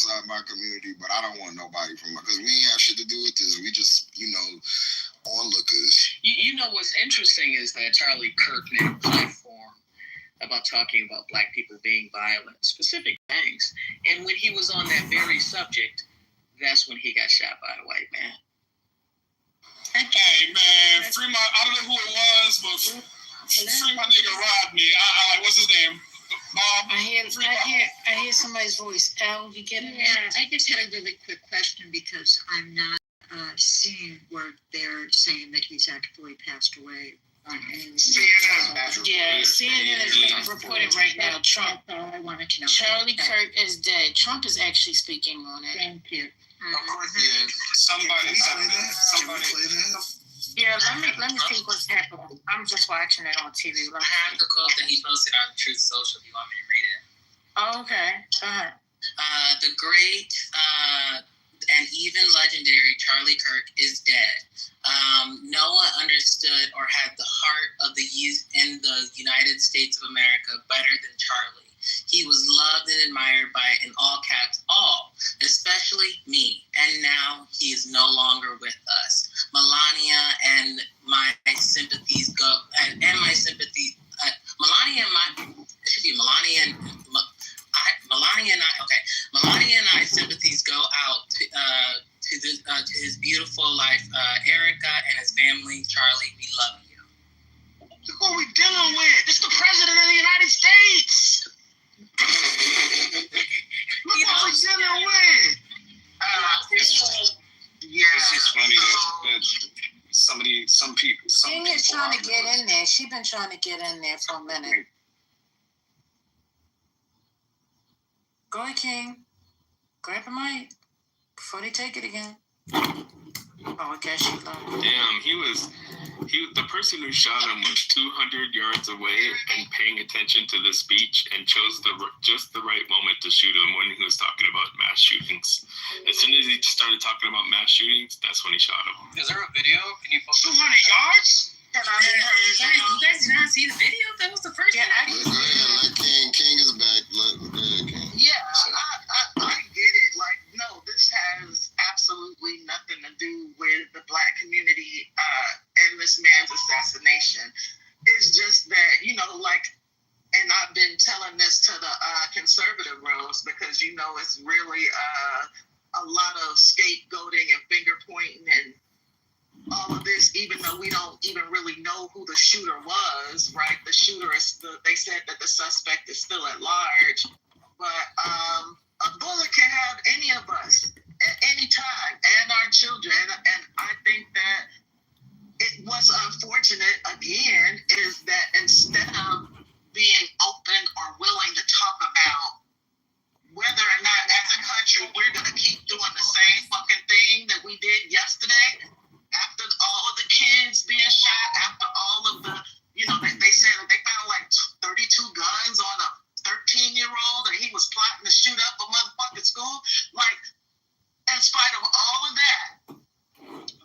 outside my community, but I don't want nobody from because we ain't have shit to do with this. We just, onlookers. You know what's interesting is that Charlie Kirk made a platform about talking about black people being violent, specific things. And when he was on that very subject, that's when he got shot by a white man. Hey, man, free my, I don't know who it was, but free my nigga Rodney. What's his name? I hear somebody's voice. Al, you get it? Yeah, I just had a really quick question because I'm not seeing where they're saying that he's actually passed away. CNN is reporting right now. Trump. That's all I wanted to know. Charlie Kirk is dead. Trump is actually speaking on it. Thank you. Of course, yeah. Somebody play that. Yeah, let me see what's happening. I'm just watching it on TV. I have the quote that he posted on Truth Social. If you want me to read it? Oh, okay. Go ahead. The great and even legendary Charlie Kirk is dead. No one understood or had the heart of the youth in the United States of America better than Charlie. He was loved and admired by, in all caps, all, especially me. And now he is no longer with us. Melania and my sympathies go, and my sympathy, Melania and I sympathies go out to his beautiful wife, Erica, and his family. Charlie, we love you. Look what we dealing with. This is the president of the United States. Look what we dealing with. It's just funny that some people. King is trying to get in there. She's been trying to get in there for a minute. Go ahead, King. Grab a mic before they take it again. Oh, I guess she left. Damn, the person who shot him was 200 yards away and paying attention to the speech and chose just the right moment to shoot him when he was talking about mass shootings. As soon as he started talking about mass shootings, that's when he shot him. Is there a video? Can you post 200 yards? You guys did not see the video? That was the first Yeah, Let King is back. King. Yeah, I get it. Like, no, this has absolutely nothing to do with the black community and this man's assassination. It's just that, and I've been telling this to the conservative rooms because, it's really a lot of scapegoating and finger pointing and all of this, even though we don't even really know who the shooter was, right? The shooter they said that the suspect is still at large, but a bullet can have any of us at any time and our children. And I think that what's unfortunate again is that instead of being open or willing to talk about whether or not as a country we're going to keep doing the same fucking thing that we did yesterday, after all of the kids being shot, after all of the, they said that they found like 32 guns on a 13-year-old and he was plotting to shoot up a motherfucking school. Like, in spite of all of that,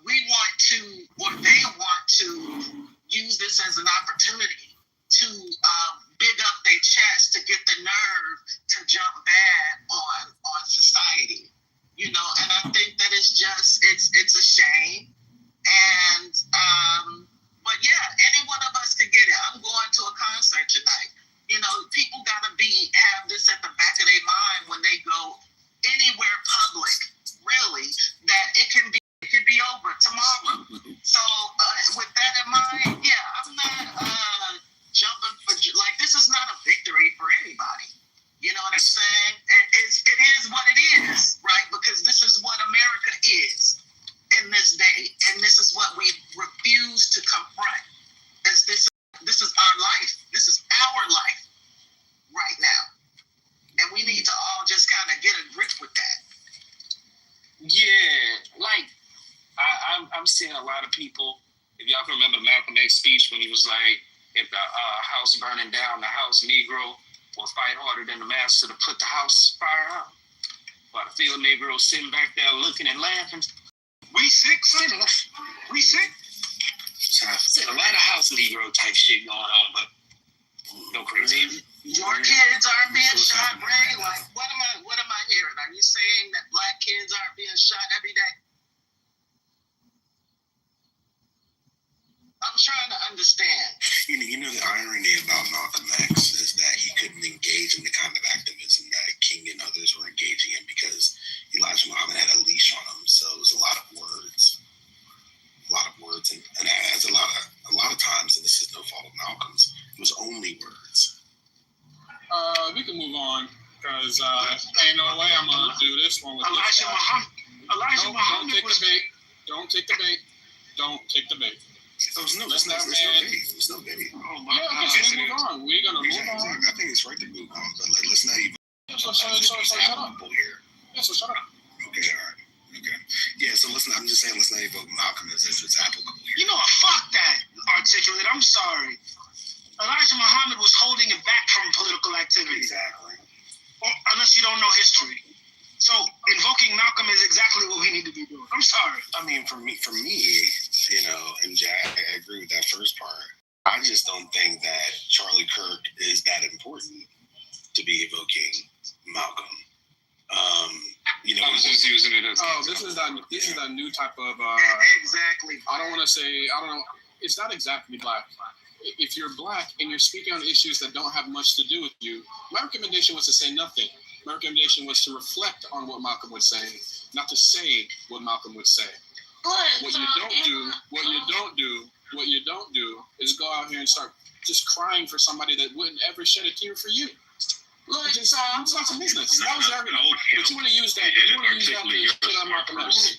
we want to, or they want to use this as an opportunity to big up their chest to get the nerve to jump bad on society. And I think that it's a shame. And, but yeah, any one of us could get it. I'm going to a concert tonight. People gotta have this at the back of their mind when they go anywhere public, really, that it can be over tomorrow. So with that in mind, yeah, I'm not jumping for, this is not a victory for anybody. You know what I'm saying? It is what it is, right? Because this is what America is in this day, and this is what we refuse to confront. This is our life. This is our life right now, and we need to all just kind of get a grip with that. Yeah, I'm seeing a lot of people. If y'all can remember Malcolm X's speech when he was like, "If the house burning down, the house Negro will fight harder than the master to put the house fire out." While the field Negro sitting back there looking and laughing. We sick, son. We sick. So, a lot of house Negro type shit going on, but no crazy. Your kids aren't being shot, Ray. Like, what am I hearing? Are you saying You know, the irony about Malcolm X is that he couldn't engage in the kind of activism that King and others were engaging in because Elijah Muhammad had a leash on him. So it was a lot of words, and as a lot of times, and this is no fault of Malcolm's, it was only words. We can move on because ain't no way I'm gonna do this one with Elijah Muhammad was... Don't take the bait. Don't take the bait. There's no bait. There's no bait. Oh my God. Okay, so we move on. We're gonna move on. I think it's right to move on, but like, let's not even. So shut up. Here. Yeah, so shut up. Okay, all right. Okay. Yeah, so listen, I'm just saying, let's not evoke Malcolm as if it's applicable here. You know what? Fuck that, articulate. I'm sorry. Elijah Muhammad was holding him back from political activity. Exactly. Unless you don't know history. So invoking Malcolm is exactly what we need to be doing. I'm sorry. I mean, for me, you know, and Jack, I agree with that first part. I just don't think that Charlie Kirk is that important to be evoking Malcolm. You know, just using it as. This is that new type of. Exactly. I don't know. It's not exactly black. If you're black and you're speaking on issues that don't have much to do with you, my recommendation was to say nothing. My recommendation was to reflect on what Malcolm would say, not to say what Malcolm would say. What you don't do is go out here and start just crying for somebody that wouldn't ever shed a tear for you. It's not some business. That was the argument. But you want to use that. You want to use that to shit on Malcolm X.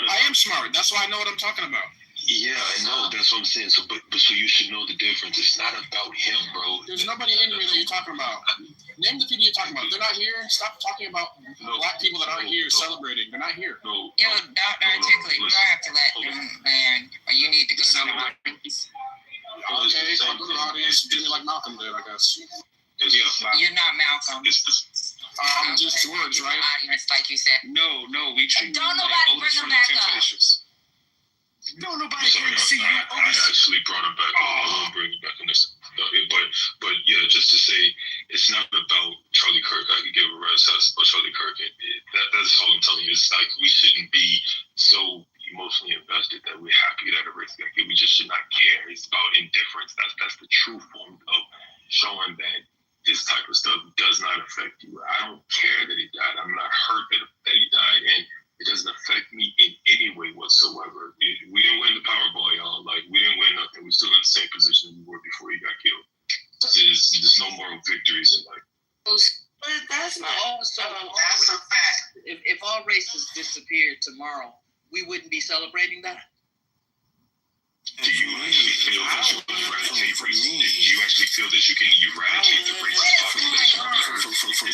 I am smart. That's why I know what I'm talking about. Yeah, I know. That's what I'm saying. So, but so you should know the difference. It's not about him, bro. There's nobody in here that you're talking about. Name the people you're talking about. They're not here. Stop talking about black people that aren't here celebrating. They're not here. Don't articulate. You don't have to let them, man. Or you need to go to the audience. Okay, I'll go to the audience. Do me like Malcolm did, I guess. You're not Malcolm. Just words, right? Audience, like you said. No, we treat Don't nobody bring them back up. No, nobody can see you. I actually brought him back. I won't bring him back on this. But yeah, just to say, it's not about Charlie Kirk. I could give a rat's ass about Charlie Kirk. That's all I'm telling you. It's like we shouldn't be so emotionally invested that we're happy that a race got killed. We just should not care. It's about indifference. That's the true form of showing that this type of stuff does not affect you. I don't care that he died. I'm not hurt that he died, and it doesn't affect me in any way whatsoever. We didn't win the Powerball, y'all. Like, we didn't win nothing. We're still in the same position we were before he got killed. There's no moral victories in life. But that's not also. That's a fact. If all races disappeared tomorrow, we wouldn't be celebrating that. Do you actually feel that you can eradicate racism? Do you actually feel that you can eradicate the racist population?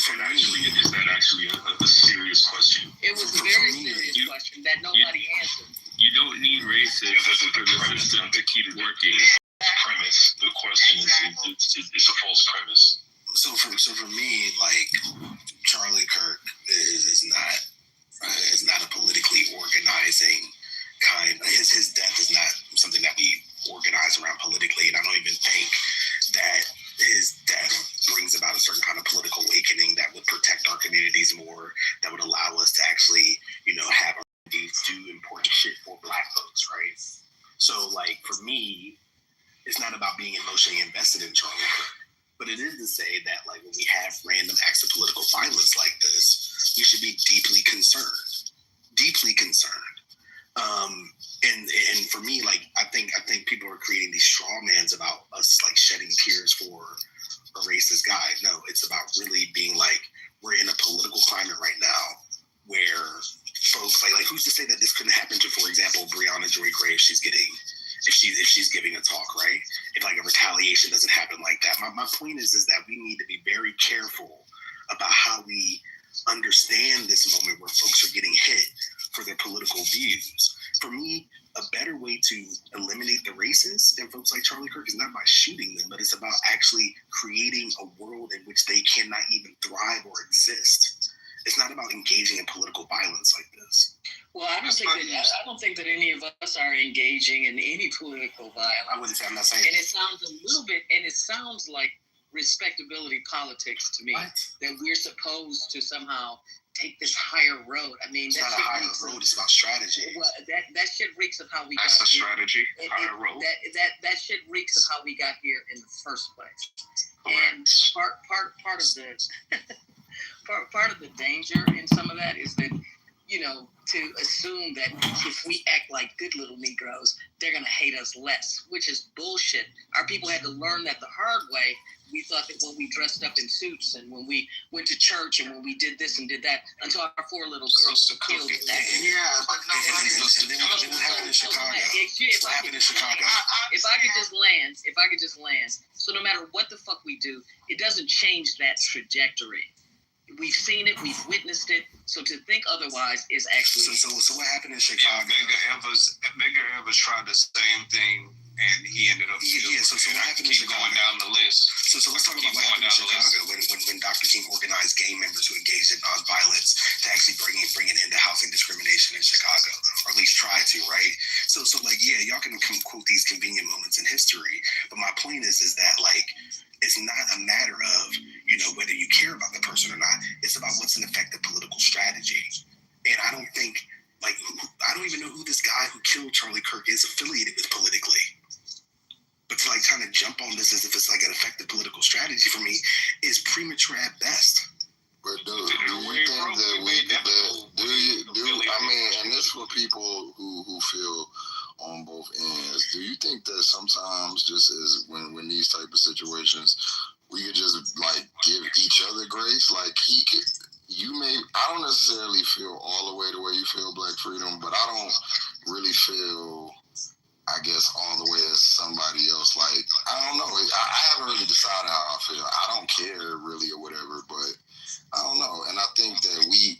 Is that actually a serious question? It was a very serious question that nobody answered. You don't need racism for the system to keep working. Premise. The question is it's a false premise. So for me, like, Charlie Kirk is not a politically organizing kind. His death is not something that we organize around politically, and I don't even think that his death brings about a certain kind of political awakening that would protect our communities more, that would allow us to actually, have our communities do important shit for Black folks, right? So, like, for me, it's not about being emotionally invested in Charlie Kirk, but it is to say that, like, when we have random acts of political violence like this, we should be deeply concerned. And for me, like, I think people are creating these straw mans about us, like, shedding tears for a racist guy. No, it's about really being like, we're in a political climate right now where folks like who's to say that this couldn't happen to, for example, Breonna Joy Gray if she's giving a talk, right? If like a retaliation doesn't happen like that. My point is that we need to be very careful about how we understand this moment where folks are getting hit for their political views. For me, a better way to eliminate the racists and folks like Charlie Kirk is not by shooting them, but it's about actually creating a world in which they cannot even thrive or exist. It's not about engaging in political violence like this. Well, I don't think that any of us are engaging in any political violence. I wouldn't say. I'm not saying. And it sounds like respectability politics to me. What? That we're supposed to somehow take this higher road. I mean, It's not a higher road. It's about strategy. Well, that shit reeks of how we That's got a here. strategy. Higher road. That shit reeks of how we got here in the first place. Correct. And part of the part of the danger in some of that is that, you know, to assume that if we act like good little Negroes, they're going to hate us less, which is bullshit. Our people had to learn that the hard way. We thought that when we dressed up in suits and when we went to church and when we did this and did that, until our 4 little girls were killed at that. Yeah, but no, And then what happened in Chicago? What happened in Chicago? If I could just land. So no matter what the fuck we do, it doesn't change that trajectory. We've seen it, we've witnessed it. So to think otherwise is actually. So what happened in Yeah, Chicago? Medgar Evers tried the same thing, and he ended up. So what happened in keep Chicago? going down the list. So let's talk about what happened in Chicago when Dr. King organized gang members who engaged in nonviolence to actually bring an end to housing discrimination in Chicago, or at least try to, right? So like, yeah, y'all can quote these convenient moments in history, but my point is that like, it's not a matter of, you know, whether you care about the person or not. It's about what's an effective political strategy. And I don't think, like, I don't even know who this guy who killed Charlie Kirk is affiliated with politically. But to like kind of jump on this as if it's like an effective political strategy for me is premature at best. But do you think that I mean, and this for people who feel on both ends, do you think that sometimes just as when these type of situations, we could just like give each other grace? Like I don't necessarily feel all the way you feel, Black Freedom, but I don't really feel, I guess, all the way as somebody else. Like, I don't know. I haven't really decided how I feel. I don't care really or whatever, but I don't know. And I think that we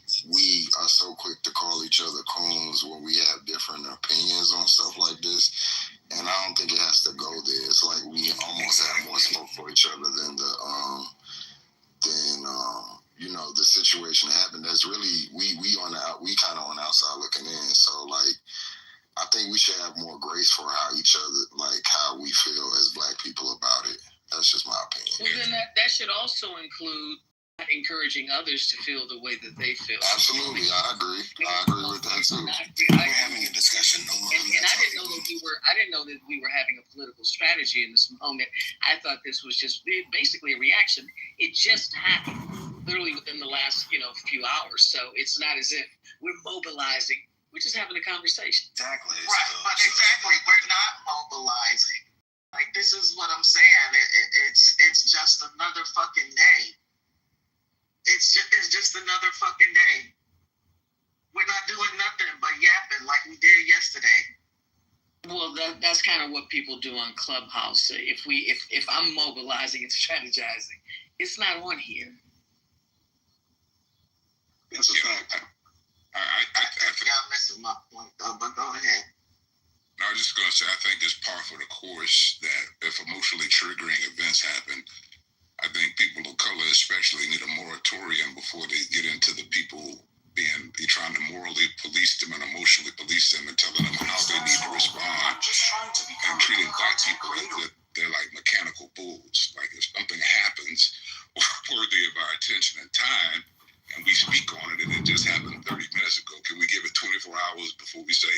are so quick to call each other coons when we have different opinions on stuff like this. And I don't think it has to go there. It's like we almost have more smoke for each other than you know, the situation that happened. That's really we kind of on the outside looking in. So like, I think we should have more grace for how we feel as Black people about it. That's just my opinion. Well, then that should also include encouraging others to feel the way that they feel. Absolutely, I agree with that too. We're having a discussion. And I didn't know that we were having a political strategy in this moment. I thought this was just basically a reaction. It just happened literally within the last few hours. So it's not as if we're mobilizing. We're just having a conversation. Exactly. Right, but exactly, we're not mobilizing. Like, this is what I'm saying. It's just another fucking day. It's just another fucking day. We're not doing nothing but yapping like we did yesterday. Well, that's kind of what people do on Clubhouse. If I'm mobilizing and strategizing, it's not on here. That's a fact. I think y'all missing my point, though, but go ahead. I was just going to say, I think it's par for the course that if emotionally triggering events happen, I think people of color especially need a moratorium before they get into the people trying to morally police them and emotionally police them and telling them how they need to respond, and treating Black people like they're like mechanical bulls. Like, if something happens worthy of our attention and time, and we speak on it, and it just happened 30 minutes ago, can we give it 24 hours before we say,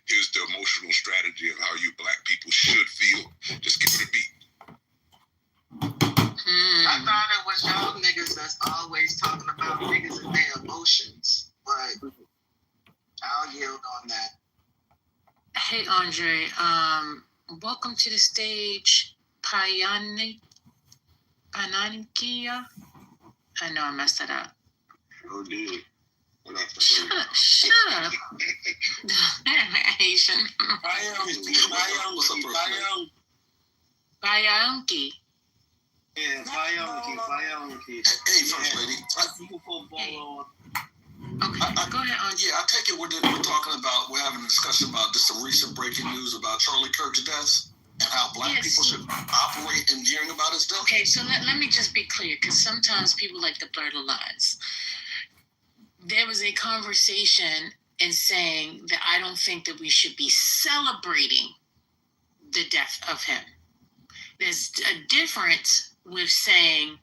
here's the emotional strategy of how you Black people should feel? Just give it a beat. I thought it was y'all niggas that's always talking about niggas and their emotions, but I'll yield on that. Hey, Andre, welcome to the stage, Panankia. I know I messed that up. Oh, did. Shut up. Asian. Bayanki. Yeah, Bayanki. Hey, First Lady. Hey. Okay, go ahead, Andre. Yeah, I take it we're talking about, we're having a discussion about this recent breaking news about Charlie Kirk's death and how Black people should operate in hearing about his death. Okay, so let me just be clear, because sometimes people like to blur the lines. There was a conversation in saying that I don't think that we should be celebrating the death of him. There's a difference with saying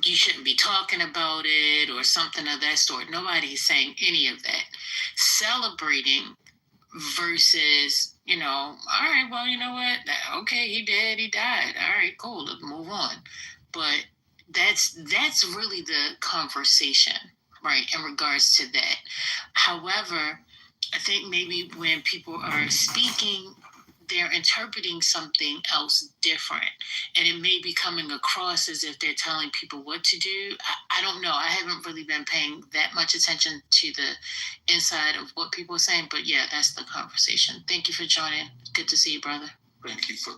you shouldn't be talking about it or something of that sort. Nobody's saying any of that. Celebrating versus, all right, well, you know what? Okay, he dead, he died. All right, cool, let's move on. But that's really the conversation, right, in regards to that. However, I think maybe when people are speaking, they're interpreting something else different, and it may be coming across as if they're telling people what to do. I don't know. I haven't really been paying that much attention to the inside of what people are saying, but yeah, that's the conversation. Thank you for joining. Good to see you, brother. Thank you for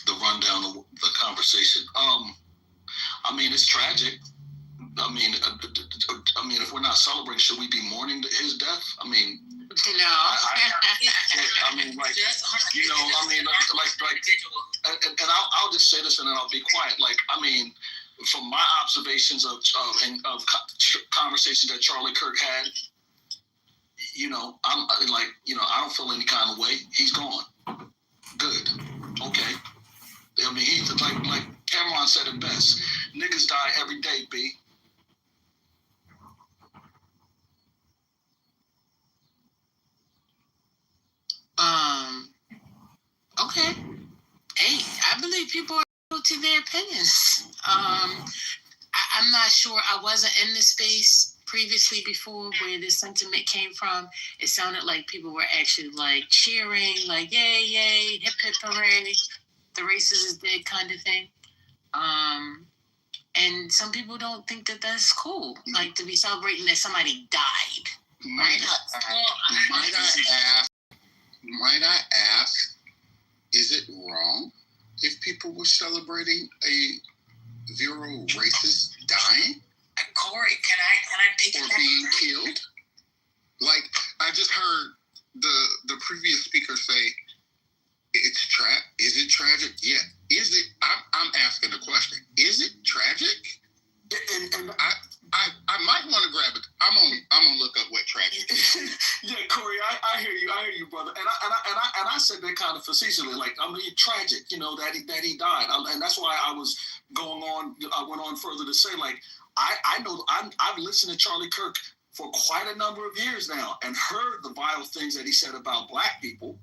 the rundown of the conversation. I mean, it's tragic. I mean, if we're not celebrating, should we be mourning his death? I mean, No. I mean, like, I mean, and I'll just say this and then I'll be quiet. Like, I mean, from my observations of conversations that Charlie Kirk had, I'm like, I don't feel any kind of way. He's gone. Good. Okay. I mean, he's like Cameron said it best. Niggas die every day, B. Okay. Hey, I believe people are entitled to their opinions. I'm not sure. I wasn't in the space previously before where this sentiment came from. It sounded like people were actually like cheering, like yay, yay, hip hip hooray, the racist is dead kind of thing. And some people don't think that that's cool, like to be celebrating that somebody died. Might I ask, is it wrong if people were celebrating a zero racist dying? Corey, can I take or being killed? Like, I just heard the previous speaker say, is it tragic? Yeah. Is it? I'm asking the question. Is it tragic? And I might want to grab it. I'm gonna look up what tragic is. Yeah, Corey, I hear you, brother. And I said that kind of facetiously, like, I mean, tragic, that he died, and that's why I was going on. I went on further to say, like, I know I've listened to Charlie Kirk for quite a number of years now, and heard the vile things that he said about black people,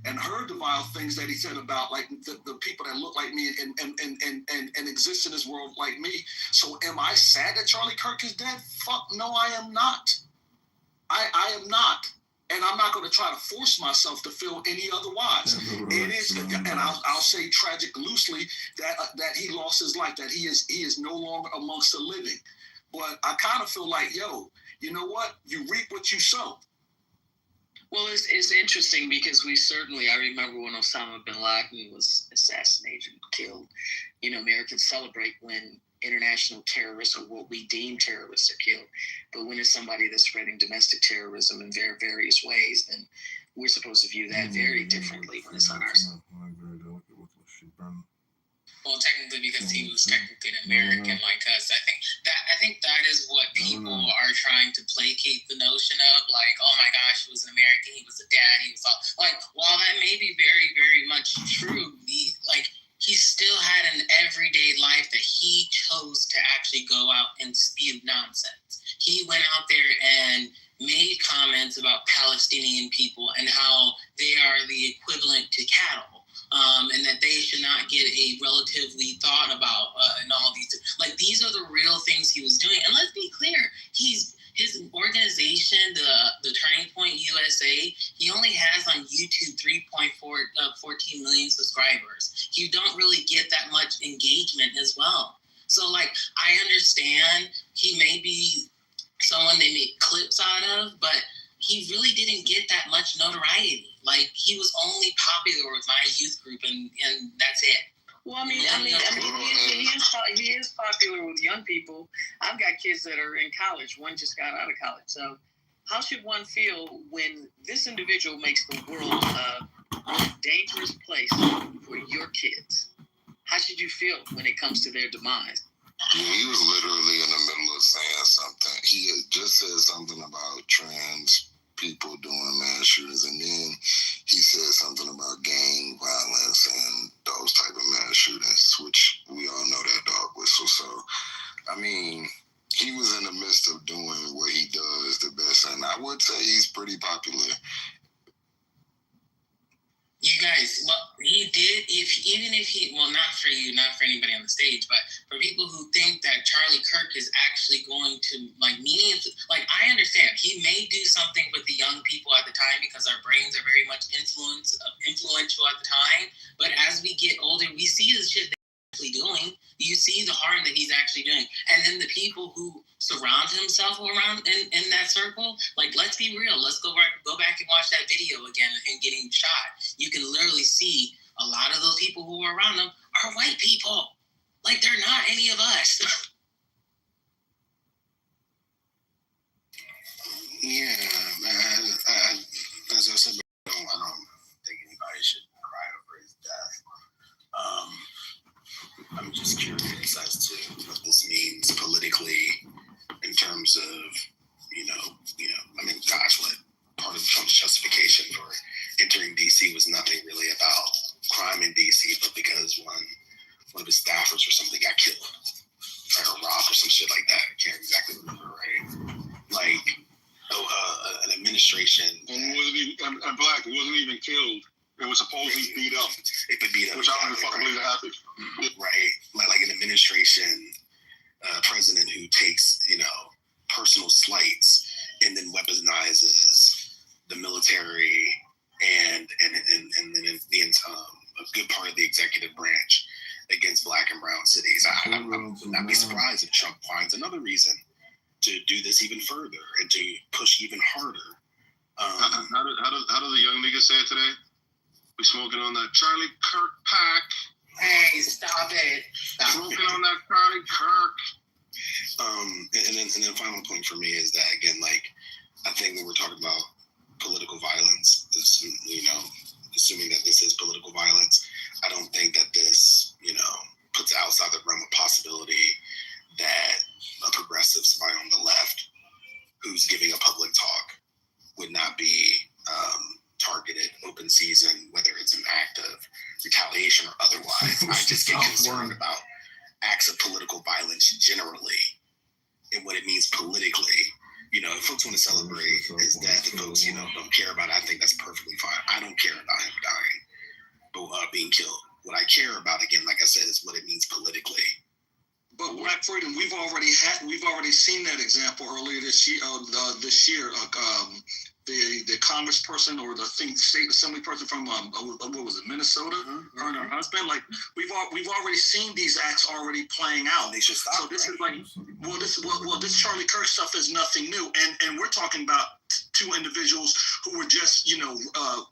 and heard the vile things that he said about like the people that look like me and exist in this world like me. So am I sad that Charlie Kirk is dead? Fuck no, I am not. I am not. And I'm not going to try to force myself to feel any otherwise. It is, and I'll say tragic loosely, that he lost his life, that he is no longer amongst the living. But I kind of feel like, yo, you know what? You reap what you sow. Well, it's interesting because I remember when Osama bin Laden was assassinated and killed, Americans celebrate when international terrorists or what we deem terrorists are killed. But when it's somebody that's spreading domestic terrorism in various ways, then we're supposed to view that very differently when it's on our side. Well, technically, because he was technically an American like us, I think that is what people are trying to placate the notion of, like, oh my gosh, he was an American, he was a dad, he was all like. While that may be very, very much true, he still had an everyday life that he chose to actually go out and spew nonsense. He went out there and made comments about Palestinian people and how they are the equivalent to cattle. And that they should not get a relatively thought about and all these. Like, these are the real things he was doing. And let's be clear, his organization, the Turning Point USA, he only has on YouTube 14 million subscribers. You don't really get that much engagement as well. So, like, I understand he may be someone they make clips out of, but he really didn't get that much notoriety. Like, he was only popular with my youth group, and that's it. Well, he is popular with young people. I've got kids that are in college. One just got out of college. So how should one feel when this individual makes the world a more dangerous place for your kids? How should you feel when it comes to their demise? He was literally in the middle of saying something. He had just said something about trans people doing mass shootings, and then he said something about gang violence and those type of mass shootings, which we all know that dog whistle. So, I mean, he was in the midst of doing what he does the best, and I would say he's pretty popular. You guys, well, he did. Well, not for you, not for anybody on the stage, but for people who think that Charlie Kirk is actually going to I understand he may do something with the young people at the time because our brains are very much influential at the time. But as we get older, we see the shit that he's actually doing. You see the harm that he's actually doing, and then the people who surround himself around in that circle. Like, let's be real. Let's go back and watch that video again of him getting shot. You can literally see a lot of those people who are around him are white people. Like, they're not any of us. Yeah, as I said, I don't think anybody should cry over his death. I'm just curious as to what this means politically in terms of, what part of Trump's justification for entering D.C. was nothing really about crime in D.C., but because one of his staffers or something got killed or robbed or some shit like that. I can't exactly remember, right? Like, an administration. And black, it wasn't even killed. It was supposedly beat up. It could beat up. Which I don't even fucking believe that happened. Right. Like an administration president who takes, personal slights and then weaponizes the military and a good part of the executive branch against black and brown cities. I would not be surprised if Trump finds another reason to do this even further and to push even harder. How does the young nigga say it today? We smoking on that Charlie Kirk pack. Hey, stop it. Smoking on that Charlie Kirk. And then final point for me is that, again, I think when we're talking about political violence, assuming that this is political violence, I don't think that this, puts outside the realm of possibility that a progressive, somebody on the left who's giving a public talk would not be targeted, open season, whether it's an act of retaliation or otherwise. I just get concerned about acts of political violence generally and what it means politically. If folks want to celebrate his death and folks, don't care about it, I think that's perfectly fine. I don't care about him dying, but being killed. What I care about, again, like I said, is what it means politically. But Black Freedom, we've already seen that example earlier this year. The congressperson or the state assembly person from what was it, Minnesota, her and her husband. Like we've already seen these acts already playing out. They should stop. So this is this Charlie Kirk stuff is nothing new, and we're talking about two individuals who were just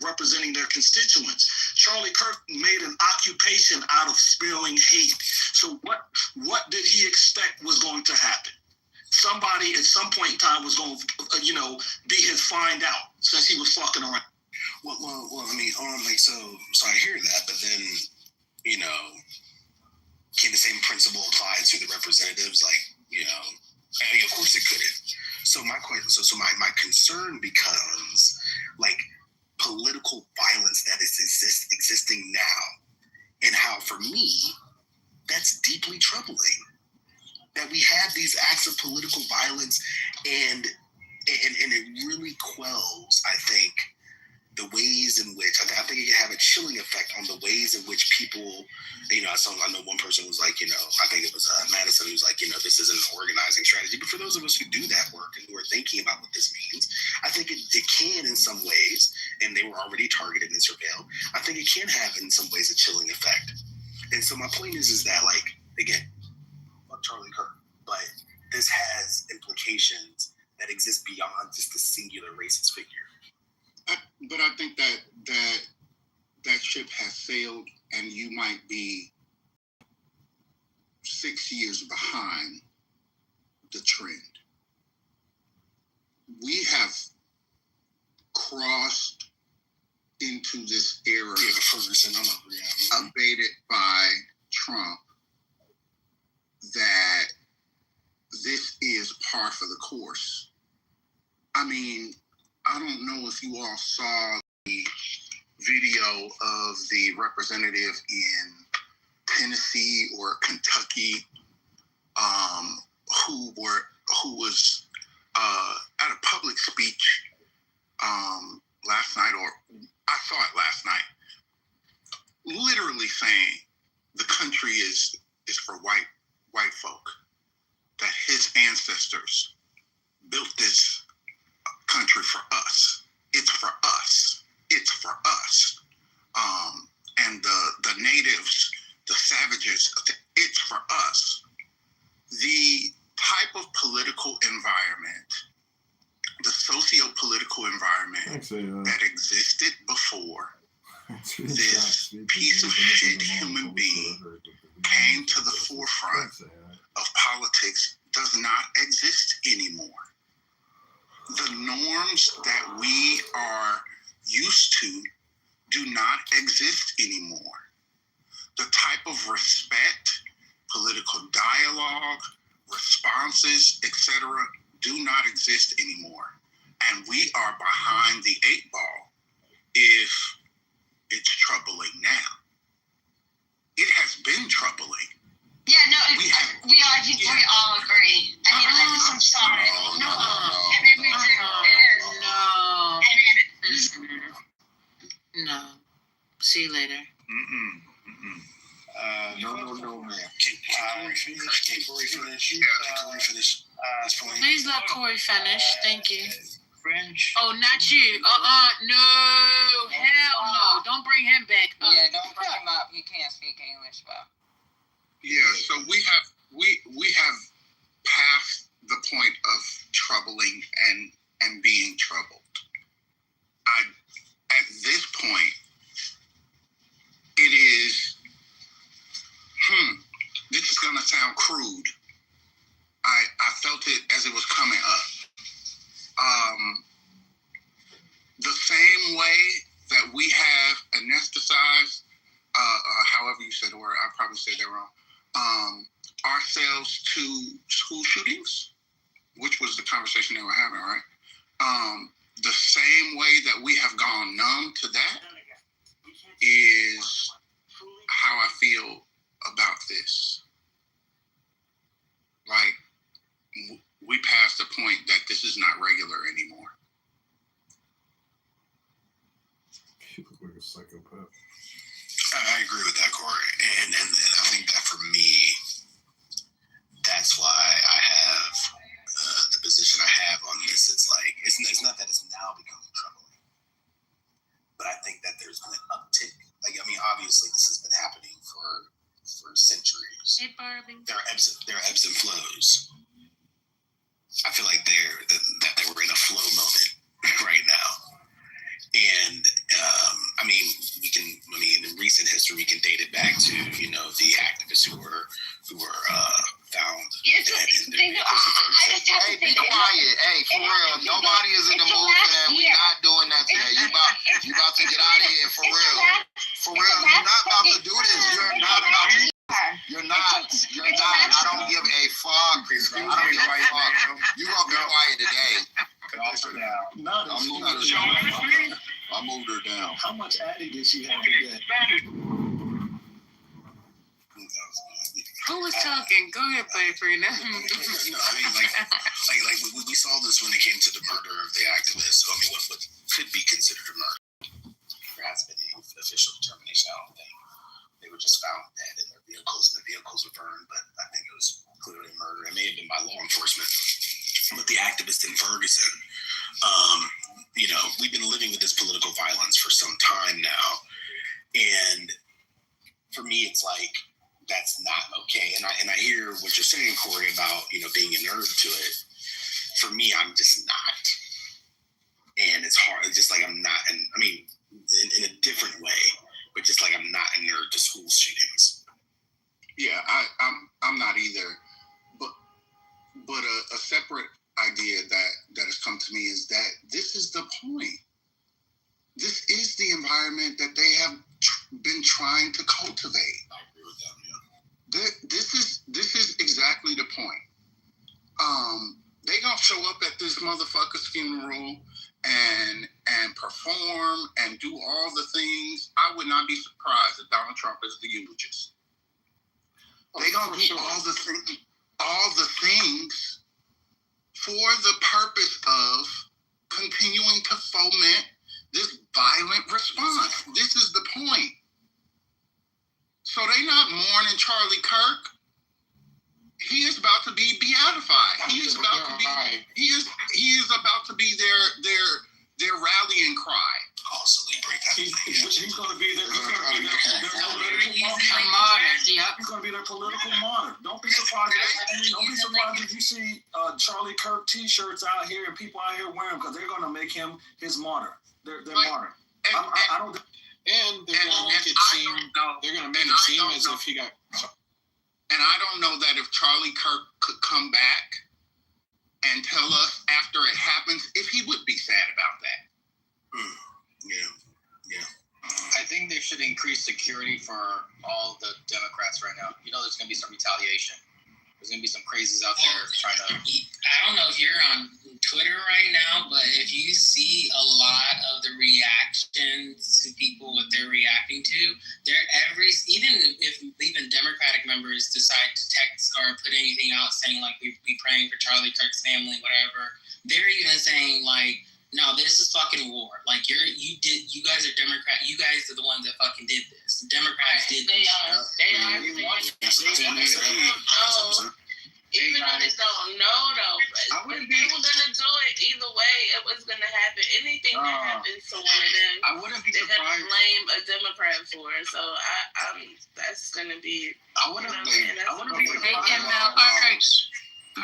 representing their constituents. Charlie Kirk made an occupation out of spewing hate. So what did he expect was going to happen? Somebody at some point in time was going to, be his find out since he was fucking around. Well, I mean, so I hear that, but then, can the same principle apply to the representatives? Of course it couldn't. So my concern becomes political violence that is existing now, and how for me that's deeply troubling. That we have these acts of political violence, and it really quells, I think, the ways in which I think it can have a chilling effect on the ways in which people, I know one person was like, I think it was Madison, who's like, this isn't an organizing strategy. But for those of us who do that work and who are thinking about what this means, I think it can in some ways, and they were already targeted and surveilled, I think it can have in some ways a chilling effect. And so my point is that, again, fuck Charlie Kirk, but this has implications that exist beyond just a singular racist figure. But I think that ship has sailed, and you might be 6 years behind the trend. We have crossed into this era abated by Trump that this is par for the course. I mean, I don't know if you all saw the video of the representative in Tennessee or Kentucky, who was at a public speech last night, or I saw it last night, literally saying the country is for white folk, that his ancestors built this country for us. It's for us. It's for us. And the natives, the savages, it's for us. The type of political environment, the socio-political environment that existed before this piece of shit human being came to the forefront of politics does not exist anymore. The norms that we are used to do not exist anymore. The type of respect, political dialogue, responses, etc., do not exist anymore. And we are behind the 8 ball if it's troubling now. It has been troubling. Yeah, no, we all agree. I mean, I'm sorry. No. I mean, we do. No. See you later. No, ma'am. Can Corey finish? Can Corey finish? Please let Corey finish. Thank you. French. Oh, not you. No. Hell no. Don't bring him back up. Yeah, don't bring him up. He can't speak English well. Yeah, so we have passed the point of troubling and being troubled. At this point, it is, this is gonna sound crude. I felt it as it was coming up. The same way that we have anesthetized, however you said the word, I probably said that wrong, ourselves to school shootings, which was the conversation they were having, right? The same way that we have gone numb to that is how I feel about this. Like, we passed the point that this is not regular anymore. You look like a psychopath. I agree with that, Corey. And I think that for me, that's why I have the position I have on this. It's like, it's not that it's now becoming troubling, but I think that there's been an uptick. Like, I mean, obviously this has been happening for centuries. Hey, Barbie. There are ebbs and flows. I feel like that they were in a flow moment right now. And in recent history, we can date it back to, the activists who were found dead in their vehicles. Hey, be quiet. Hey, for real. Nobody is in the mood for that. We're not doing that today. You about to get out of here, for real. For real. You're not about to do this. You're not about to. You're not. I don't give a fuck. I don't give a fuck. You're going to be quiet today. I moved her down. How much Addy did she have today? Who was talking? Go ahead, Piper. No, I mean, like we saw this when it came to the murder of the activists. I mean, what could be considered a murder. There has been an official determination. I don't think they were just found dead in their vehicles, and the vehicles were burned. But I think it was clearly murder. It may have been by law enforcement. But the activists in Ferguson, we've been living with this political violence for some time now, and for me, it's like, that's not okay. And I hear what you're saying, Corey, about, being inured to it. For me, I'm just not. And it's hard. It's just like I'm not, and I mean, in a different way, but just like I'm not inured to school shootings. Yeah, I'm not either. But a separate idea that has come to me is that this is the point. This is the environment that they have been trying to cultivate. I agree with that. This is exactly the point. They gonna show up at this motherfucker's funeral and perform and do all the things, I would not be surprised if Donald Trump is the eulogist. They're gonna do all the things for the purpose of continuing to foment this violent response. This is the point. So they not mourning Charlie Kirk. He is about to be beatified. He is about to be their rallying cry. Also, he's going to be their political martyr. Don't be surprised. Don't be surprised if you see Charlie Kirk T-shirts out here and people out here wearing them, because they're going to make him his martyr. They're martyr. I don't. And they're going to make it seem. They're going to make it seem as if he got. And I don't know that if Charlie Kirk could come back and tell us after it happens if he would be sad about that. Yeah. I think they should increase security for all the Democrats right now. You know, there's going to be some retaliation. There's going to be some crazies out there trying to. I don't know if you're on Twitter right now, but if you see a lot of the reactions to people, what they're reacting to, even Democratic members decide to text or put anything out saying like we praying for Charlie Kirk's family, whatever. They're even saying like, no, this is fucking war. Like you guys are Democrat. You guys are the ones that fucking did this. The Democrats did this. Even though they don't know though, but if they were gonna do it either way, it was gonna happen. Anything that happens to one of them, I wouldn't be they're surprised. gonna blame a Democrat for it. So that's gonna be. I wouldn't be surprised. All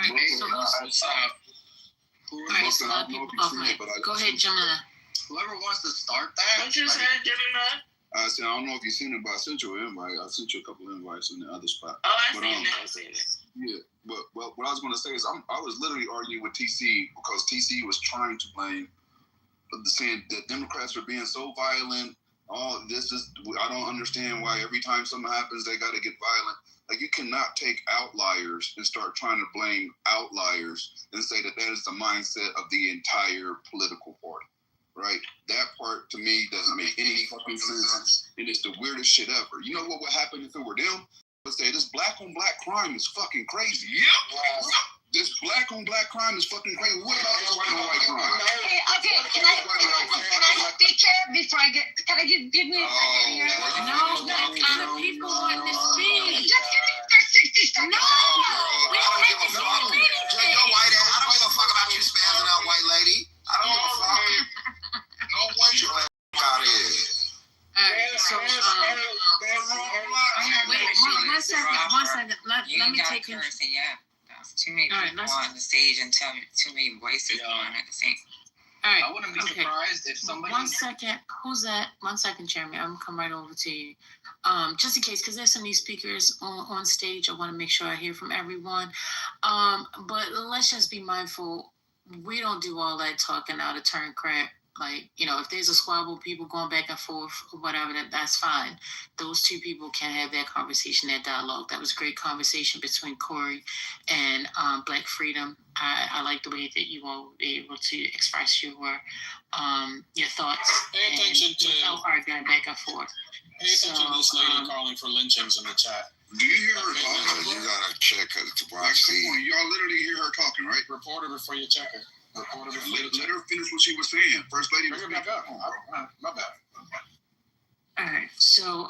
right, so a lot of people off mic. Go ahead, Gemini. Whoever wants to start that. What you said, Gemini? I said, I don't know if you've seen it, but I sent you an invite. I sent you a couple of invites in the other spot. Oh, I've seen it. Yeah, but what I was going to say is I was literally arguing with TC because TC was trying to blame, saying that Democrats are being so violent. I don't understand why every time something happens, they got to get violent. Like, you cannot take outliers and start trying to blame outliers and say that is the mindset of the entire political party. Right? That part to me doesn't make any fucking sense. And it's the weirdest shit ever. You know what would happen if it were them? Let's say this black on black crime is fucking crazy. Yep. This black on black crime is fucking crazy. What about this white on white crime? Okay, can I speak here before I get? Can I give me a second here? No, other people want to speak. Just give me for 60 seconds. No, we don't have to speak anything. Yo, white ass, I don't give a fuck about you spazzing out, white lady. I don't give a fuck. No one you out here. All right, so wait, one second. Let me take it. Too many people on the stage and too many voices going at the same time. All right. I wouldn't be surprised if somebody. 1 second. Who's that? 1 second, Jeremy. I'm gonna come right over to you. Just in case, because there's some new speakers on stage. I want to make sure I hear from everyone. But let's just be mindful. We don't do all that talking out of turn crap. Like, if there's a squabble, people going back and forth or whatever, that's fine. Those two people can have that conversation, that dialogue. That was a great conversation between Corey and Black Freedom. I like the way that you all were able to express your thoughts. Pay attention without arguing back and forth. Pay attention to this lady calling for lynchings in the chat. Do you hear her talking? You gotta check her to watch. Y'all literally hear her talking, right? Report her before you check her. Let her finish what she was saying. First lady. Bring her back up. My bad. All right. So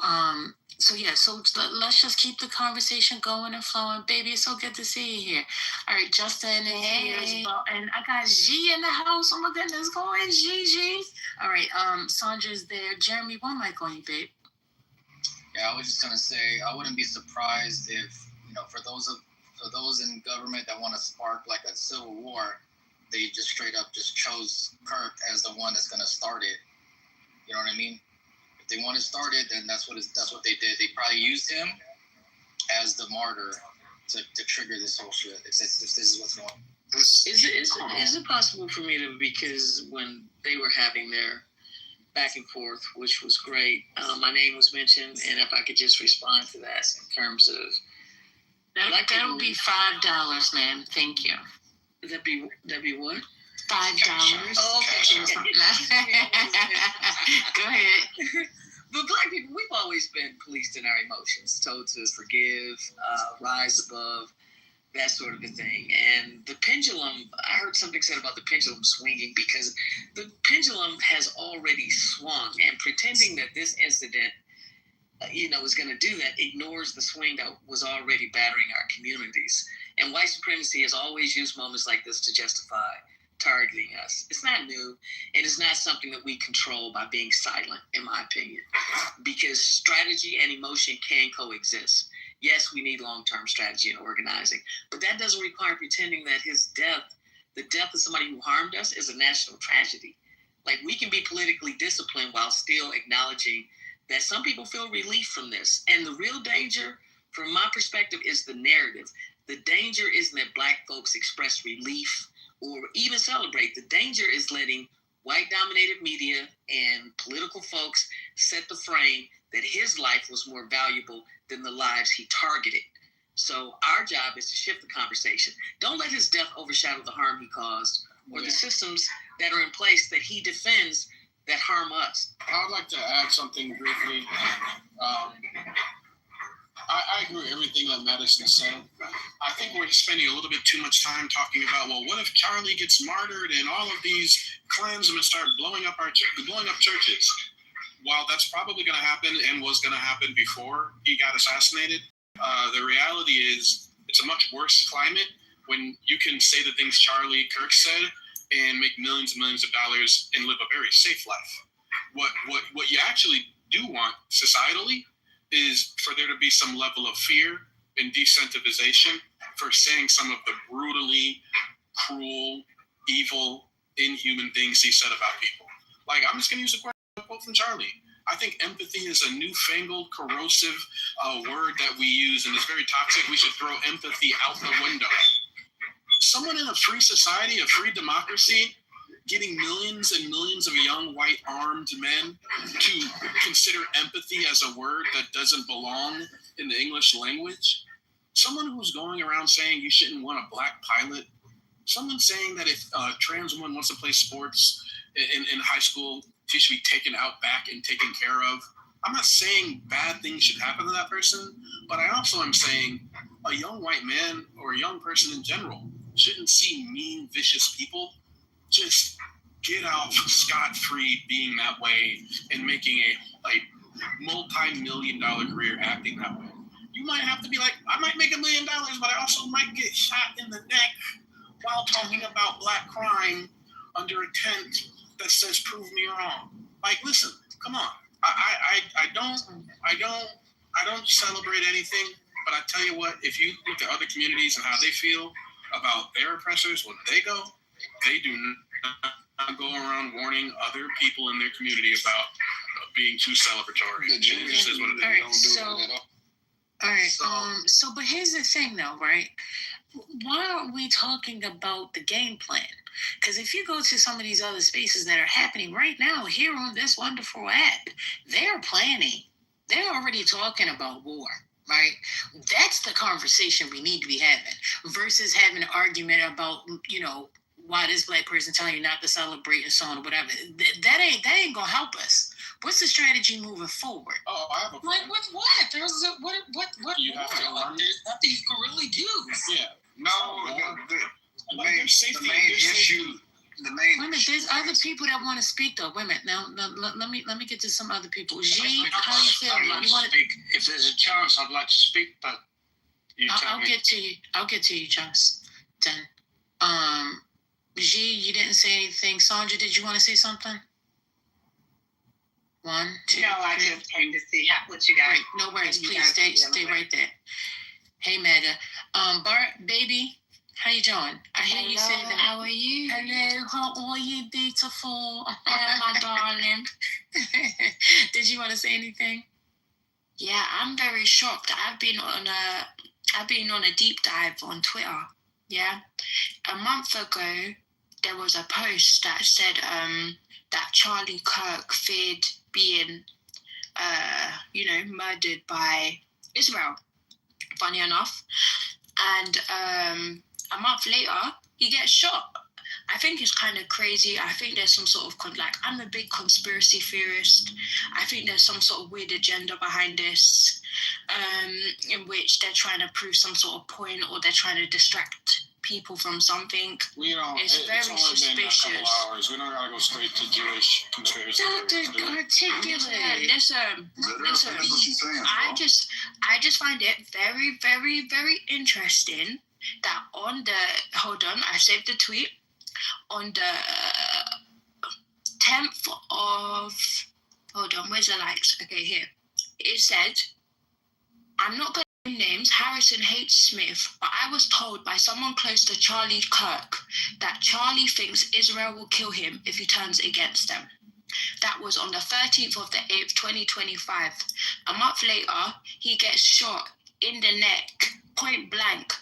let's just keep the conversation going and flowing. Baby, it's so good to see you here. All right, Justin and I got G in the house. Oh my goodness, go ahead, G. All right, Sandra's there. Jeremy, one mic on you, babe. Yeah, I was just gonna say I wouldn't be surprised if for those in government that want to spark like a civil war, they just straight up just chose Kirk as the one that's gonna start it. You know what I mean? If they want to start it, then that's what they did. They probably used him as the martyr to trigger this whole shit. If this is what's going on. Is it possible for me to, because when they were having their back and forth, which was great, my name was mentioned, and if I could just respond to that in terms of that'll be $5, ma'am. Thank you. That'd be what? $5. Oh, okay. Go ahead. But black people, we've always been policed in our emotions, told to forgive, rise above, that sort of a thing. And the pendulum, I heard something said about the pendulum swinging because the pendulum has already swung, and pretending that this incident, is going to do that ignores the swing that was already battering our communities. And white supremacy has always used moments like this to justify targeting us. It's not new, and it's not something that we control by being silent, in my opinion, because strategy and emotion can coexist. Yes, we need long-term strategy and organizing, but that doesn't require pretending that the death of somebody who harmed us, is a national tragedy. Like, we can be politically disciplined while still acknowledging that some people feel relief from this. And the real danger, from my perspective, is the narrative. The danger isn't that black folks express relief or even celebrate. The danger is letting white-dominated media and political folks set the frame that his life was more valuable than the lives he targeted. So our job is to shift the conversation. Don't let his death overshadow the harm he caused or the systems that are in place that he defends that harm us. I would like to add something briefly. I agree with everything that Madison said. I think we're spending a little bit too much time talking about, well, what if Charlie gets martyred and all of these Klansmen start blowing up churches? While that's probably going to happen and was going to happen before he got assassinated, the reality is it's a much worse climate when you can say the things Charlie Kirk said and make millions and millions of dollars and live a very safe life. What you actually do want societally is for there to be some level of fear and desensitization for saying some of the brutally cruel, evil, inhuman things he said about people. Like, I'm just going to use a quote from Charlie. I think empathy is a newfangled, corrosive word that we use, and it's very toxic. We should throw empathy out the window. Someone in a free society, a free democracy, getting millions and millions of young white armed men to consider empathy as a word that doesn't belong in the English language. Someone who's going around saying you shouldn't want a black pilot. Someone saying that if a trans woman wants to play sports in high school, she should be taken out back and taken care of. I'm not saying bad things should happen to that person, but I also am saying a young white man or a young person in general shouldn't see mean, vicious people just get off scot-free being that way and making a multi-million-dollar career acting that way. You might have to be like, I might make $1 million, but I also might get shot in the neck while talking about black crime under a tent that says "prove me wrong." Like, listen, come on. I don't celebrate anything, but I tell you what, if you look at other communities and how they feel about their oppressors when they go, they do not go around warning other people in their community about being too celebratory. It just is what it is. All right. So, but here's the thing, though, right? Why aren't we talking about the game plan? Because if you go to some of these other spaces that are happening right now here on this wonderful app, they're planning. They're already talking about war, right? That's the conversation we need to be having versus having an argument about, why this black person telling you not to celebrate and so on or whatever. That ain't gonna help us. What's the strategy moving forward? Oh, I have a Like, with what? There's what you have to learn. There's nothing you can really do. Yeah. No, the main issue. The main. Wait a minute, there's other people that want to speak though. Wait a minute. Now let me get to some other people. G, how you feel? You want to speak? If there's a chance, I'd like to speak, but I'll get to you. I'll get to you, Chance. Then, G, you didn't say anything. Sandra, did you want to say something? 1, 2. No, I just came to see what you got. Right, no worries. Please stay right there. Hey, Mega. Bart, baby, how you doing? I hear you say that. How are you? Hello, how are you, beautiful? My darling. Did you want to say anything? Yeah, I'm very shocked. I've been on a deep dive on Twitter. Yeah, a month ago there was a post that said that Charlie Kirk feared being, murdered by Israel. Funny enough, and a month later he gets shot. I think it's kind of crazy. I think there's some sort of I'm a big conspiracy theorist. I think there's some sort of weird agenda behind this, in which they're trying to prove some sort of point, or they're trying to distract people from something. It's very only suspicious. been a couple hours. We don't gotta go straight to Jewish conspiracy. Dr. Articulate. Listen. I just find it very, very, very interesting that on the I saved the tweet on the 10th of where's the likes? Okay, here. It said, I'm not going to name names. Harrison hates Smith, but I was told by someone close to Charlie Kirk that Charlie thinks Israel will kill him if he turns against them. That was on the 13th of the 8th, 2025. A month later, he gets shot in the neck, point blank.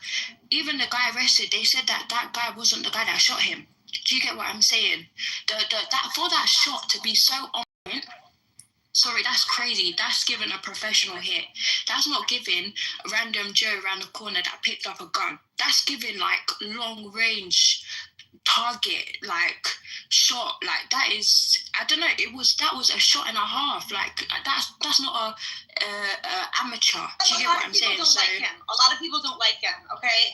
Even the guy arrested, they said that guy wasn't the guy that shot him. Do you get what I'm saying? For that shot to be so on point, sorry, that's crazy. That's giving a professional hit. That's not giving a random Joe around the corner that picked up a gun. That's giving long range target, shot. That is, I don't know. That was a shot and a half. That's not a amateur. Do you get what I'm saying? A lot of people don't like him. Okay,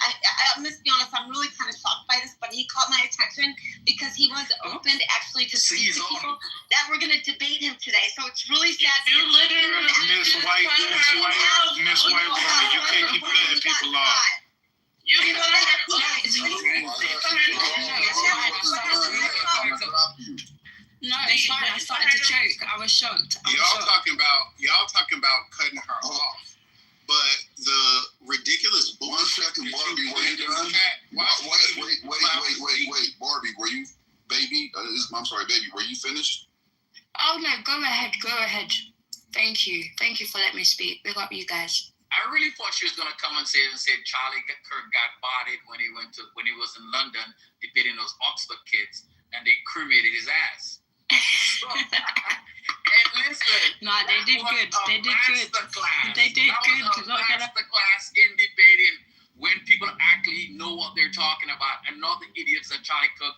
I'm just be honest. I'm really kind of shocked by this, but he caught my attention because he was open actually to speak to people that were going to debate him today. So it's really sad. You literally, Miss White, you can't keep cutting people off. No, it's fine. I started to choke. I was shocked. Y'all talking about cutting her off, but the ridiculous bullshit. 1 second, Barbie, were you done? Wait, Barbie, were you, baby? I'm sorry, baby, were you finished? Oh no, go ahead. Thank you for letting me speak. Big up you guys. I really thought she was gonna come and say Charlie Kirk got bodied when he was in London debating those Oxford kids, and they cremated his ass. And listen, they did good. They did good. They did good. Masterclass in debating when people actually know what they're talking about, and not the idiots that Charlie Kirk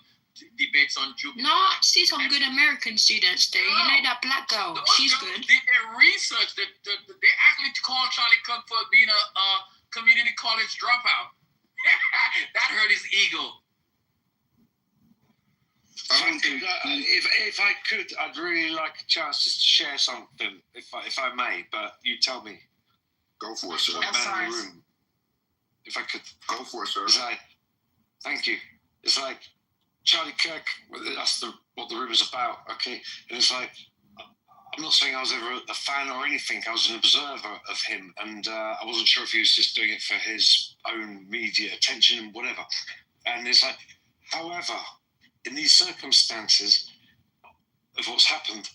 debates on Jupiter. No, I see some good American students there. You know that black girl, she's good. Did their research. They actually called Charlie Kirk for being a community college dropout. That hurt his ego. If I could, I'd really like a chance to share something, if I may. But you tell me. Go for it, sir. Man in the room. If I could. Go for it, sir. Thank you. It's like Charlie Kirk. That's what the room is about. Okay, and it's like, I'm not saying I was ever a fan or anything. I was an observer of him, and I wasn't sure if he was just doing it for his own media attention and whatever. And it's like, however, in these circumstances of what's happened,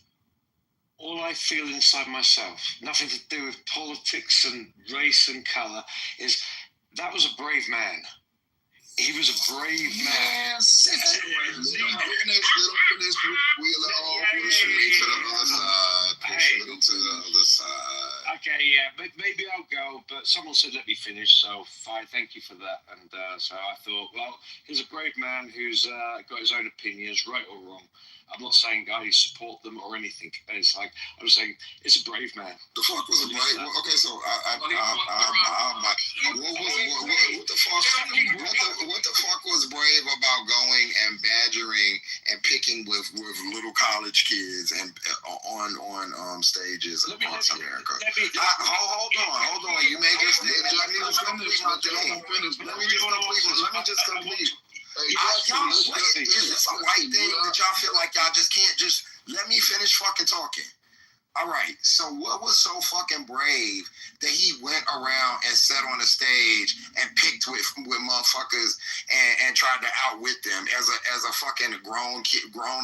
all I feel inside myself, nothing to do with politics and race and colour, is that was a brave man. He was a brave man. Yes. Little finish. Wheel it all. Push it to the other side. Push it to the other side. Okay, yeah, but maybe I'll go. But someone said let me finish, so fine. Thank you for that. And so I thought, well, he's a brave man who's got his own opinions, right or wrong. I'm not saying I support them or anything. It's like, I'm saying it's a brave man. The fuck was a brave? Okay, so what the fuck was brave about going and badgering and picking with little college kids and on stages across America? Hold on. You may just let me just complete my thing. Let me just complete. Is this a white thing that y'all feel like y'all just can't just let me finish fucking talking? All right, so what was so fucking brave that he went around and sat on the stage and picked with motherfuckers and tried to outwit them as a fucking grown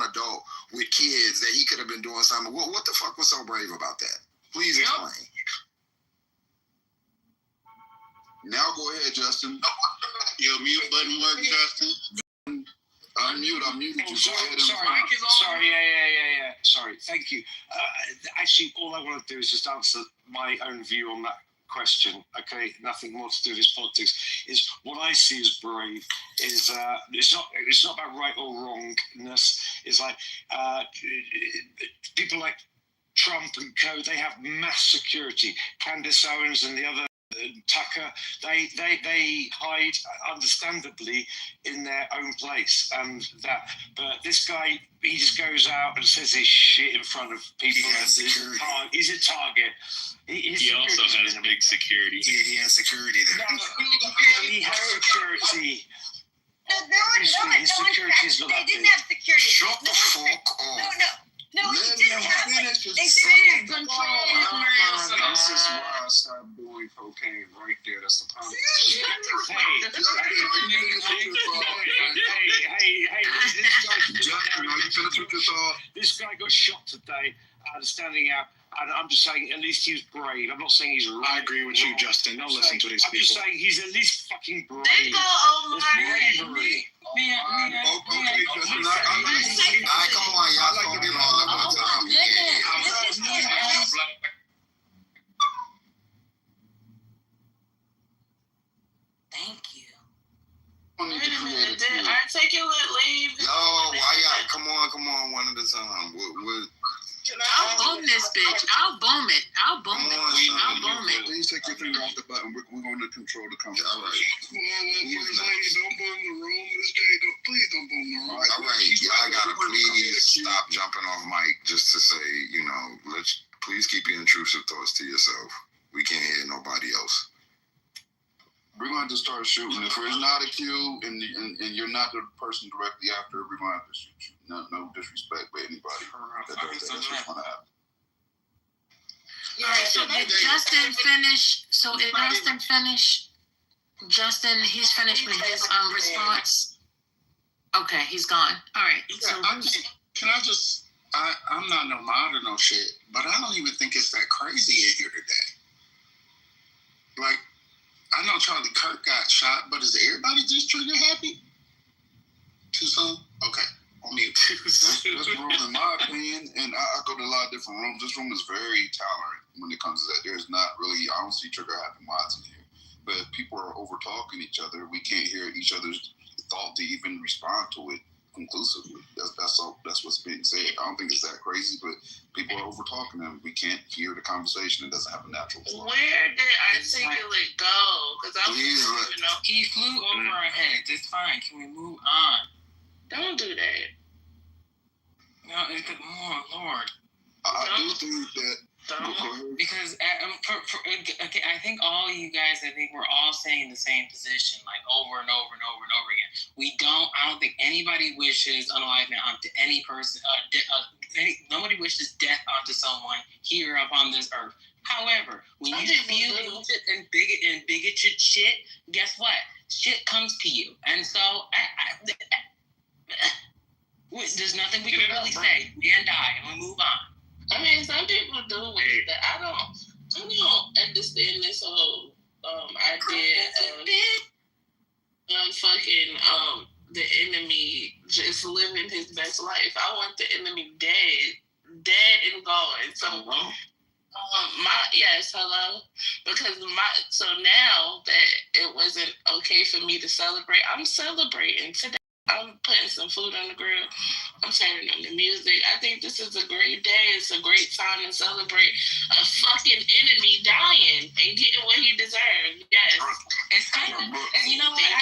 adult with kids that he could have been doing something? What the fuck was so brave about that? Please explain. Now go ahead, Justin. Your mute button work, Justin? Unmute you. Sorry. Sorry. Thank you. Actually, all I want to do is just answer my own view on that question, okay, nothing more to do with this politics, is what I see as brave is it's not about right or wrongness. It's like people like Trump and co, they have mass security. Candace Owens and the other Tucker, they hide understandably in their own place, and that. But this guy, he just goes out and says this shit in front of people. He's a target. He also has big security. He has security there. He has security. His security is not. They didn't have security. Shut the fuck up. No, he didn't have. They didn't control. This is why I stopped doing cocaine right there. That's the problem. This guy got shot today, standing out. And I'm just saying, at least he's brave. I'm not saying he's right. I agree with you, Justin. Don't listen to these people. I'm just saying he's at least fucking brave. There you go, Omar. Bravery. Okay, Justin. Come on, y'all like to get all of the time. Thank you. Did Articulate leave? Yo, why y'all? Come on, one at a time. What I'll boom this bitch. I'll boom it. I'll boom it. Please take your finger off the button. We're going to control the conversation. All right. Don't boom the room, Miss J. Please don't boom the room. All right. Y'all gotta please stop jumping off mic just to say, let's please keep your intrusive thoughts to yourself. We can't hear nobody else. We're going to start shooting. If there's not a cue and you're not the person directly after, we're going to have to shoot you. No disrespect by anybody. That's what's going to happen. Yeah, so did Justin finish? So did Justin finish? Justin, he's finished with his response. Okay, he's gone. All right. Yeah, so I'm not no mod or no shit, but I don't even think it's that crazy in here today. Like, I know Charlie Kirk got shot, but is everybody just trigger happy? Too soon? Okay. On mute. This room, in my opinion, and I go to a lot of different rooms, this room is very tolerant when it comes to that. There's not really, I don't see trigger happy mods in here. But if people are over talking each other, we can't hear each other's thought to even respond to it conclusively. That's what's being said. I don't think it's that crazy, but people are over talking them. We can't hear the conversation. It doesn't have a natural flow. Where did Articulate go? Because I don't even know. He flew over our heads. It's fine. Can we move on? Don't do that. No, it's good. Oh, Lord. I do think that. Because I think all you guys, we're all saying the same position, like over and over and over and over again. I don't think anybody wishes unalivement onto any person. Nobody wishes death onto someone here upon this earth. However, when you feel and bigoted shit, guess what? Shit comes to you, and so there's nothing we can really say. And die, and we move on. I mean, some people do it, but I don't understand this whole idea of the enemy just living his best life. I want the enemy dead and gone. So hello. Because so now that it wasn't okay for me to celebrate, I'm celebrating today. I'm putting some food on the grill. I'm turning on the music. I think this is a great day. It's a great time to celebrate a fucking enemy dying and getting what he deserves. Yes. It's kind of, you know what? I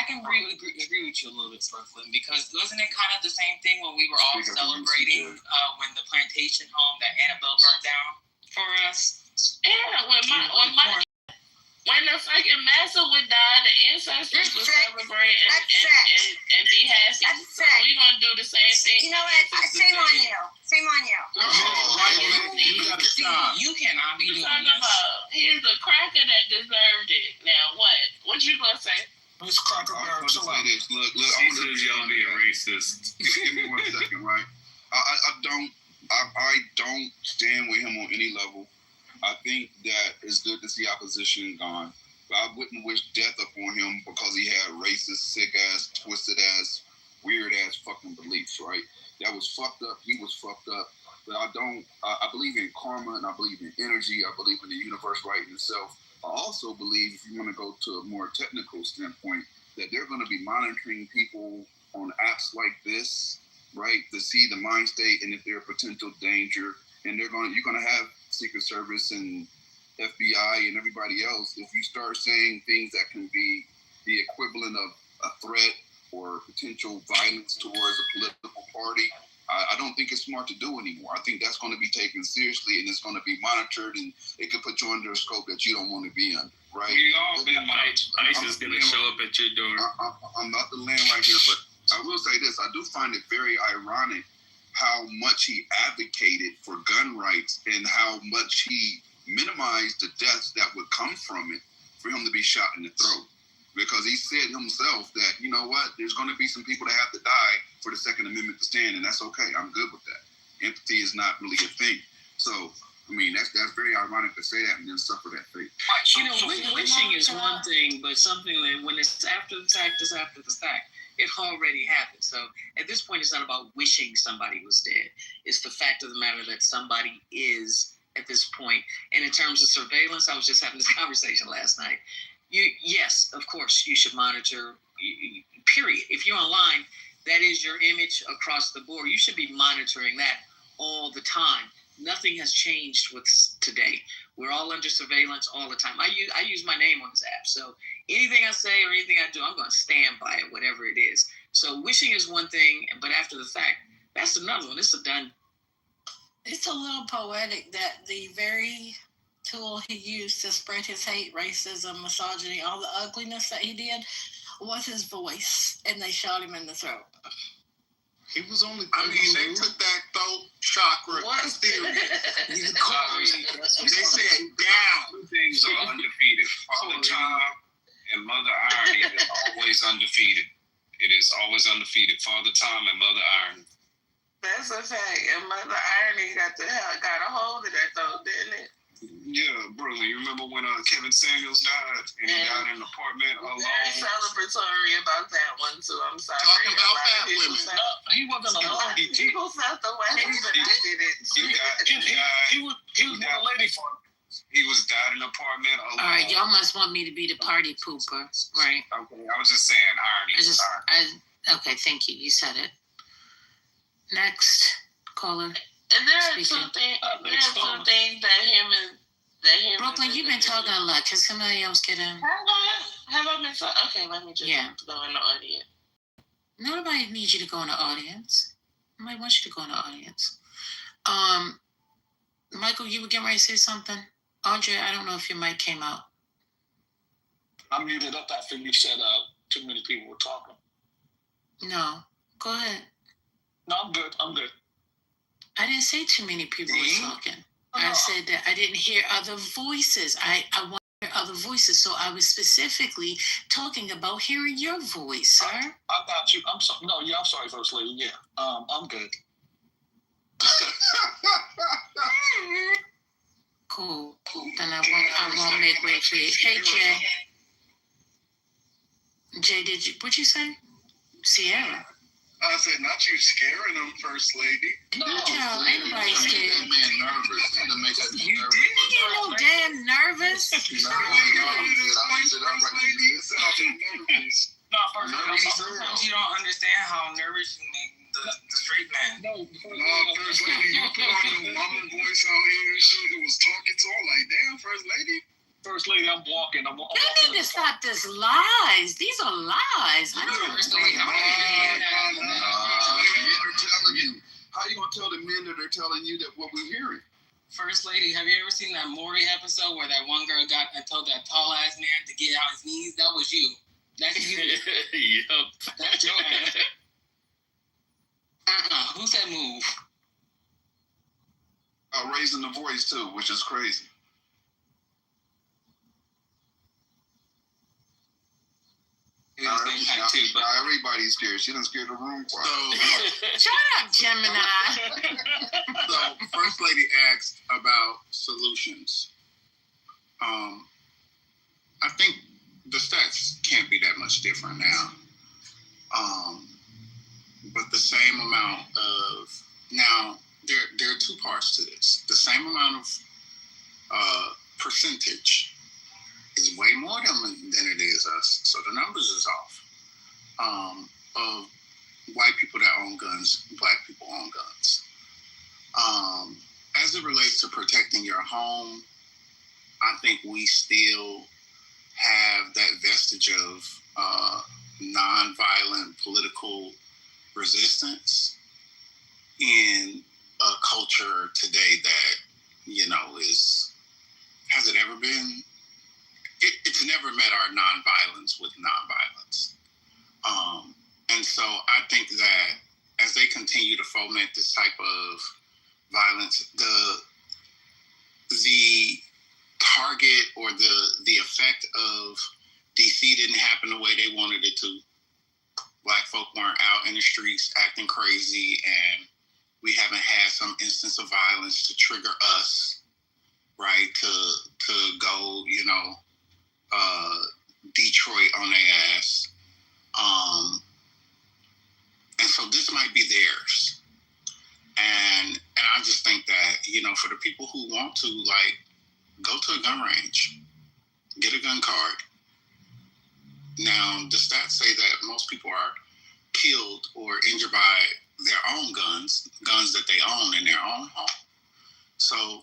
can agree with you a little bit, Brooklyn, because wasn't it kind of the same thing when we were all celebrating when the plantation home that Annabelle burned down for us? Yeah, when the fucking massa would die, the ancestors would celebrate and be happy. So we're going to do the same thing. You know what? Shame on you. Shame on you. You cannot be doing this. Here's a cracker that deserved it. Now what? What you going to say? Let's crack up our Look, I'm gonna y'all being racist. Give me 1 second, right? I don't stand with him on any level. I think that it's good to see opposition gone. But I wouldn't wish death upon him because he had racist, sick-ass, twisted-ass, weird-ass fucking beliefs, right? That was fucked up. He was fucked up. but I don't. I believe in karma, and I believe in energy. I believe in the universe righting itself. I also believe, if you want to go to a more technical standpoint, that they're going to be monitoring people on apps like this, right, to see the mind state and if they're a potential danger. And you're going to have Secret Service and FBI and everybody else. If you start saying things that can be the equivalent of a threat or potential violence towards a political party, I don't think it's smart to do anymore. I think that's going to be taken seriously, and it's going to be monitored, and it could put you under a scope that you don't want to be under, right? We all been ICE is going to show up at your door. I'm not the land right here, but I will say this. I do find it very ironic how much he advocated for gun rights and how much he minimized the deaths that would come from it for him to be shot in the throat. Because he said himself that, you know what, there's going to be some people that have to die for the Second Amendment to stand, and that's okay. I'm good with that. Empathy is not really a thing. So, I mean, that's very ironic to say that and then suffer that fate. You know, wishing is one thing, but something that when it's after the fact, it's after the fact. It already happened. So at this point, it's not about wishing somebody was dead. It's the fact of the matter that somebody is at this point. And in terms of surveillance, I was just having this conversation last night. Yes, of course, you should monitor, period. If you're online, that is your image across the board. You should be monitoring that all the time. Nothing has changed with today. We're all under surveillance all the time. I use my name on this app. So anything I say or anything I do, I'm going to stand by it, whatever it is. So wishing is one thing, but after the fact, that's another one. It's a done. It's a little poetic that the very tool he used to spread his hate, racism, misogyny, all the ugliness that he did was his voice, and they shot him in the throat. He was only. I mean, they took that throat chakra theory. They said down. Two things are undefeated. Father Time and Mother Irony is always undefeated. It is always undefeated. Father Time and Mother Irony. That's a fact. And Mother Irony got a hold of that though, didn't it? Yeah, Brooklyn. You remember when Kevin Samuels died and he died in an apartment alone? Very celebratory about that one too. I'm sorry. Talking about fat women. He wasn't alone. People felt the way, but I did it. He was with a lady for him. He was died in an apartment alone. All right, y'all must want me to be the party pooper, right? Okay, I was just saying irony. Okay, thank you. You said it. Next caller. And there are two things that him and Brooklyn, you've been talking a lot. Can somebody else get in? Have I been talking? Okay, let me just go in the audience. Nobody needs you to go in the audience. Nobody wants you to go in the audience. Michael, you were getting ready to say something? Andre, I don't know if your mic came out. I muted up after you said too many people were talking. No, go ahead. No, I'm good. I didn't say too many people were talking. I said that I didn't hear other voices. I want to hear other voices, so I was specifically talking about hearing your voice, sir. I got you. I'm sorry. No, yeah, I'm sorry, First Lady. Yeah, I'm good. Cool. Then I won't make way for you. Hey, Jay, what'd you say? Sierra. I said, not you scaring them, First Lady. No, ain't nobody scared. That man nervous. You didn't make that man nervous. You get no damn nervous. Sometimes you don't understand how nervous you make the straight man. No, First Lady, you put on your woman voice out here and shit. It was talking to her like, damn, First Lady. First Lady, I'm walking. They need to stop this lies. These are lies. I don't understand. How you gonna tell the men that they're telling you that what we're hearing? First Lady, have you ever seen that Maury episode where that one girl got and told that tall ass man to get on his knees? That was you. That's you. Yep. That's your ass. Who said move? Raising the voice too, which is crazy. Everybody's scared. She done scared the room. Shut up, Gemini. So, First Lady asked about solutions. I think the stats can't be that much different now. But the same amount of now, there are two parts to this. The same amount of percentage is way more than it is us. So the numbers is off. Of white people that own guns, black people own guns. As it relates to protecting your home, I think we still have that vestige of nonviolent political resistance in a culture today that, has it ever been? It's never met our nonviolence with nonviolence. And so I think that as they continue to foment this type of violence, the target or the effect of DC didn't happen the way they wanted it to. Black folk weren't out in the streets acting crazy, and we haven't had some instance of violence to trigger us, right, to go, Detroit on their ass. And so this might be theirs. And I just think that, for the people who want to, go to a gun range, get a gun card. Now, the stats say that most people are killed or injured by their own guns that they own in their own home. So,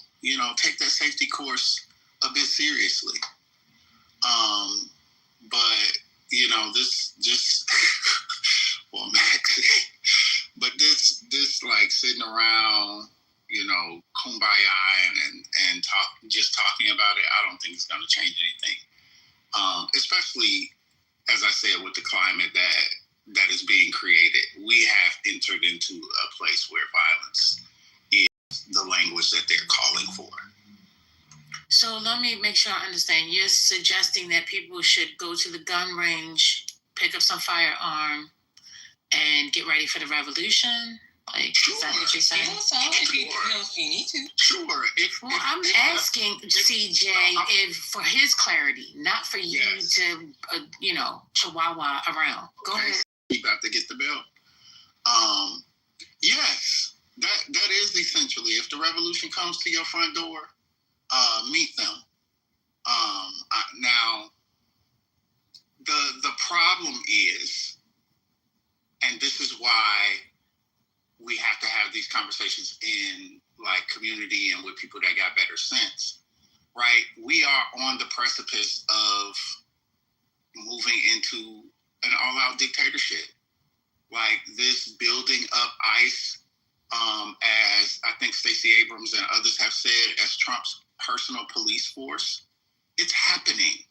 take that safety course a bit seriously. But, this just, well, Max, but this like sitting around, kumbaya and talking about it, I don't think it's going to change anything. Especially, as I said, with the climate that is being created, we have entered into a place where violence is the language that they're calling for. So let me make sure I understand. You're suggesting that people should go to the gun range, pick up some firearm, and get ready for the revolution? Sure. Is that what you're saying? If you need to. Sure. I'm asking CJ if for his clarity, not for you to, chihuahua around. Go ahead. You about to get the belt. Yes, that is essentially, if the revolution comes to your front door, meet them. Now, the problem is, and this is why we have to have these conversations in community and with people that got better sense, right? We are on the precipice of moving into an all-out dictatorship. This building up ICE, as I think Stacey Abrams and others have said, as Trump's personal police force, it's happening.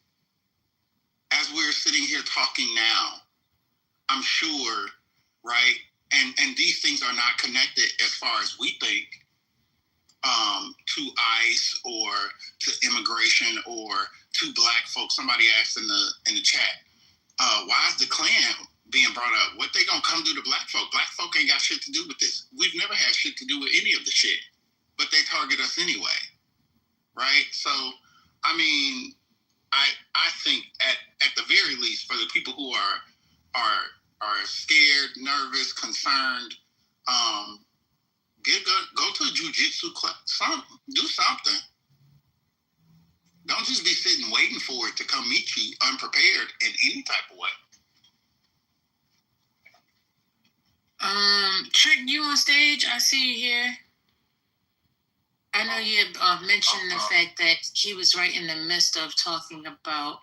As we're sitting here talking now, I'm sure, right? And these things are not connected as far as we think to ICE or to immigration or to black folks. Somebody asked in the chat, why is the Klan being brought up? What they gonna come do to black folk? Black folk ain't got shit to do with this. We've never had shit to do with any of the shit, but they target us anyway, right? So, I mean, I think at the very least, for the people who are scared, nervous, concerned, go to a jiu-jitsu class, do something. Don't just be sitting waiting for it to come meet you unprepared in any type of way. Trick, you on stage? I see you here. I know you mentioned the fact that he was right in the midst of talking about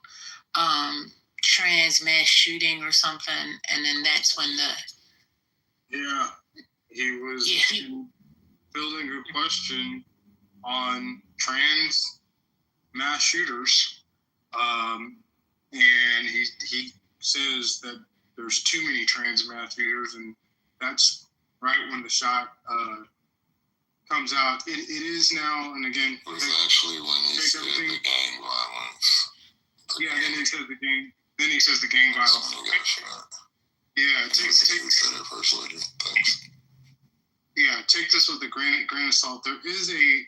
trans mass shooting or something, and then that's when he was building a question on trans mass shooters, and he says that there's too many trans mass shooters, and that's right when the shot comes out. It is now, and again, it was actually when he said the gang violence. Then he says the gang. Then he says the gang violence. Yeah, take First Lady. Thanks. Yeah, take this with a grain of salt. There is a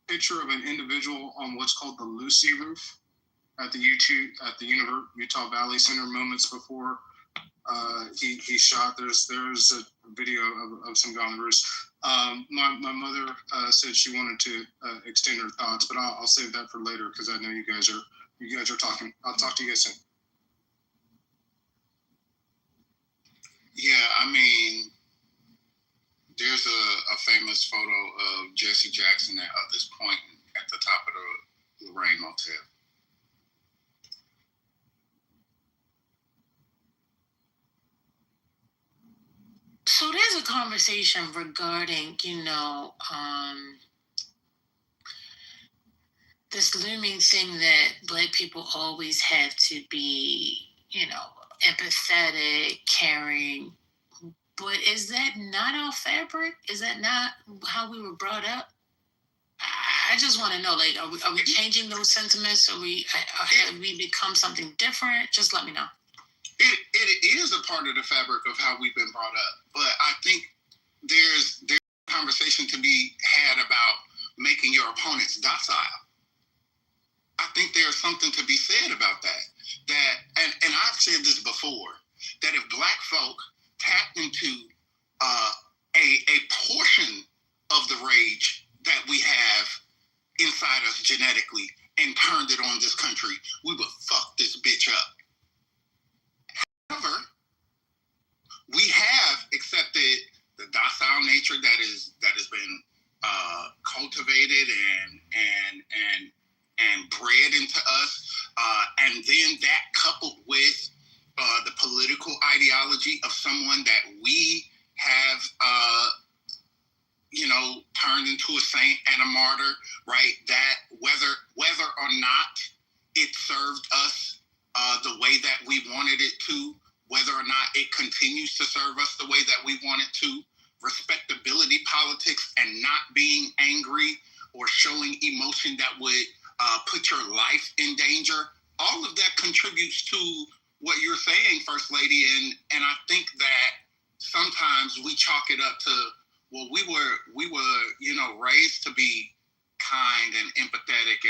picture of an individual on what's called the Lucy roof at the Utah Valley Center moments before he shot. There's a video of some guy on the roof. My mother said she wanted to extend her thoughts, but I'll save that for later because I know you guys are talking. I'll talk to you guys soon. Yeah, I mean, there's a famous photo of Jesse Jackson at this point at the top of the Lorraine Motel. So there's a conversation regarding, this looming thing that Black people always have to be, empathetic, caring. But is that not our fabric? Is that not how we were brought up? I just want to know, like, are we changing those sentiments? Have we become something different? Just let me know. It is a part of the fabric of how we've been brought up, but I think there's a conversation to be had about making your opponents docile. I think there's something to be said about that. And I've said this before, that if Black folk tapped into a portion of the rage that we have inside us genetically and turned it on this country, we would fuck this bitch up. However, we have accepted the docile nature that has been cultivated and bred into us, and then that coupled with the political ideology of someone that we have, turned into a saint and a martyr, right? That whether or not it served us the way that we wanted it to, whether or not it continues to serve us the way that we want it to, respectability politics and not being angry or showing emotion that would put your life in danger, all of that contributes to what you're saying, First Lady, and I think that sometimes we chalk it up to, well, we were raised to be kind and empathetic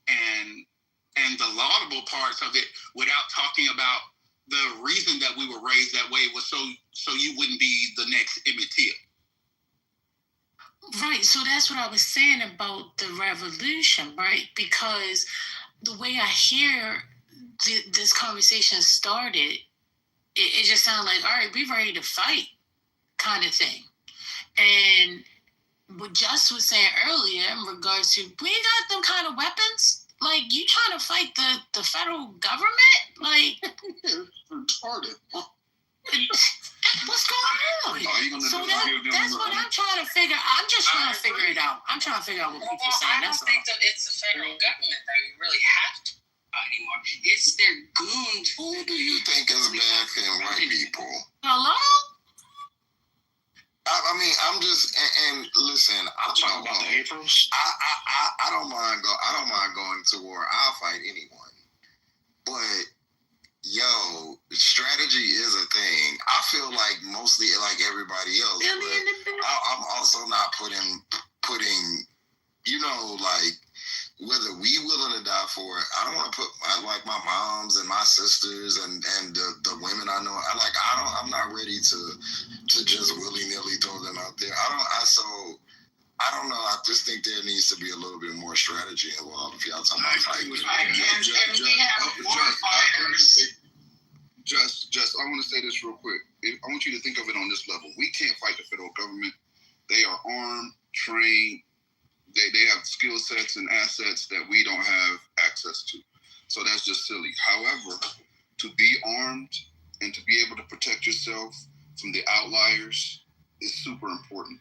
and the laudable parts of it, without talking about the reason that we were raised that way was so you wouldn't be the next Emmett Till. Right, so that's what I was saying about the revolution, right? Because the way I hear this conversation started, it just sounded like, all right, we're ready to fight kind of thing. And what Just was saying earlier in regards to, we ain't got them kind of weapons. Like, you trying to fight the federal government? Like, retarded. What's going on? So that's what I'm trying to figure. I'm just trying to figure it out. I'm trying to figure out what people are saying. I don't think that it's the federal government that we really have to fight anymore. It's their goons. Who do you think is bad for white people? Hello? I mean, I'm just and listen. I'm talking about the Aprils. I don't mind going to war. I'll fight anyone. But yo, strategy is a thing. I feel like mostly like everybody else. But I'm also not putting, like, whether we willing to die for it. I don't want to put my moms and my sisters and the women I know. I'm not ready to just willy-nilly throw them out there. I don't know. I just think there needs to be a little bit more strategy involved. If y'all talking about fighting, Just, I want to say this real quick. I want you to think of it on this level. We can't fight the federal government. They are armed, trained. They have skill sets and assets that we don't have access to. So that's just silly. However, to be armed and to be able to protect yourself from the outliers is super important,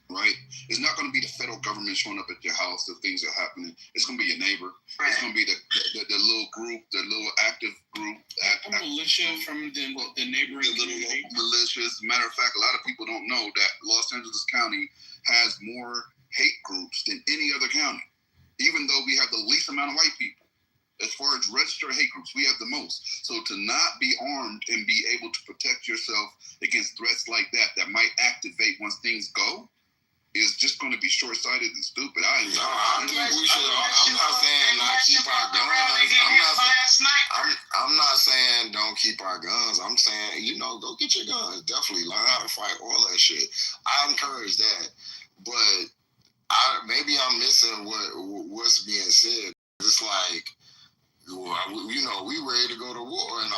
right? It's not going to be the federal government showing up at your house if things are happening. It's going to be your neighbor. Right. It's going to be the little group, the little active group. Militia from the neighboring community. Militias. Matter of fact, a lot of people don't know that Los Angeles County has more hate groups than any other county, even though we have the least amount of white people. As far as registered hate groups, we have the most. So to not be armed and be able to protect yourself against threats like that might activate once things go, is just going to be short-sighted and stupid. I'm not saying not keep our guns. I'm not saying don't keep our guns. I'm saying, go get your guns. Definitely learn how to fight, all that shit. I encourage that. But maybe I'm missing what's being said. It's like, we ready to go to war, and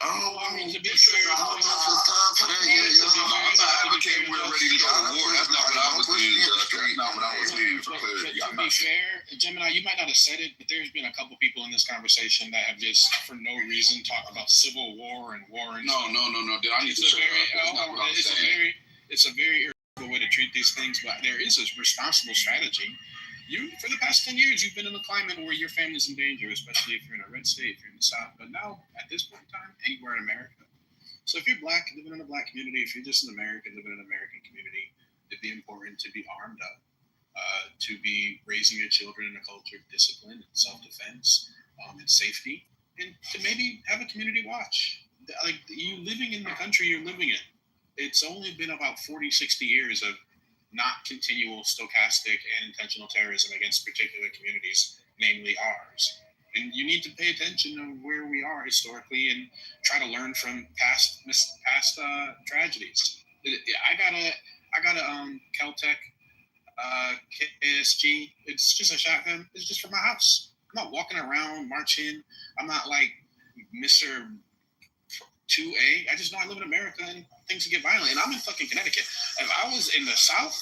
I mean, to be fair, I don't know if it's time for that yet. I'm not advocating we're ready to go to war. That's not what I was saying. That's not what I was saying. For clarity, to be fair, Gemini, you might not have said it, but there's been a couple people in this conversation that have just, for no reason, talked about civil war and war. And no. Did I need to shut up? It's a very irresponsible way to treat these things, but there is a responsible strategy. For the past 10 years, you've been in a climate where your family's in danger, especially if you're in a red state, if you're in the South. But now, at this point in time, anywhere in America. So if you're Black, living in a Black community, if you're just an American, living in an American community, it'd be important to be armed up, to be raising your children in a culture of discipline and self-defense and safety, and to maybe have a community watch. Like, you living in the country you're living in, it's only been about 40, 60 years of not continual stochastic and intentional terrorism against particular communities, namely ours. And you need to pay attention to where we are historically and try to learn from past tragedies. I got a Caltech KSG. It's just a shotgun. It's just for my house. I'm not walking around marching. I'm not like Mr. 2A. I just know I live in America and things get violent. And I'm in fucking Connecticut. If I was in the South,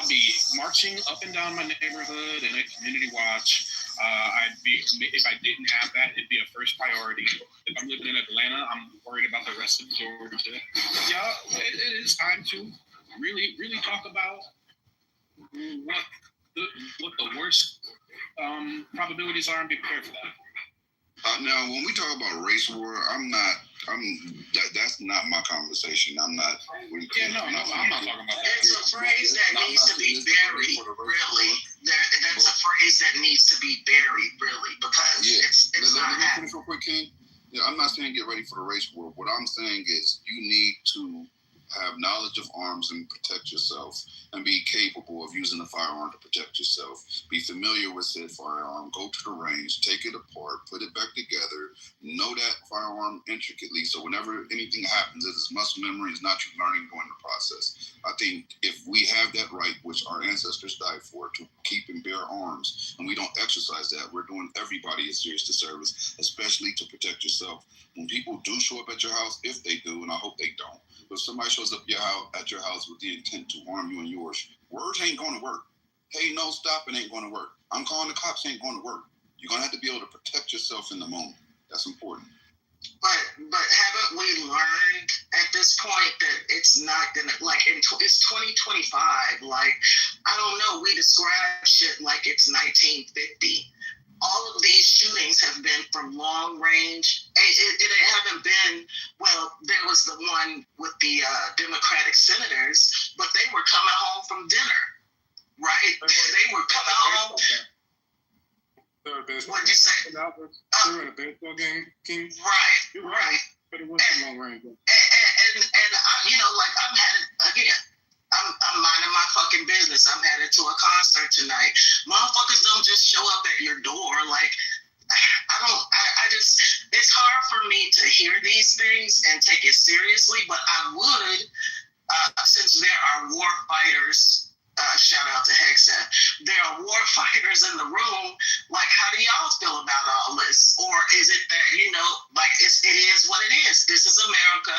I'd be marching up and down my neighborhood in a community watch. If I didn't have that, it'd be a first priority. If I'm living in Atlanta, I'm worried about the rest of Georgia. Yeah, it is time to really, really talk about what the worst probabilities are and be prepared for that. Now, when we talk about race war, that's not my conversation. I'm not talking about that. It's a phrase that needs to be buried, really. That's a phrase that needs to be buried, really, because it's not happening. Let me finish real quick, King. Yeah, I'm not saying get ready for the race war. What I'm saying is you need to have knowledge of arms and protect yourself, and be capable of using a firearm to protect yourself. Be familiar with said firearm, go to the range, take it apart, put it back together, know that firearm intricately, so whenever anything happens, it's muscle memory, it's not you learning during the process. I think if we have that right, which our ancestors died for, to keep and bear arms, and we don't exercise that, we're doing everybody a serious disservice, especially to protect yourself. When people do show up at your house, if they do, and I hope they don't, but somebody shows up at your house with the intent to harm you and yours, words ain't going to work. Hey, no, stop, it ain't going to work. I'm calling the cops, ain't going to work. You're going to have to be able to protect yourself in the moment. That's important. But haven't we learned at this point that it's not gonna, like, it's 2025. Like, I don't know, we describe shit like it's 1950. All of these shootings have been from long range. It haven't been, well, there was the one with the Democratic senators, but they were coming home from dinner, right? They were coming home. What'd you say? They were in a baseball game, King. Right. But it wasn't long range. And like, I'm minding my fucking business. I'm headed to a concert tonight. Motherfuckers don't just show up at your door. Like, it's hard for me to hear these things and take it seriously, but I would, since there are war fighters, shout out to Hexat, there are war fighters in the room. Like, how do y'all feel about all this? Or is it that, it is what it is. This is America.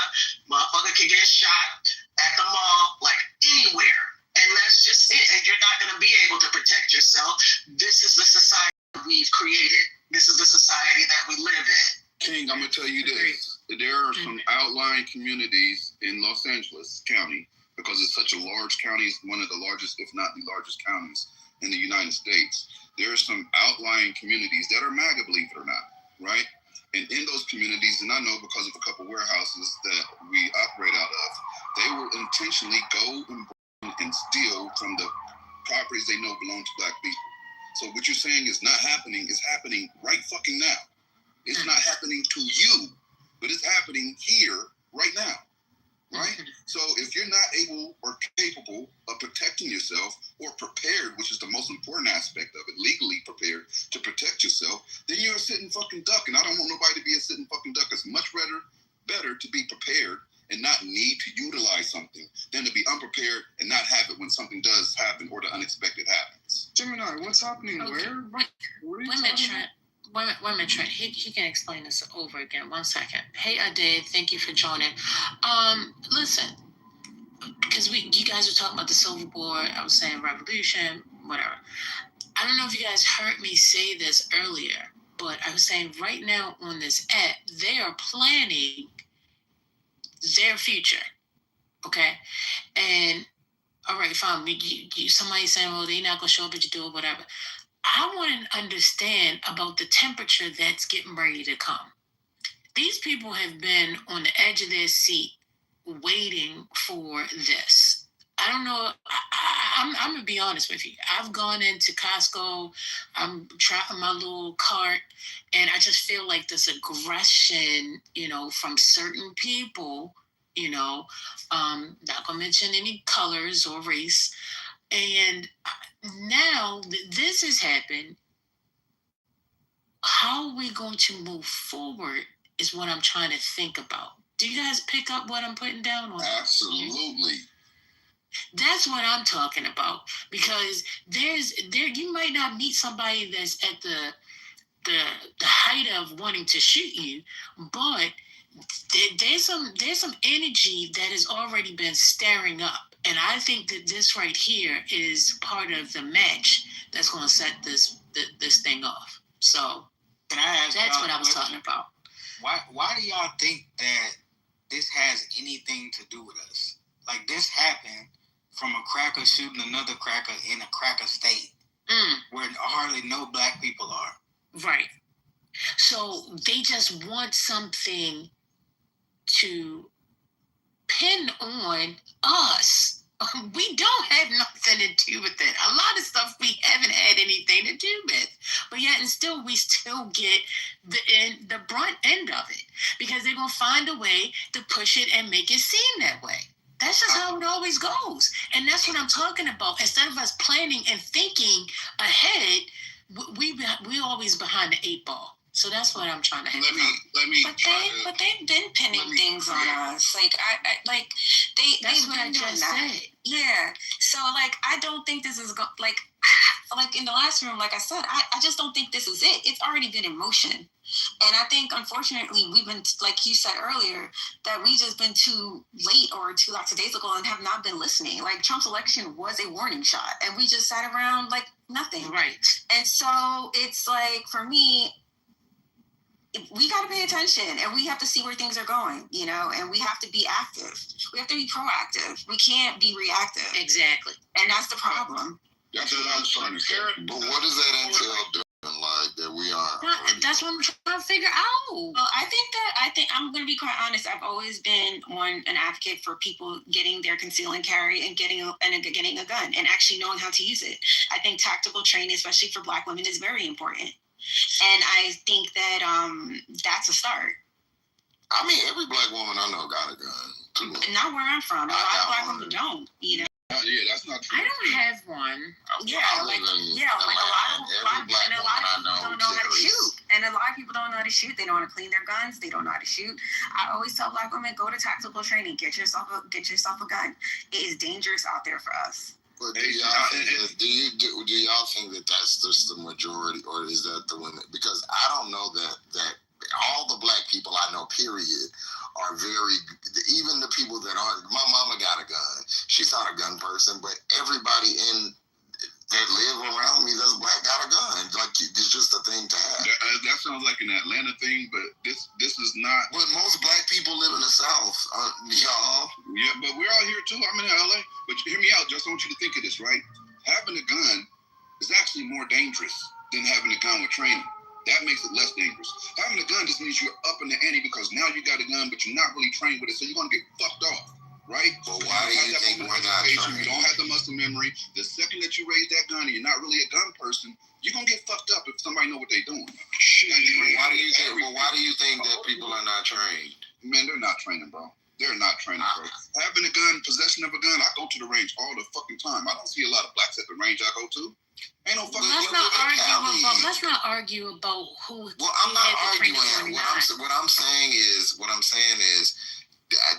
Motherfucker can get shot at the mall, like anywhere. And that's just it. And you're not going to be able to protect yourself. This is the society we've created. This is the society that we live in. King, I'm going to tell you this. There are some outlying communities in Los Angeles County, because it's such a large county. It's one of the largest, if not the largest counties in the United States. There are some outlying communities that are MAGA, believe it or not, right? And in those communities, and I know because of a couple warehouses that we operate out of, they will intentionally go and steal from the properties they know belong to Black people. So what you're saying is not happening. It's happening right fucking now. It's not happening to you, but it's happening here right now, right? So if you're not able or capable of protecting much better to be prepared and not need to utilize something than to be unprepared and not have it when something does happen or the unexpected happens. Gemini, what's happening? Okay. Where? Wait a minute, Trent. He can explain this over again. 1 second. Hey, Ade, thank you for joining. Listen, because you guys were talking about the Silver Board. I was saying revolution, whatever. I don't know if you guys heard me say this earlier, but I was saying right now on this app, they are planning their future. Okay? And, all right, fine. Somebody saying, well, they're not going to show up at your door, whatever. I want to understand about the temperature that's getting ready to come. These people have been on the edge of their seat waiting for this. I don't know. I'm going to be honest with you. I've gone into Costco. I'm trapping my little cart, and I just feel like this aggression, from certain people, not going to mention any colors or race. And now that this has happened, how are we going to move forward is what I'm trying to think about. Do you guys pick up what I'm putting down on? Absolutely. That's what I'm talking about, because you might not meet somebody that's at the height of wanting to shoot you, but there's some energy that has already been stirring up, and I think that this right here is part of the match that's going to set this thing off. So that's what I was talking about. Why do y'all think that this has anything to do with us? Like, this happened from a cracker shooting another cracker in a cracker state where hardly no black people are. Right. So they just want something to pin on us. We don't have nothing to do with it. A lot of stuff we haven't had anything to do with, but yet and still we still get the brunt end of it, because they're gonna find a way to push it and make it seem that way. That's just how it always goes, and that's what I'm talking about. Instead of us planning and thinking ahead, we always behind the 8 ball. So that's what I'm trying to have. But they've been pinning things on us. Like That's they've what I been just doing that. said. Yeah. So I don't think this is like in the last room. Like I said, I just don't think this is it. It's already been in motion, and I think unfortunately we've been, like you said earlier, that we just been too late or too lackadaisical and have not been listening. Like, Trump's election was a warning shot, and we just sat around like nothing. Right. And so it's like, for me, we got to pay attention, and we have to see where things are going, and we have to be active. We have to be proactive. We can't be reactive. Exactly. And that's the problem. That's what I was trying to say. But what does that entail doing, like, that we are? That's what I'm trying to figure out. Well, I think I'm going to be quite honest. I've always been an advocate for people getting their conceal and carry and getting a gun and actually knowing how to use it. I think tactical training, especially for Black women, is very important. And I think that that's a start. I mean, every Black woman I know got a gun. Not where I'm from. A lot of Black women don't. Yeah, that's not true. I don't have one. Yeah, a lot of people don't know how to shoot. And a lot of people don't know how to shoot. They don't want to clean their guns. They don't know how to shoot. I always tell Black women, go to tactical training. Get yourself a gun. It is dangerous out there for us. But do y'all think that that's just the majority, or is that the one? Because I don't know that all the Black people I know, period, are very. Even the people that aren't. My mama got a gun. She's not a gun person, but everybody that live around me that's Black got a gun. Like, it's just a thing to have. That sounds like an Atlanta thing, but this is not. But most Black people live in the South, y'all. Yeah, but we're all here too. I'm in LA. But hear me out. Just I want you to think of this, right? Having a gun is actually more dangerous than having a gun with training. That makes it less dangerous. Having a gun just means you're up in the ante because now you got a gun, but you're not really trained with it, so you're gonna get fucked off. Right? But why do you think we're not trained? You don't have the muscle memory. The second that you raise that gun and you're not really a gun person, you're gonna get fucked up if somebody know what they're doing. Why do you think that people are not trained? Man, they're not training, bro. They're not training, bro. Having a gun, possession of a gun, I go to the range all the fucking time. I don't see a lot of blacks at the range I go to. Ain't no fucking. Let's not argue about who. Well, I'm not arguing. What I'm saying is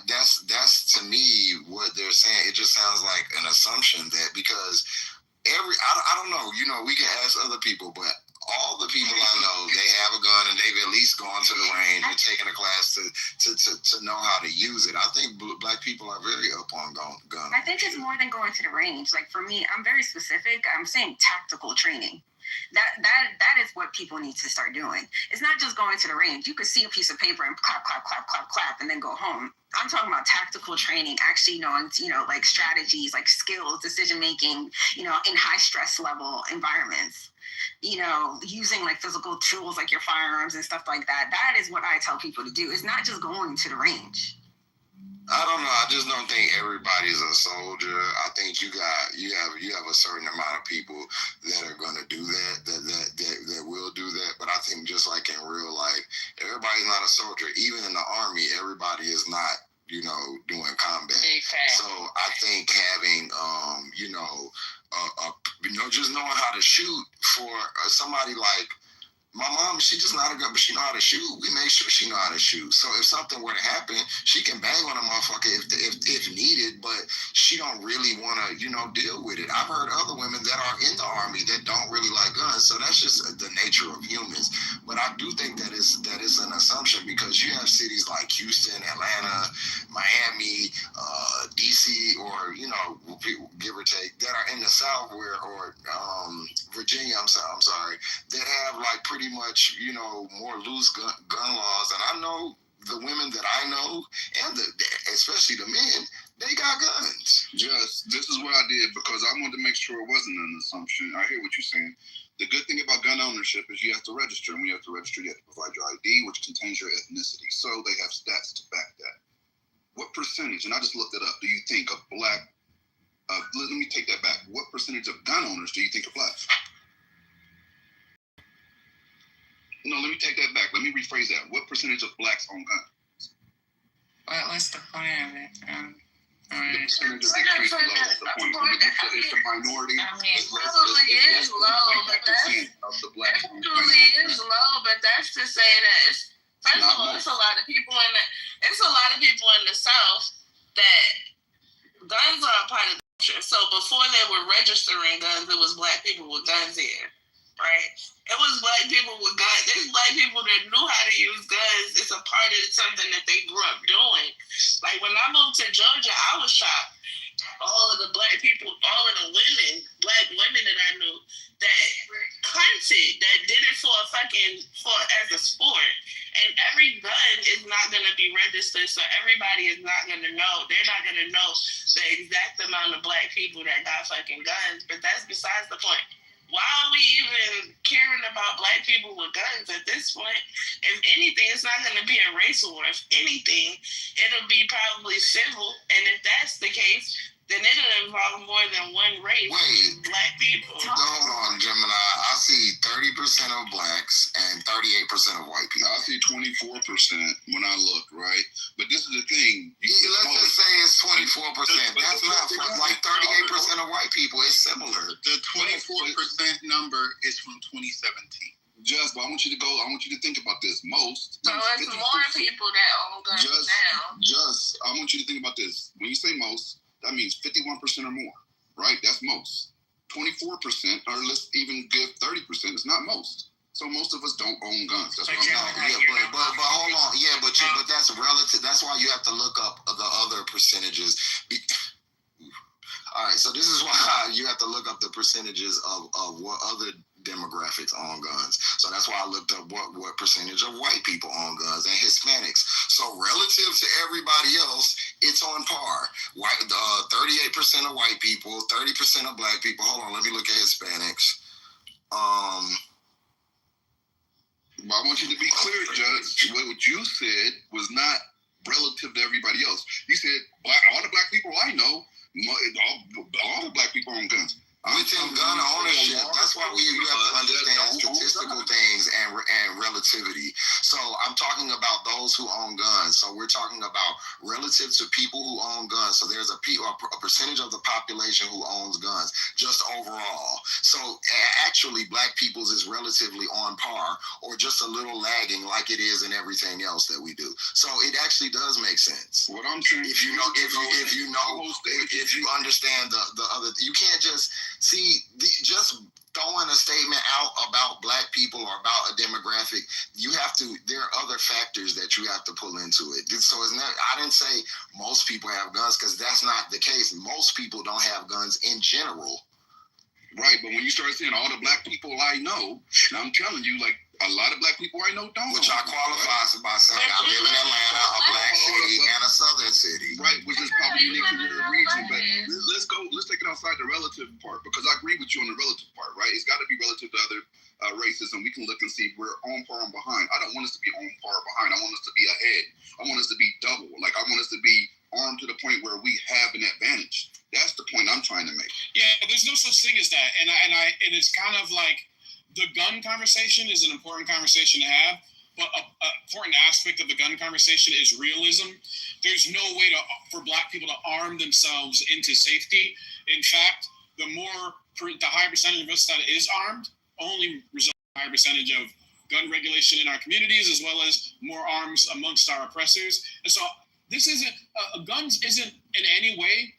that's to me what they're saying. It just sounds like an assumption that because I don't know. You know, we can ask other people, but all the people I know, they have a gun and they've at least gone to the range and taken a class to know how to use it. I think black people are very up on gun. I think it's more than going to the range. Like for me, I'm very specific. I'm saying tactical training. That is what people need to start doing. It's not just going to the range. You could see a piece of paper and clap, clap, clap, clap, clap, and then go home. I'm talking about tactical training, actually knowing, like strategies, like skills, decision making, in high stress level environments. Using like physical tools like your firearms and stuff like that. That is what I tell people to do. It's not just going to the range. I don't know. I just don't think everybody's a soldier. I think you have a certain amount of people that are going to do that will do that. But I think just like in real life, everybody's not a soldier. Even in the Army, everybody is not, doing combat. So I think having, just knowing how to shoot for somebody like my mom, she just not a gun, but she know how to shoot. We make sure she know how to shoot. So if something were to happen, she can bang on a motherfucker if needed, but she don't really want to, deal with it. I've heard other women that are in the Army that don't really like guns. So that's just the nature of humans. But I do think that is an assumption because you have cities like Houston, Atlanta, Miami, DC, or, give or take, that are in the South or Virginia, I'm sorry, that have like pretty much, more loose gun laws. And I know the women that I know, and especially the men, they got guns. Just, this is what I did because I wanted to make sure it wasn't an assumption. I hear what you're saying. The good thing about gun ownership is you have to register. And when you have to register, you have to provide your ID, which contains your ethnicity. So they have stats to back that. What percentage, and I just looked it up, do you think of black, let me take that back. What percentage of gun owners do you think are black? No, let me take that back. Let me rephrase that. What percentage of blacks own guns? Well, what's the point of it? The percentage of increase low. That's the point. It's a minority. It probably is low, but that's to say that first of all, it's a lot of people in the South that guns are a part of the culture. So before they were registering guns, it was black people with guns here, right? It was black people with guns. There's black people that knew how to use guns. It's a part of something that they grew up doing. Like when I moved to Georgia, I was shocked. All of the black people, all of the black women that I knew that hunted, that did it as a sport. And every gun is not going to be registered, so everybody is not going to know. They're not going to know the exact amount of black people that got fucking guns. But that's besides the point. Why are we even caring about black people with guns at this point? If anything, it's not going to be a race war. If anything, it'll be probably civil. And if that's the case, then it'll involve more than one race. Black people. Hold on, Gemini. I see 30% of blacks and 38% of white people. I see 24% when I look, right? But this is the thing. Let's just say it's 24%. That's not like 38% of white people. It's similar. The 24% number is from 2017. But I want you to think about this. So it's more people that own guns now. I want you to think about this. When you say most, that means 51% or more, right? That's most. 24%, or let's even give 30%, is not most. So most of us don't own guns. That's what I'm saying. Yeah, but hold on. Yeah, but that's relative. That's why you have to look up the other percentages. All right, so this is why you have to look up the percentages of what other demographics own guns. So that's why I looked up what percentage of white people own guns and Hispanics. So relative to everybody else, it's on par. 38% of white people, 30% of black people. Hold on, let me look at Hispanics. I want you to be clear, Judge. What you said was not relative to everybody else. You said all the black people I know, all the black people own guns. Within gun ownership, that's why you have to understand statistical things and relativity. So I'm talking about those who own guns. So we're talking about relative to people who own guns. So there's a percentage of the population who owns guns, just overall. So actually, black people's is relatively on par, or just a little lagging, like it is in everything else that we do. So it actually does make sense. What I'm saying, if you understand the other, you can't just just throwing a statement out about black people or about a demographic. There are other factors that you have to pull into it. So it's not, I didn't say most people have guns, because that's not the case. Most people don't have guns in general. Right, but when you start saying all the black people I know, and I'm telling you, like, a lot of black people I know don't. Which I qualify by saying I live in Atlanta, a black city, and a southern city. Right, which is probably unique to their region. But let's take it outside the relative part, because I agree with you on the relative part, right? It's got to be relative to other races, and we can look and see if we're on par and behind. I don't want us to be on par or behind. I want us to be ahead. I want us to be double. Like, I want us to be armed to the point where we have an advantage. That's the point I'm trying to make. Yeah, there's no such thing as that, and it's kind of like the gun conversation is an important conversation to have, but an important aspect of the gun conversation is realism. There's no way for black people to arm themselves into safety. In fact, the higher percentage of us that is armed only result in a higher percentage of gun regulation in our communities, as well as more arms amongst our oppressors. And so this guns isn't in any way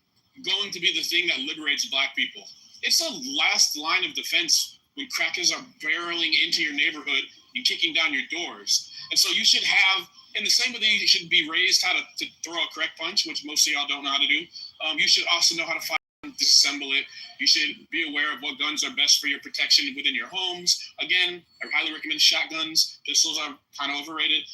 going to be the thing that liberates black people. It's a last line of defense when crackers are barreling into your neighborhood and kicking down your doors. And so you should have, in the same way that you should be raised how to throw a correct punch, which most of y'all don't know how to do, you should also know how to fire and disassemble it. You should be aware of what guns are best for your protection within your homes. Again, I highly recommend shotguns. Pistols are kind of overrated.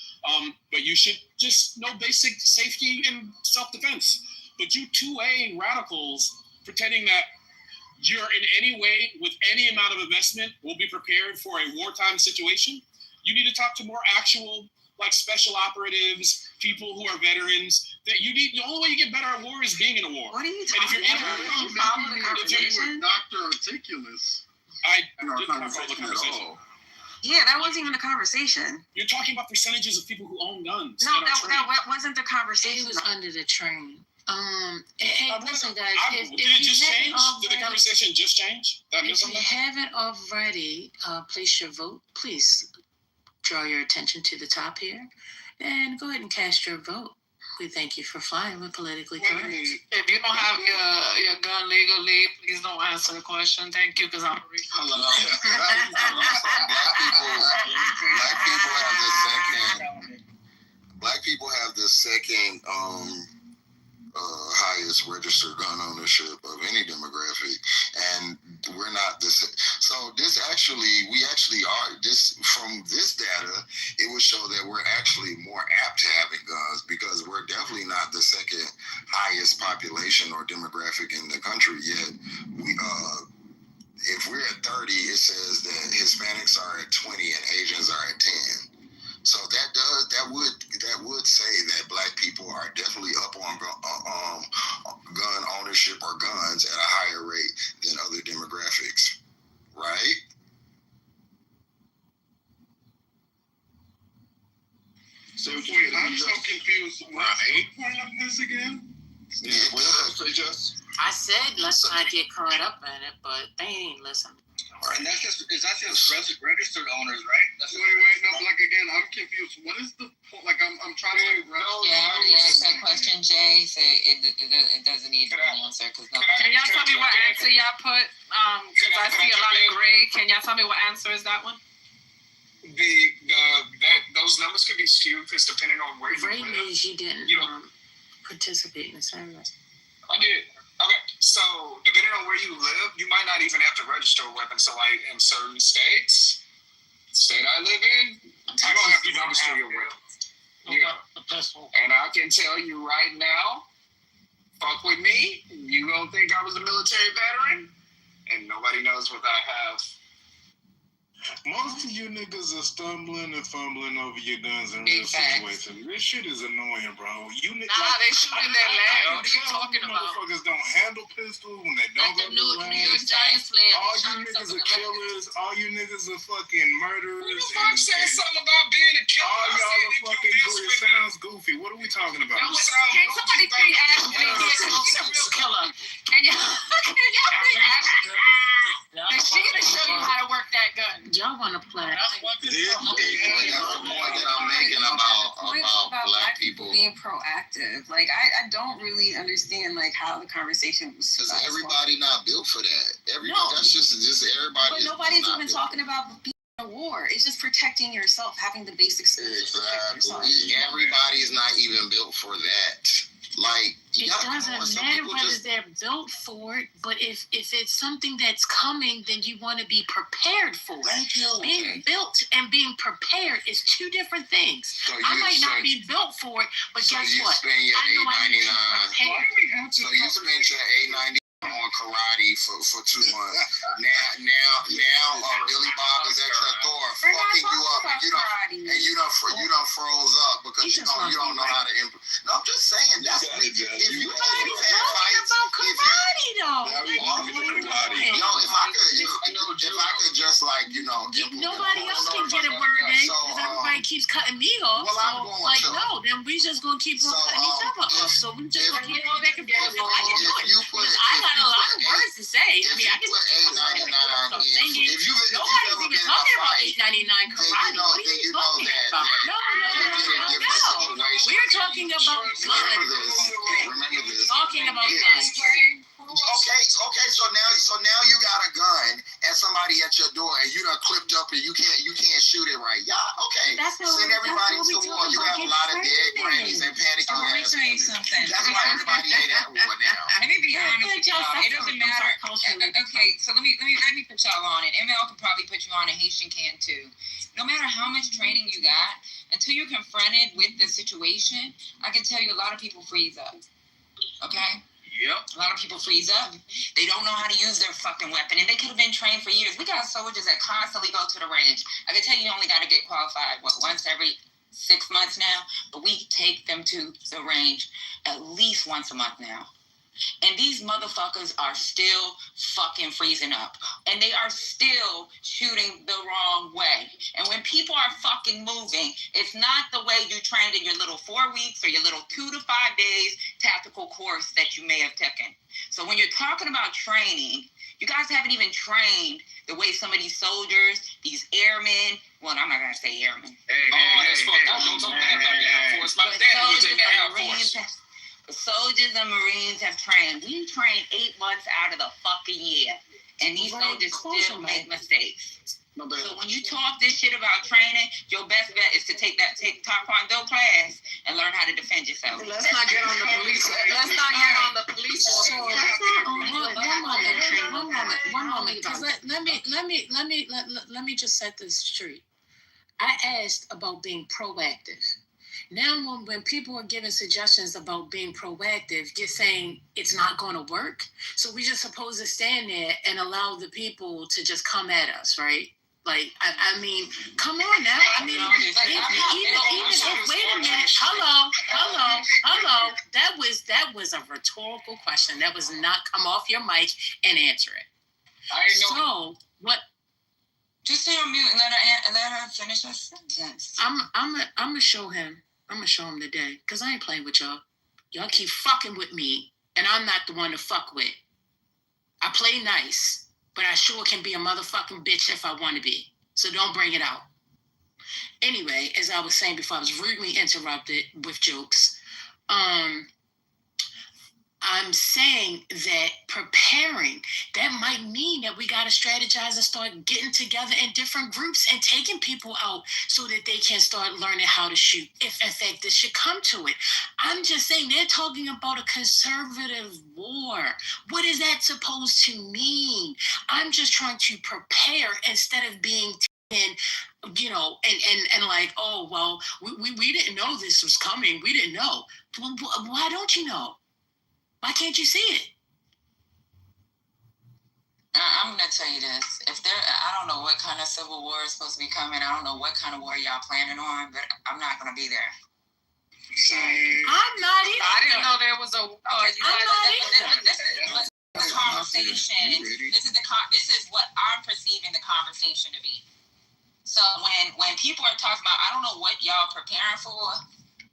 But you should just know basic safety and self-defense. But you 2A radicals pretending that you're in any way, with any amount of investment, will be prepared for a wartime situation. You need to talk to more actual, like, special operatives, people who are veterans. The only way you get better at war is being in a war. What are you talking about? Dr. Articulous. I didn't have a conversation. Yeah, that wasn't even a conversation. You're talking about percentages of people who own guns. No, that wasn't the conversation. It was under the training. Hey, listen, guys. Did it just change? Did the conversation just change? If you haven't already placed your vote, please draw your attention to the top here and go ahead and cast your vote. We thank you for flying with Politically Correct. If you don't have your gun legally, please don't answer the question. Thank you, because I'm Hello. Black people have the second highest registered gun ownership of any demographic, and we're not this. So from this data, it would show that we're actually more apt to having guns, because we're definitely not the second highest population or demographic in the country yet. If we're at 30, it says that Hispanics are at 20 and Asians are at 10. So that would say that black people are definitely up on gun ownership or guns at a higher rate than other demographics, right? So wait, I'm so confused. What's the point of this again? Yeah, what did I say, Jess? I said let's not get caught up in it, but they ain't listening. And that's just registered owners, right? Wait, no, like, again, I'm confused. What is the point? Like, I'm trying to figure out. Yeah, I already asked that question, Jay, so it doesn't need an answer. Can y'all tell me what answer y'all put? Because I see a lot of gray. Can y'all tell me what answer is that one? Those numbers could be skewed because depending on where you live. Means you didn't participate in the survey. I did. Okay, so depending on where you live, you might not even have to register a weapon. So, like in certain states, the state I live in, you don't have to register your weapon. And I can tell you right now, fuck with me, you don't think I was a military veteran, and nobody knows what I have. Most of you niggas are stumbling and fumbling over your guns in real situations. This shit is annoying, bro. You niggas. Nah, they shooting their leg. What are you talking about? Motherfuckers don't handle pistols when they don't go to New York Giants player. All you niggas are killers. All you niggas are fucking murderers. Who the fuck said something about being a killer? All y'all are fucking goofy. It sounds goofy. What are we talking about? Can somebody please ask me killer? Can y'all please ask me? Cause she gonna show you how to work that gun. Y'all want to play? This point that I'm making about black people being proactive. Like I don't really understand like how the conversation was. Because everybody not built for that. That's just everybody. But nobody's even talking about being in a war. It's just protecting yourself, having the basic skills. Exactly. Everybody's not even built for that. Like it doesn't matter whether they're built for it, but if it's something that's coming, then you want to be prepared for it. Thank you. Being built and being prepared is two different things. I might not be built for it, but guess what? I know I need to be prepared. So you spent your $8.99 on karate for 2 months. Now, Billy Bob is at your door, fucking you up, and you don't froze up because you don't know how to improve. No, I'm just saying that's if you talking about karate though. Yo, if I could just like nobody else can get a word in because everybody keeps cutting me off. Well, so like no, then we just gonna keep on cutting each other off. So we just gonna keep on back and forth. I can do it. I got a lot of words to say. I mean, I can nobody's even talking about $8.99 karate. What are you talking about? No. We're talking about guns. Remember this. Talking about guns. Okay. So now you got a gun and somebody at your door and you done clipped up and you can't shoot it right. Yeah, okay. Send everybody to war. You have a lot of dead grannies and panicking ass. Let me tell you something. That's why everybody ain't at war now. Let me be honest with y'all. It doesn't matter. Okay, so let me put y'all on it. ML can probably put you on, and Haitian can too. No matter how much training you got, until you're confronted with the situation, I can tell you a lot of people freeze up. Okay? Yep. A lot of people freeze up. They don't know how to use their fucking weapon, and they could have been trained for years. We got soldiers that constantly go to the range. I can tell you only got to get qualified, once every 6 months now? But we take them to the range at least once a month now. And these motherfuckers are still fucking freezing up. And they are still shooting the wrong way. And when people are fucking moving, it's not the way you trained in your little 4 weeks or your little 2 to 5 days tactical course that you may have taken. So when you're talking about training, you guys haven't even trained the way some of these soldiers, these airmen, well, I'm not going to say airmen. That's fucked up. Don't talk bad about the Air Force. My dad was in the Air Force. The soldiers and Marines have trained. We train 8 months out of the fucking year. And these soldiers still make mistakes. So when you talk this shit about training, your best bet is to take Taekwondo class and learn how to defend yourself. Let's not get on the police. Let's not get on the police. One moment. Because let me just set this straight. I asked about being proactive. Now, when people are giving suggestions about being proactive, you're saying it's not going to work. So we just supposed to stand there and allow the people to just come at us, right? Like, I mean, come on now. I mean, even if, wait a minute. Hello. That was a rhetorical question. That was not come off your mic and answer it. So what? Just stay on mute and let her finish her sentence. I'm gonna show him. I'm gonna show him today, because I ain't playing with y'all. Y'all keep fucking with me, and I'm not the one to fuck with. I play nice, but I sure can be a motherfucking bitch if I want to be. So don't bring it out. Anyway, as I was saying before, I was rudely interrupted with jokes. I'm saying that preparing, that might mean that we got to strategize and start getting together in different groups and taking people out so that they can start learning how to shoot, if in fact this should come to it. I'm just saying they're talking about a conservative war. What is that supposed to mean? I'm just trying to prepare instead of being and like, oh, well, we didn't know this was coming. We didn't know. Why don't you know? Why can't you see it? I'm gonna tell you this. I don't know what kind of civil war is supposed to be coming. I don't know what kind of war y'all planning on, but I'm not gonna be there. I'm not either. I didn't know there was a. I'm not either. This is the conversation. This is what I'm perceiving the conversation to be. So when people are talking about, I don't know what y'all preparing for.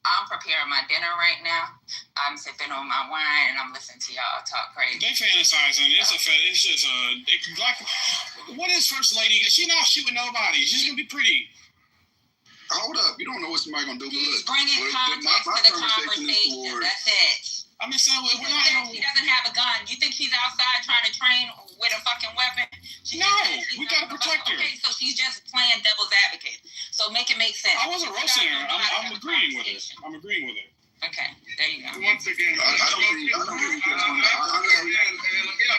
I'm preparing my dinner right now. I'm sipping on my wine and I'm listening to y'all talk crazy. They fantasizing. It's just like, what is First Lady? She not shooting nobody. She's gonna be pretty. Hold up, you don't know what somebody gonna do. He's bringing context to the conversation. That's it. I mean, so we're not. He doesn't have a gun. You think she's outside trying to train with a fucking weapon? We gotta protect her. Okay, so she's just playing devil's advocate. So make it make sense. I wasn't roasting her. I'm agreeing with it. I'm agreeing with it. Okay, there you go. Once again, let me hop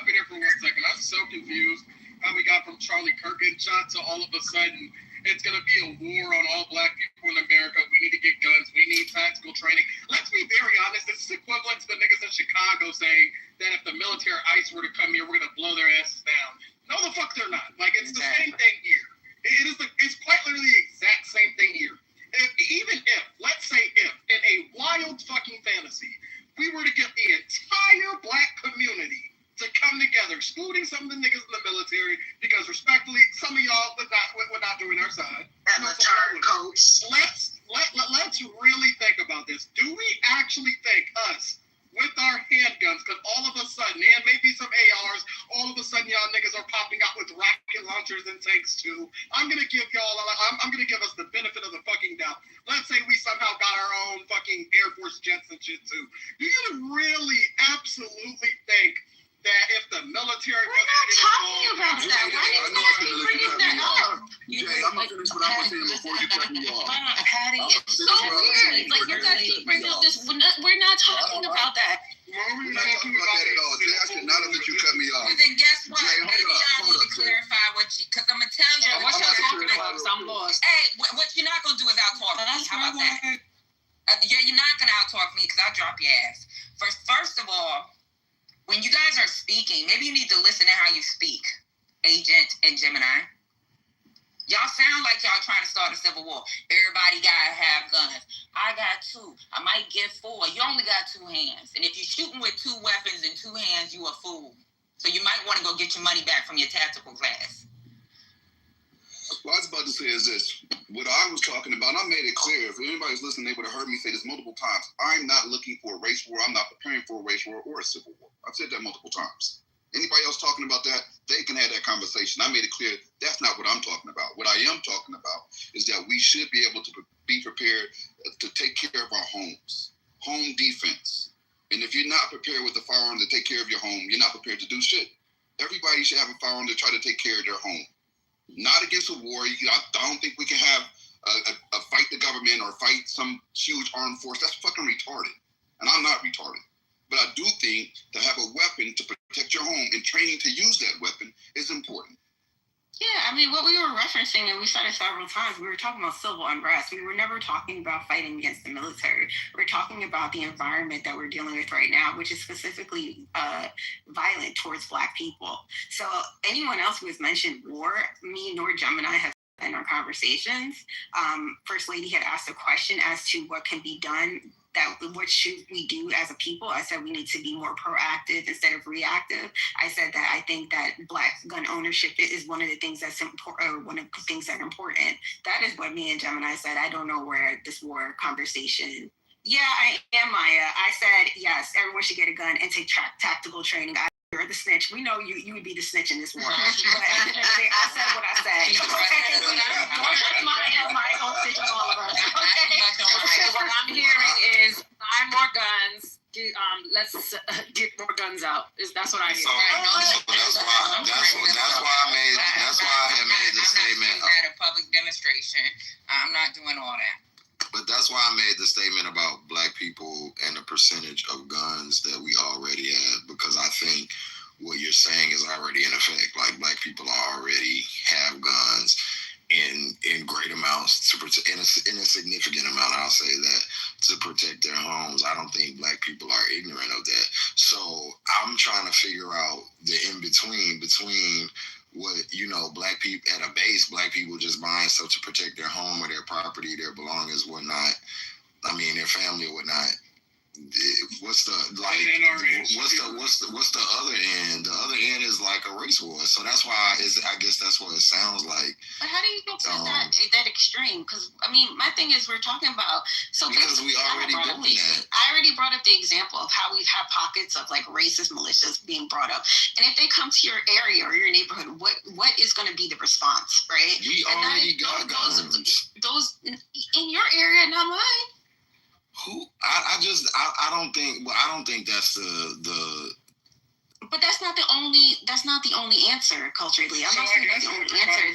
in here for 1 second. I'm so confused how we got from Charlie Kirk and shot to all of a sudden it's going to be a war on all black people in America. We need to get guns. We need tactical training. Let's be very honest. This is equivalent to the niggas in Chicago saying that if the military ICE were to come here, we're going to blow their asses down. No, the fuck they're not. Like, it's the same thing here. It's quite literally the exact same thing here. Let's say if, in a wild fucking fantasy, we were to get the entire black community to come together, excluding some of the niggas in the military, because respectfully, some of y'all would not doing our side. And the turncoats. Let's really think about this. Do we actually think us, with our handguns, because all of a sudden, and maybe some ARs, all of a sudden y'all niggas are popping out with rocket launchers and tanks too. I'm gonna give us the benefit of the fucking doubt. Let's say we somehow got our own fucking Air Force jets and shit too. Do you really absolutely think that if the military we're not talking about that. Why are you bringing that up? Jay, I'm gonna finish what I was saying before you cut me off. Patty, it's so weird. Like, you guys keep bringing up this. We're not talking about that. We're not talking about that at all. Jay, I should not have let you cut me off. Well, then guess what? Jay, Maybe y'all need to clarify because I'm gonna tell you. What y'all talking about? I'm lost. Hey, what you're not gonna do is out-talk me. How about that? Yeah, you're not gonna out-talk me because I'll drop your ass. First of all, when you guys are speaking, maybe you need to listen to how you speak, Agent and Gemini. Y'all sound like y'all trying to start a civil war. Everybody gotta have guns. I got 2. I might get 4. You only got 2 hands. And if you're shooting with 2 weapons in 2 hands, you a fool. So you might want to go get your money back from your tactical class. What I was about to say is this. What I was talking about, I made it clear. If anybody's listening, they would have heard me say this multiple times. I'm not looking for a race war. I'm not preparing for a race war or a civil war. I've said that multiple times. Anybody else talking about that, they can have that conversation. I made it clear that's not what I'm talking about. What I am talking about is that we should be able to be prepared to take care of our homes. Home defense. And if you're not prepared with a firearm to take care of your home, you're not prepared to do shit. Everybody should have a firearm to try to take care of their home. Not against a war. I don't think we can have a fight the government or fight some huge armed force. That's fucking retarded. And I'm not retarded. But I do think to have a weapon to protect your home and training to use that weapon is important. Yeah, I mean, what we were referencing, and we said it several times, we were talking about civil unrest. We were never talking about fighting against the military. We're talking about the environment that we're dealing with right now, which is specifically violent towards Black people. So anyone else who has mentioned war, me nor Gemini have in our conversations. First Lady had asked a question as to what can be done. What should we do as a people? I said we need to be more proactive instead of reactive. I said that I think that Black gun ownership is one of the things that's important, one of the things that are important. That is what me and Gemini said. I don't know where this war conversation. Yeah, I am Maya. I said, yes, everyone should get a gun and take tactical training. You're the snitch. We know you would be the snitch in this war. But I said what I said. My own snitch on all of us. Okay. What I'm hearing is buy more guns. Let's get more guns out. That's what I hear. So that's why I made the statement. At a public demonstration, I'm not doing all that. But that's why I made the statement about Black people and the percentage of guns that we already have, because I think what you're saying is already in effect. Like, Black people already have guns in great amounts in a significant amount. I'll say that to protect their homes. I don't think Black people are ignorant of that. So I'm trying to figure out the in-between between what, Black people at a base, Black people just buying stuff to protect their home or their property, their belongings, whatnot. I mean, their family or whatnot. What's the other end? The other end is like a race war. So that's why I guess that's what it sounds like. But how do you get to that extreme? Because I mean, my thing is we're talking about because we already doing that. I already brought up the example of how we've had pockets of like racist militias being brought up, and if they come to your area or your neighborhood, what is going to be the response, right? We already got guns. Those in your area, not mine. I don't think that's the. But that's not the only answer culturally. I'm not saying that's the only answer.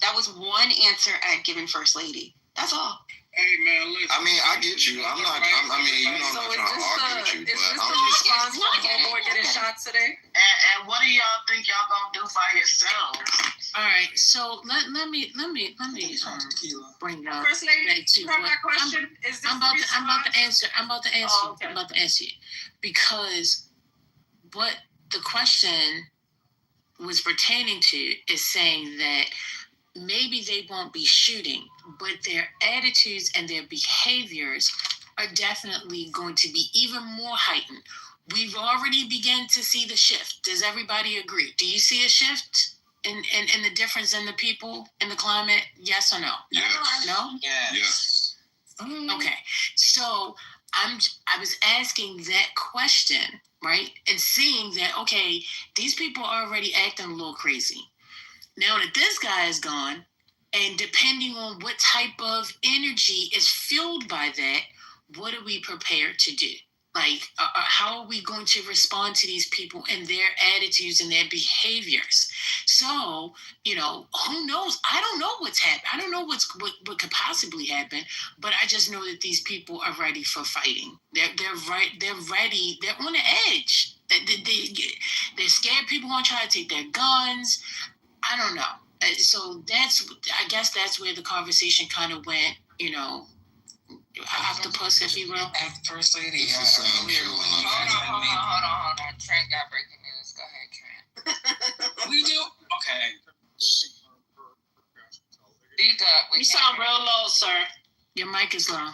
That was one answer I had given First Lady. That's all. Hey man, listen. I mean, I get you. I'm not. I'm not trying to argue with you, but I'm just. Homeboy getting shots today. And what do y'all think y'all gonna do by yourselves? All right, so let me bring up First Lady, back to you have what that question? I'm about to answer. I'm about to answer you because what the question was pertaining to is saying that maybe they won't be shooting, but their attitudes and their behaviors are definitely going to be even more heightened. We've already begun to see the shift. Does everybody agree? Do you see a shift in the difference in the people, in the climate? Yes or no? Yes. No? Yes. Okay. So I was asking that question, right? And seeing that, okay, these people are already acting a little crazy. Now that this guy is gone, and depending on what type of energy is fueled by that, what are we prepared to do? Like, how are we going to respond to these people and their attitudes and their behaviors? So, who knows? I don't know what's happening. I don't know what could possibly happen, but I just know that these people are ready for fighting. They're ready. They're on the edge. They're scared people want to try to take their guns. I don't know. So I guess that's where the conversation kind of went, octopus, if you will. First Lady, Hold on. Trent got breaking news. Go ahead, Trent. We do? Okay. Speak up. You sound real low, sir. Your mic is low.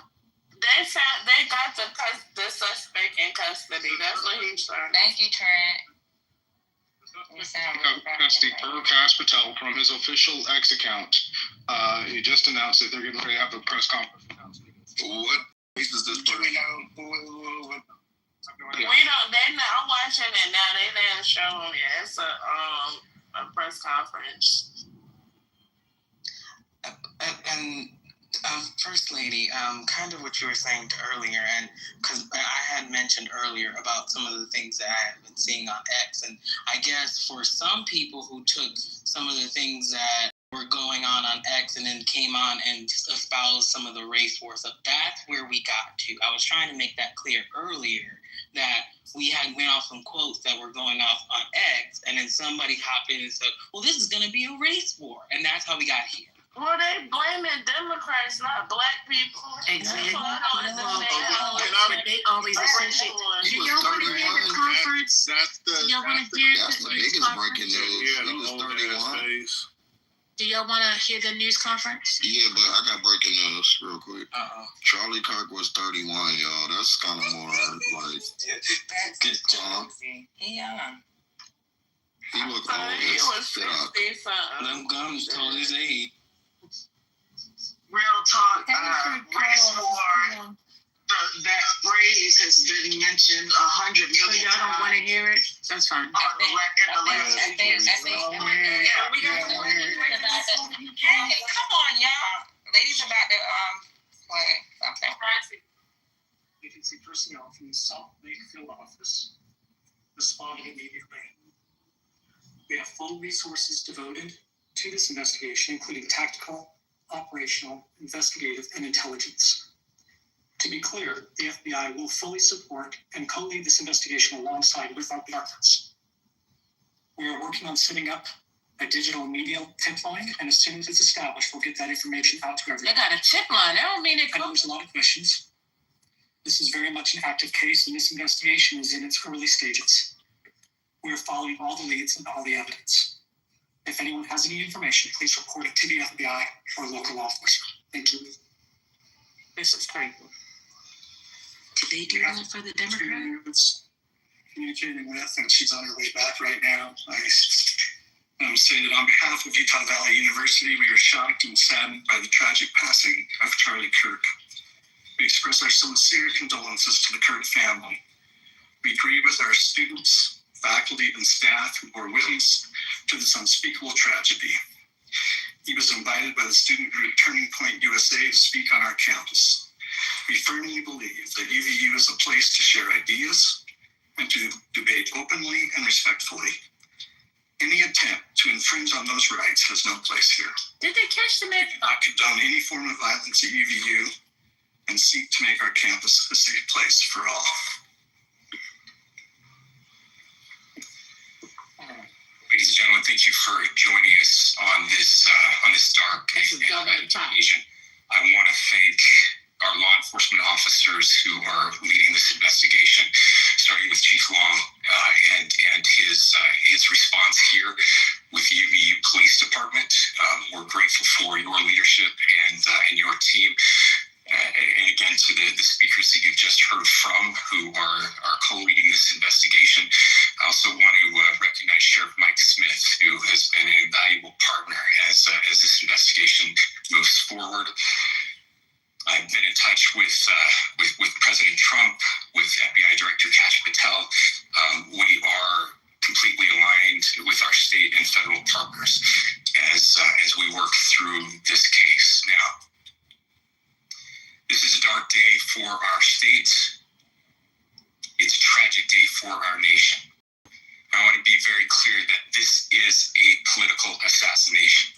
They got the suspect in custody. That's what he's saying. Thank you, Trent. Custody per Patel from his official X account. He just announced that they're going to have a press conference. What case is this? We don't. They're not watching it now. They didn't show them yet. It's a press conference. And First Lady, kind of what you were saying earlier, and because I had mentioned earlier about some of the things that I have been seeing on X, and I guess for some people who took some of the things that were going on X and then came on and espoused some of the race wars, so that's where we got to. I was trying to make that clear earlier, that we had went off some quotes that were going off on X, and then somebody hopped in and said, well, this is going to be a race war, and that's how we got here. Well, they blaming Democrats, not Black people. Exactly. They always associate. Do y'all want to hear the conference? Y'all want to hear the news conference? He was 31. Do y'all want to hear the news conference? Yeah, but I got breaking news real quick. Charlie Kirk was 31, y'all. That's kind of more like. He looked old. He was 60-something. Them gums told his age. Real talk, race war. That phrase has been mentioned 100 million times. So y'all don't want to hear it? That's fine. Hey, come on, y'all. Ladies about to play something. Agency personnel from the South Lake Field Office responded immediately. We have full resources devoted to this investigation, including tactical, operational, investigative, and intelligence. To be clear, the FBI will fully support and co-lead this investigation alongside with our partners. We are working on setting up a digital media tip line, and as soon as it's established, we'll get that information out to everyone. They got a tip line. I don't mean it. I know there's a lot of questions. This is very much an active case, and this investigation is in its early stages. We are following all the leads and all the evidence. If anyone has any information, please report it to the FBI or local law enforcement. Thank you. This is crazy. Did they do that for the Democrats? Communicating with, and she's on her way back right now. I'm saying that on behalf of Utah Valley University, we are shocked and saddened by the tragic passing of Charlie Kirk. We express our sincere condolences to the Kirk family. We grieve with our students, faculty, and staff who bore witness to this unspeakable tragedy. He was invited by the student group Turning Point USA to speak on our campus. We firmly believe that UVU is a place to share ideas and to debate openly and respectfully. Any attempt to infringe on those rights has no place here. Did they catch them at? We do not condone any form of violence at UVU and seek to make our campus a safe place for all. Ladies and gentlemen, thank you for joining us on this dark occasion. I want to thank our law enforcement officers who are leading this investigation, starting with Chief Long and his response here with the UVU Police Department. We're grateful for your leadership and your team. And again, to the speakers that you've just heard from who are co-leading this investigation. I also want to recognize Sheriff Mike Smith, who has been an invaluable partner as this investigation moves forward. I've been in touch with President Trump, with FBI Director Kash Patel. We are completely aligned with our state and federal partners as we work through this case. Now, this is a dark day for our state. It's a tragic day for our nation. I want to be very clear that this is a political assassination.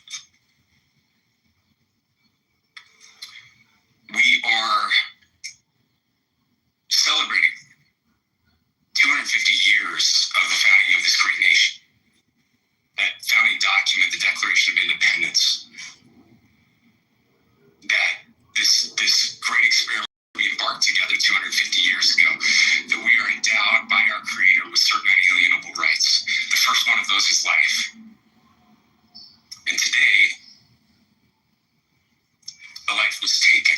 We are celebrating 250 years of the founding of this great nation. That founding document, the Declaration of Independence, that this great experiment we embarked together 250 years ago, that we are endowed by our Creator with certain unalienable rights. The first one of those is life. And today, a life was taken.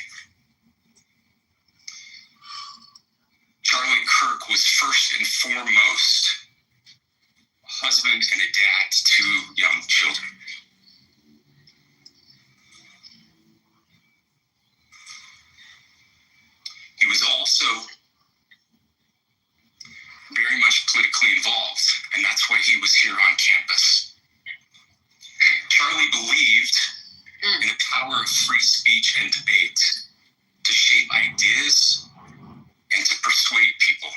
Charlie Kirk was first and foremost a husband and a dad to two young children. He was also very much politically involved, and that's why he was here on campus. Charlie believed in the power of free speech and debate to shape ideas and to persuade people.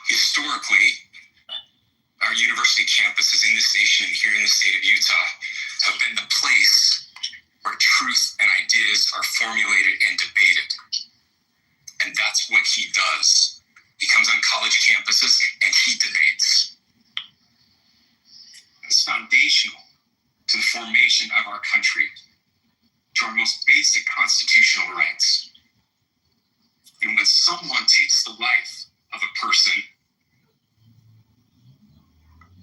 Historically, our university campuses in this nation and here in the state of Utah have been the place where truth and ideas are formulated and debated. And that's what he does. He comes on college campuses and he debates. It's foundational to the formation of our country, to our most basic constitutional rights. And when someone takes the life of a person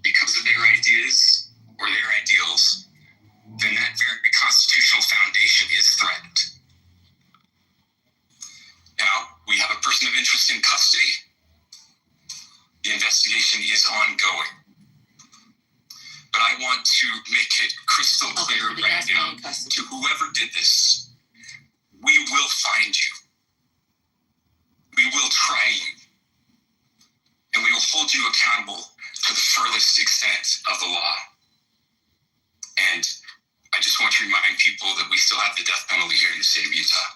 because of their ideas or their ideals, then that very constitutional foundation is threatened. Now, we have a person of interest in custody. The investigation is ongoing. But I want to make it crystal clear right now to whoever did this, we will find you. We will try you. And we will hold you accountable to the furthest extent of the law. And I just want to remind people that we still have the death penalty here in the state of Utah.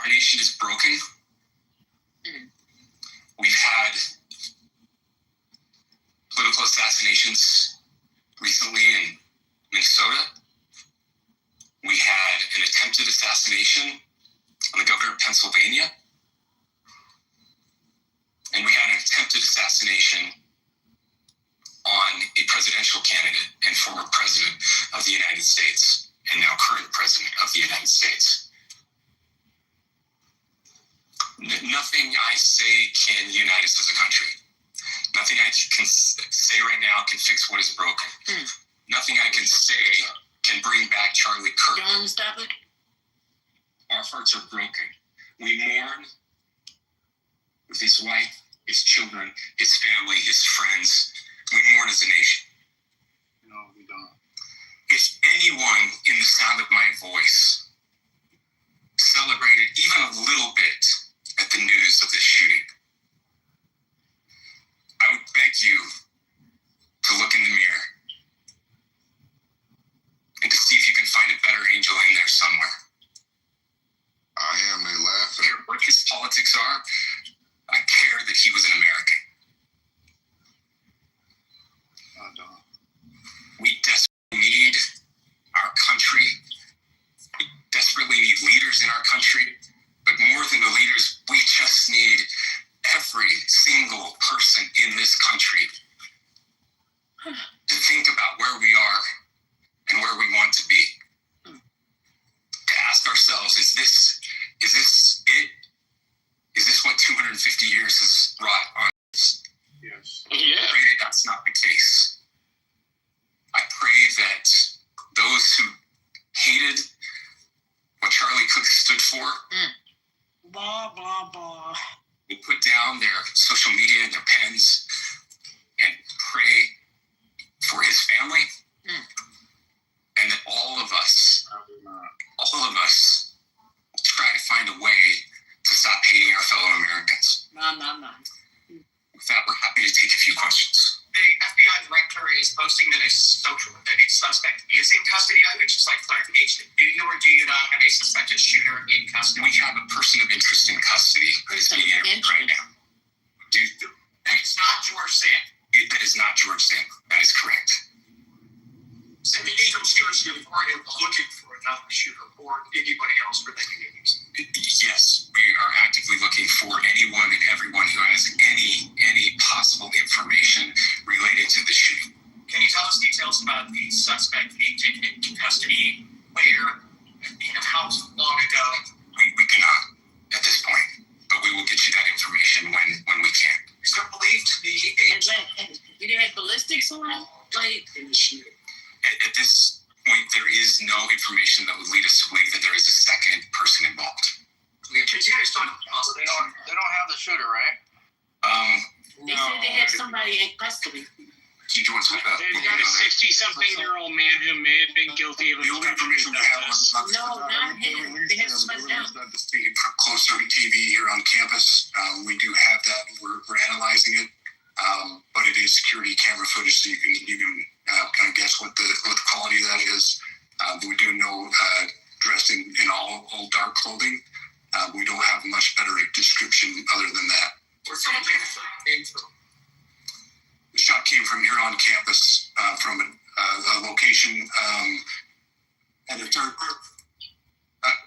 Our nation is broken. We've had political assassinations recently in Minnesota. We had an attempted assassination on the governor of Pennsylvania. And we had an attempted assassination presidential candidate and former president of the United States, and now current president of the United States. Nothing I say can unite us as a country. Nothing I can say right now can fix what is broken. Nothing I can say can bring back Charlie Kirk. You want to stop it? Our hearts are broken. We mourn with his wife, his children, his family, his friends. We mourn as a nation. No, we don't. If anyone in the sound of my voice celebrated even a little bit at the news of this shooting, I would beg you to look in the mirror and to see if you can find a better angel in there somewhere. I am, they I laughing. don't care what his politics are. I care that he was an American. I don't. We desperately need our country. We desperately need leaders in our country. But more than the leaders, we just need every single person in this country to think about where we are and where we want to be. To ask ourselves, is this it? Is this what 250 years has wrought on us? Yes. I pray that that's not the case. I pray that those who hated what Charlie Cook stood for Blah, blah, blah. will put down their social media and their pens and pray for his family, and that all of us will try to find a way to stop hating our fellow Americans. No. With that, we're happy to take a few questions. The FBI director is posting that a suspect is in custody. I would just like clarification. Do you or do you not have a suspected shooter in custody? We have a person of interest in custody that is being interviewed right now. It's not George Sand. That is not George Sand. That is correct. So the legal seriously are looking for another shooter or anybody else related to these. Yes, we are actively looking for anyone and everyone who has any possible information related to the shooting. Can you tell us details about the suspect being taken into custody, where, and how long ago? We cannot at this point, but we will get you that information when we can. Is there believed to be Did they have ballistics on him? Like, in the shooting? At this point, there is no information that would lead us to believe that there is a second person involved. You guys don't They don't have the shooter, right? they said they had somebody in custody. Do you want to talk about? They've got a 60-something-year-old man who may have been guilty of The only information we have on No, not him. They had somebody else. closed circuit TV here on campus. We do have that. We're analyzing it, but it is security camera footage, so you can kind of guess what the quality of that is. We do know dressed in all dark clothing. We don't have much better description other than that. Where some of came from? The shot came from here on campus, from a location, and it's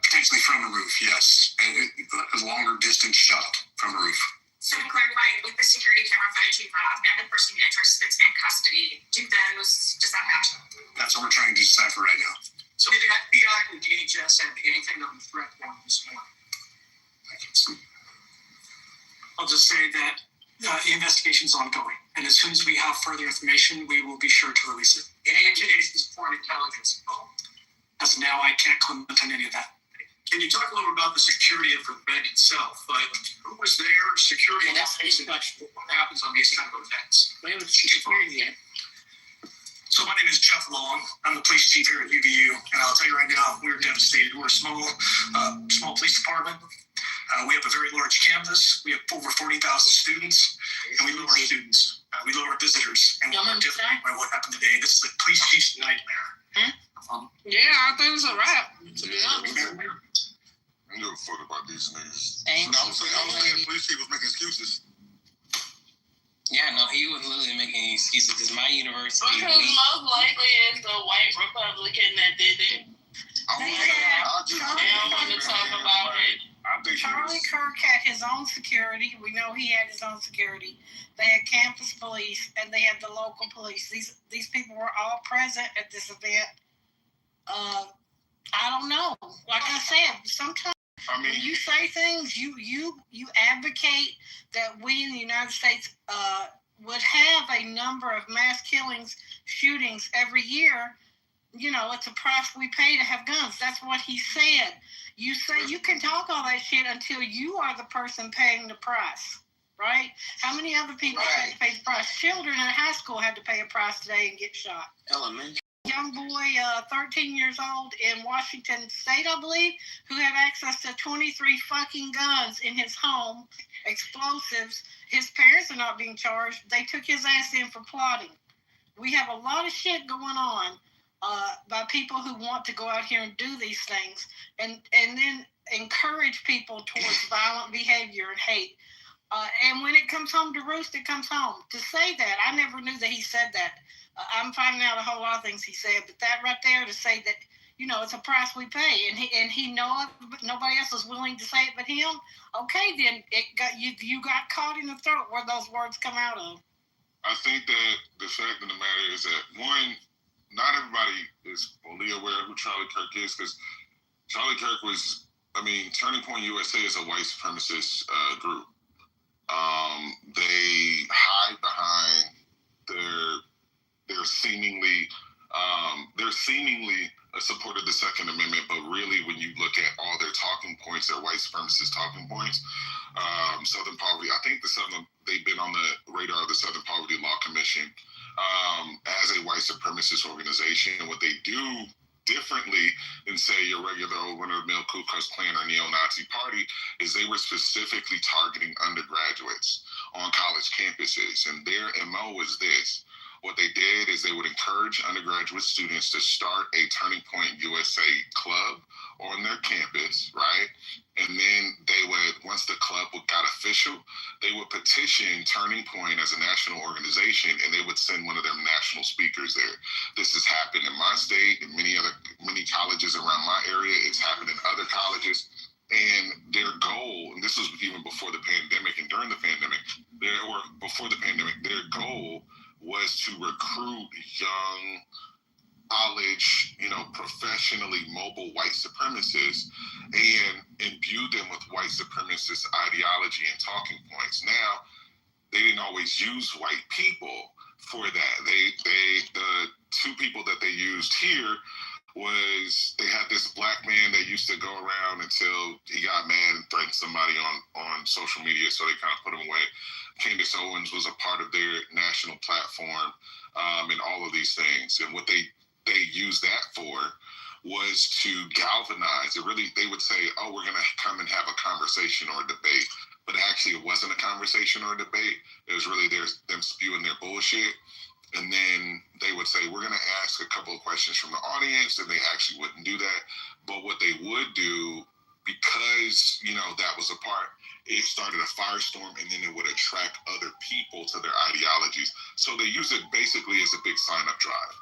potentially from a roof, yes. A longer distance shot from a roof. So to clarify, with the security camera footage you have and the person in interest that's in custody, does that match up? That's what we're trying to decipher right now. So did the FBI and DHS have anything on the threat warrant this morning? I'll just say that the investigation is ongoing, and as soon as we have further information, we will be sure to release it. Any indications foreign intelligence involved? As of now, I can't comment on any of that. Can you talk a little about the security of the event itself? Like, who was there? Security. Yeah, that's the question. What happens on these kind of events? Where was security at? So my name is Jeff Long. I'm the police chief here at UVU, and I'll tell you right now, we're devastated. We're a small police department. We have a very large campus. We have over 40,000 students, and we love our students. We love our visitors, and we're different by what happened today. This is the police chief's nightmare. Yeah, I think it's a wrap. To be honest. I don't give a fuck about these niggas. I was saying police chief was making excuses. Yeah, no, he was literally making excuses because my university. Because most likely it's the white Republican that did it. They don't want to talk about it. I Charlie Kirk had his own security. We know he had his own security. They had campus police, and they had the local police. These people were all present at this event. I don't know. Like I said, sometimes when you say things, you advocate that we in the United States would have a number of mass killings, shootings every year. You know, it's a price we pay to have guns. That's what he said. You say you can talk all that shit until you are the person paying the price, right? How many other people had to pay the price? Children in high school had to pay a price today and get shot. Elementary. Young boy, 13 years old in Washington State, I believe, who had access to 23 fucking guns in his home, explosives. His parents are not being charged. They took his ass in for plotting. We have a lot of shit going on by people who want to go out here and do these things and then encourage people towards violent behavior and hate. And when it comes home to roost, it comes home. To say that, I never knew that he said that. I'm finding out a whole lot of things he said, but that right there to say that, you know, it's a price we pay, and he know it, but nobody else is willing to say it but him. Okay, then you got caught in the throat where those words come out of. I think that the fact of the matter is that, one, not everybody is fully aware of who Charlie Kirk is, because Charlie Kirk was, Turning Point USA is a white supremacist group. They hide behind their seemingly a support of the Second Amendment, but really when you look at all their talking points, their white supremacist talking points, Southern Poverty, I think they've been on the radar of the Southern Poverty Law Commission as a white supremacist organization. And what they do differently than, say, your regular old run-of-the-mill Ku Klux Klan or neo-Nazi party is they were specifically targeting undergraduates on college campuses. And their MO was this. What they did is they would encourage undergraduate students to start a Turning Point USA club on their campus, right? And then they would, once the club got official, they would petition Turning Point as a national organization, and they would send one of their national speakers there. This has happened in my state and many colleges around my area. It's happened in other colleges. And their goal, and this was even before the pandemic and during the pandemic, their goal was to recruit young, college, professionally mobile white supremacists and imbue them with white supremacist ideology and talking points. Now, they didn't always use white people for that. The two people that they used here was they had this black man that used to go around until he got mad and threatened somebody on social media, so they kind of put him away. Candace Owens was a part of their national platform and all of these things. And what they used that for was to galvanize. They would say, oh, we're going to come and have a conversation or a debate. But actually, it wasn't a conversation or a debate. It was really them spewing their bullshit. And then they would say, we're going to ask a couple of questions from the audience, and they actually wouldn't do that. But what they would do, because, that was a part, it started a firestorm, and then it would attract other people to their ideologies. So they use it basically as a big sign-up drive.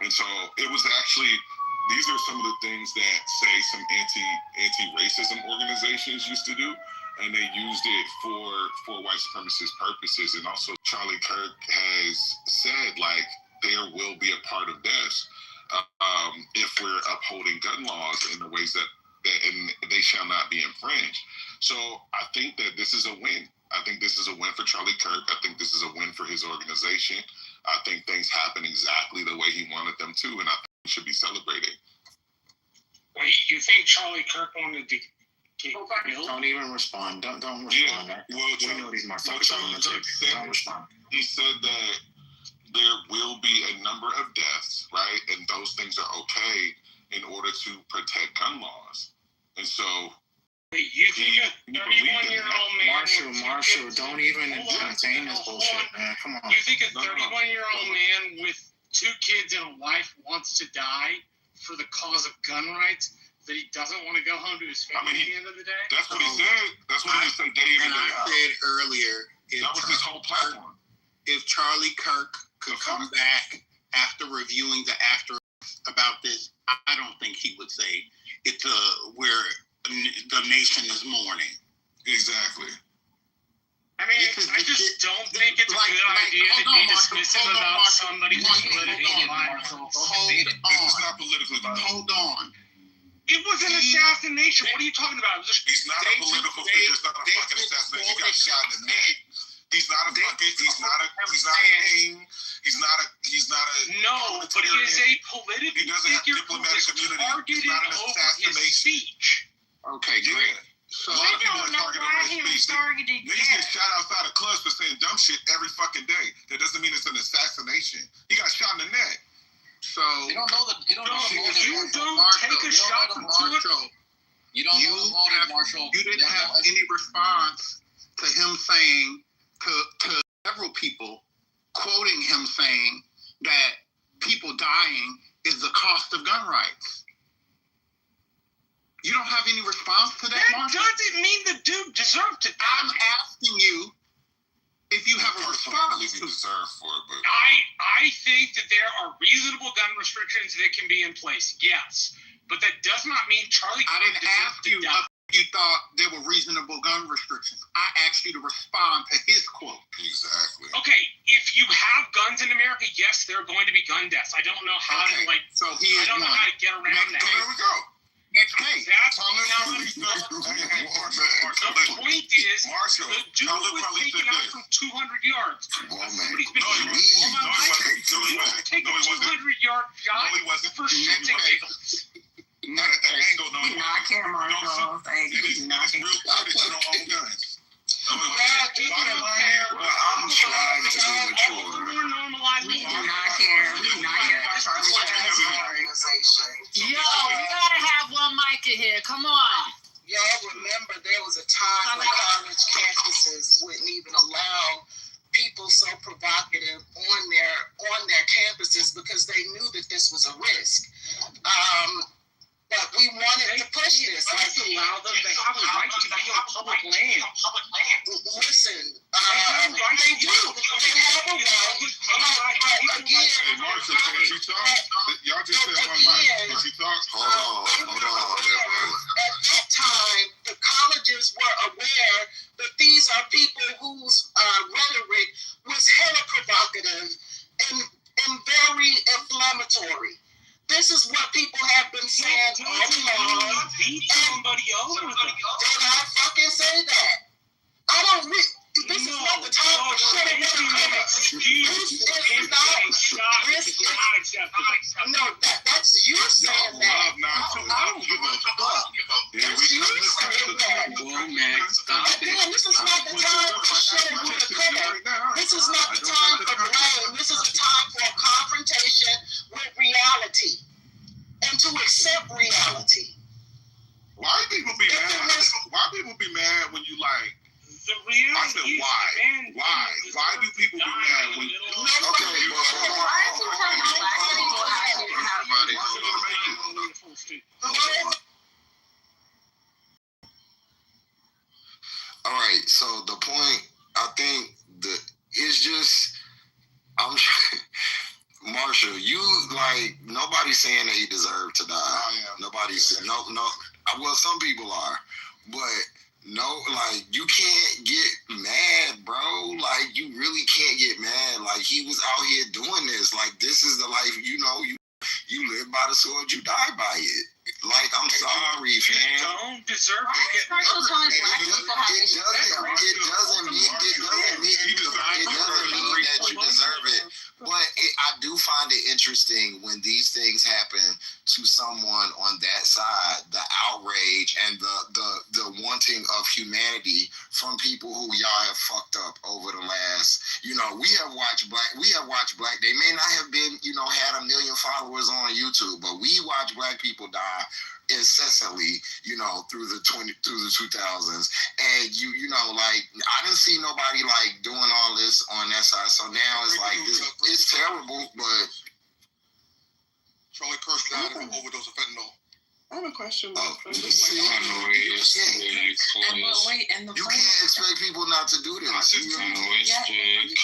And so it was actually, these are some of the things that, say, some anti-racism organizations used to do. And they used it for white supremacist purposes. And also Charlie Kirk has said, there will be a part of this if we're upholding gun laws in the ways that they shall not be infringed. So I think that this is a win. I think this is a win for Charlie Kirk. I think this is a win for his organization. I think things happen exactly the way he wanted them to, and I think we should be celebrating. Wait, you think Charlie Kirk wanted to... Don't even respond. Don't respond. Yeah. We know these motherfuckers are gonna take it. Don't respond. He said that there will be a number of deaths, right? And those things are okay in order to protect gun laws. And so, you think a 31-year-old man... Marshall, don't even entertain this bullshit, man. Come on. You think a 31-year-old man with 2 kids and a wife wants to die for the cause of gun rights? That he doesn't want to go home to his family at the end of the day? That's what he said. That's what he said day in and day out. I said earlier, that was his whole platform. If Charlie Kirk could come back after reviewing the after about this, I don't think he would say it's we're the nation is mourning. Exactly. I mean, I just don't think it's a good idea to be dismissive about somebody's political life. This is not political. Hold on. It was an assassination. What are you talking about? He's not a political figure. It's not a fucking assassination. He got shot in the neck. He's not a fucking. He's not a king. He's not a. No, but he is a political figure who was targeted over his speech. Okay, great. So We don't know why he was targeted yet. Niggas get shot outside of clubs for saying dumb shit every fucking day. That doesn't mean it's an assassination. He got shot in the neck. So you don't know the. You don't know the motive. You don't take a shot from Marshall. You don't know the motive, Marshall. You didn't have any response to him saying to several people quoting him saying that people dying is the cost of gun rights. You don't have any response to that, Marshall? That doesn't mean the dude deserved to die. I'm asking you if you have a response. He deserved for it, but I think that there are reasonable gun restrictions that can be in place, yes. But that does not mean Charlie I didn't ask you if you thought there were reasonable gun restrictions. I asked you to respond to his quote. Exactly. Okay, if you have guns in America, yes, there are going to be gun deaths. I don't know how to So he is I don't know how to get around that. There we go. Next case. That's the point is, the dude was taken out from 200 yards. Somebody's been taking a 200-yard shot for shits and giggles. Not at that angle, no. Do not care, Marshall. Thank you. It's real clear that you don't own guns. I'm trying to be mature. We do not care. We do not care. Yo, we gotta have one mic in here. Come on. Y'all remember there was a time when college campuses wouldn't even allow people so provocative on their campuses because they knew that this was a risk. But we wanted to push this. Let's allow them to have a right to be on public land. Listen, they do. They have a right. Again, y'all just said one mic. She talks. Hold on. At that time, the colleges were aware that these are people whose rhetoric was hella provocative and very inflammatory. This is what people have been saying all along. Beat somebody over. Did I fucking say that? I don't. This is not the time for shit. No, that's you saying that. I don't give a fuck. That's you saying that. Again, this is not the time for shit with the cooker. This is not the time for blame. This is the time for a confrontation with reality and to accept reality. Why people be mad? Why people be mad when you like? The reality I said why? Why do people be mad when? All right. So the point, I think, it's just I'm trying. Marshall, you like nobody's saying that he deserved to die. Nobody's no. Well, some people are, but no, like you can't get mad, bro. Like you really can't get mad. Like he was out here doing this. Like this is the life. You live by the sword, you die by it. Like I'm sorry, fam. Don't deserve to get It doesn't mean that you deserve it. But I do find it interesting when these things happen to someone on that side, the outrage and the wanting of humanity from people who y'all have fucked up over the last, we have watched black, they may not have been, had 1 million followers on YouTube, but we watch black people die incessantly, through the 2000s. And I didn't see nobody doing all this on that side. So now it's like it's terrible, but Charlie Kirk died of an overdose of fentanyl. I have a question. Oh, But you wait, and the you funny, can't expect people not to do this.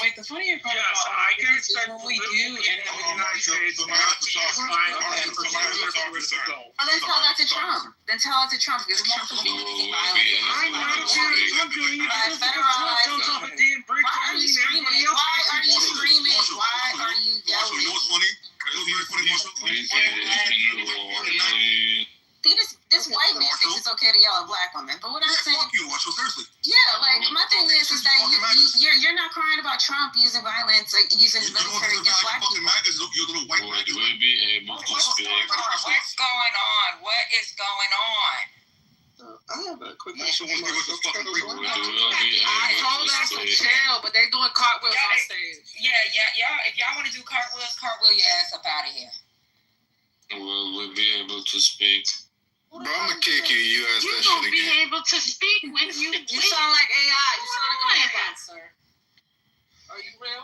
wait, the funnier part Yes, about I can expect when we do end up in the United States. Well, then tell that to Trump. Then tell it to Trump because multiple community violence. I'm not doing Trump doing it. By federalizing. Don't damn break. Why are you screaming? Why are you screaming? Why are you yelling? See, this white man thinks it's okay to yell at black women, but what I'm saying, yeah, like my thing is that you're not crying about Trump using violence, like using the military against black people. What's going on? What is going on? I have a quick question. I told them to chill, but they're doing cartwheels on stage. Yeah. If y'all want to do cartwheels, cartwheel your ass up out of here. Will we be able to speak? Bro, I'm gonna kick you. You asked that shit You won't be again. able to speak when you You sound like AI. You sound like a robot, sir. Are you real?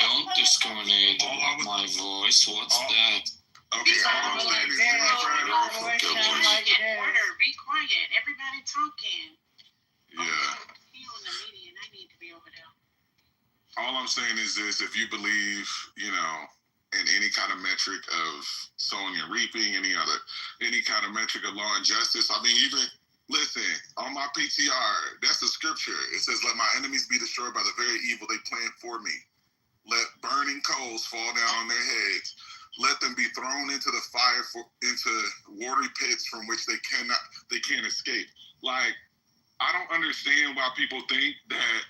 Don't discriminate about my voice. What's that? Okay, all I'm saying is Be quiet. Everybody talking. yeah. He on the media, and I need to be over there. All I'm saying is this: if you believe, in any kind of metric of sowing and reaping, any kind of metric of law and justice, I mean, even listen on my PTR, that's the scripture. It says, "Let my enemies be destroyed by the very evil they plan for me. Let burning coals fall down on their heads. Let them be thrown into the fire, into watery pits from which they can't escape." Like, I don't understand why people think that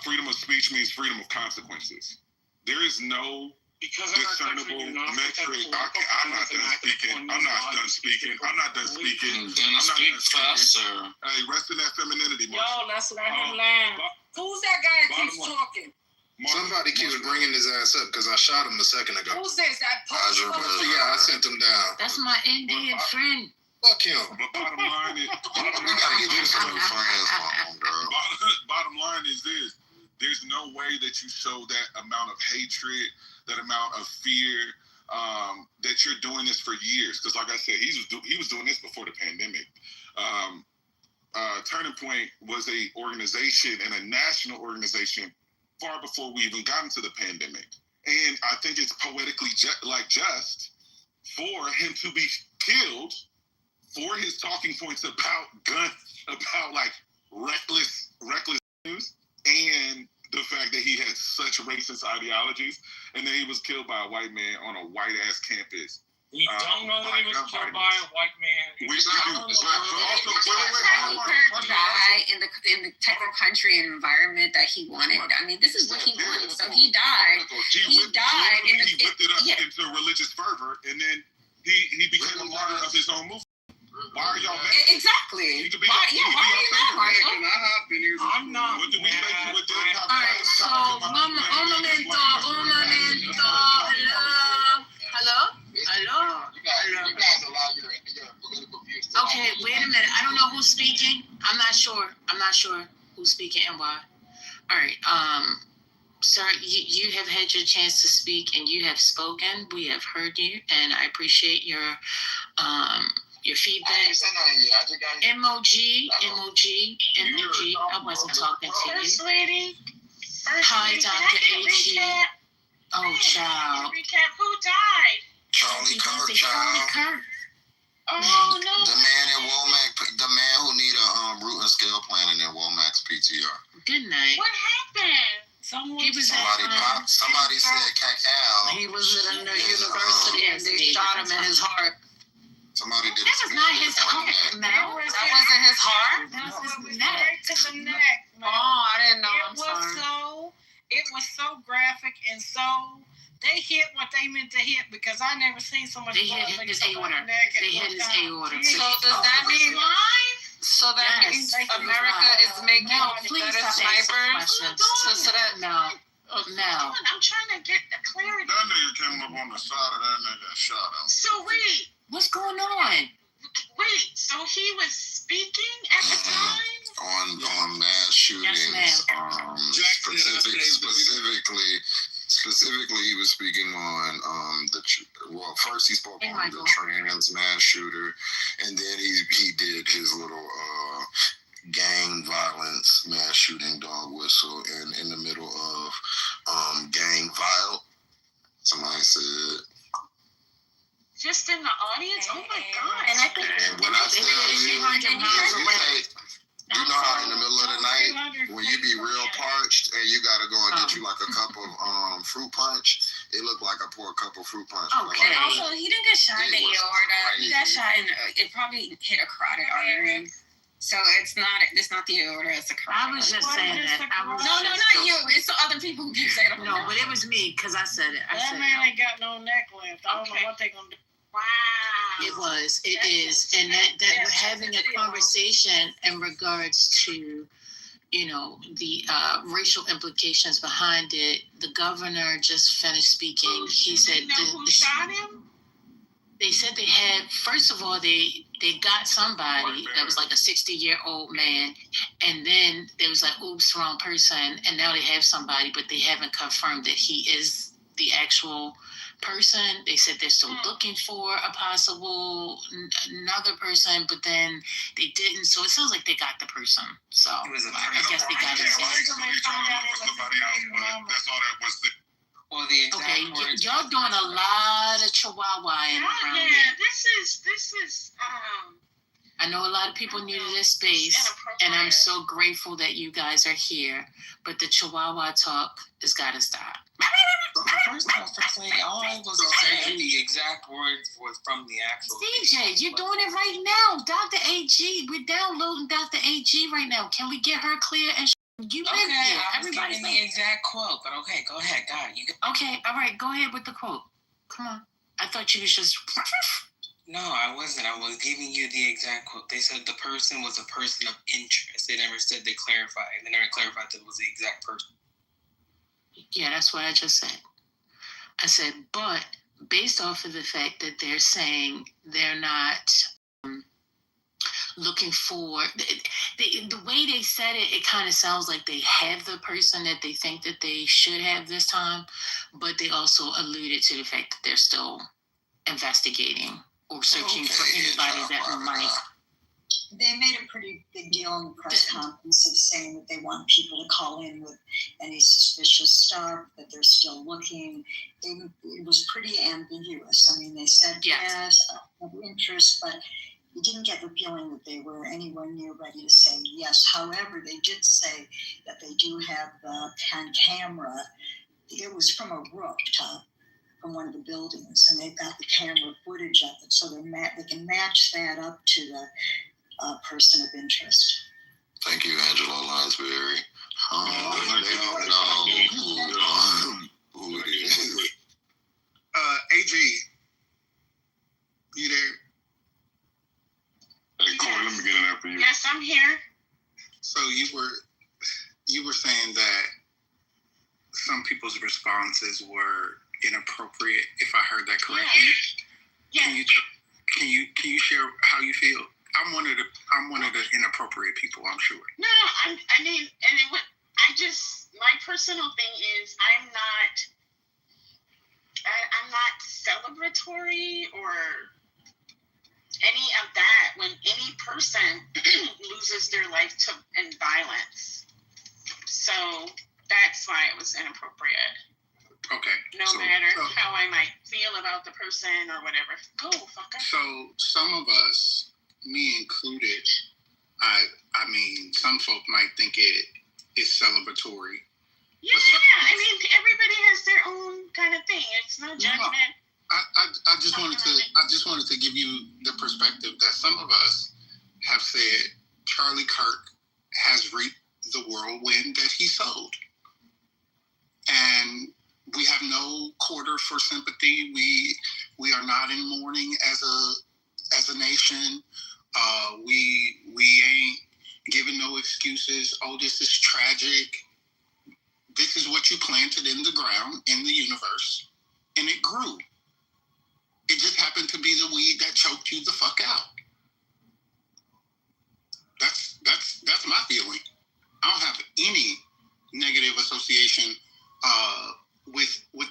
freedom of speech means freedom of consequences. There is no discernible metric. I'm not done speaking. I'm not done speaking. Then speak faster. Hey, rest in that femininity. Yo, let's let him land. Who's that guy that keeps talking? Somebody keeps bringing his ass up because I shot him a second ago. Who's this? That Yeah, I sent him down. That's my Indian friend. Fuck him. But bottom line is, we gotta get you some new friends, girl. Bottom line is this: there's no way that you show that amount of hatred, that amount of fear, that you're doing this for years. Because, like I said, he was doing this before the pandemic. Turning Point was a organization and a national organization far before we even got into the pandemic. And I think it's poetically just for him to be killed for his talking points about reckless news, and the fact that he had such racist ideologies, and then he was killed by a white man on a white ass campus. We don't know that he was killed by a white man. Die in the type of country and environment that he wanted. I mean, this is what he wanted. So he died. He died in he whipped it up into religious fervor, and then he became a martyr of his own movement. Why are y'all mad? Exactly. Why are you mad, Marshall? I'm not. What did we say to it? All right, so un momento. Hello. Okay, wait a minute. I don't know who's speaking. I'm not sure who's speaking and why. All right. Sir, you have had your chance to speak and you have spoken. We have heard you, and I appreciate your feedback. MOG. I wasn't talking to you. Sweetie. Hi, Dr. AG. Oh, child. Recap. Who died? Charlie Kirk, child. Oh no. The man in Womack, the man who need a root and scale planning in Womack's PTR. Good night. What happened? He was somebody said cacao. He was at a university and they shot him in his heart. Somebody did. That was not his heart, Mel. That wasn't his heart? That was his neck. To the neck. Oh, I didn't know. I'm sorry. It was so graphic and so they hit what they meant to hit because I never seen so much. They hit his aorta. So does that mean So that means America is making better snipers? No. I'm trying to get the clarity. That nigga came up on the side of that nigga and shot him. So wait. What's going on? Wait, so he was speaking at the time? On mass shootings, specifically specifically, he was speaking on first he spoke on the trans mass shooter, and then he did his little gang violence mass shooting dog whistle, and in the middle of gang vile, somebody said. Just in the audience? Oh my God. And I think when I tell you know how in the middle of the night when you be real parched and you gotta go and get you like a cup of fruit punch, it looked like I pour a cup of fruit punch. Okay. And also, he didn't get shot in the aorta. He got shot in. It probably hit a carotid artery. So it's not the aorta. It's a carotid. I was just saying that. No, not you. It's the other people who keep saying it. No, but it was me because I said it. That man ain't got no neck left. I don't know what they gonna do. Wow. It is. And that we're having a conversation in regards to, the racial implications behind it. The governor just finished speaking. He said, who shot him? They said they had, first of all, they got somebody that was like a 60-year-old man, and then they was like, oops, wrong person, and now they have somebody, but they haven't confirmed that he is the actual person. They said they're still looking for a possible another person, but then they didn't. So it sounds like they got the person. So I guess they got it. That's all that was. Well, the exact words. Y'all doing a lot of chihuahua around here. This is I know a lot of people needed this space, and I'm so grateful that you guys are here. But the chihuahua talk has got to stop. First off, all I was saying the exact words was from the actual. CJ, you're doing it right now. Dr. AG, we're downloading Dr. AG right now. Can we get her clear and you been here? Everybody's giving the exact quote, but okay, go ahead, God. Okay, all right, go ahead with the quote. Come on. I thought you was just. No, I wasn't. I was giving you the exact quote. They said the person was a person of interest. They never said they clarified. They never clarified that it was the exact person. Yeah, that's what I just said. I said, but based off of the fact that they're saying they're not looking for the way they said it, it kind of sounds like they have the person that they think that they should have this time, but they also alluded to the fact that they're still investigating or searching for anybody that might. They made a pretty big deal in the press conference of saying that they want people to call in with any suspicious stuff, that they're still looking. It was pretty ambiguous. I mean, they said yes, of interest, but you didn't get the feeling that they were anywhere near ready to say yes. However, they did say that they do have the camera. It was from a rooftop from one of the buildings, and they've got the camera footage of it, so they can match that up to the person of interest. Thank you, Angela Lansbury. They don't know who it is. AG, you there? Hey, Corey, let me get in there for you. Yes, I'm here. So you were saying that some people's responses were inappropriate, if I heard that correctly. Yeah. Can you share how you feel? I'm one of the inappropriate people, I'm sure. No, my personal thing is I'm not celebratory or any of that when any person loses their life in violence. So that's why it was inappropriate. Okay. No matter how I might feel about the person or whatever. Go, fucker. So some of us, me included, I mean, some folk might think it is celebratory. Yeah. I mean, everybody has their own kind of thing. It's no judgment. I just wanted to give you the perspective that some of us have said Charlie Kirk has reaped the whirlwind that he sowed, and we have no quarter for sympathy. We are not in mourning as a nation. We ain't giving no excuses. Oh, this is tragic. This is what you planted in the ground, in the universe, and it grew. It just happened to be the weed that choked you the fuck out. That's my feeling. I don't have any negative association with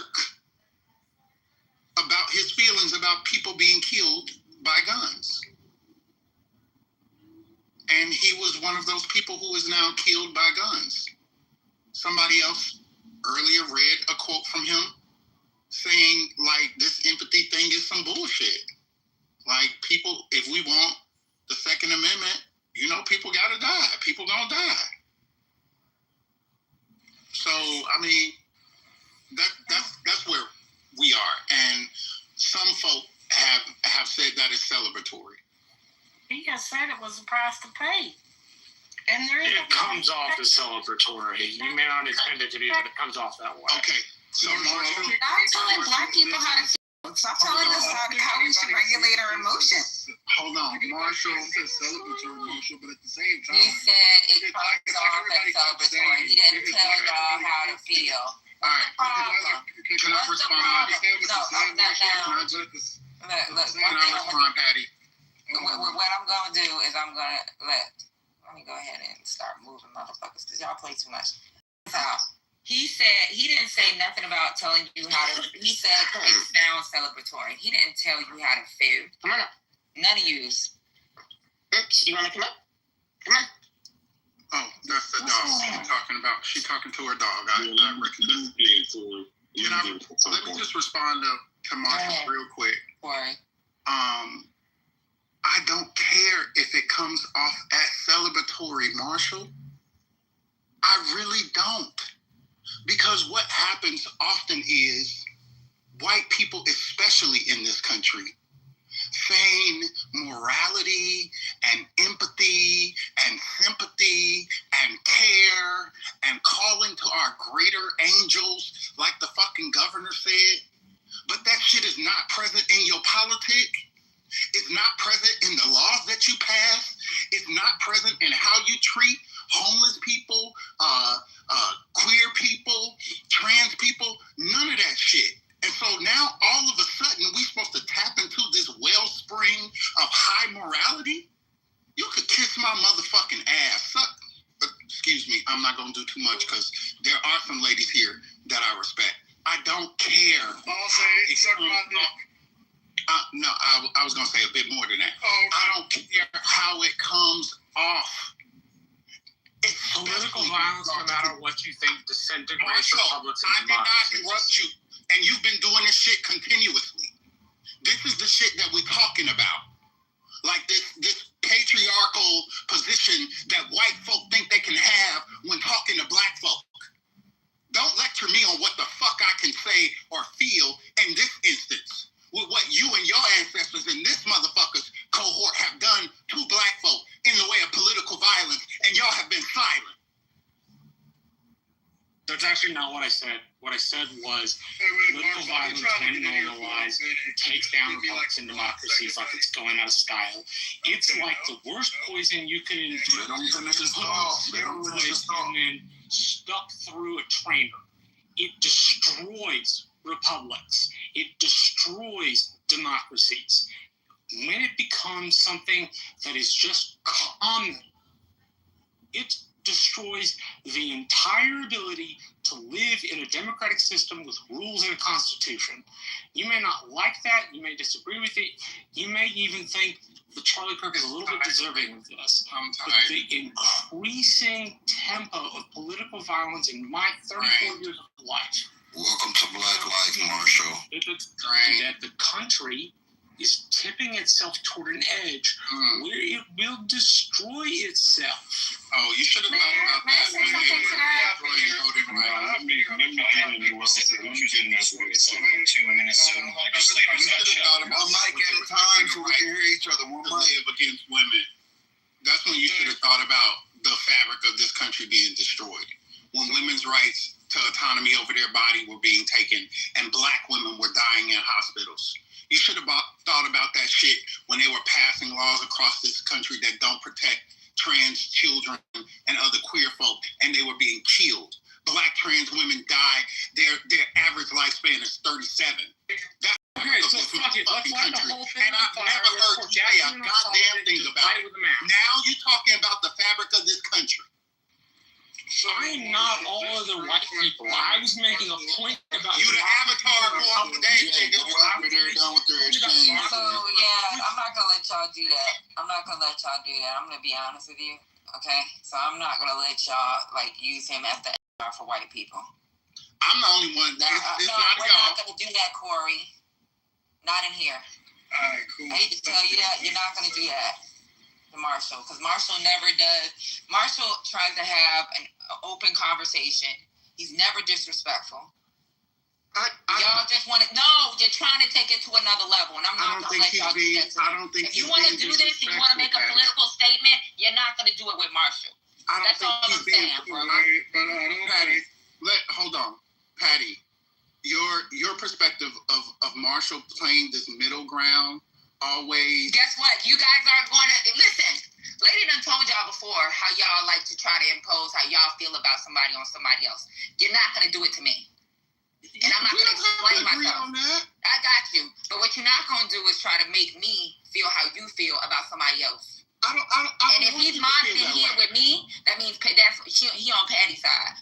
Kirk about his feelings about people being killed by guns. And he was one of those people who is now killed by guns. Somebody else earlier read a quote from him saying, like, this empathy thing is some bullshit. Like, people, if we want the Second Amendment, you know, people gotta die. People gonna die. So, I mean, that's where we are. And some folk have said that is celebratory. He just said it was a price to pay. And it comes off as celebratory. You may not intend it to be, but it comes off that way. Okay. So, Marshall, Stop telling black people how to feel. Stop telling us how we should regulate our emotions. Hold on, Marshall. Said celebratory, Marshall, but at the same time, He said it comes off as celebratory. He didn't tell y'all how to feel. All right. Can I respond? No, not now. Look, Can I respond, Patty? what I'm gonna do is I'm gonna let me go ahead and start moving motherfuckers because y'all play too much. So he said he didn't say nothing about telling you how to. He said it sounds celebratory. He didn't tell you how to feel. Come on up. None of yous. Oops, you want to come up? Come on. Oh, that's the dog she's talking about. She's talking to her dog. I recognize it. Let me just respond to Marshall real quick. Right. I don't care if it comes off as celebratory, Marshall. I really don't. Because what happens often is white people, especially in this country, feign morality and empathy and sympathy and care and calling to our greater angels, like the fucking governor said. But that shit is not present in your politic. It's not present in the laws that you pass. It's not present in how you treat homeless people, queer people, trans people, none of that shit. And so now all of a sudden we're supposed to tap into this wellspring of high morality? You could kiss my motherfucking ass. Excuse me, I'm not going to do too much because there are some ladies here that I respect. I don't care. I'll say, suck my dick. No, I was going to say a bit more than that. Oh, okay. I don't care how it comes off. It's Political violence, no matter what you think, disintegrates republics I and did not democracies. interrupt you, and you've been doing this shit continuously. This is the shit that we're talking about. Like this patriarchal position that white folk think they can have when talking to black folk. Don't lecture me on what the fuck I can say or feel in this instance with what you and your ancestors and this motherfucker's cohort have done to black folk in the way of political violence, and y'all have been silent. That's actually not what I said. What I said was political violence, when normalized, takes down republics and democracies like it's going out of style. It's like the worst poison you can endure. Poison stuck through a trainer. It destroys republics. It destroys democracies. When it becomes something that is just common, it destroys the entire ability to live in a democratic system with rules and a constitution. You may not like that. You may disagree with it. You may even think that Charlie Kirk is a little bit deserving of this. But the increasing tempo of political violence in my 34 years of life. Welcome to Black Life, Marshall. That the country is tipping itself toward an edge where it will destroy itself. Oh, you should have thought about that. May I say something to that? Let me join you. Two Minnesota legislators. You should have thought about a mic at a time so we can hear each other. One to live against women. That's when you should have thought about the fabric of this country being destroyed. When women's rights to autonomy over their body were being taken and black women were dying in hospitals. You should have thought about that shit when they were passing laws across this country that don't protect trans children and other queer folk, and they were being killed. Black trans women die. Their average lifespan is 37. That's okay, so fuck it. Let's light the whole thing and I've never heard you say a goddamn thing about it. Now you're talking about the fabric of this country. I am not all of the white people. I was making a point about you the avatar for the day. Yeah, they're done with their exchange. So yeah, I'm not gonna let y'all do that. I'm gonna be honest with you. Okay, so I'm not gonna let y'all like use him as the avatar for white people. I'm the only one. No, we're not gonna do that, Corey. Not in here. All right, cool. I hate to tell you that you're not gonna do that to Marshall, because Marshall never does. Marshall tries to have an open conversation. He's never disrespectful. Y'all just want to. No, you're trying to take it to another level, and I'm not gonna let y'all do that. I don't think if you want to do this, and you want to make a political statement, you're not gonna do it with Marshall. That's all I'm saying, bro. Hold on, Patty. Your perspective of Marshall playing this middle ground always. Guess what? You guys are going to listen. Lady done told y'all before how y'all like to try to impose how y'all feel about somebody on somebody else. You're not going to do it to me. And I'm not going to explain myself. I got you. But what you're not going to do is try to make me feel how you feel about somebody else. And if he's modded in here with me, that means he on Patty's side.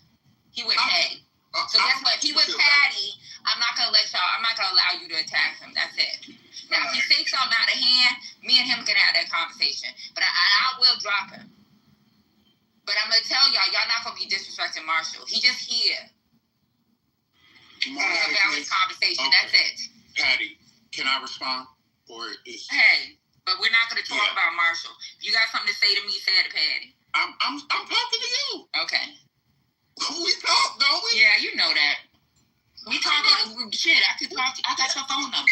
He with Patty. So guess what? If he with Patty, I'm not going to allow you to attack him. That's it. Now, if he takes something out of hand, me and him can have that conversation. But I will drop him. But I'm going to tell y'all not going to be disrespecting Marshall. He just here. It's a valid conversation. Okay. That's it. Patty, can I respond? Hey, but we're not going to talk about Marshall. If you got something to say to me, say it to Patty. I'm talking to you. Okay. We talk, don't we? Yeah, you know that. We talk about shit. I could talk. I got your phone number.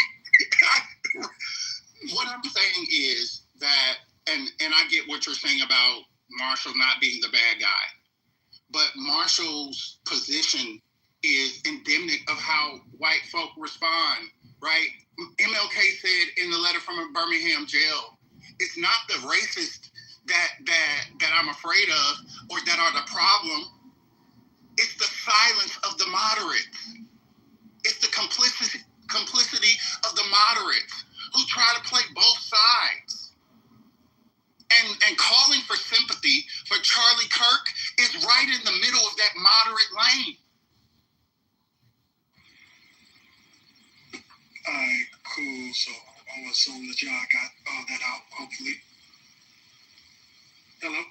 What I'm saying is that, and I get what you're saying about Marshall not being the bad guy, but Marshall's position is endemic of how white folk respond, right? MLK said in the letter from a Birmingham jail, it's not the racist that I'm afraid of or that are the problem. It's the silence of the moderates. It's the complicity of the moderates who try to play both sides. And calling for sympathy for Charlie Kirk is right in the middle of that moderate lane. All right, cool. So I'll assume that y'all got that out, hopefully. Hello?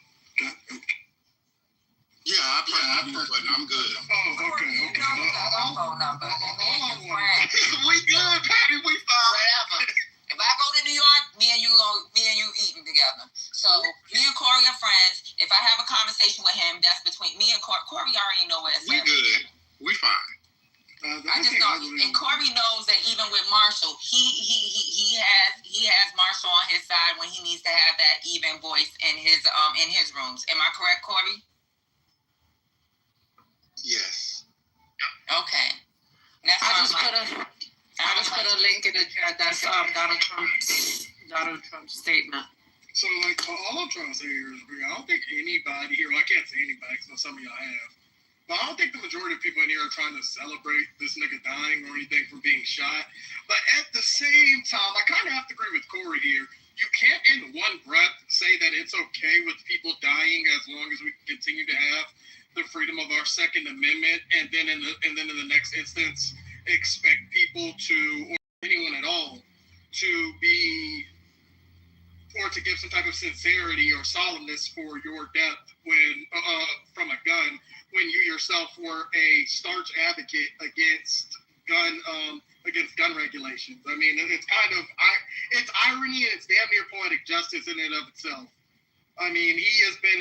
Yeah, I pressed but I'm good. Oh, okay. We good, Patty. We fine. Whatever. If I go to New York, me and you eating together. So me and Corey are friends. If I have a conversation with him, that's between me and Corey. Corey already know where it's at. We good. We fine. I just know, and Corey knows that even with Marshall, he has Marshall on his side when he needs to have that even voice in his rooms. Am I correct, Corey? Yes. Okay. I just put a link in the chat. That's Donald Trump's statement. So, like, all I'm trying to say here is, I don't think anybody here, well, I can't say anybody because some of y'all have, but I don't think the majority of people in here are trying to celebrate this nigga dying or anything for being shot. But at the same time, I kind of have to agree with Corey here. You can't in one breath say that it's okay with people dying as long as we continue to have the freedom of our Second Amendment, and then in the next instance, expect people to, or anyone at all, to be, or to give some type of sincerity or solemnness for your death when from a gun, when you yourself were a staunch advocate against gun regulations. I mean, it's kind of it's irony and it's damn near poetic justice in and of itself. I mean, he has been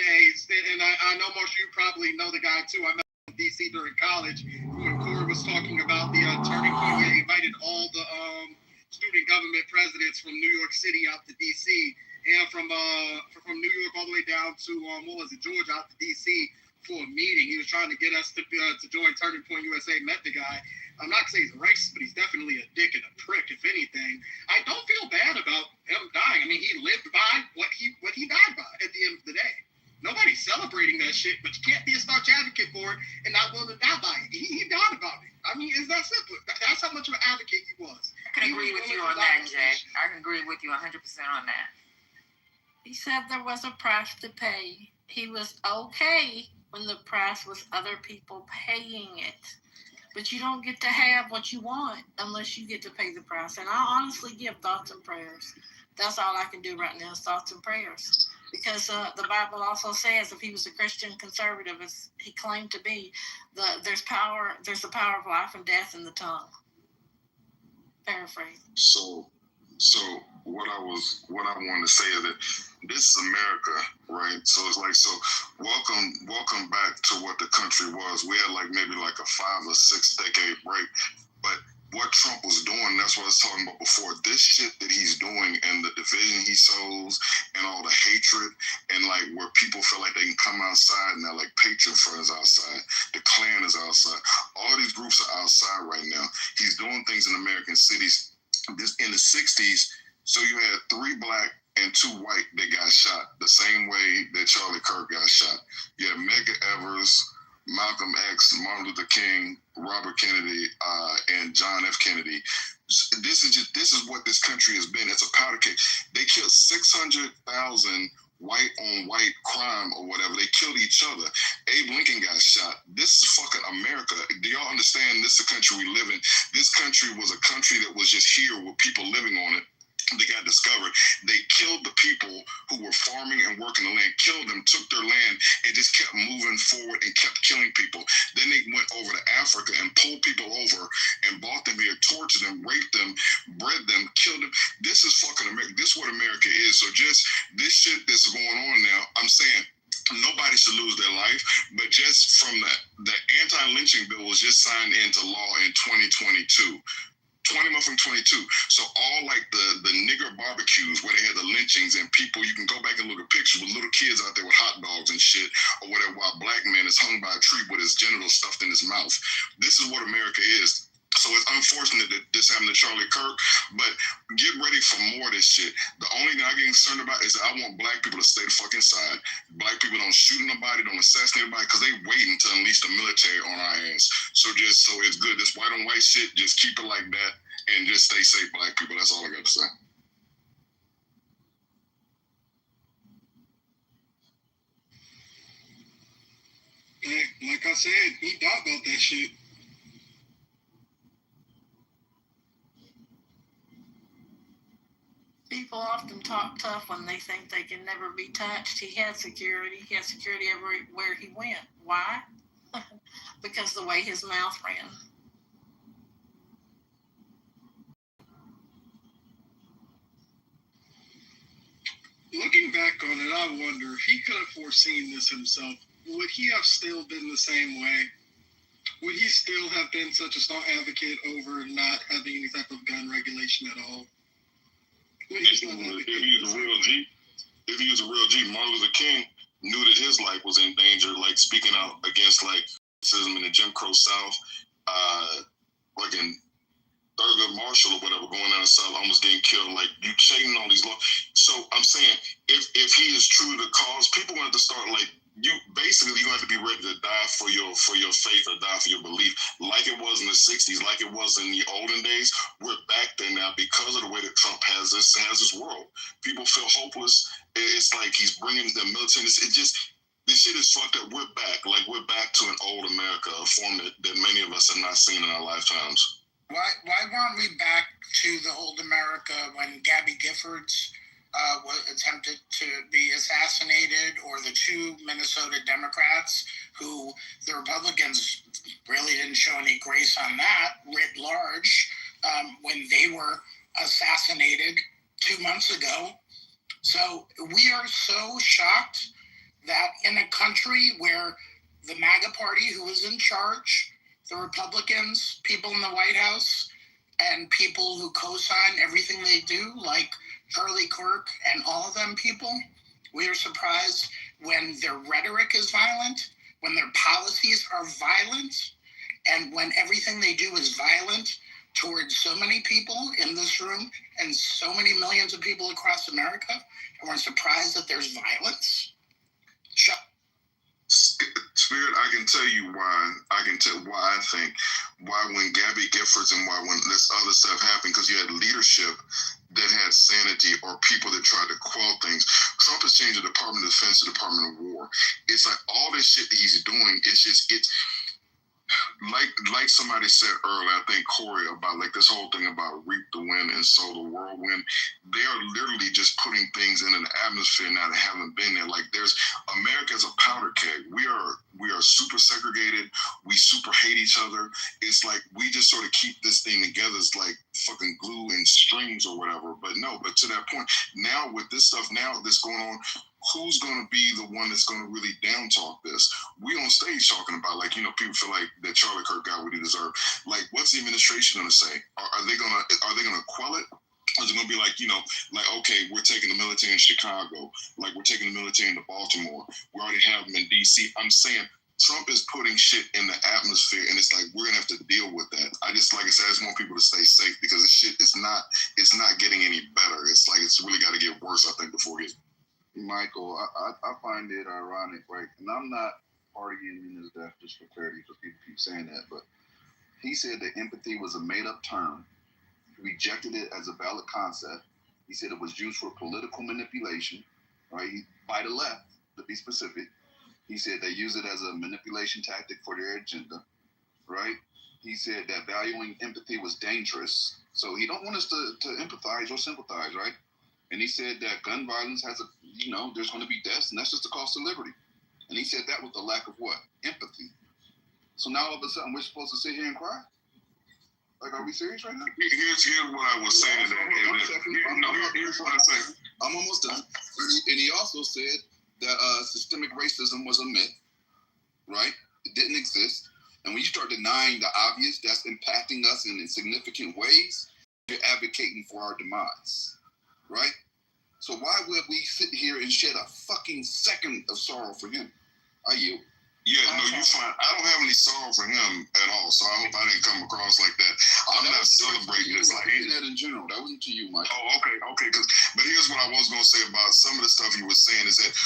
and I know most of you probably know the guy too. I met him in DC during college when Corey was talking about the turning point. Yeah, he invited all the student government presidents from New York City out to DC, and from New York all the way down to Georgia out to DC for a meeting. He was trying to get us to join Turning Point USA. Met the guy. I'm not saying he's a racist, but he's definitely a dick and a prick, if anything. I don't feel bad about him dying. I mean, he lived by what he died by at the end of the day. Nobody's celebrating that shit, but you can't be a staunch advocate for it and not willing to die by it. He died about it. I mean, it's that simple. That's how much of an advocate he was. I can agree with you on that, Jay. I can agree with you 100% on that. He said there was a price to pay. He was okay when the price was other people paying it. But you don't get to have what you want unless you get to pay the price. And I honestly give thoughts and prayers. That's all I can do right now is thoughts and prayers. Because the Bible also says if he was a Christian conservative, as he claimed to be, there's the power of life and death in the tongue. Paraphrase. So what I wanted to say is that this is America, right? So it's like, so welcome back to what the country was. We had maybe a 5 or 6 decade break, but what Trump was doing, that's what I was talking about before. This shit that he's doing and the division he sows and all the hatred and where people feel like they can come outside now, Patriot Front is outside, the Klan is outside. All these groups are outside right now. He's doing things in American cities. This in the 60s, so you had 3 black and 2 white that got shot the same way that Charlie Kirk got shot. You had Medgar Evers, Malcolm X, Martin Luther King, Robert Kennedy, and John F. Kennedy. This is what this country has been. It's a powder keg. They killed 600,000 white on white crime or whatever. They killed each other. Abe Lincoln got shot. This is fucking America. Do y'all understand this is the country we live in? This country was a country that was just here with people living on it. They got discovered. They killed the people who were farming and working the land, killed them, took their land, and just kept moving forward and kept killing people. Then they went over to Africa and pulled people over and brought them here, tortured them, raped them, bred them, killed them. This is fucking America. This is what America is. So just this shit that's going on now, I'm saying, nobody should lose their life, but just from the anti-lynching bill was just signed into law in 2022. 2022. So all the nigger barbecues where they had the lynchings and people, you can go back and look at pictures with little kids out there with hot dogs and shit or whatever, while a black man is hung by a tree with his genitals stuffed in his mouth. This is what America is. So it's unfortunate that this happened to Charlie Kirk, but get ready for more of this shit. The only thing I get concerned about is that I want black people to stay the fuck inside. Black people don't shoot nobody, don't assassinate anybody, because they waiting to unleash the military on our ass. So it's good. This white on white shit, just keep it like that and just stay safe, black people. That's all I got to say. Like I said, he thought about that shit. People often talk tough when they think they can never be touched. He had security. He had security everywhere he went. Why? Because the way his mouth ran. Looking back on it, I wonder if he could have foreseen this himself. Would he have still been the same way? Would he still have been such a strong advocate over not having any type of gun regulation at all? If he was a real G, Martin Luther King knew that his life was in danger, speaking out against racism in the Jim Crow South, in Thurgood Marshall or whatever, going down the South, almost getting killed. You changing all these laws. So I'm saying, if he is true to the cause, people want to start you have to be ready to die for your faith or die for your belief, like it was in the 60s, like it was in the olden days. We're back there now because of the way that Trump has this world. People feel hopeless. It's like he's bringing the military. This shit is fucked up. We're back. We're back to an old America, a form that many of us have not seen in our lifetimes. Why weren't we back to the old America when Gabby Giffords was attempted to be assassinated, or the 2 Minnesota Democrats who the Republicans really didn't show any grace on that writ large when they were assassinated 2 months ago? So we are so shocked that in a country where the MAGA party, who is in charge, the Republicans, people in the White House, and people who co-sign everything they do, like Charlie Kirk and all of them people, we are surprised when their rhetoric is violent, when their policies are violent, and when everything they do is violent towards so many people in this room and so many millions of people across America, and we're surprised that there's violence. Spirit, I can tell you why. I think why when Gabby Giffords and why when this other stuff happened, because you had leadership that had sanity or people that tried to quell things. Trump has changed the Department of Defense to the Department of War. It's like all this shit that he's doing, it's like somebody said earlier, I think Corey, about like this whole thing about reap the wind and sow the whirlwind. They are literally just putting things in an atmosphere now that haven't been there. Like America's a powder keg. We are super segregated. We super hate each other. It's like we just sort of keep this thing together. It's like fucking glue and strings or whatever. But to that point, now with this stuff now that's going on, who's going to be the one that's going to really down talk this? We on stage talking about, like, people feel like that Charlie Kirk got what he deserved. Like, what's the administration going to say? Are they going to quell it? Or is it going to be like, like, okay, we're taking the military in Chicago, like we're taking the military into Baltimore. We already have them in D.C. I'm saying Trump is putting shit in the atmosphere, and it's like we're gonna have to deal with that. I just want people to stay safe because this shit is not getting any better. It's like it's really got to get worse, I think, before it gets. Michael, I find it ironic, right? And I'm not arguing in his death, just for clarity, because people keep saying that, but he said that empathy was a made-up term. He rejected it as a valid concept. He said it was used for political manipulation, right? By the left, to be specific. He said they use it as a manipulation tactic for their agenda, right? He said that valuing empathy was dangerous. So he don't want us to empathize or sympathize, right? And he said that gun violence has there's going to be deaths, and that's just the cost of liberty. And he said that with the lack of what? Empathy. So now all of a sudden we're supposed to sit here and cry? Like, are we serious right now? Here's what I was saying. Here's what I said. I'm almost done. And he also said that systemic racism was a myth, right? It didn't exist. And when you start denying the obvious that's impacting us in significant ways, you're advocating for our demise, right? So why would we sit here and shed a fucking second of sorrow for him? I yield. Yeah, no, you're fine. I don't have any sorrow for him at all, so I hope I didn't come across like that. I'm not celebrating this. Like that in general. That wasn't to you, Mike. Oh, okay. But here's what I was going to say about some of the stuff you were saying is that,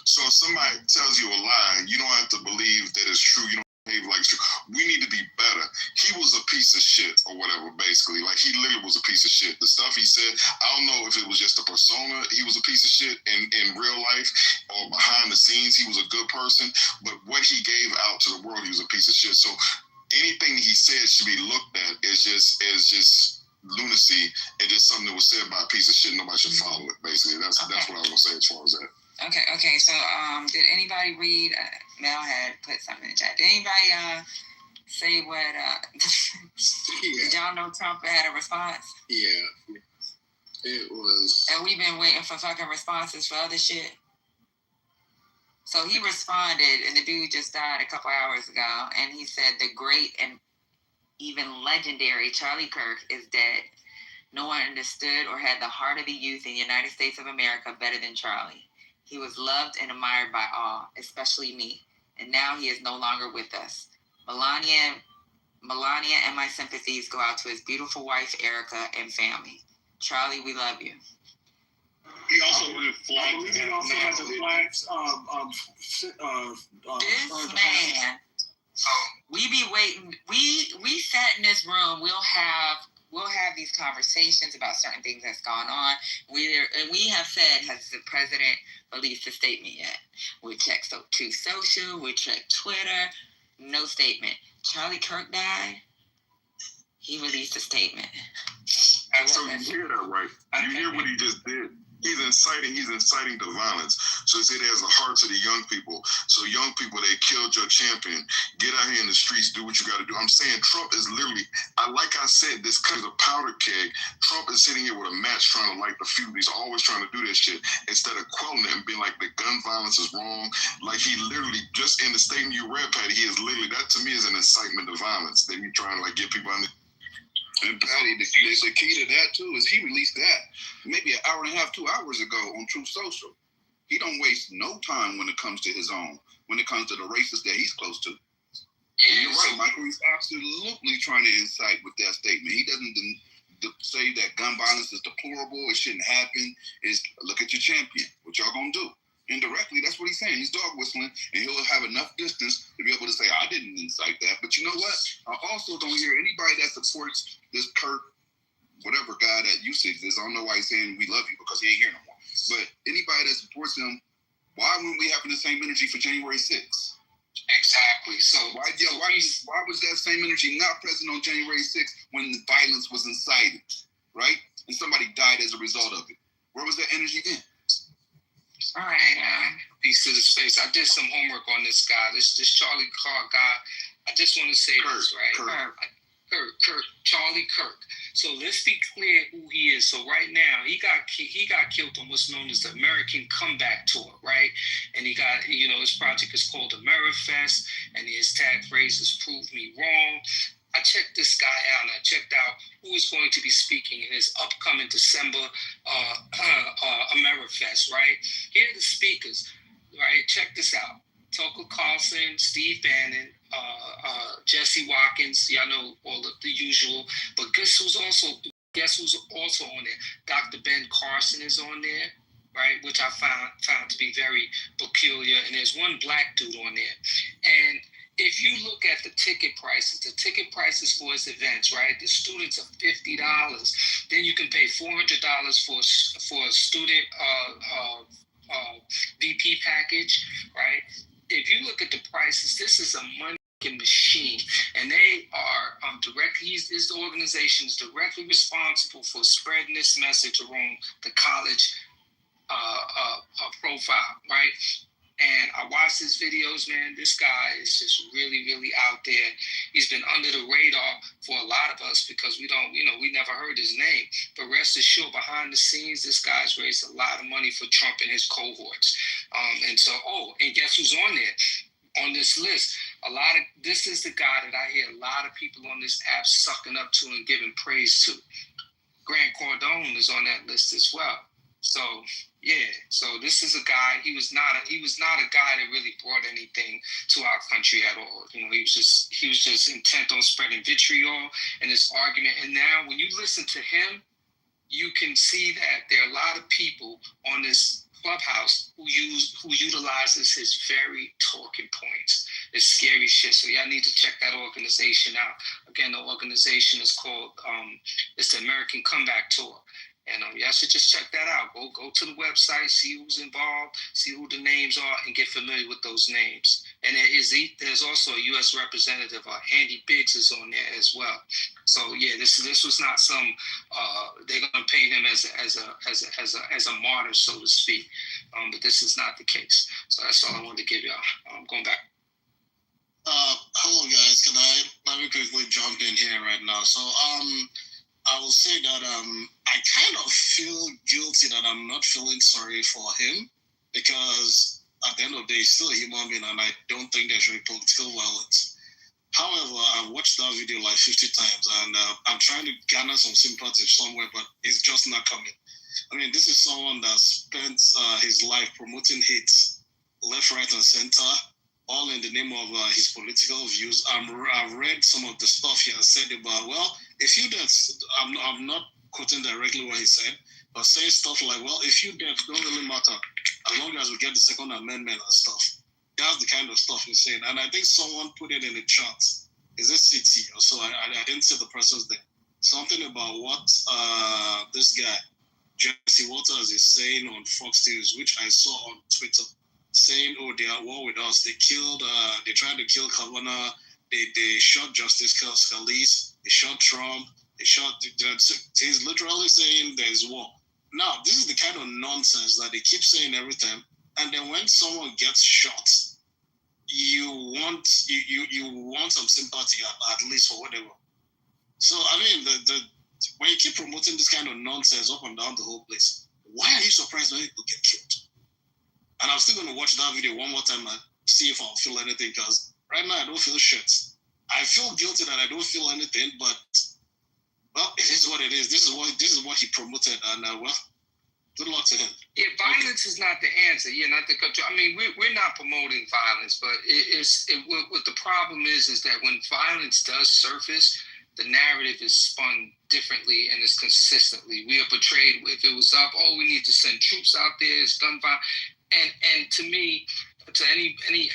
so if somebody tells you a lie, you don't have to believe that it's true. You don't behave like it's true. We need to be better. He was a piece of shit or whatever, basically. Like, he literally was a piece of shit. The stuff he said, I don't know if it was just a persona. He was a piece of shit in real life or behind the scenes. He was a good person. But what he gave out to the world, he was a piece of shit. So anything he said should be looked at as just lunacy and just something that was said by a piece of shit. Nobody should follow it, basically. That's what I was going to say as far as that. Okay. So, did anybody read? Mel had put something in the chat. Did anybody say what? Did y'all know Trump had a response? Yeah, it was. And we've been waiting for fucking responses for other shit. So he responded, and the dude just died a couple hours ago, and he said the great and even legendary Charlie Kirk is dead. No one understood or had the heart of the youth in the United States of America better than Charlie. He was loved and admired by all, especially me. And now he is no longer with us. Melania and my sympathies go out to his beautiful wife, Erica, and family. Charlie, we love you. He also flags. He also has the flags. This man. We be waiting. We sat in this room. We'll have these conversations about certain things that's gone on. We have said, has the president released a statement yet? We checked Truth Social, we checked Twitter, no statement. Charlie Kirk died. He released a statement. So you hear that, right? You hear what he just did. He's inciting to violence. So he said he has the hearts of the young people. So young people, they killed your champion. Get out here in the streets, do what you got to do. I'm saying Trump is literally, like I said, this is a powder keg. Trump is sitting here with a match trying to light the fuse. He's always trying to do that shit instead of quelling it and being like the gun violence is wrong. Like, he literally, just in the statement you read, Patty, he is literally, that to me is an incitement to violence. They be trying to like get people on the. And Patty, the key to that too is he released that maybe an hour and a half, 2 hours ago on Truth Social. He don't waste no time when it comes to his own, when it comes to the races that he's close to. And you're right, Michael. He's absolutely trying to incite with that statement. He doesn't say that gun violence is deplorable. It shouldn't happen. It's look at your champion. What y'all gonna do? Indirectly, that's what he's saying. He's dog whistling, and he'll have enough distance to be able to say, I didn't incite that. But you know what? I also don't hear anybody that supports this Kirk whatever guy that used to exist. I don't know why he's saying we love you because he ain't here no more. But anybody that supports him, why weren't we having the same energy for January 6th? Exactly. So why was that same energy not present on January 6th when the violence was incited, right? And somebody died as a result of it. Where was that energy then? All right, peace to the space. I did some homework on this guy, this Charlie Clark guy. I just want to say this, right? Kirk, Charlie Kirk. So let's be clear who he is. So right now, he got killed on what's known as the American Comeback Tour, right? And he got, his project is called AmeriFest, and his tag phrase is "Prove Me Wrong." I checked this guy out, and I checked out who is going to be speaking in his upcoming December AmeriFest, right? Here are the speakers, right? Check this out. Tucker Carlson, Steve Bannon, Jesse Watkins. Y'all know all of the usual. But guess who's also on there? Dr. Ben Carson is on there, right? Which I found to be very peculiar. And there's one black dude on there. And if you look at the ticket prices for his events, right? The students are $50. Then you can pay $400 for a student VP package, right? If you look at the prices, this is a money machine, and they are the organization is directly responsible for spreading this message around the college profile, right? And I watched his videos, man. This guy is just really, really out there. He's been under the radar for a lot of us because we never heard his name. But rest assured, behind the scenes, this guy's raised a lot of money for Trump and his cohorts. And guess who's on there? On this list, this is the guy that I hear a lot of people on this app sucking up to and giving praise to. Grant Cardone is on that list as well. So this is a guy. He was not a guy that really brought anything to our country at all. He was just intent on spreading vitriol and this argument. And now when you listen to him, you can see that there are a lot of people on this Clubhouse who utilizes his very talking points. It's scary shit. So y'all need to check that organization out. Again, the organization is called it's the American Comeback Tour. And y'all should just check that out. Go to the website, see who's involved, see who the names are, and get familiar with those names. And there's also a U.S. representative, Andy Biggs, is on there as well. So yeah, this was not some. They're gonna paint him as a martyr, so to speak. But this is not the case. So that's all I wanted to give y'all. Going back. Hello guys, let me quickly jump in here right now. So I will say that I kind of feel guilty that I'm not feeling sorry for him because at the end of the day, he's still a human being, and I don't think there should be political violence. However, I've watched that video like 50 times, and I'm trying to garner some sympathy somewhere, but it's just not coming. I mean, this is someone that spent his life promoting hate left, right, and center, all in the name of his political views. I've read some of the stuff he has said about, well, if you dead, I'm not quoting directly what he said, but saying stuff like, well, if you dead, don't really matter, as long as we get the Second Amendment and stuff. That's the kind of stuff he's saying. And I think someone put it in the chat. Is it City? So I didn't see the person's name. Something about what this guy, Jesse Waters, is saying on Fox News, which I saw on Twitter, saying, oh, they are at war with us. They tried to kill Kavanaugh. They shot Justice Scalise. They shot Trump. He's literally saying there's war. Now, this is the kind of nonsense that they keep saying every time. And then when someone gets shot, you want some sympathy at least for whatever. So I mean, when you keep promoting this kind of nonsense up and down the whole place, why are you surprised when people get killed? And I'm still going to watch that video one more time and see if I'll feel anything, because right now I don't feel shit. I feel guilty that I don't feel anything, but well, it is what it is. This is what he promoted, and well, good luck to him. Yeah, violence is not the answer. Yeah, not the control. I mean, we're not promoting violence, but what the problem is that when violence does surface, the narrative is spun differently and it's consistently. We are portrayed, if it was up, oh, we need to send troops out there, it's gun violence. And to me, to any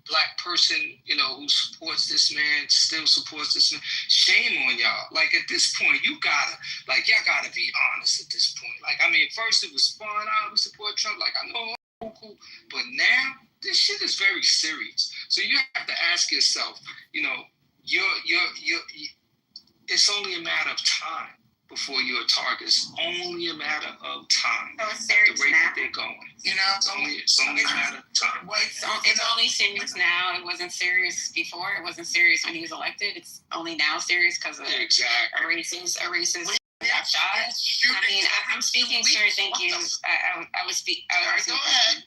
black person, who supports this man, still supports this man. Shame on y'all. Like, at this point, y'all gotta be honest at this point. Like, I mean, first it was fun, we support Trump. Like, I know, cool. But now, this shit is very serious. So you have to ask yourself, it's only a matter of time before you're a target. It's only a matter of time. So it's serious the rate now. That they're going. It's only a matter of time. It's only serious now. It wasn't serious before. It wasn't serious when he was elected. It's only now serious because of a racist shot. I mean, I'm speaking, sir. Thank you. I was speaking. Go ahead.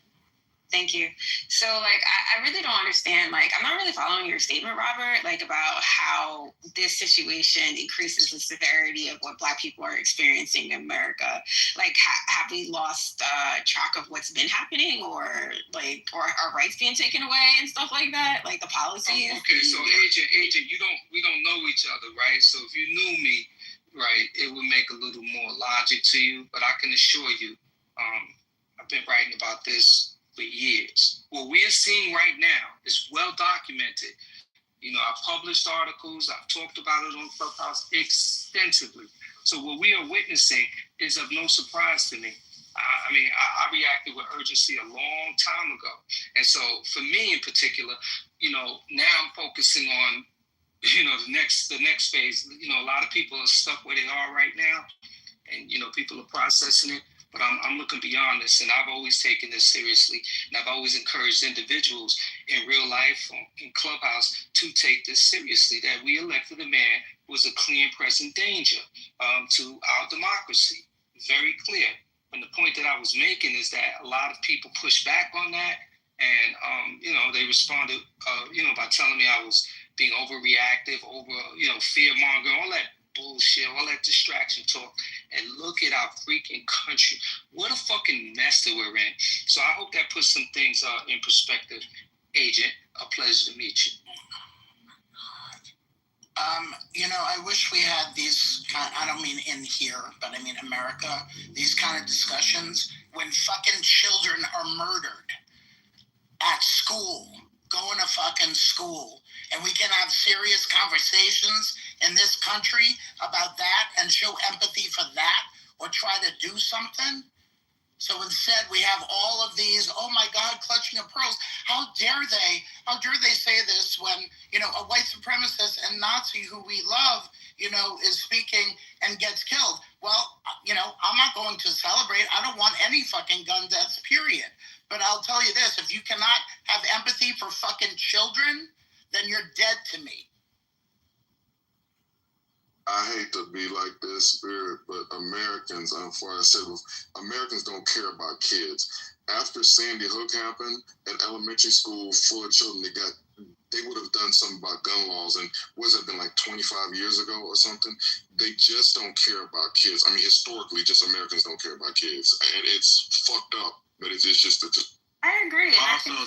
Thank you. So, like, I really don't understand. Like, I'm not really following your statement, Robert, like, about how this situation increases the severity of what Black people are experiencing in America. Like, have we lost track of what's been happening, or our rights being taken away and stuff like that? Like, the policies? Okay, so, Agent, we don't know each other, right? So, if you knew me, right, it would make a little more logic to you. But I can assure you, I've been writing about this for years. What we are seeing right now is well documented. I've published articles, I've talked about it on Clubhouse extensively. So what we are witnessing is of no surprise to me. I reacted with urgency a long time ago. And so for me in particular, now I'm focusing on, the next phase. A lot of people are stuck where they are right now, and, people are processing it. But I'm looking beyond this, and I've always taken this seriously, and I've always encouraged individuals in real life, in Clubhouse, to take this seriously, that we elected a man who was a clear and present danger to our democracy. Very clear. And the point that I was making is that a lot of people pushed back on that, and, they responded, by telling me I was being overreactive, fear-mongering, all that bullshit, all that distraction talk. And look at our freaking country. What a fucking mess that we're in. So I hope that puts some things in perspective. Agent, a pleasure to meet you. I wish we had these I don't mean in here, but I mean America, these kind of discussions when fucking children are murdered at school, going to fucking school, and we can have serious conversations in this country about that and show empathy for that or try to do something. So instead we have all of these, oh my God, clutching of pearls. How dare they say this when, a white supremacist and Nazi who we love, is speaking and gets killed. Well, I'm not going to celebrate. I don't want any fucking gun deaths, period. But I'll tell you this, if you cannot have empathy for fucking children, then you're dead to me. I hate to be like this, Spirit, but Americans, Americans don't care about kids. After Sandy Hook happened, an elementary school full of children, they would have done something about gun laws, and was it been like 25 years ago or something? They just don't care about kids. I mean, historically, just Americans don't care about kids, and it's fucked up. But it's just I agree. And I think we're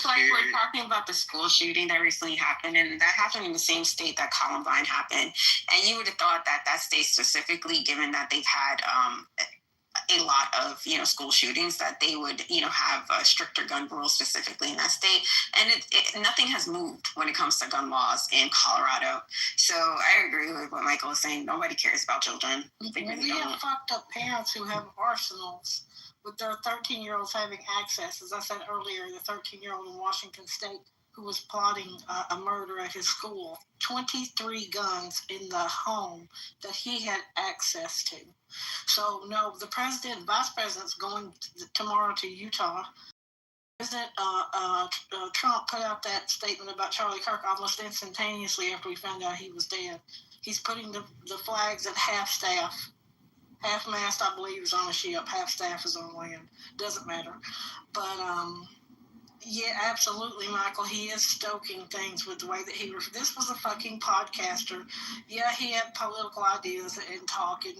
talking about the school shooting that recently happened, and that happened in the same state that Columbine happened. And you would have thought that state specifically, given that they've had a lot of, school shootings, that they would, have stricter gun rules specifically in that state. And nothing has moved when it comes to gun laws in Colorado. So I agree with what Michael was saying. Nobody cares about children. We have fucked up parents who have arsenals with their 13-year-olds having access. As I said earlier, the 13-year-old in Washington State who was plotting a murder at his school, 23 guns in the home that he had access to. So, no, the vice president's going tomorrow to Utah. President Trump put out that statement about Charlie Kirk almost instantaneously after we found out he was dead. He's putting the flags at half-staff. Half-mast, I believe, is on a ship. Half-staff is on land. Doesn't matter. But, yeah, absolutely, Michael. He is stoking things with the way that this was a fucking podcaster. Yeah, he had political ideas and talk and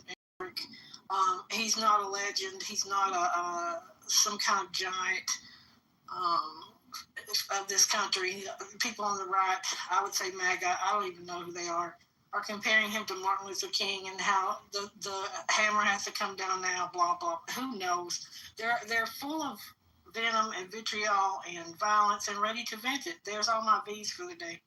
he's not a legend. He's not some kind of giant of this country. People on the right, I would say MAGA, I don't even know who they are comparing him to Martin Luther King and how the hammer has to come down now, blah, blah. Who knows? They're full of venom and vitriol and violence and ready to vent it. There's all my V's for the day.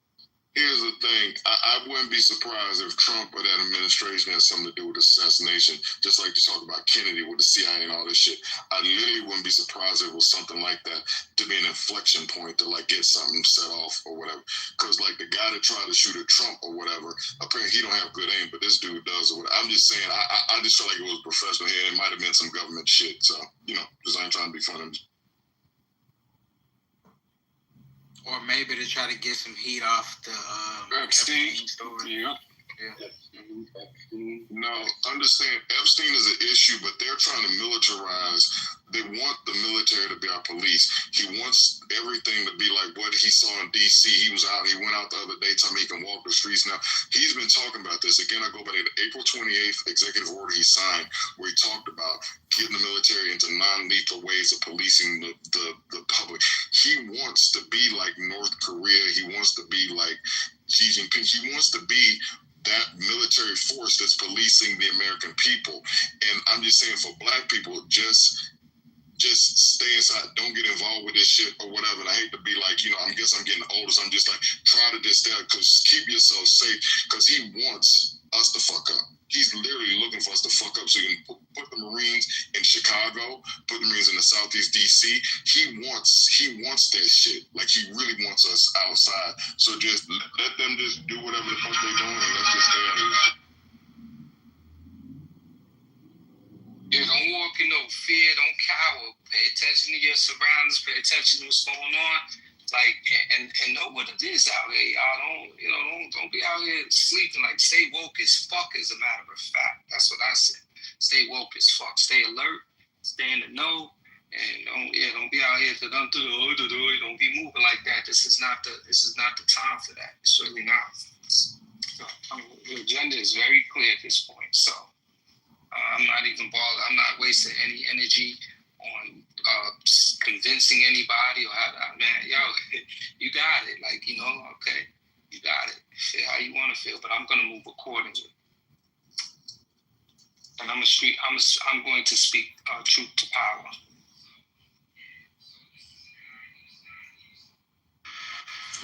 Here's the thing. I wouldn't be surprised if Trump or that administration has something to do with assassination, just like you talk about Kennedy with the CIA and all this shit. I literally wouldn't be surprised if it was something like that to be an inflection point to like get something set off or whatever. Because like the guy that tried to shoot at Trump or whatever, apparently he don't have good aim, but this dude does or whatever. I'm just saying, I just feel like it was professional here. It might have been some government shit. So, just ain't trying to be funny. Or maybe to try to get some heat off the Epstein story. Yeah. No, understand, Epstein is an issue, but they're trying to militarize. They want the military to be our police. He wants everything to be like what he saw in D.C. He went out the other day telling me he can walk the streets now. He's been talking about this. Again, I go by the April 28th executive order he signed, where he talked about getting the military into non-lethal ways of policing the public. He wants to be like North Korea. He wants to be like Xi Jinping. He wants to be that military force that's policing the American people. And I'm just saying, for black people, just stay inside. Don't get involved with this shit or whatever. And I hate to be like, I guess I'm getting older, so I'm just like, try to just stay out, because keep yourself safe, because he wants us to fuck up. He's literally looking for us to fuck up so he can put the Marines in Chicago, put the Marines in the Southeast DC. He wants that shit. Like, he really wants us outside. So just let them just do whatever the fuck they're doing, and let's just stay out of here. Yeah, don't walk in no fear, don't cower. Pay attention to your surroundings, pay attention to what's going on. Like, and know what it is out here, y'all. Don't be out here sleeping. Like, stay woke as fuck, as a matter of fact. That's what I said. Stay woke as fuck. Stay alert. Stay in the know. And don't be out here don't be moving like that. This is not the time for that. It's really not. So, the agenda is very clear at this point. So I'm not even bothered. I'm not wasting any energy on convincing anybody or you got it. Like, okay, you got it. Feel how you want to feel, but I'm going to move accordingly. And I'm going to speak truth to power.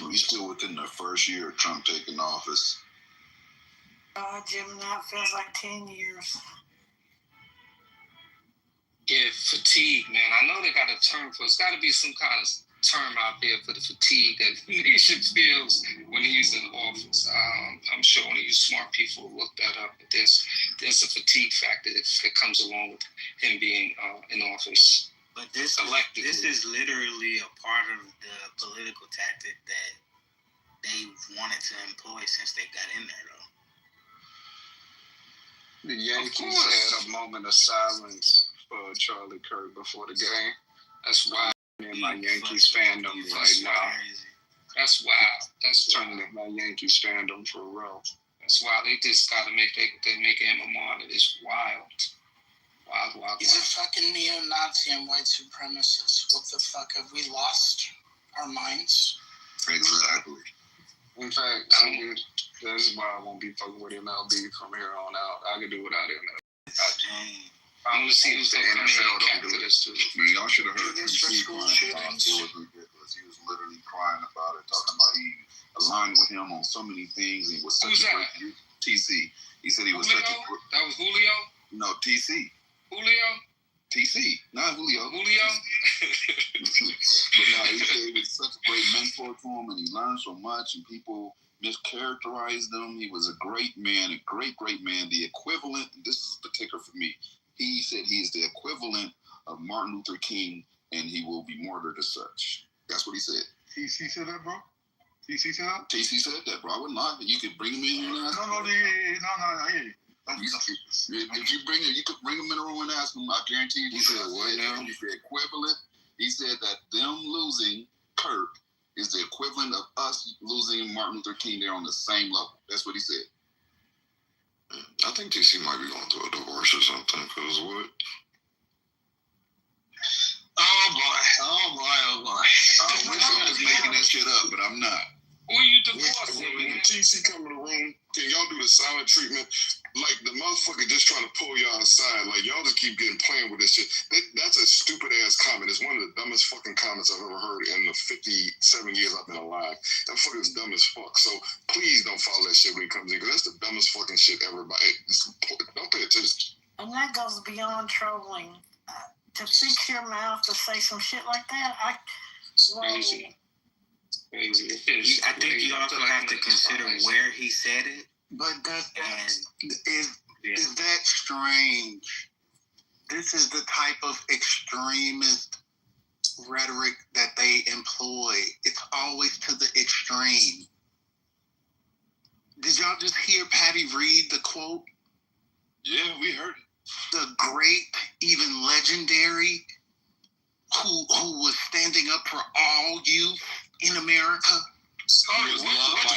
We still within the first year of Trump taking office. Jim, now it feels like 10 years. Yeah, fatigue, man. I know they got a term for it. It's got to be some kind of term out there for the fatigue that the nation feels when he's in office. I'm sure one of you smart people will look that up. But there's a fatigue factor that comes along with him being in office. But this is literally a part of the political tactic that they wanted to employ since they got in there, though. The Yankees had a moment of silence for Charlie Kirk before the game. That's wild. In my Yankees fandom right now. That's wild. That's turning in my Yankees fandom for real. That's wild. They just got to make him a martyr. It's wild. Wild. He's a fucking neo-Nazi and white supremacist. What the fuck? Have we lost our minds? Exactly. In fact, that's why I won't be fucking with MLB from here on out. I can do without him. I want to see who's going to come in and capture this too. Man, y'all should have heard him crying about it. It was ridiculous. He was literally crying about it, talking about he aligned with him on so many things. He was such a great TC. He said he was Julio? such a great. That was Julio? No, TC. Julio? TC, not Julio. Julio? But no, he said he was such a great mentor to him, and he learned so much, and people mischaracterized him. He was a great man, a great man. The equivalent, this is the kicker for me, he said he is the equivalent of Martin Luther King, and he will be martyred as such. That's what he said. TC said that, bro? TC said that? TC said that, bro. I wouldn't lie. You could bring him in and ask him. No, I hear you. If you bring him, you could bring him in the room and ask him. I guarantee you. He said what now? He said equivalent. He said that them losing Kirk is the equivalent of us losing Martin Luther King. They're on the same level. That's what he said. I think TC might be going through a divorce or something. Because what? Oh boy. I wish I was making that shit up, but I'm not. Who you divorcing? When TC come in the room, can y'all do the silent treatment? Like the motherfucker just trying to pull y'all aside. Like y'all just keep getting playing with this shit. That's a stupid ass comment. It's one of the dumbest fucking comments I've ever heard in the 57 years I've been alive. That fucker's dumb as fuck. So please don't follow that shit when he comes in, because that's the dumbest fucking shit ever. Don't pay attention. And that goes beyond trolling. To fix your mouth to say some shit like that, Crazy. I think you also have to consider where he said it. But is that strange? This is the type of extremist rhetoric that they employ. It's always to the extreme. Did y'all just hear Patty read the quote? Yeah, we heard it. The great, even legendary, who was standing up for all youth in America. What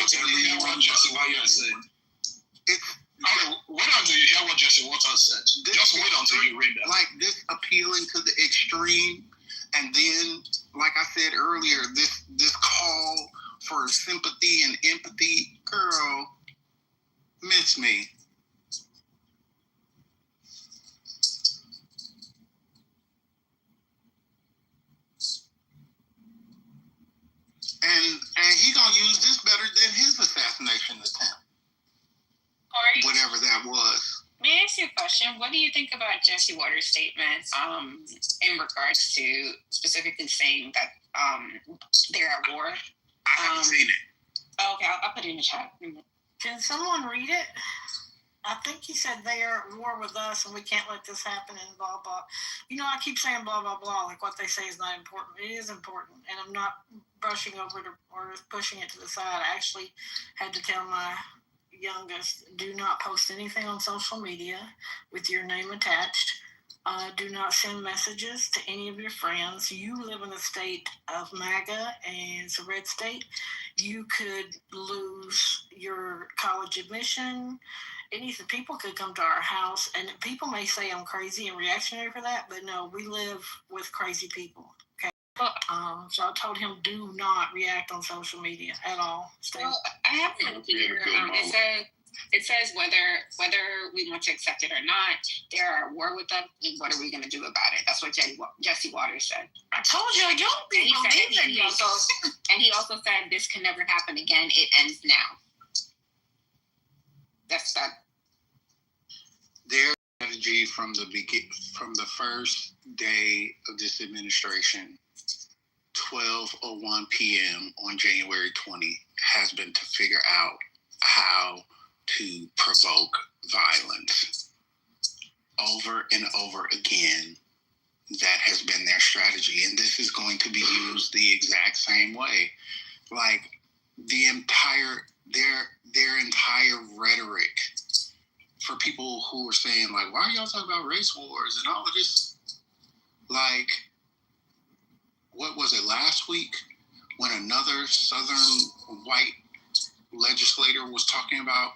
else do you hear what Jesse Waters said? Wait until you hear what Jesse Waters said. Just wait until you read that. Like this appealing to the extreme, and then, like I said earlier, this call for sympathy and empathy. Girl, miss me. And he gonna use this better than his assassination attempt. Corey, whatever that was. may I ask you a question? What do you think about Jesse Waters' statements in regards to specifically saying that they're at war? I haven't seen it. Oh, okay, I'll put it in the chat. Can someone read it? I think he said they are at war with us and we can't let this happen and blah, blah. You know, I keep saying blah, blah, blah, like what they say is not important. It is important, and I'm not brushing over it or pushing it to the side. I actually had to tell my youngest, do not post anything on social media with your name attached. Do not send messages to any of your friends. You live in the state of MAGA, and it's a red state. You could lose your college admission. Anything. People could come to our house, and people may say I'm crazy and reactionary for that, but no, we live with crazy people. Okay. So I told him, do not react on social media at all. Well, I have a note here. It says whether we want to accept it or not, they're at war with them, and what are we going to do about it? That's what Jesse Waters said. I told you, I don't believe and he also said this can never happen again. It ends now. That's that. Their strategy from the first day of this administration, 12:01 p.m. on January 20, has been to figure out how to provoke violence. Over and over again, that has been their strategy, and this is going to be used the exact same way. Like their entire rhetoric for people who are saying, like, why are y'all talking about race wars and all of this? Like, what was it last week when another Southern white legislator was talking about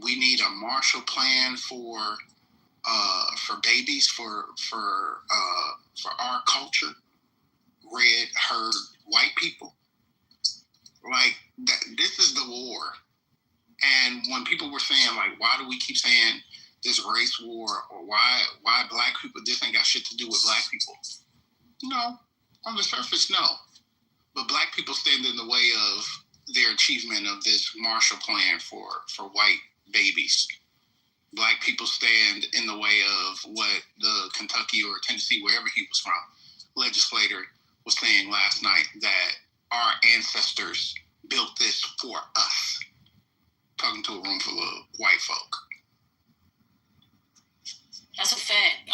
we need a Marshall Plan for babies for our culture, red herd white people. Like that, this is the war. And when people were saying, like, why do we keep saying this race war, or why black people, this ain't got shit to do with black people? No, on the surface, no. But black people stand in the way of their achievement of this Marshall Plan for white babies. Black people stand in the way of what the Kentucky or Tennessee, wherever he was from, legislator was saying last night, that our ancestors built this for us. Talking to a room full of white folk. That's a fact.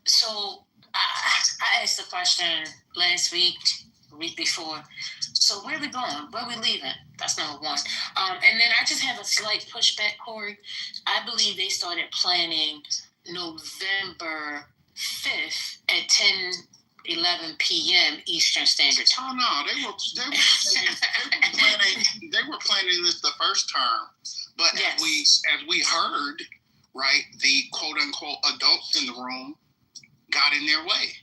So I asked the question last week, the week before. So where are we going? Where are we leaving? That's number one. And then I just have a slight pushback, Corey. I believe they started planning November 5th at 10:11 p.m. Eastern Standard Time. Oh no, they were planning this the first term, but yes. as we heard, right, the quote unquote adults in the room got in their way.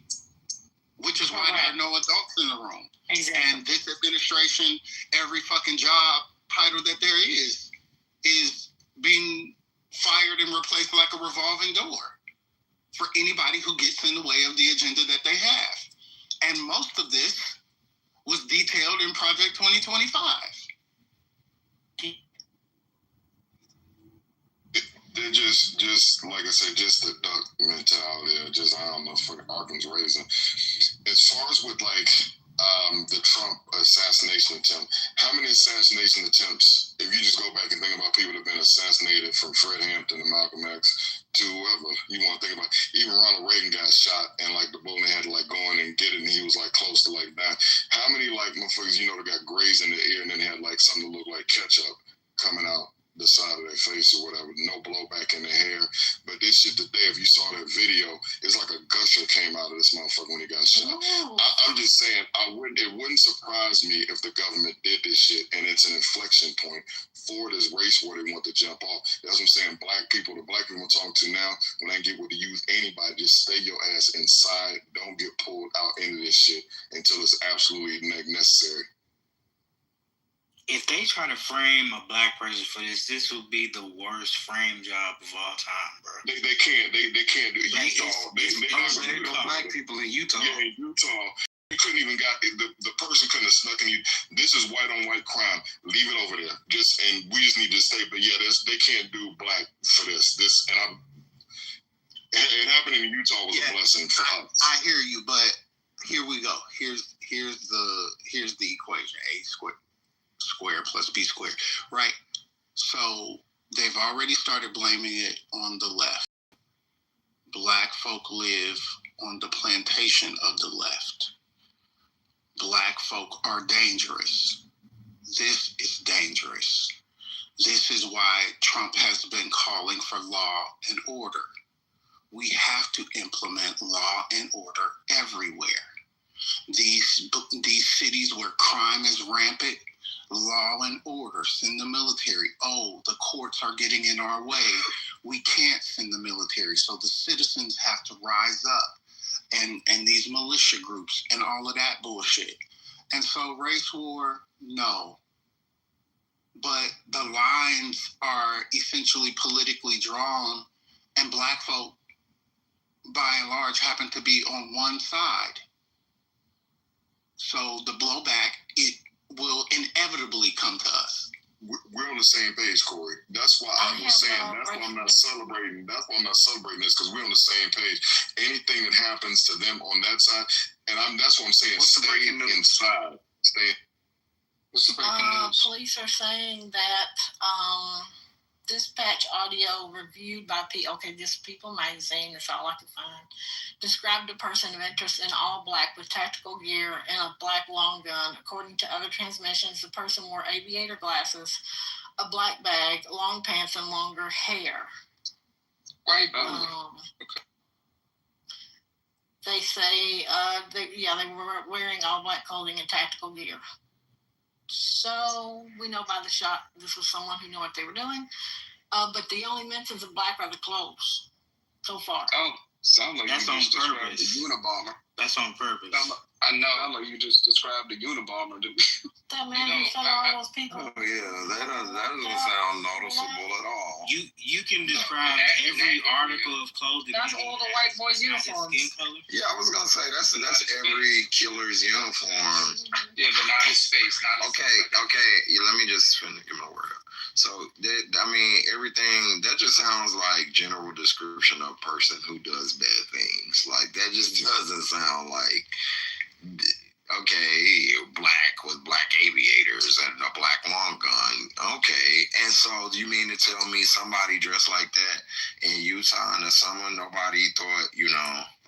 which is why there are no adults in the room. Exactly. And this administration, every fucking job title that there is being fired and replaced like a revolving door for anybody who gets in the way of the agenda that they have. And most of this was detailed in Project 2025. They're just like I said, just the duck mentality. Just I don't know, fucking Arkansas raising. As far as with like the Trump assassination attempt, how many assassination attempts? If you just go back and think about people that have been assassinated, from Fred Hampton to Malcolm X to whoever you want to think about, even Ronald Reagan got shot and like the bullet had to like go in and get it, and he was like close to like dying. How many like motherfuckers that got grazed in the ear and then had like something that looked like ketchup coming out the side of their face or whatever, no blowback in their hair. But this shit today, if you saw that video, it's like a gusher came out of this motherfucker when he got shot. I'm just saying, it wouldn't surprise me if the government did this shit and it's an inflection point for this race war they want to jump off. That's what I'm saying. The black people I'm talking to now, when I get with the youth, anybody, just stay your ass inside. Don't get pulled out into this shit until it's absolutely necessary. If they try to frame a black person for this would be the worst frame job of all time, bro. They can't. They can't do it. Utah. They no black people in Utah. Yeah, in Utah. You couldn't even the person couldn't have snuck in you. This is white on white crime. Leave it over there. And we just need to stay. But yeah, they can't do black for this. It happened in Utah was a blessing for us. I hear you, but here we go. Here's the equation: A squared plus B squared, right? So they've already started blaming it on the left. Black folk live on the plantation of the left. Black folk are dangerous. This is dangerous. This is why Trump has been calling for law and order. We have to implement law and order everywhere. These cities where crime is rampant, law and order, send the military. Oh, the courts are getting in our way. We can't send the military. So the citizens have to rise up, and these militia groups and all of that bullshit. And so race war, no. But the lines are essentially politically drawn, and black folk, by and large, happen to be on one side. So the blowback, it will inevitably come to us. We're on the same page, Corey. That's why I was saying. That's why I'm not celebrating. That's why I'm not celebrating this, because we're on the same page. Anything that happens to them on that side, and that's what I'm saying. Stay inside. What's the breaking news? Police are saying that dispatch audio reviewed by this People magazine. That's all I could find. Described a person of interest in all black with tactical gear and a black long gun. According to other transmissions, the person wore aviator glasses, a black bag, long pants, and longer hair. Right. They say they were wearing all black clothing and tactical gear. So we know by the shot this was someone who knew what they were doing. But the only mentions of black are the clothes so far. Oh, sounds like that's you on just described purpose. The Unabomber. That's on purpose. I know. Sounds like you just described the Unabomber. That man who shot all those people. Oh yeah, that doesn't sound noticeable at all. You can describe every article of clothing. That's all the white boys' uniforms. Yeah, I was gonna say that's every killer's uniform. Yeah, but not his face. Okay. Yeah, let me just finish, get my word up. So everything that just sounds like general description of a person who does bad things. Like that just doesn't sound like. Okay, black with black aviators and a black long gun. Okay, and so you mean to tell me somebody dressed like that in Utah in the summer, nobody thought,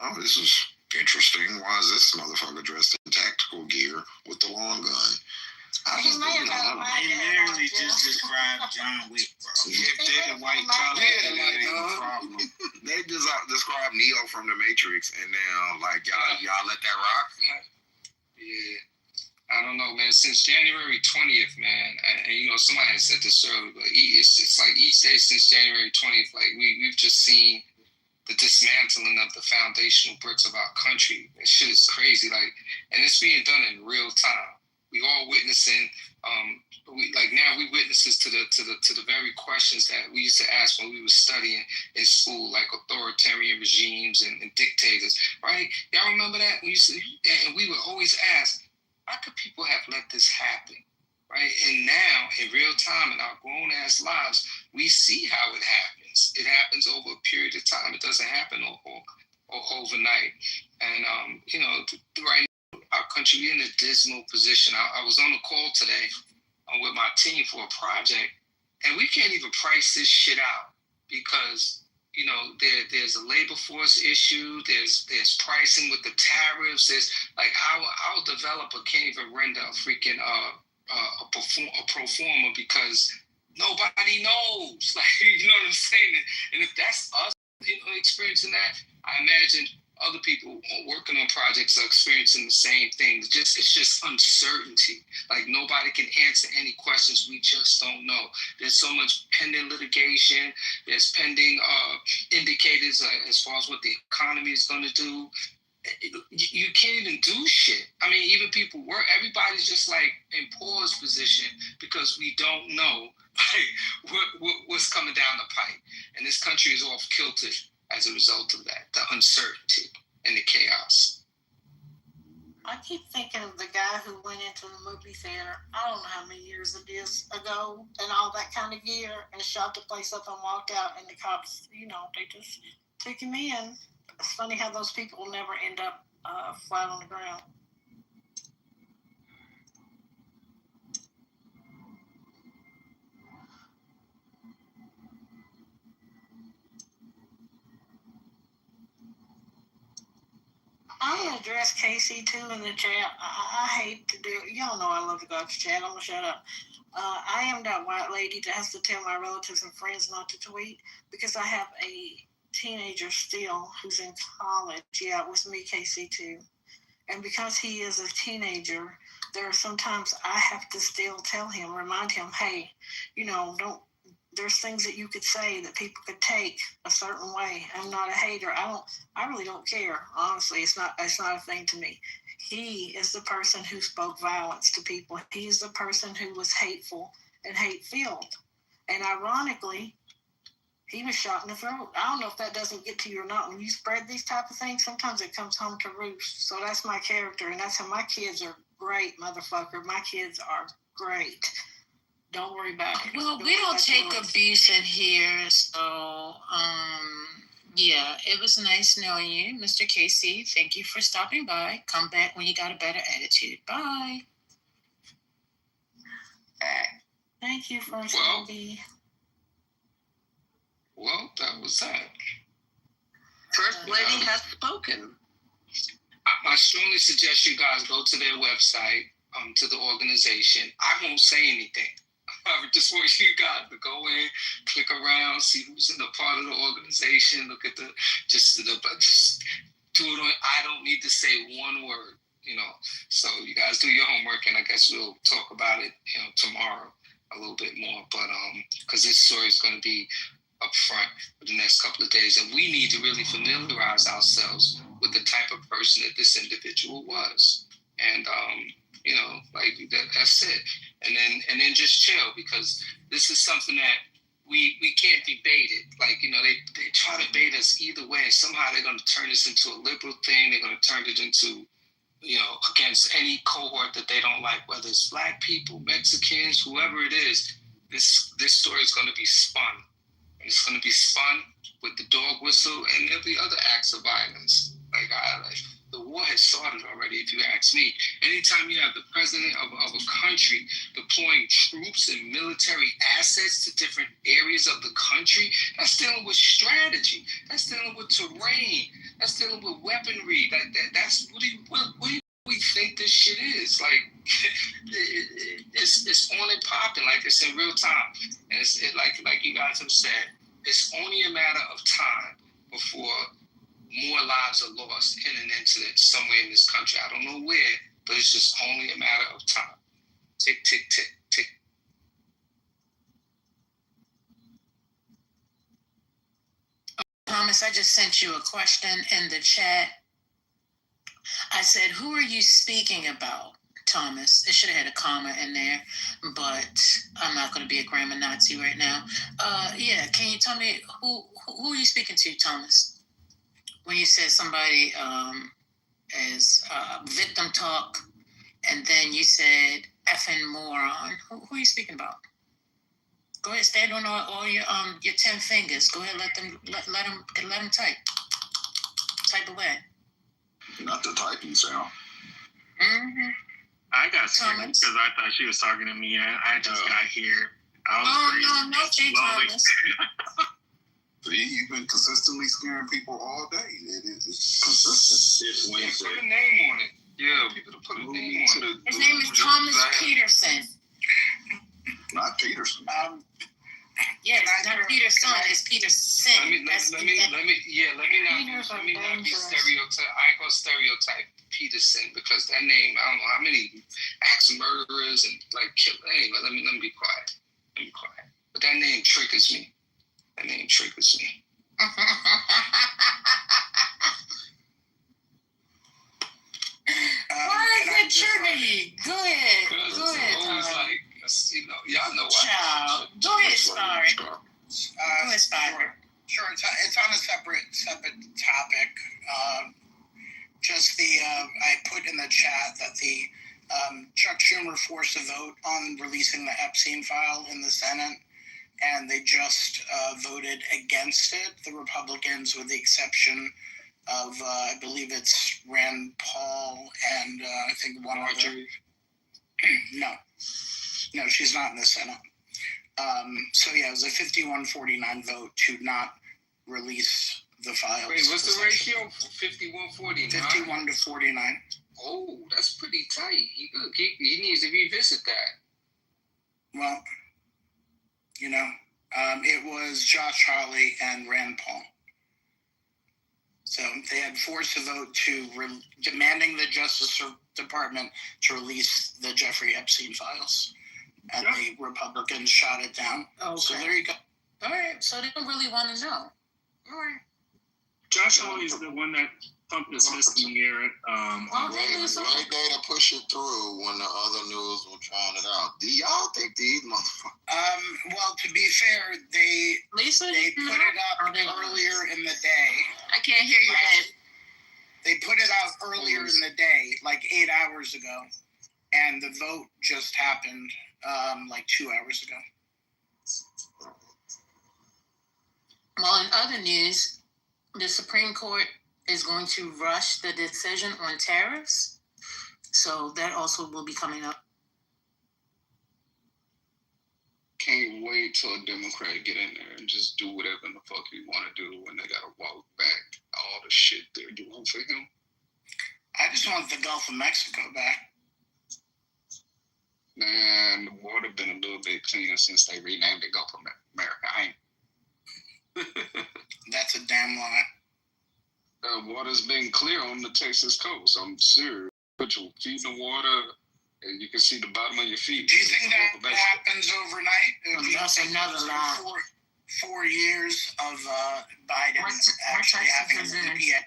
oh, this is interesting. Why is this motherfucker dressed in tactical gear with the long gun? They literally just described John Wick, bro. If they're the white collar, problem. They just described Neo from the Matrix, and now y'all let that rock. Yeah, I don't know, man. Since January 20th, man, and somebody had said this earlier, but it's like each day since January 20th, like we've just seen the dismantling of the foundational bricks of our country. That shit is crazy. Like, and it's being done in real time. We all witnessing. We witnesses to the very questions that we used to ask when we were studying in school, like authoritarian regimes and dictators, right? Y'all remember that? And we would always ask, how could people have let this happen, right? And now, in real time, in our grown-ass lives, we see how it happens. It happens over a period of time. It doesn't happen overnight. And, right now, our country, we're in a dismal position. I was on a call today with my team for a project, and we can't even price this shit out because there's a labor force issue. There's pricing with the tariffs. There's like our developer can't even render a freaking a pro forma because nobody knows. Like, you know what I'm saying? And if that's us, experiencing that, I imagine other people working on projects are experiencing the same thing. It's just uncertainty. Like, nobody can answer any questions. We just don't know. There's so much pending litigation. There's pending indicators as far as what the economy is going to do. You can't even do shit. I mean, even people work. Everybody's just like in pause position because we don't know what's coming down the pipe. And this country is off kilter as a result of that, the uncertainty and the chaos. I keep thinking of the guy who went into the movie theater, I don't know how many years it is ago, and all that kind of gear, and shot the place up and walked out, and the cops, they just took him in. It's funny how those people will never end up flat on the ground. I'm going to address Casey, too, in the chat. I hate to do it. Y'all know I love to go out to chat. I'm going to shut up. I am that white lady that has to tell my relatives and friends not to tweet because I have a teenager still who's in college. Yeah, it was me, Casey, too. And because he is a teenager, there are sometimes I have to still tell him, remind him, hey, there's things that you could say that people could take a certain way. I'm not a hater. I really don't care. Honestly, it's not a thing to me. He is the person who spoke violence to people. He's the person who was hateful and hate-filled. And ironically, he was shot in the throat. I don't know if that doesn't get to you or not. When you spread these type of things, sometimes it comes home to roost. So that's my character, and that's how my kids are great, motherfucker. My kids are great. Don't worry about it. Well, we don't take abuse in here, so yeah, it was nice knowing you, Mr. Casey. Thank you for stopping by. Come back when you got a better attitude. Bye. Thank you for me. Well, that was that. First Lady has spoken. I strongly suggest you guys go to their website, to the organization. I won't say anything. I just want you guys to go in, click around, see who's in the part of the organization, look at just do it on. I don't need to say one word, So you guys do your homework, and I guess we'll talk about it, tomorrow a little bit more. But because this story is going to be up front for the next couple of days, and we need to really familiarize ourselves with the type of person that this individual was, and that's it. And then just chill, because this is something that we can't debate it. Like, they try to bait us either way. Somehow they're going to turn this into a liberal thing. They're going to turn it into, against any cohort that they don't like, whether it's Black people, Mexicans, whoever it is. This story is going to be spun. And it's going to be spun with the dog whistle, and there'll be other acts of violence. The war has started already, if you ask me. Anytime you have the president of a country deploying troops and military assets to different areas of the country, that's dealing with strategy. That's dealing with terrain. That's dealing with weaponry. That's what do we think this shit is? Like, it's on and popping, like it's in real time. And like you guys have said, it's only a matter of time before more lives are lost in an incident somewhere in this country. I don't know where, but it's just only a matter of time. Tick, tick, tick, tick. Thomas, I just sent you a question in the chat. I said, who are you speaking about, Thomas? It should have had a comma in there, but I'm not going to be a grammar Nazi right now. Yeah, can you tell me who are you speaking to, Thomas? When you said somebody is victim talk, and then you said effing moron. Who are you speaking about? Go ahead, stand on all your 10 fingers. Go ahead, let them type. Type away. Not the typing sound. Mm-hmm. I got scared because I thought she was talking to me. I just got here. I was no, Jay Thomas. See, you've been consistently scaring people all day. It's consistent. Put a name on it. Yeah, people to put a name on it. His name is Thomas Peterson. Not Peterson. Yes, not Peterson. It's Peterson. Let me not be stereotype. I ain't gonna stereotype Peterson because that name, I don't know how many axe murderers and like kill. Anyway, let me be quiet. But that name triggers me. Why is it triggering? Go ahead. Always like, y'all know why. Child, go ahead, Spark. Sure, it's on a separate topic. I put in the chat that the Chuck Schumer forced a vote on releasing the Epstein file in the Senate, and they just voted against it. The Republicans, with the exception of I believe it's Rand Paul and I think one other. No, she's not in the Senate. So yeah, it was a 51-49 vote to not release the files. Wait, what's the ratio? 51-49? 51 to 49. Oh, that's pretty tight. He needs to revisit that. Well, it was Josh Hawley and Rand Paul. So they had forced a vote demanding the Justice Department to release the Jeffrey Epstein files. And the Republicans shot it down. Okay. So there you go. All right. So they don't really want to know. All right. Josh Hawley is the one that pumped his fist in the air. Right there to push it through when the other news were trying it out. Do y'all think these motherfuckers? Well, to be fair, they put it up earlier in the day. I can't hear you guys. They put it out earlier in the day, like 8 hours ago, and the vote just happened like 2 hours ago. Well, in other news, the Supreme Court is going to rush the decision on tariffs. So that also will be coming up. Can't wait till a Democrat get in there and just do whatever the fuck he want to do when they got to walk back all the shit they're doing for him. I just want the Gulf of Mexico back. Man, the water been a little bit cleaner since they renamed it Gulf of America. That's a damn lie. The water's been clear on the Texas coast. I'm serious. Put your feet in the water and you can see the bottom of your feet. Do you think that happens overnight? That's another lie. 4 years of Biden actually having an EPA.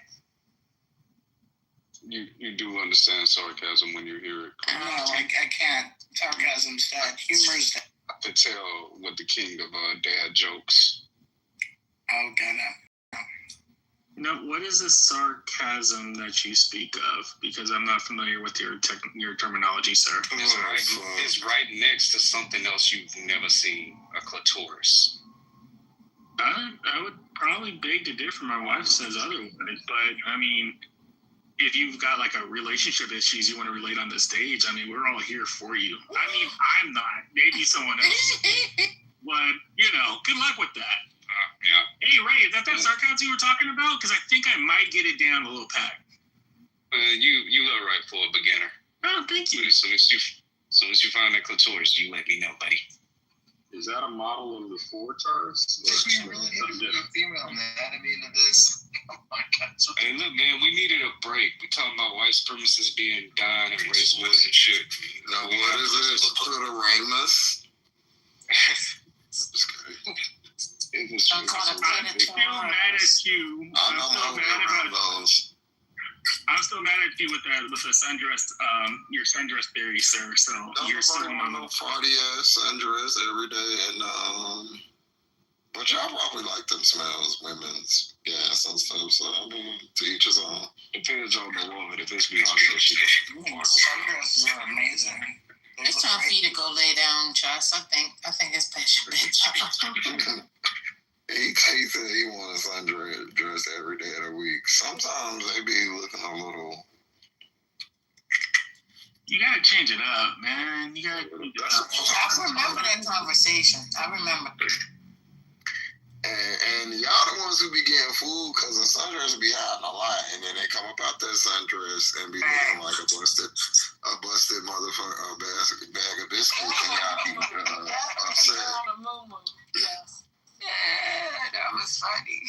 You do understand sarcasm when you hear it. No, I can't. Sarcasm's dead. Humor's dead. I could tell what the king of dad jokes. Okay, Now, what is the sarcasm that you speak of? Because I'm not familiar with your terminology, sir. It's right next to something else you've never seen, a clitoris. I would probably beg to differ. My wife says otherwise, but I mean, if you've got like a relationship issues you want to relate on the stage, I mean, we're all here for you. I mean, I'm not. Maybe someone else. But, good luck with that. Yeah. Hey, Ray, is that sarcasm you were talking about? Because I think I might get it down a little pack. You all right for a beginner. Oh, thank you. As soon as you find that clitoris, you let me know, buddy. Is that a model of the four Charles? We really need to put a female anatomy into this. Oh my God. Hey, look, man, we needed a break. We talking about white supremacists being dying and race wars and shit. Now, what is this? Clitoramus? I'm still mad at you. I'm still mad at you with the sundress, your sundress theory, sir. So you're still on no party ass sundress every day, and but y'all probably like them smells, women's gas and stuff. So I mean, to each his own. Depends on the woman. If it's behind her, she Sundresses are amazing. It's time for you to go lay down, Josh. I think it's best. He said he wants a sundress every day of the week. Sometimes they be looking a little. You gotta change it up, man. You gotta. I remember that conversation. I remember. And y'all the ones who be getting food because the sundress be hiding a lot, and then they come up out that sundress and be looking like a busted motherfucker, a bag of biscuits, and y'all be upset. Yes. Yeah, that was funny.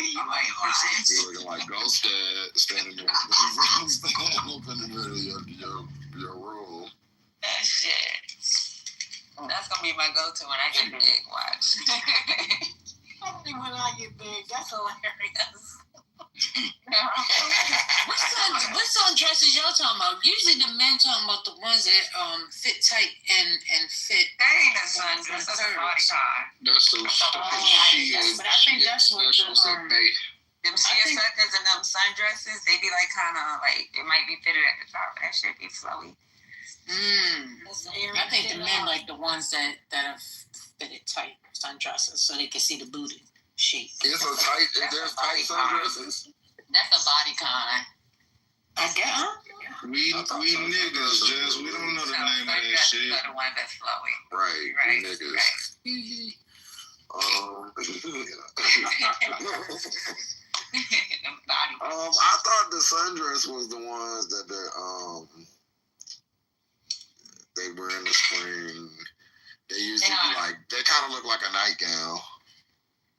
You might lie. You looking like Ghost Dad standing there, standing up in the middle of your room. That shit. That's gonna be my go-to when I get big. Watch. When I get big, that's hilarious. What sundresses y'all talking about? Usually the men talking about the ones that fit tight and fit. That ain't a sundress. That's a bodycon. That's so stupid. But I think that's what them seersuckers and them sundresses, they be like kind of like it might be fitted at the top. That shit be flowy. I think the men like the ones that are fitted tight sundresses so they can see the booty shape. There's tight sundresses. That's a bodycon. I guess. We niggas, Jess. We don't know the name of that shit. The one that's flowy. Right. Niggas. I thought the sundress was the ones that they wear in the spring. They usually be like, they kind of look like a nightgown.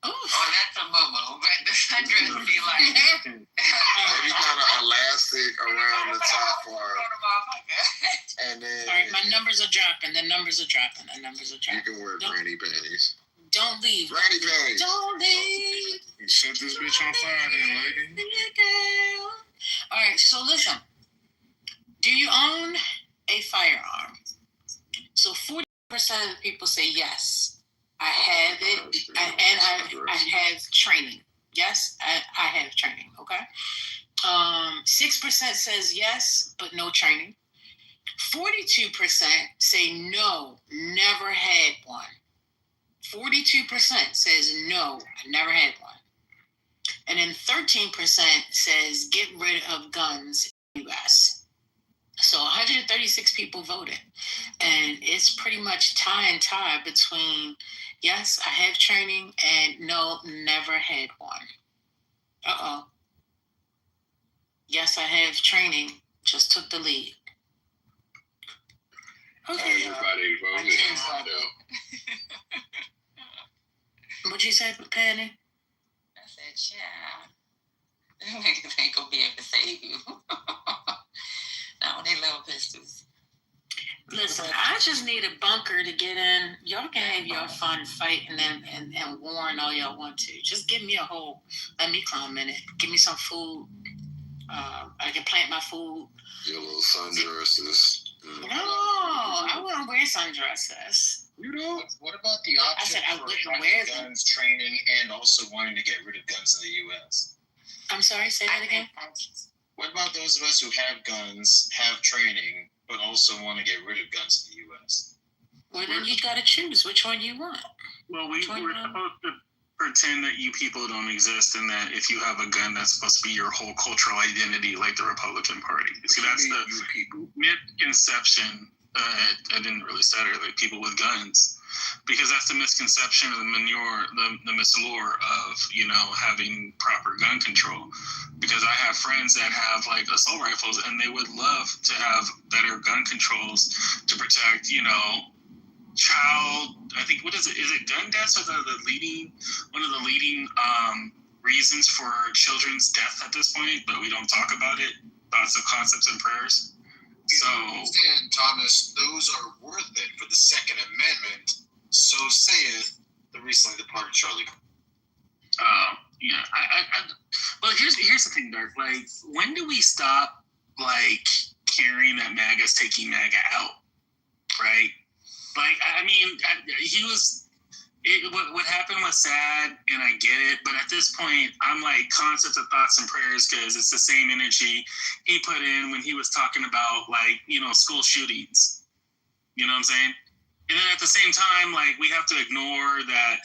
Oh, that's a mumu. But the sundress be like, they be kind of elastic around the top part. And then, all right, my numbers are dropping. The numbers are dropping. You can wear granny panties. Don't leave. Granny panties. Don't leave. You set this bitch on fire, then, lady. All right, so listen. Do you own a firearm? So 40% of the people say yes. I have it, and I have training. Yes, I have training. Okay. 6% says yes, but no training. 42% say no, never had one. 42% says no, I never had one. And then 13% says get rid of guns in the U.S. So 136 people voted. And it's pretty much tie between yes, I have training, and no, never had one. Uh-oh. Yes, I have training, just took the lead. Okay. Everybody voted. What'd you say, Penny? I said, child. Niggas ain't gonna be able to save you. Not when they little pistols. Listen, I just need a bunker to get in. Y'all can have your fun fighting and warring all y'all want to. Just give me a hole. Let me climb in it. Give me some food. I can plant my food. Your little sundresses. No, I wouldn't wear sundresses. You know? What about the option for having guns, training, and also wanting to get rid of guns in the U.S.? I'm sorry, say that again? What about those of us who have guns, have training, but also want to get rid of guns in the U.S.? Well, then you got to choose. Which one do you want? Well, we're supposed to pretend that you people don't exist and that if you have a gun, that's supposed to be your whole cultural identity, like the Republican Party. See, that's the misconception. I didn't really stutter, like people with guns, because that's the misconception of the mislure of, having proper gun control. Because I have friends that have like assault rifles and they would love to have better gun controls to protect, child, I think, is it gun deaths are one of the leading reasons for children's death at this point, but we don't talk about it. Thoughts of concepts and prayers. So, Thomas, those are worth it for the Second Amendment. So saith the recently departed Charlie. Yeah. But here's the thing, Dark. Like, when do we stop like caring that MAGA's taking MAGA out? Right? Like, I mean, he was. What happened was sad, and I get it. But at this point, I'm like concepts of thoughts and prayers because it's the same energy he put in when he was talking about like school shootings. You know what I'm saying? And then at the same time, like we have to ignore that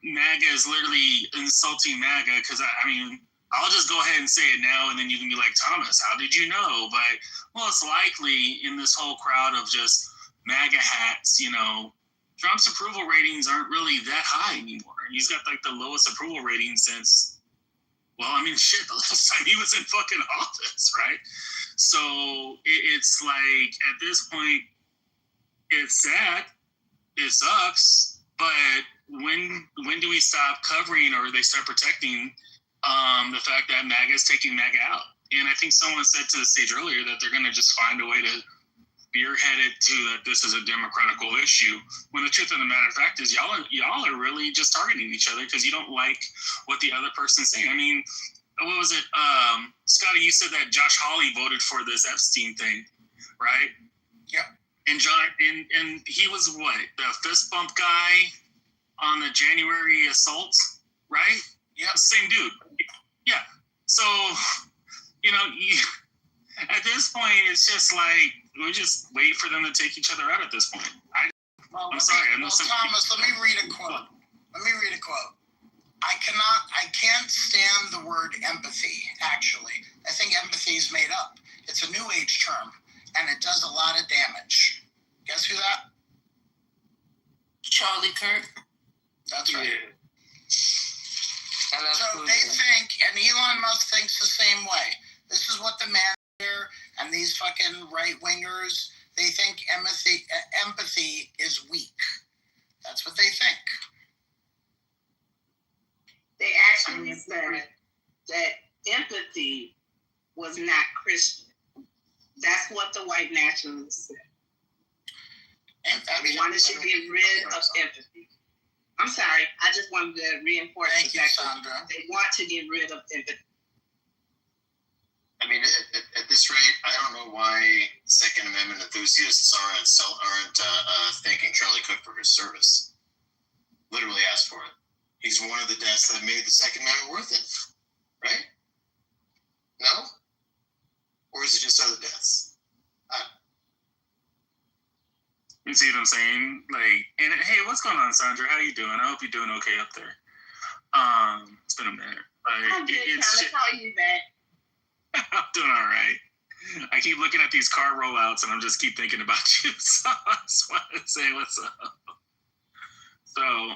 MAGA is literally insulting MAGA because I mean I'll just go ahead and say it now, and then you can be like, Thomas, how did you know? But most likely in this whole crowd of just MAGA hats, Trump's approval ratings aren't really that high anymore. He's got like the lowest approval rating since, the last time he was in fucking office, right? So it's like at this point, it's sad, it sucks, but when do we stop covering or they start protecting the fact that MAGA is taking MAGA out? And I think someone said to the stage earlier that they're going to just find a way to spearheaded to that this is a democratical issue, when the truth of the matter of fact is y'all are really just targeting each other because you don't like what the other person's saying. I mean, what was it? Scotty, you said that Josh Hawley voted for this Epstein thing, right? Yeah. And John, and he was what? The fist bump guy on the January assaults, right? Yeah. Same dude. Yeah. So, at this point, it's just like, we just wait for them to take each other out at this point. I'm sorry. Thomas, let me read a quote. I can't stand the word empathy, actually. I think empathy is made up. It's a new age term, and it does a lot of damage. Guess who that? Charlie Kirk. That's right. Yeah. So they think, and Elon Musk thinks the same way. This is what the man here and these fucking right-wingers, they think empathy is weak. That's what they think. They actually said that empathy was not Christian. That's what the white nationalists said. They wanted to get rid of empathy. I'm sorry, I just wanted to reinforce Thank you, Sandra. They want to get rid of empathy. I mean, at this rate, I don't know why Second Amendment enthusiasts aren't thanking Charlie Cook for his service. Literally asked for it. He's one of the deaths that made the Second Amendment worth it, right? No? Or is it just other deaths? You see what I'm saying? Like, and hey, what's going on, Sandra? How you doing? I hope you're doing okay up there. It's been a minute. Like, I'm good, Thomas. How are you, back? I'm doing all right. I keep looking at these car rollouts, and I'm just keep thinking about you. So I just want to say what's up. So,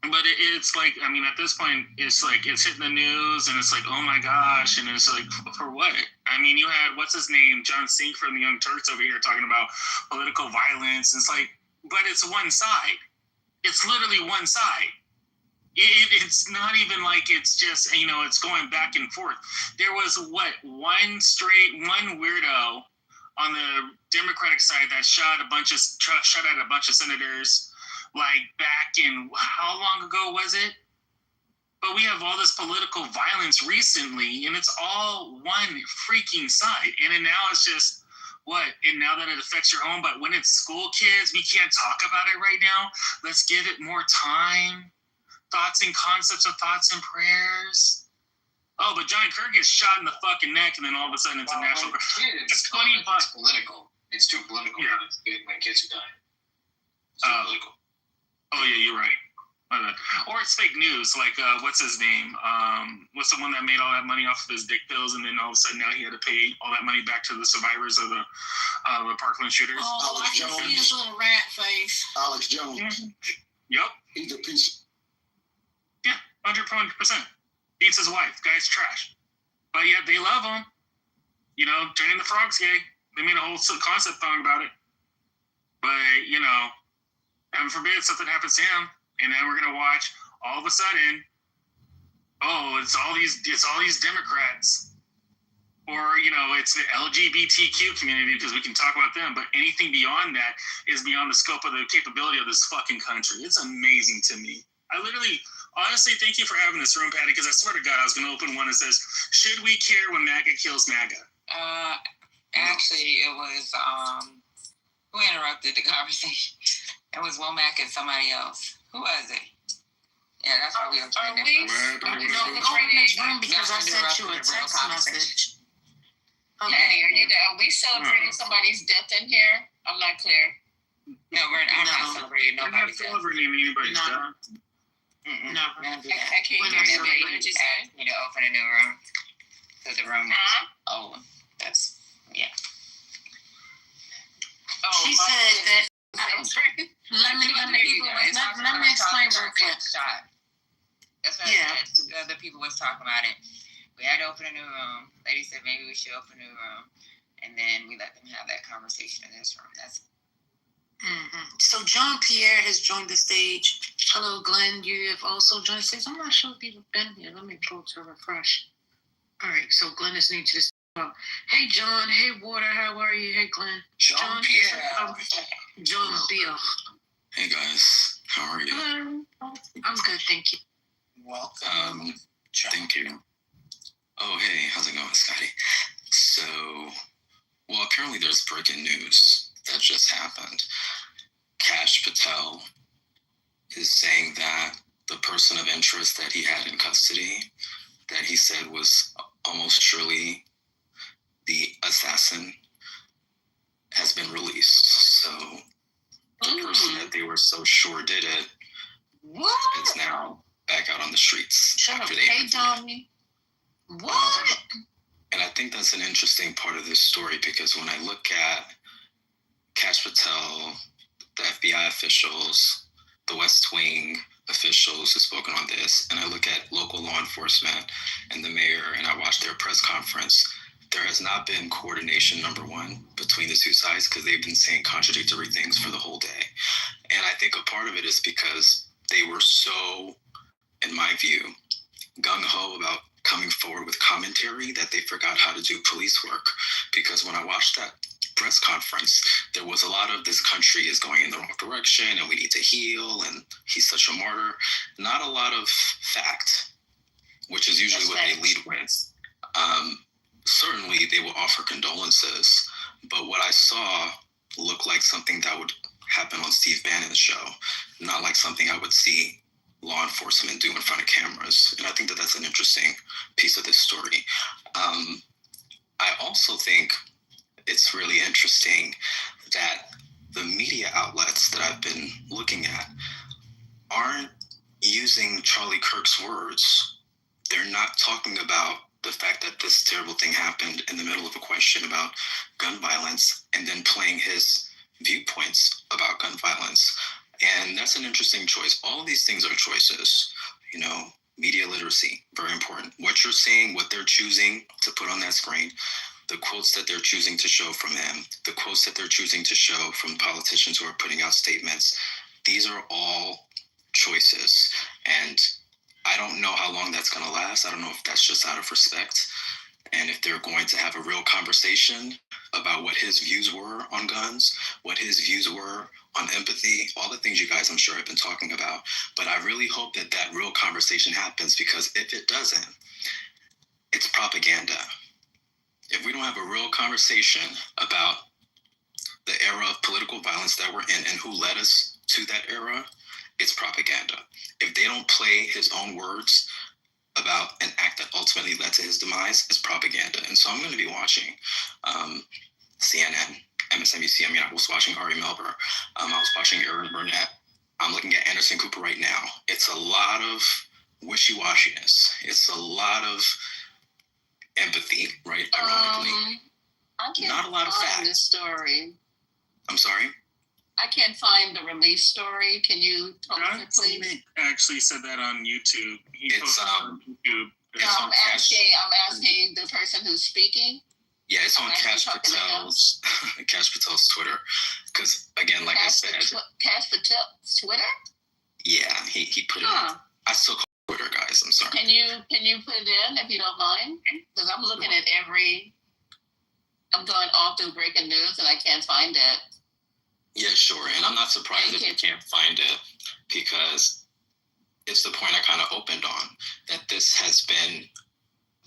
but it's like, I mean, at this point, it's like it's hitting the news, and it's like, oh my gosh, and it's like, for what? I mean, you had what's his name, John Sink from the Young Turks over here talking about political violence. And it's like, but it's one side. It's literally one side. It's not even like it's just, it's going back and forth. There was one weirdo on the Democratic side that shot at a bunch of senators, like back in, how long ago was it? But we have all this political violence recently, and it's all one freaking side. And then now it's just, and now that it affects your home, but when it's school kids, we can't talk about it right now. Let's give it more time. Thoughts and concepts of thoughts and prayers. Oh, but Johnny Kirk gets shot in the fucking neck, and then all of a sudden it's a national. It's political. It's too political. Yeah. When kids are dying. It's too political. Oh yeah, you're right. Or it's fake news. Like what's his name? What's the one that made all that money off of his dick pills, and then all of a sudden now he had to pay all that money back to the survivors of the Parkland shooters? Oh, I can see his little rat face. Alex Jones. Mm-hmm. Yep. He's a piece. 100%. Beats his wife. Guy's trash. But yet they love him. Turning the frogs gay. They made a whole concept song about it. But, heaven forbid something happens to him. And then we're going to watch all of a sudden, it's all these Democrats. or, you know, it's the LGBTQ community because we can talk about them, but anything beyond that is beyond the scope of the capability of this fucking country. It's amazing to me. I literally, honestly, thank you for having this room, Patty, because I swear to God, I was going to open one that says, should we care when MAGA kills MAGA? Actually, it was, who interrupted the conversation? It was Womack and somebody else. Who was it? Yeah, that's why we don't Are we going in this room because I sent you a text message? Okay. Are we celebrating somebody's death in here? I'm not clear. No, I'm not celebrating nobody's death. I'm not celebrating anybody's death. No, I can't hear that. What did you say? You to open a new room. So the room. Oh, that's yeah. She said that. Let me explain real quick. That's what I said. The other people was talking about it. We had to open a new room. Lady said maybe we should open a new room, and then we let them have that conversation in this room. That's. So John Pierre has joined the stage. Hello, Glenn. You have also joined the stage. I'm not sure if you've been here. Let me go to refresh. All right. So Glenn is new to this. Hey, John. Hey, Water. How are you? Hey, Glenn. John Pierre. John Pierre. Hey guys, how are you? Hello. I'm good, thank you. Welcome. Thank you. Oh, hey, how's it going, Scotty? So, well, apparently there's breaking news that just happened. Kash Patel is saying that the person of interest that he had in custody, that he said was almost surely the assassin, has been released. So the person that they were so sure did it is now back out on the streets. Shut up. Hey, Dommy. What? And I think that's an interesting part of this story because when I look at Kash Patel, the FBI officials, the West Wing officials who've spoken on this, and I look at local law enforcement and the mayor, and I watch their press conference, there has not been coordination, number one, between the two sides because they've been saying contradictory things for the whole day. And I think a part of it is because they were so, in my view, gung-ho about coming forward with commentary that they forgot how to do police work. Because when I watched that press conference, there was a lot of this country is going in the wrong direction and we need to heal and he's such a martyr. Not a lot of fact, which is usually what they lead with. Certainly they will offer condolences, but what I saw looked like something that would happen on Steve Bannon's show, not like something I would see law enforcement do in front of cameras. And I think that that's an interesting piece of this story. I also think it's really interesting that the media outlets that I've been looking at aren't using Charlie Kirk's words. They're not talking about the fact that this terrible thing happened in the middle of a question about gun violence and then playing his viewpoints about gun violence. And that's an interesting choice. All of these things are choices, you know, media literacy, very important. What you're seeing, what they're choosing to put on that screen, the quotes that they're choosing to show from him, the quotes that they're choosing to show from politicians who are putting out statements, these are all choices. And I don't know how long that's going to last. I don't know if that's just out of respect and if they're going to have a real conversation about what his views were on guns, what his views were on empathy, all the things you guys I'm sure have been talking about. But I really hope that that real conversation happens because if it doesn't, it's propaganda. If we don't have a real conversation about the era of political violence that we're in and who led us to that era, it's propaganda. If they don't play his own words about an act that ultimately led to his demise, it's propaganda. And so I'm going to be watching CNN, MSNBC. I mean, I was watching Ari Melber. I was watching Aaron Burnett. I'm looking at Anderson Cooper right now. It's a lot of wishy-washiness. It's a lot of empathy, right? Ironically. I can't Not a lot of find facts. this story. I'm sorry? I can't find the release story. Can you tell me, please? He actually said that on YouTube. It's on YouTube. No, I'm asking the person who's speaking. Yeah, it's on I'm Kash talking to him. Patel's Twitter. Because again, like I said, Kash Patel's Twitter? yeah, he put it. I still call it Twitter, guys. I'm sorry. Can you put it in if you don't mind? Because I'm looking at every I'm going all through breaking news and I can't find it. Yeah, sure. And I'm not surprised if you can't find it, because it's the point I kind of opened on, that this has been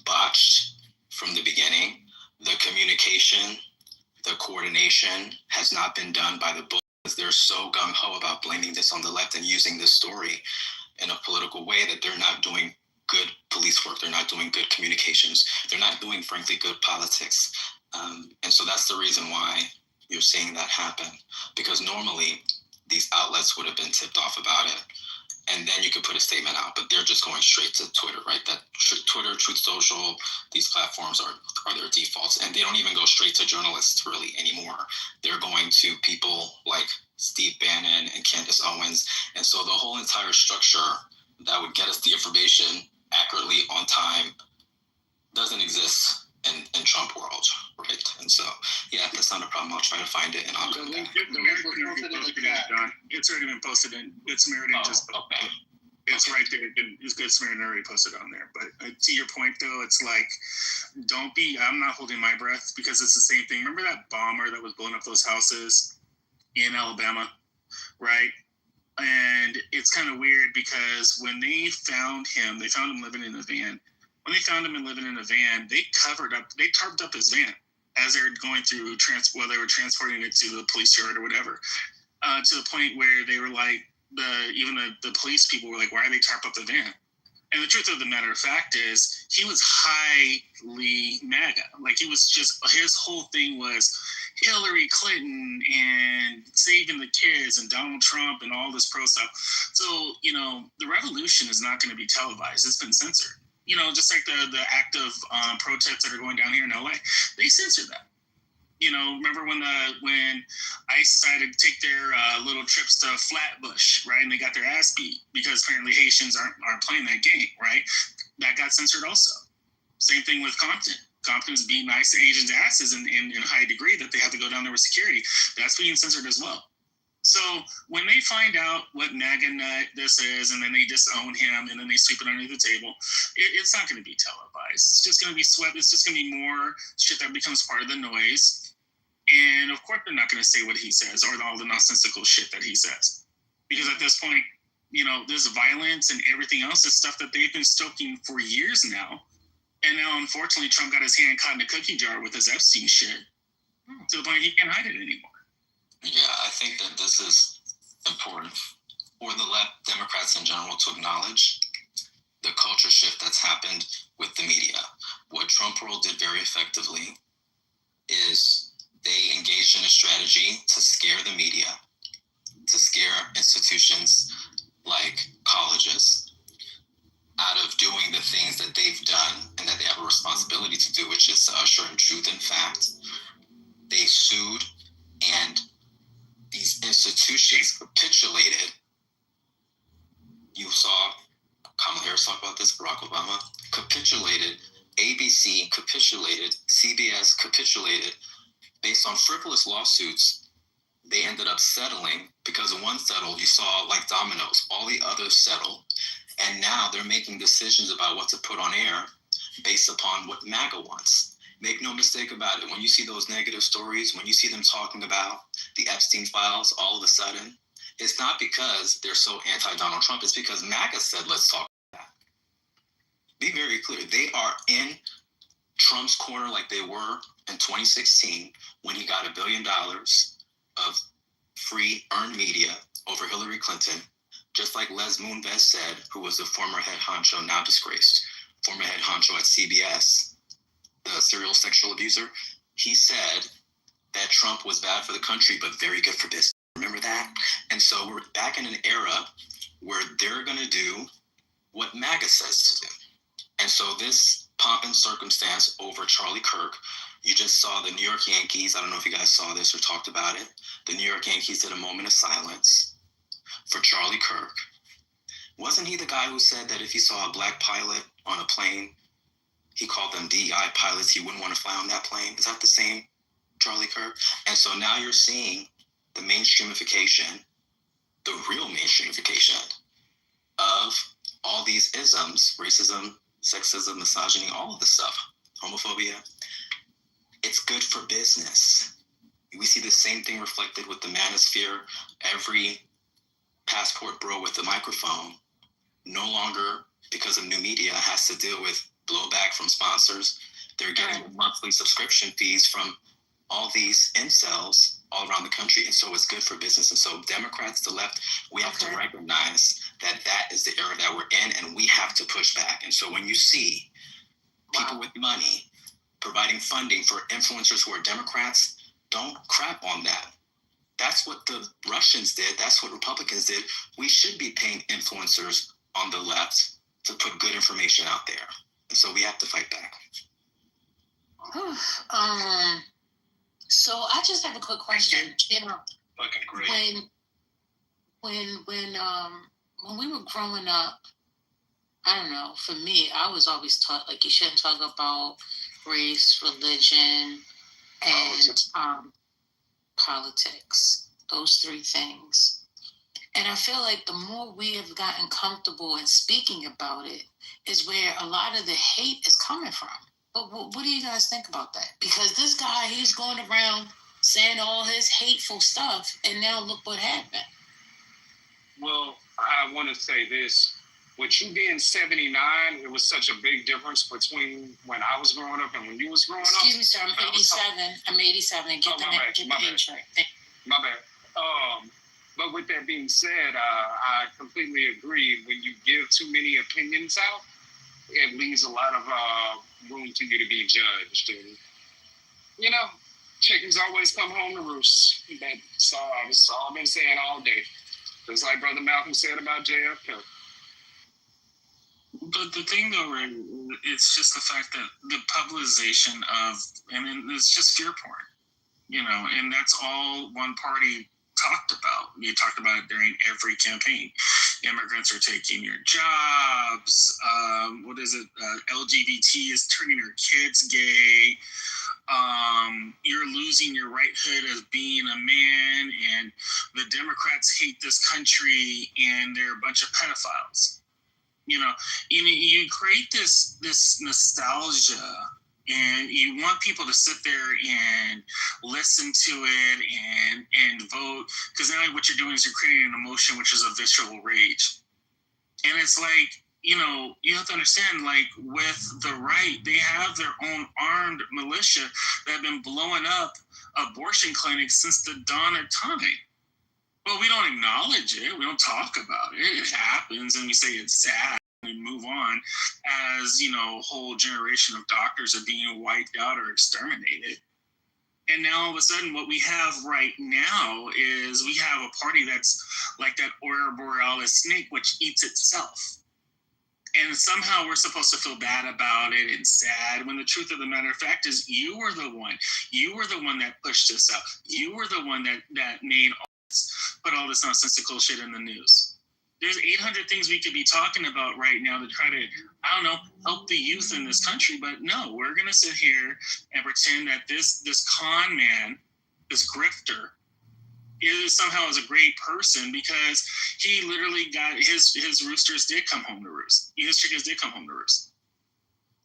botched from the beginning. The communication, the coordination has not been done by the book, because they're so gung-ho about blaming this on the left and using this story in a political way that they're not doing good police work. They're not doing good communications. They're not doing, frankly, good politics. And so that's the reason why you're seeing that happen, because normally these outlets would have been tipped off about it, and then you could put a statement out, but they're just going straight to Twitter, right? That Twitter, Truth Social, these platforms are their defaults, and they don't even go straight to journalists really anymore. They're going to people like Steve Bannon and Candace Owens, and so the whole entire structure that would get us the information accurately on time doesn't exist in Trump world, right? And so, yeah, that's not a problem. I'll try to find it and I'll go back. It's already been posted in Good Samaritan. It's right there. It's Good Samaritan already posted on there. But to your point, though, it's like, I'm not holding my breath, because it's the same thing. Remember that bomber that was blowing up those houses in Alabama, right? And it's kind of weird, because when they found him living in a van. When they found him and living in a van, they tarped up his van as they were going through they were transporting it to the police yard or whatever, to the point where they were like, the police people were like, why are they tarp up the van? And the truth of the matter of fact is, he was highly MAGA. Like, he was just, his whole thing was Hillary Clinton and saving the kids and Donald Trump and all this pro stuff. So, the revolution is not going to be televised. It's been censored. Just like the active protests that are going down here in LA, they censored that. Remember when ICE decided to take their little trips to Flatbush, right? And they got their ass beat because apparently Haitians aren't playing that game, right? That got censored also. Same thing with Compton. Compton's beating ICE Asians' asses in high degree that they have to go down there with security. That's being censored as well. So when they find out what MAGA nut this is, and then they disown him, and then they sweep it underneath the table, it's not going to be televised. It's just going to be swept. It's just going to be more shit that becomes part of the noise. And of course, they're not going to say what he says or all the nonsensical shit that he says. Because at this point, there's violence and everything else. It's stuff that they've been stoking for years now. And now, unfortunately, Trump got his hand caught in a cookie jar with his Epstein shit to the point he can't hide it anymore. Yeah, I think that this is important for the left, Democrats in general, to acknowledge the culture shift that's happened with the media. What Trump world did very effectively is they engaged in a strategy to scare the media, to scare institutions like colleges out of doing the things that they've done and that they have a responsibility to do, which is to usher in truth and fact. They sued, and these institutions capitulated. You saw Kamala Harris talk about this, Barack Obama capitulated, ABC capitulated, CBS capitulated. Based on frivolous lawsuits, they ended up settling, because one settled, you saw like dominoes, all the others settled. And now they're making decisions about what to put on air based upon what MAGA wants. Make no mistake about it. When you see those negative stories, when you see them talking about the Epstein files, all of a sudden, it's not because they're so anti-Donald Trump. It's because MAGA said, let's talk about that. Be very clear. They are in Trump's corner like they were in 2016 when he got $1 billion of free earned media over Hillary Clinton, just like Les Moonves said, who was the former head honcho, now disgraced, former head honcho at CBS, the serial sexual abuser. He said that Trump was bad for the country, but very good for business. Remember that? And so we're back in an era where they're going to do what MAGA says to do. And so this pomp and circumstance over Charlie Kirk, you just saw the New York Yankees. I don't know if you guys saw this or talked about it. The New York Yankees did a moment of silence for Charlie Kirk. Wasn't he the guy who said that if he saw a black pilot on a plane, he called them DEI pilots, he wouldn't want to fly on that plane? Is that the same Charlie Kirk? And so now you're seeing the mainstreamification, the real mainstreamification of all these isms, racism, sexism, misogyny, all of this stuff, homophobia. it's good for business. We see the same thing reflected with the manosphere. Every passport bro with a microphone no longer, because of new media, has to deal with blowback from sponsors. They're getting monthly subscription fees from all these incels all around the country, and so it's good for business. And so Democrats, the left, we have to recognize that that is the era that we're in, and we have to push back. And so when you see people with money providing funding for influencers who are Democrats, don't crap on that. That's what the Russians did. That's what Republicans did. We should be paying influencers on the left to put good information out there. And so we have to fight back. So I just have a quick question. Fucking great. When we were growing up, I don't know, for me, I was always taught, like, you shouldn't talk about race, religion, and politics. Those three things. And I feel like the more we have gotten comfortable in speaking about it is where a lot of the hate is coming from. But what do you guys think about that? Because this guy, he's going around saying all his hateful stuff, and now look what happened. Well, I want to say this. With you being 79, it was such a big difference between when I was growing up and when you was growing up. Excuse me, sir, I'm 87. I'm 87. Get the age right. My bad. But with that being said, I completely agree. When you give too many opinions out, it leaves a lot of room for you to be judged. And, you know, chickens always come home to roost. That's all I've been saying all day. Just like Brother Malcolm said about JFK. But the thing, though, right, it's just the fact that the publicization of, it's just fear porn, you know, and that's all one party talked about. You talked about it during every campaign. Immigrants are taking your jobs. LGBT is turning your kids gay. You're losing your righthood as being a man, and the Democrats hate this country, and they're a bunch of pedophiles. You know, you create this nostalgia, and you want people to sit there and listen to it and vote, because now what you're doing is you're creating an emotion, which is a visceral rage. And it's like, you know, you have to understand, like, with the right, they have their own armed militia that have been blowing up abortion clinics since the dawn of time. But we don't acknowledge it. We don't talk about it. It happens, and we say it's sad. We move on as, you know, a whole generation of doctors are being wiped out or exterminated. And now all of a sudden what we have right now is we have a party that's like that Aurora Borealis snake, which eats itself. And somehow we're supposed to feel bad about it and sad, when the truth of the matter of fact is you were the one. You were the one that pushed this out. You were the one that made all this, put all this nonsensical shit in the news. There's 800 things we could be talking about right now to try to, I don't know, help the youth in this country. But no, we're going to sit here and pretend that this con man, this grifter, is somehow is a great person, because he literally got his roosters did come home to roost. His chickens did come home to roost.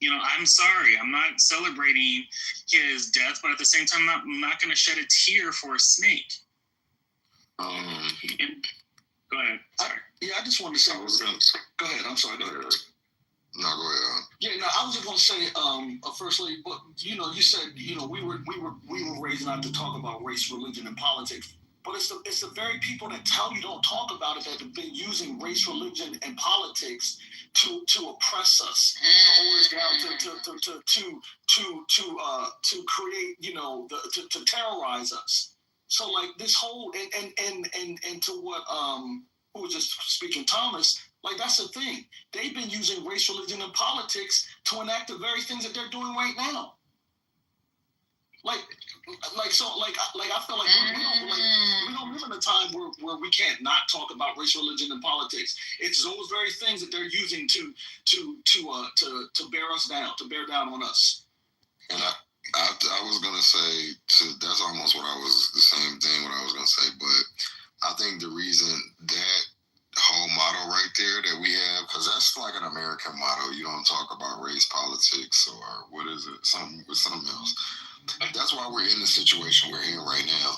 You know, I'm sorry. I'm not celebrating his death, but at the same time, I'm not going to shed a tear for a snake. Go ahead. Sorry. I just wanted to say. Go ahead. I'm sorry. Go ahead. No, go ahead. Yeah, no, I was just going to say, firstly, but you know, you said, you know, we were raised not to talk about race, religion, and politics. But it's the very people that tell you don't talk about it that have been using race, religion, and politics to oppress us, to hold us down, to create, you know, to terrorize us. So like this whole and to what who was just speaking, Thomas, like that's the thing. They've been using race, religion, and politics to enact the very things that they're doing right now. I feel like we don't live in a time where we can't not talk about race, religion, and politics. It's those very things that they're using to bear us down, to bear down on us. And I was gonna say that's almost what I was the same thing what I was gonna say, but I think the reason that whole motto right there that we have, because that's like an American motto. You don't talk about race, politics, or what is it? Something else. That's why we're in the situation we're in right now.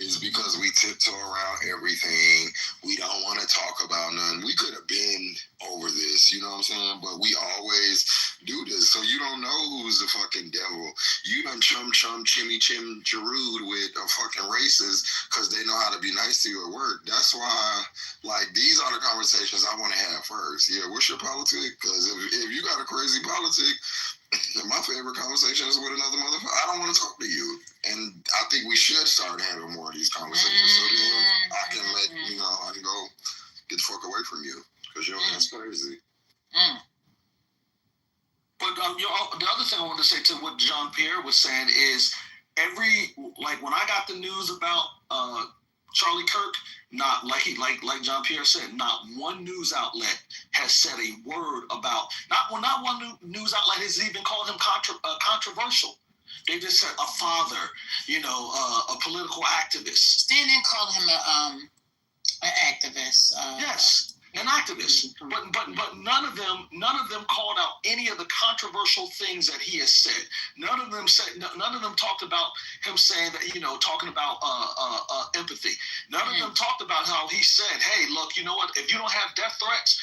Is because we tiptoe around everything. We don't want to talk about none. We could have been over this, you know what I'm saying? But we always do this. So you don't know who's the fucking devil. You done chimmy Jerude with a fucking racist because they know how to be nice to you at work. That's why, like, these are the conversations I want to have first. Yeah, what's your politic? Because if you got a crazy politic, my favorite conversation is with another motherfucker. I don't want to talk to you. And I think we should start having more of these conversations so then I can I can go get the fuck away from you because your ass crazy. But the other thing I want to say to what Jean Pierre was saying is when I got the news about Charlie Kirk, not like Jean Pierre said, not one news outlet has said a word about not one news outlet has even called him controversial. They just said a father, a political activist. They didn't call him an activist. Yes, an activist. But none of them called out any of the controversial things that he has said. None of them talked about him saying that, talking about empathy. None of them talked about how he said, hey, look, you know what? If you don't have death threats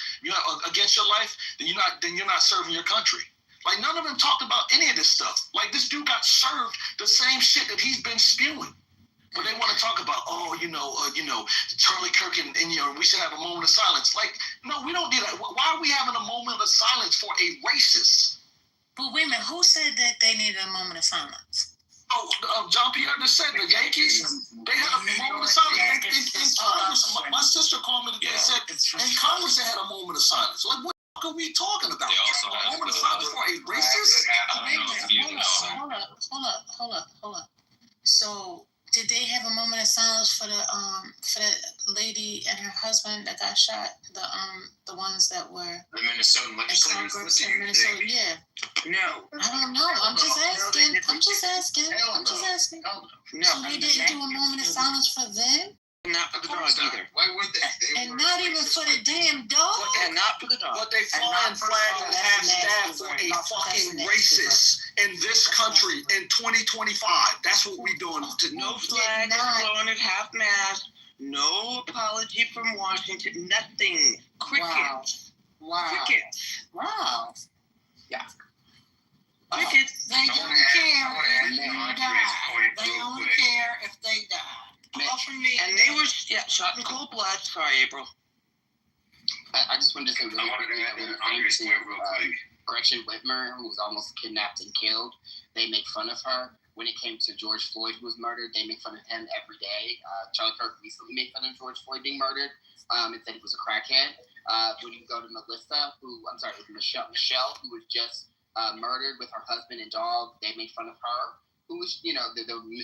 against your life, then you're not serving your country. Like, none of them talked about any of this stuff. Like, this dude got served the same shit that he's been spewing. But they want to talk about, Charlie Kirk and we should have a moment of silence. Like, no, we don't do that. Why are we having a moment of silence for a racist? But wait a minute, who said that they needed a moment of silence? Jean Pierre just said the Yankees, they had a moment of silence. In Congress, my sister called me today and said, in Congress they had a moment of silence. Like, what are we talking about? A moment of silence for a racist? Hold up. So, did they have a moment of silence for the lady and her husband that got shot? The ones that were the Minnesota legislators in Minnesota, yeah. No. I don't know. I'm just asking. No. So they didn't do a moment of silence for them? Not for the dog either. Why would they? And not even for the damn dog? And not for the dog. But they flying flags and have staff for a fucking racist in this country in 2025. That's what we doing. No flag flown at half mast. No apology from Washington. Nothing. Crickets. Wow. Crickets. Wow. Yeah. Crickets. They don't care if you die. They don't care if they die. And they were shot in cold blood. Sorry, April. I just wanted to say really quickly, Gretchen Whitmer, who was almost kidnapped and killed, they make fun of her. When it came to George Floyd, who was murdered, they make fun of him every day. Charlie Kirk recently made fun of George Floyd being murdered and said he was a crackhead. When you go to Michelle, who was just murdered with her husband and dog, they made fun of her. Who was, the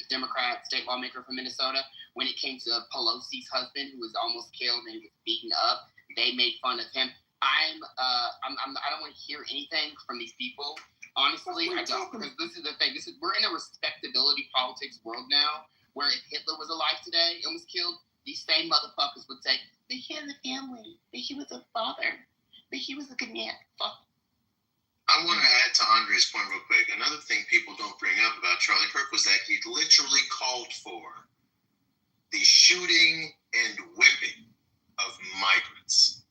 Democrat state lawmaker from Minnesota. When it came to Pelosi's husband, who was almost killed and was beaten up, they made fun of him. I don't want to hear anything from these people. Honestly, I don't, because this is the thing. We're in a respectability politics world now, where if Hitler was alive today and was killed, these same motherfuckers would say, but he had a family, but he was a father, but he was a good man. Fuck. I want to add to Andre's point real quick. Another thing people don't bring up about Charlie Kirk was that he literally called for the shooting and whipping of migrants.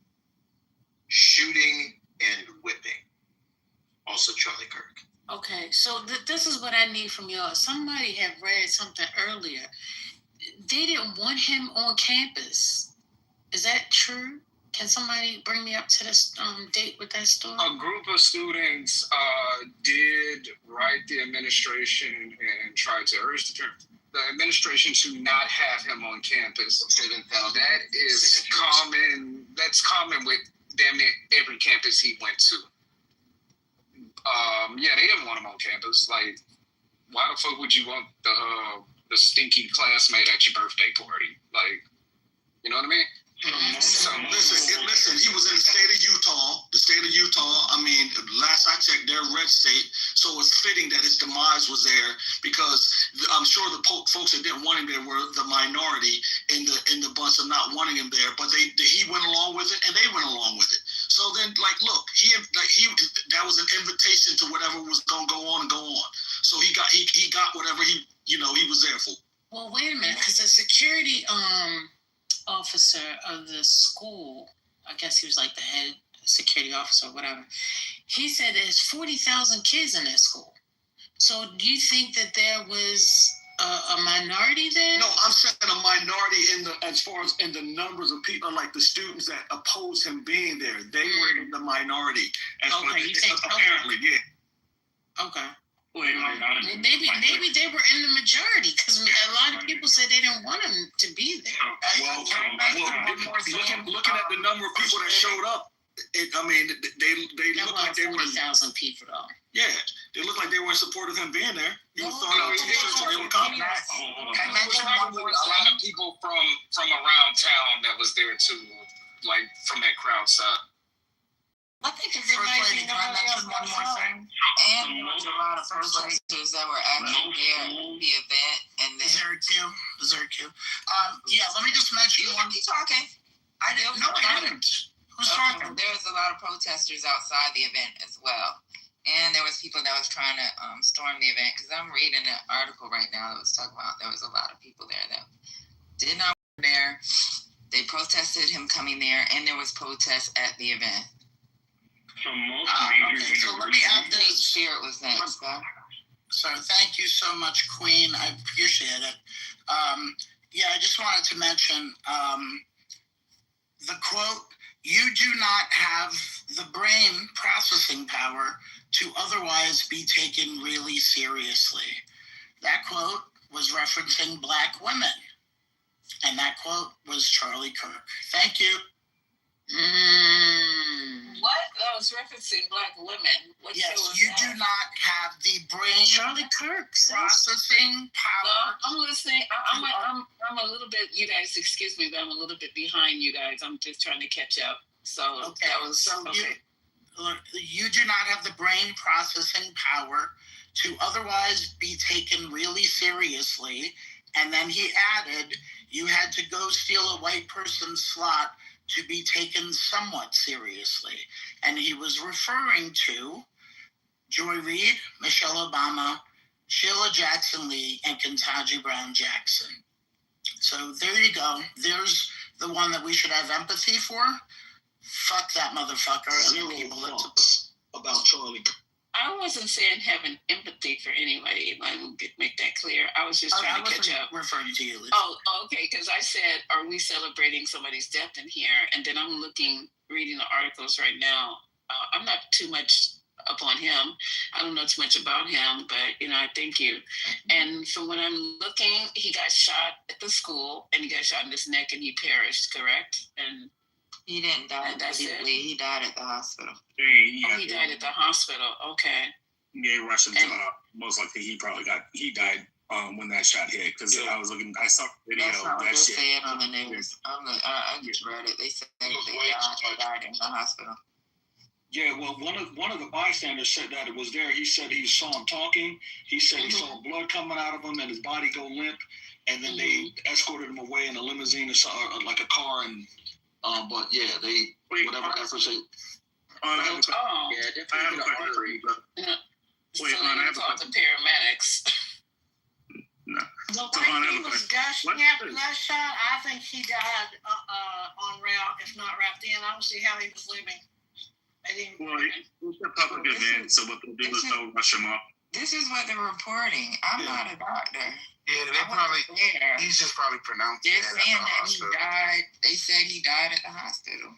Shooting and whipping. Also Charlie Kirk. Okay, so this is what I need from y'all. Somebody had read something earlier. They didn't want him on campus. Is that true? Can somebody bring me up to this date with that story? A group of students did write the administration and tried to urge the administration to not have him on campus. That is common. That's common with damn near every campus he went to. They didn't want him on campus. Like, why the fuck would you want the stinky classmate at your birthday party? Like, you know what I mean? So listen, he was in the state of Utah. The state of Utah, I mean, last I checked, they're a red state, so it's fitting that his demise was there because I'm sure the folks that didn't want him there were the minority in the bunch of not wanting him there, but he went along with it and they went along with it. So then, look, he that was an invitation to whatever was gonna go on and go on. So so he got whatever he was there for. Well, wait a minute, because the security officer of the school, I guess he was like the head security officer or whatever, he said there's 40,000 kids in that school. So do you think that there was a minority there? No, I'm saying a minority as far as in the numbers of people, like the students that opposed him being there. They were in the minority. Apparently, yeah. Okay. Maybe they were in the majority because a lot of people said they didn't want him to be there. Well, looking at the number of people that showed up, they look like they were 40,000 people though. Yeah, they look like they were in support of him being there. You thought they were coming. A lot of people from around town that was there too, like from that crowd side. I think it's everybody can I mention one more thing? And there was a lot of protesters that were actually there at the event. And then Dessert queue. Yeah, let me just mention one. You talking? I didn't. No, I didn't. Who's talking? There was a lot of protesters outside the event as well. And there was people that was trying to storm the event. Because I'm reading an article right now that was talking about there was a lot of people there that did not work there. They protested him coming there. And there was protests at the event. So let me add this. Spirit was next. So thank you so much, Queen. I appreciate it. Yeah, I just wanted to mention the quote, "You do not have the brain processing power to otherwise be taken really seriously." That quote was referencing Black women. And that quote was Charlie Kirk. Thank you. What? I was referencing Black women. What yes, you do not have the brain Charlie Kirk processing power. No, I'm listening. I'm a little bit. You guys, excuse me, but I'm a little bit behind you guys. I'm just trying to catch up. So okay, that was okay. You do not have the brain processing power to otherwise be taken really seriously. And then he added, you had to go steal a white person's slot to be taken somewhat seriously. And he was referring to Joy Reid, Michelle Obama, Sheila Jackson Lee, and Ketanji Brown Jackson. So there you go. There's the one that we should have empathy for. Fuck that motherfucker. Zero fucks about Charlie. I wasn't saying having empathy for anybody. I will make that clear. I was just trying to catch up. Referring to you. Oh, okay. Because I said, are we celebrating somebody's death in here? And then I'm reading the articles right now. I'm not too much up on him. I don't know too much about him, but I thank you. And from what I'm looking, he got shot at the school, and he got shot in his neck, and he perished. Correct? And he didn't die. He died at the hospital. He died at the hospital. Okay. Yeah, Russian. Most likely, he died when that shot hit. Because I was looking, I saw the video. That's not what they said on the news. I just read it. They said they died in the hospital. Yeah, well, one of the bystanders said that it was there. He said he saw him talking. He said he saw blood coming out of him and his body go limp. And then they escorted him away in a limousine or like a car. And but yeah, whatever efforts they. I have a question. Wait, I have a question. The paramedics. No. Well, he was gushing after that shot. I think he died en route, if not wrapped in. I don't see how he was living. Well, it's a public event, so what they'll do is they'll rush him up. This is what they're reporting. I'm not a doctor. Yeah, they probably. He's just probably pronounced. They're saying that he died. They said he died at the hospital.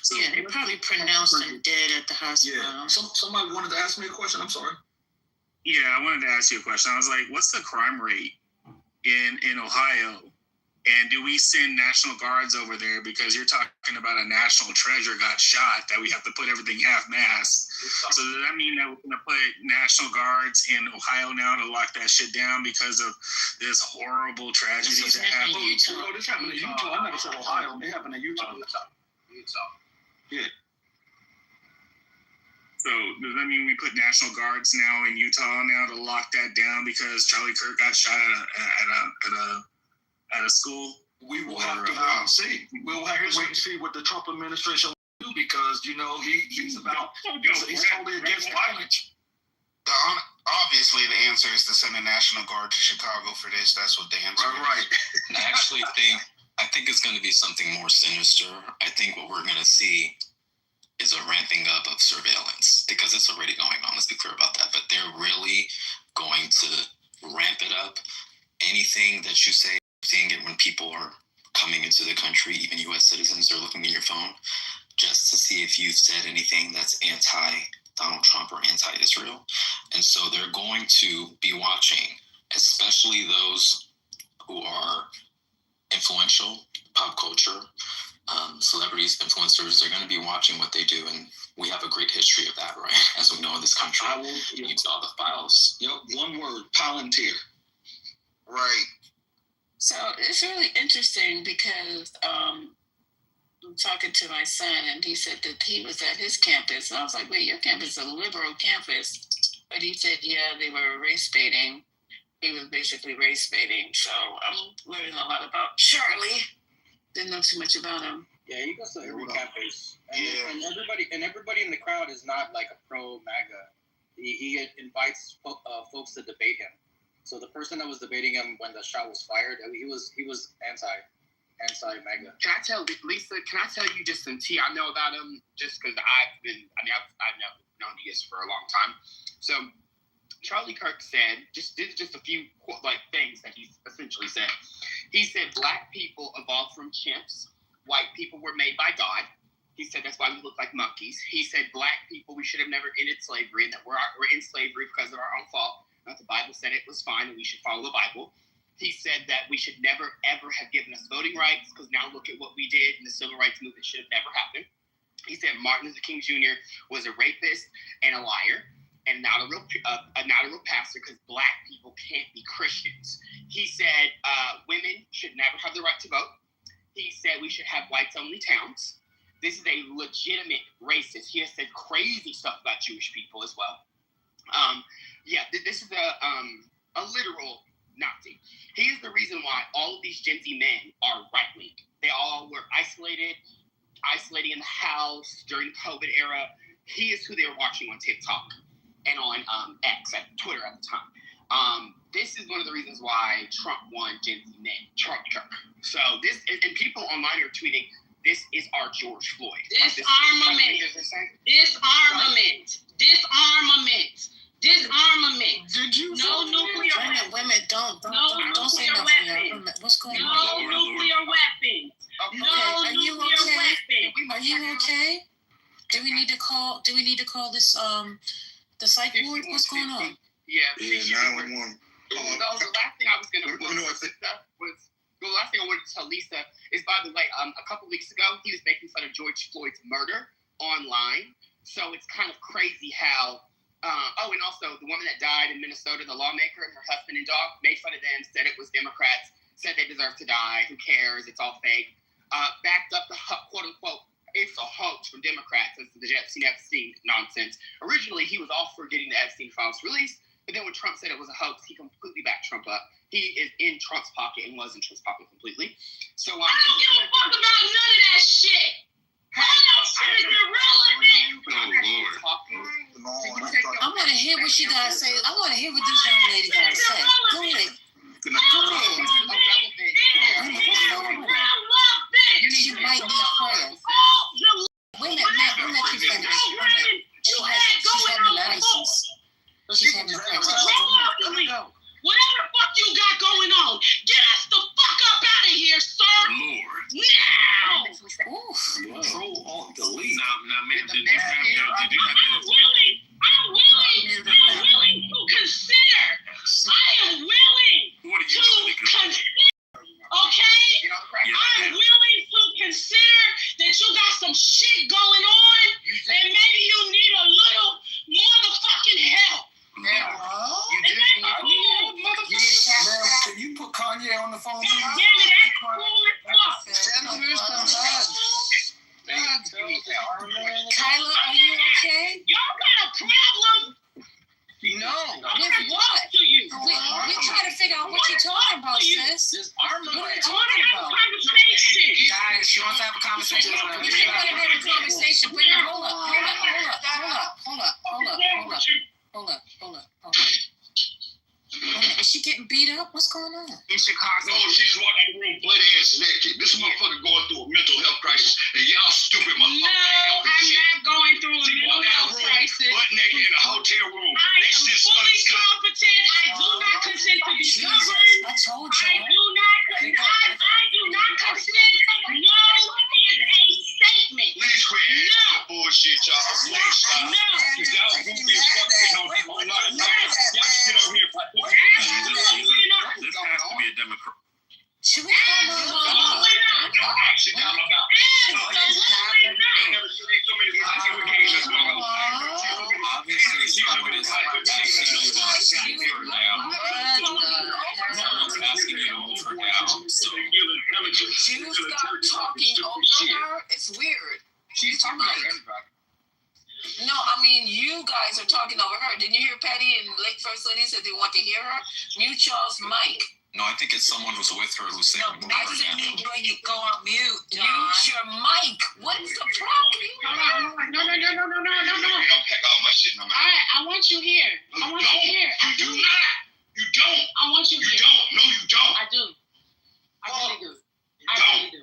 So, yeah, they probably pronounced him dead at the hospital. Yeah. Somebody wanted to ask me a question. I'm sorry. Yeah, I wanted to ask you a question. I was like, what's the crime rate in Ohio? And do we send National Guards over there because you're talking about a national treasure got shot that we have to put everything half-mast? So does that mean that we're going to put National Guards in Ohio now to lock that shit down because of this horrible tragedy that happened? Oh, this happened in Utah. I never said Ohio. It happened in Utah. Yeah. So does that mean we put National Guards now in Utah now to lock that down because Charlie Kirk got shot at a school? We will have to wait and see. We'll have to wait and see what the Trump administration will do because he's totally against violence. The obviously the answer is to send the National Guard to Chicago for this. That's what the answer is. Right. And I think it's going to be something more sinister. I think what we're going to see is a ramping up of surveillance, because it's already going on. Let's be clear about that. But they're really going to ramp it up. Anything that you say, seeing it when people are coming into the country, even U.S. citizens are looking at your phone, just to see if you've said anything that's anti-Donald Trump or anti-Israel. And so they're going to be watching, especially those who are influential, pop culture, celebrities, influencers. They're going to be watching what they do, and we have a great history of that, right? As we know in this country. You saw the files. Yep, one word, Palantir. Right. So it's really interesting because I'm talking to my son, and he said that he was at his campus. And I was like, wait, your campus is a liberal campus. But he said, yeah, they were race baiting. He was basically race baiting. So I'm learning a lot about Charlie. Didn't know too much about him. Yeah, he goes to every campus. And everybody in the crowd is not like a pro MAGA. He invites folks to debate him. So the person that was debating him when the shot was fired, he was anti-MAGA. Can I tell Lisa? Can I tell you just some tea I know about him? Just because I've known Diaz for a long time. So Charlie Kirk said just a few things that he essentially said. He said black people evolved from chimps. White people were made by God. He said that's why we look like monkeys. He said black people, we should have never ended slavery, and that we're in slavery because of our own fault. The Bible said it was fine and we should follow the Bible. He said that we should never, ever have given us voting rights, because now look at what we did in the civil rights movement. Should have never happened. He said Martin Luther King Jr. was a rapist and a liar and not a real pastor, because black people can't be Christians. He said women should never have the right to vote. He said we should have whites-only towns. This is a legitimate racist. He has said crazy stuff about Jewish people as well. This is a literal Nazi. He is the reason why all of these Gen Z men are right-wing. They all were isolating in the house during the COVID era. He is who they were watching on TikTok and on X, at Twitter at the time. This is one of the reasons why Trump won Gen Z men, Trump. So this, and people online are tweeting, this is our George Floyd. Disarmament. Did you? No nuclear weapons. Women, don't say nothing. What's going on? No nuclear weapons. No nuclear weapons. Are you okay? Do we need to call this the psych ward? What's going on? Yeah, 911. The last thing I was going to the last thing I wanted to tell Lisa is, by the way, a couple weeks ago, he was making fun of George Floyd's murder online. So it's kind of crazy how, and also the woman that died in Minnesota, the lawmaker, and her husband and dog, made fun of them, said it was Democrats, said they deserve to die, who cares, it's all fake. Backed up the quote-unquote, it's a hoax from Democrats as to the Epstein nonsense. Originally, he was all for getting the Epstein files released, but then when Trump said it was a hoax, he completely backed Trump up. He is in Trump's pocket and was in Trump's pocket completely. So I don't give a fuck about none of that shit. All that shit is irrelevant. I want to hear what she got to say. I want to hear what this young lady got to say. Go ahead. She might need prayer. Women, let you finish. She's having a crisis. She's having a crisis. Whatever the fuck you got going on, get us the fuck up out of here, sir. Lord. Now. Control alt delete. Now, man, did you have I'm willing to consider. I am willing to consider. Okay? I'm willing to consider that you got some shit going on, and maybe you need a little motherfucking help. Can you put Kanye on the phone? Damn it, that's cool as fuck. Kyla, are you okay? Y'all got a problem? No. With what? We're trying to figure out what you're talking about, sis. What are you talking about? Guys, she wants to have a conversation. We want to have a conversation. Wait, hold up. she getting beat up? What's going on? In Chicago. No, she just walked out the room butt ass naked. This motherfucker going through a mental health crisis, and y'all stupid motherfuckers. No, I'm not going through a mental health crisis. Butt naked in a hotel room. I am fully competent. I do not consent to be governed. I told you. I do not consent. No is a statement. Please quit asking bullshit, y'all. Please stop. No. Because y'all goofy as fuck getting on people a lot of times. Y'all just get on here and fight. This has to be a Democrat. Should we call her? No action, y'all about. Obviously, some of this asking you to move her down. So You stop talking over her. It's weird. She's talking about everybody. No, I mean, you guys are talking over her. Didn't you hear Patty and Lake First Lady said they want to hear her? Mute y'all's mic. no, I think it's someone who's with her who's saying move I her said down. you go on mute. Mute your mic. What's the problem? No. You don't pack all my shit in my mouth. All right, I want you here. I want you here. I You do not. You don't. I want you You here. don't. No, you don't. I do. I really do. I really do.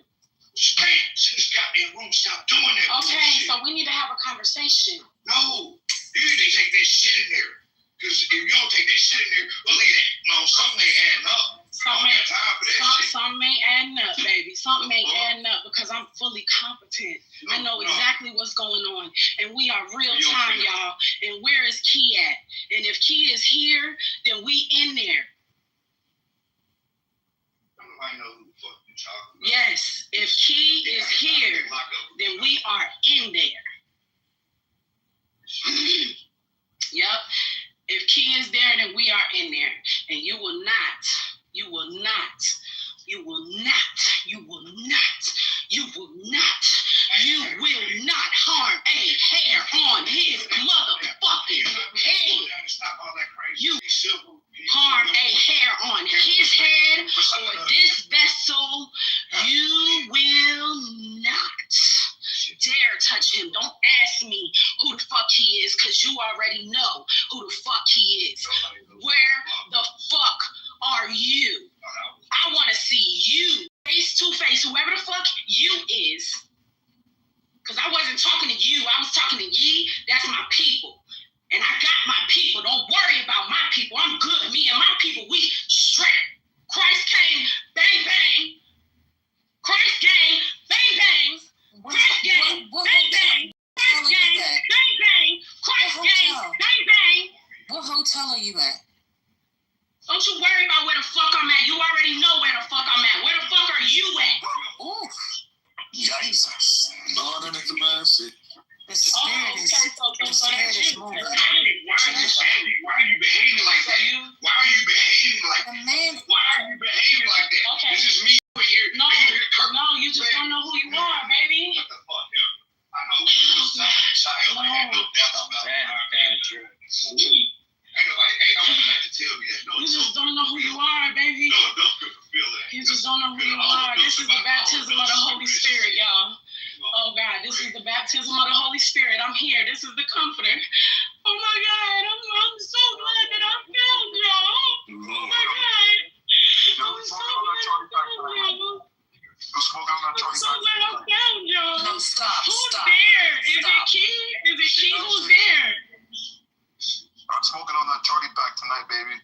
Stay in this goddamn room. Stop doing that. Okay, bullshit. so we need to have a conversation. No, you need to take that shit in there. Because if you don't take that shit in there, believe that. No, something ain't adding up. I don't got time for that shit. Something ain't adding up, baby. Something ain't adding up because I'm fully competent. I know exactly what's going on. And we are real time, y'all. And where is Key at? And if Key is here, then we in there. Nobody know who the fuck you talking about. Yes, if Key is here, then we are in there. Yep. If Key is there, then we are in there. And you will not harm a hair on his motherfucking head. You harm a hair on his head or this vessel, you will not dare touch him. Don't ask me who the fuck he is, because you already know who the fuck he is. Where the fuck are you? I want to see you face to face, whoever the fuck you is. Because I wasn't talking to you, I was talking to ye. That's my people. And I got my people. Don't worry about my people. I'm good. Me and my people, we straight. Christ came, bang, bang. Christ gang, bang, bang. Christ gang, bang, bang. Christ gang, bang, bang. Christ gang, bang, bang. What hotel are you at? Don't you worry about where the fuck I'm at. You already know where the fuck I'm at. Where the fuck are you at? Ooh, Jesus. Lord and his mercy. the spirit is moving. Why are you behaving like that? Why are you behaving like that? Why are you behaving like that? Okay. This is me here. No, you just don't know who you are, baby. What the fuck, yo? I know who you was child. I had no doubt about that. Ain't nobody have to tell me that. No, You just don't know who you are, baby. No, don't feel that. You just don't know who you are. This is the baptism of the Holy Spirit, y'all. Oh, God, this is the baptism of the Holy Spirit. I'm here. This is the comforter. Oh, my God. I'm so glad that I found y'all. Oh, my God. I'm so glad I found y'all. I'm so glad I found y'all. No, stop. Who's there? Is it Key? Is it Key? Who's there? I'm smoking on that Charlie pack tonight, baby.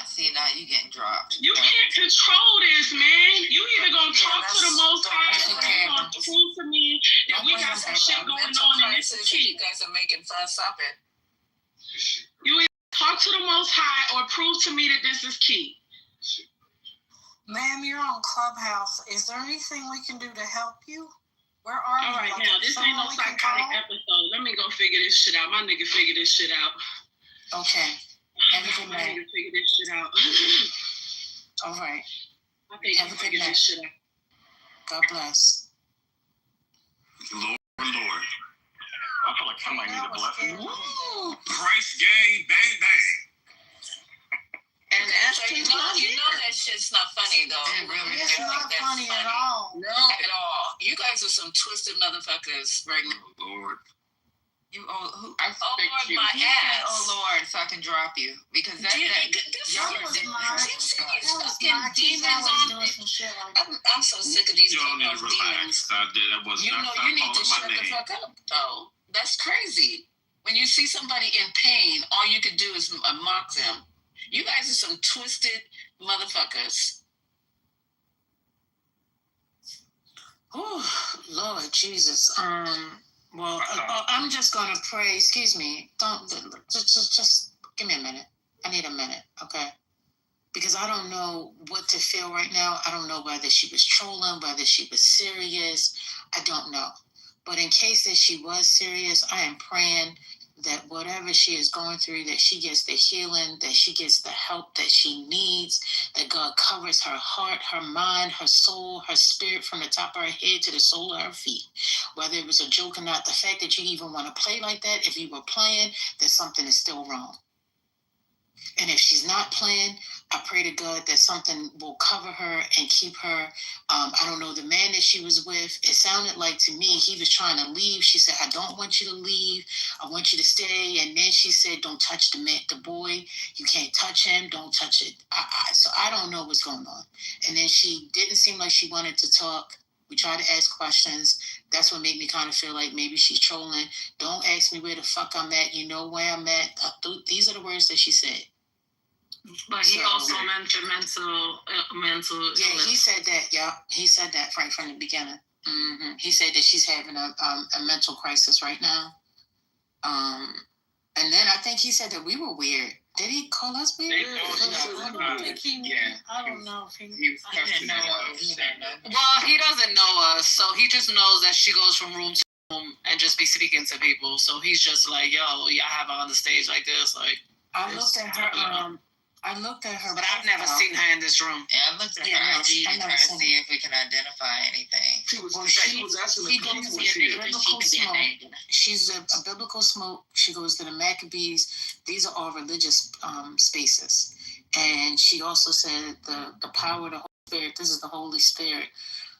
See, now you getting dropped. You can't control this, man. You either gonna talk to the Most High or you gonna prove to me that we got some shit going on and this is Key. You guys are making fun. Stop it. You either talk to the Most High or prove to me that this is Key. Ma'am, you're on Clubhouse. Is there anything we can do to help you? Where are you? All right, now, this ain't no psychotic episode. Let me go figure this shit out. My nigga figure this shit out. Okay. My nigga figure this shit out. All right. I think he figure this shit out. God bless. Lord. I feel like I might need a blessing. Woo! Price gang, bang, bang. And so you know that shit's not funny though. It really is not funny at all. No, at all. You guys are some twisted motherfuckers right now. Lord. You who? I Oh Lord, you. my ass. Oh Lord, so I can drop you because y'all are fucking demons on me. I'm so sick of these Y'all need to demons. relax. That was You not know, stop you need calling to my shut the name. fuck up, though. That's crazy. When you see somebody in pain, all you can do is mock them. You guys are some twisted motherfuckers. Oh, Lord Jesus. Well, I'm just gonna pray. Excuse me. Don't just give me a minute. I need a minute, okay? Because I don't know what to feel right now. I don't know whether she was trolling, whether she was serious. I don't know. But in case that she was serious, I am praying that whatever she is going through, that she gets the healing, that she gets the help that she needs, that God covers her heart, her mind, her soul, her spirit from the top of her head to the sole of her feet. Whether it was a joke or not, the fact that you even want to play like that, if you were playing, then something is still wrong. And if she's not playing, I pray to God that something will cover her and keep her. I don't know, the man that she was with, it sounded like to me, he was trying to leave. She said, I don't want you to leave. I want you to stay. And then she said, don't touch the boy. You can't touch him. Don't touch it. So I don't know what's going on. And then she didn't seem like she wanted to talk. We tried to ask questions. That's what made me kind of feel like maybe she's trolling. Don't ask me where the fuck I'm at. You know where I'm at. These are the words that she said. But he also mentioned mental illness. Yeah, he said that. Yeah, he said that right from the beginning. Mm-hmm. He said that she's having a mental crisis right now. And then I think he said that we were weird. Did he call us weird? I don't know if he was didn't know us. Well, he doesn't know us, so he just knows that she goes from room to room and just be speaking to people. So he's just like, yo, yeah, I have her on the stage like this. Like, I looked at her. But I've never seen her in this room. Yeah, I looked at her IG to try to see if we can identify anything. She was asking the couple She's a biblical smoke. She goes to the Maccabees. These are all religious spaces. And she also said the power of the Holy Spirit. This is the Holy Spirit.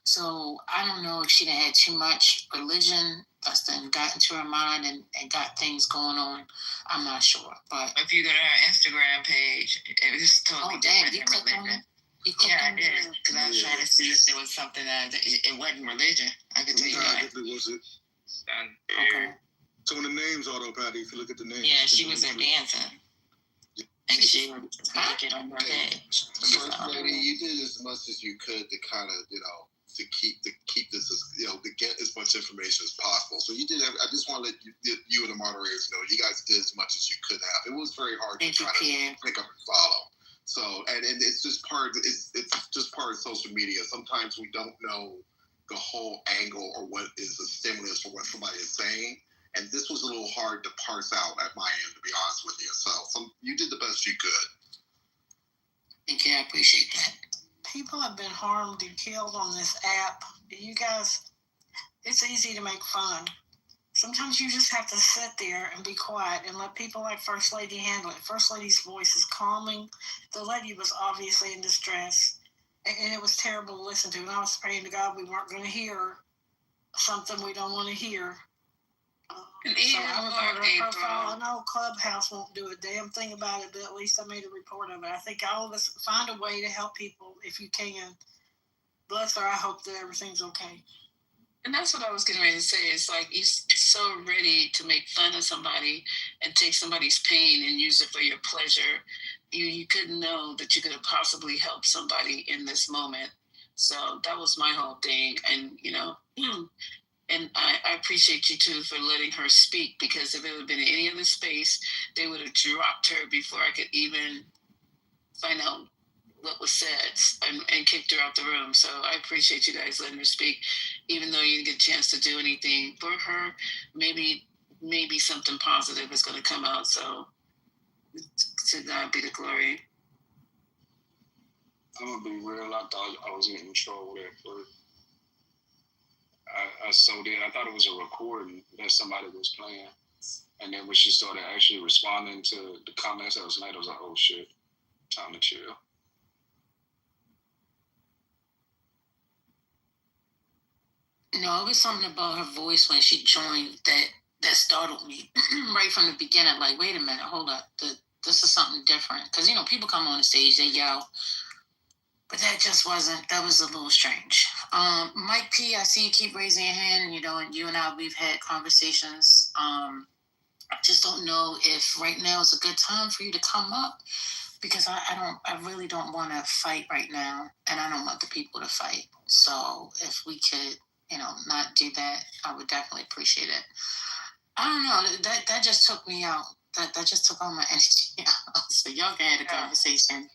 So I don't know if she done had too much religion that's then got into her mind and got things going on. I'm not sure. But if you go to her Instagram page, it was totally different than religion. Yeah, I did. Because I was trying to see if there was something that it wasn't religion. I can tell you that. It wasn't. Okay. Some of the names are though, Patty. If you look at the names. Yeah, she was there dancing. And she would get on her page. First lady, you did as much as you could to kind of, to keep this, to get as much information as possible. So you did. I just want to let you and the moderators know you guys did as much as you could have. It was very hard to try to pick up and follow. So and it's just part. It's just part of social media. Sometimes we don't know the whole angle or what is the stimulus for what somebody is saying. And this was a little hard to parse out at my end, to be honest with you. So you did the best you could. Thank you. I appreciate that. People have been harmed and killed on this app. You guys, it's easy to make fun. Sometimes you just have to sit there and be quiet and let people like First Lady handle it. First Lady's voice is calming. The lady was obviously in distress. And it was terrible to listen to. And I was praying to God we weren't going to hear something we don't want to hear. So I reported her profile. I know Clubhouse won't do a damn thing about it, but at least I made a report of it. I think all of us find a way to help people if you can. Bless her. I hope that everything's okay. And that's what I was getting ready to say. It's like you're so ready to make fun of somebody and take somebody's pain and use it for your pleasure. You couldn't know that you could have possibly helped somebody in this moment. So that was my whole thing. And, and I appreciate you, too, for letting her speak, because if it would have been in any other space, they would have dropped her before I could even find out what was said and kicked her out the room. So I appreciate you guys letting her speak, even though you didn't get a chance to do anything for her. Maybe something positive is going to come out. So to God be the glory. I'm going to be real. I thought I was getting trolled at first. I so did. I thought it was a recording that somebody was playing. And then when she started actually responding to the comments that was made, I was like, oh shit, time to chill. No, it was something about her voice when she joined that startled me right from the beginning. Like, wait a minute, hold up. this is something different. Because, you know, people come on the stage, they yell. But that was a little strange. Mike P, I see you keep raising your hand. You know, and you and I, we've had conversations. I just don't know if right now is a good time for you to come up, because I really don't want to fight right now, and I don't want the people to fight. So if we could, you know, not do that, I would definitely appreciate it. I don't know. That just took me out. That just took all my energy out. So y'all can have a conversation.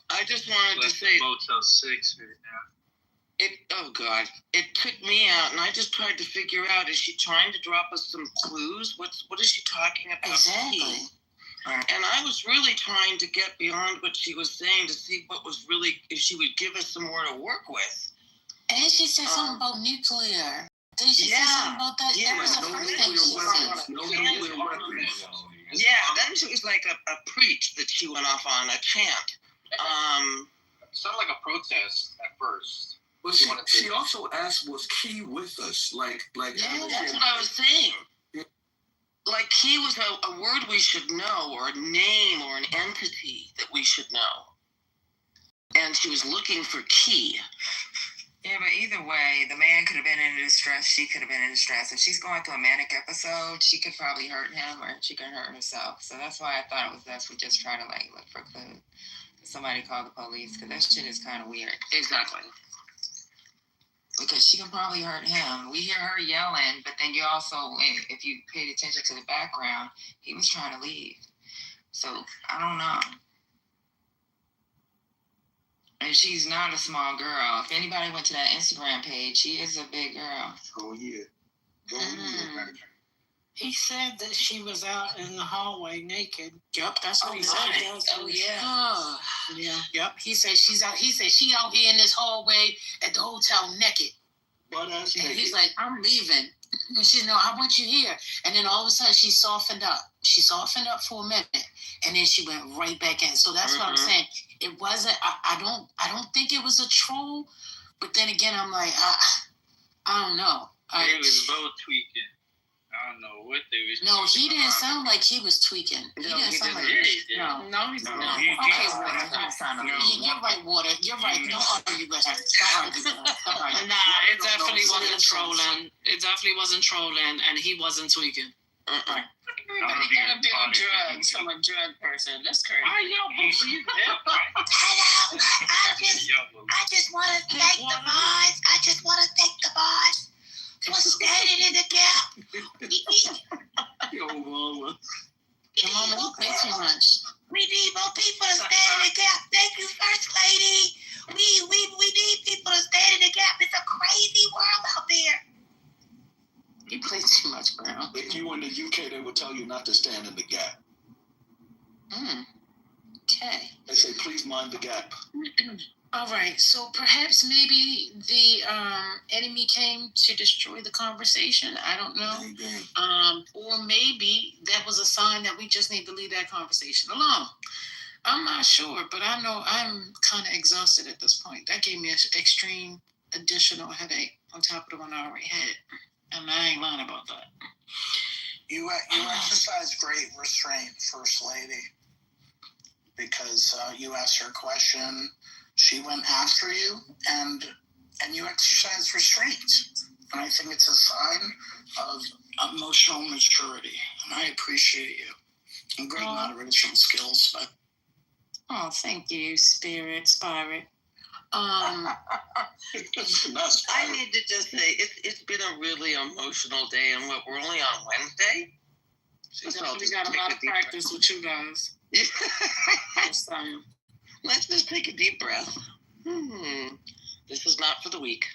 I just wanted to say Motel 6 right now. It took me out, and I just tried to figure out, is she trying to drop us some clues? What is she talking about? Exactly. And I was really trying to get beyond what she was saying to see what was really, if she would give us some more to work with. And she said something about nuclear. Did she say something about that? That was the first thing she said. Then she was like a preach that she went off on, a chant. It sounded like a protest at first. But she also asked, was Key with us? Like that's what I was saying. Like Key was a word we should know, or a name, or an entity that we should know. And she was looking for Key. Yeah, but either way, the man could have been in distress. She could have been in distress. If she's going through a manic episode, she could probably hurt him, or she could hurt herself. So that's why I thought it was best we just try to look for clues. Somebody call the police, because that shit is kind of weird. Exactly. Because she can probably hurt him. We hear her yelling, but then you also, if you paid attention to the background, he was trying to leave. So I don't know. And she's not a small girl. If anybody went to that Instagram page, she is a big girl. Oh yeah. He said that she was out in the hallway naked. Yep, that's what he said. Oh yeah. Yeah. Yep. He said she's out. He said she out here in this hallway at the hotel naked. Butt ass naked. And he's like, I'm leaving. And she's no, I want you here. And then all of a sudden she softened up. She softened up for a minute, and then she went right back in. So that's what I'm saying. It wasn't. I don't think it was a troll. But then again, I'm like, I don't know. They was both tweaking. I don't know what they was. No, he didn't sound like he was tweaking. He didn't sound like he was. No, he's not. Okay, you're right, Water. You're right. Don't argue with her. Nah, it definitely wasn't trolling. It definitely wasn't trolling, and he wasn't tweaking. He gotta be on drugs from a drug person. That's crazy. I don't believe that. Hello, I just want to thank the boys. I just want to thank the boys for standing in the gap. Come on, you play too much. We need more people to stand in the gap. Thank you, First Lady. We need people to stand in the gap. It's a crazy world out there. You play too much, Brown. If you were in the UK, they would tell you not to stand in the gap. Okay. They say, please mind the gap. All right. So perhaps maybe the enemy came to destroy the conversation. I don't know. Or maybe that was a sign that we just need to leave that conversation alone. I'm not sure, but I know I'm kind of exhausted at this point. That gave me an extreme additional headache on top of the one I already had. And I ain't lying about that. You exercise great restraint, First Lady, because you asked her a question, she went after you, and you exercise restraint. And I think it's a sign of emotional maturity, and I appreciate you. And great moderation skills. But oh, thank you, Spirit. I need to just say it's been a really emotional day, and we're only on Wednesday. We got a lot of practice with you guys. Let's just take a deep breath. This is not for the weak.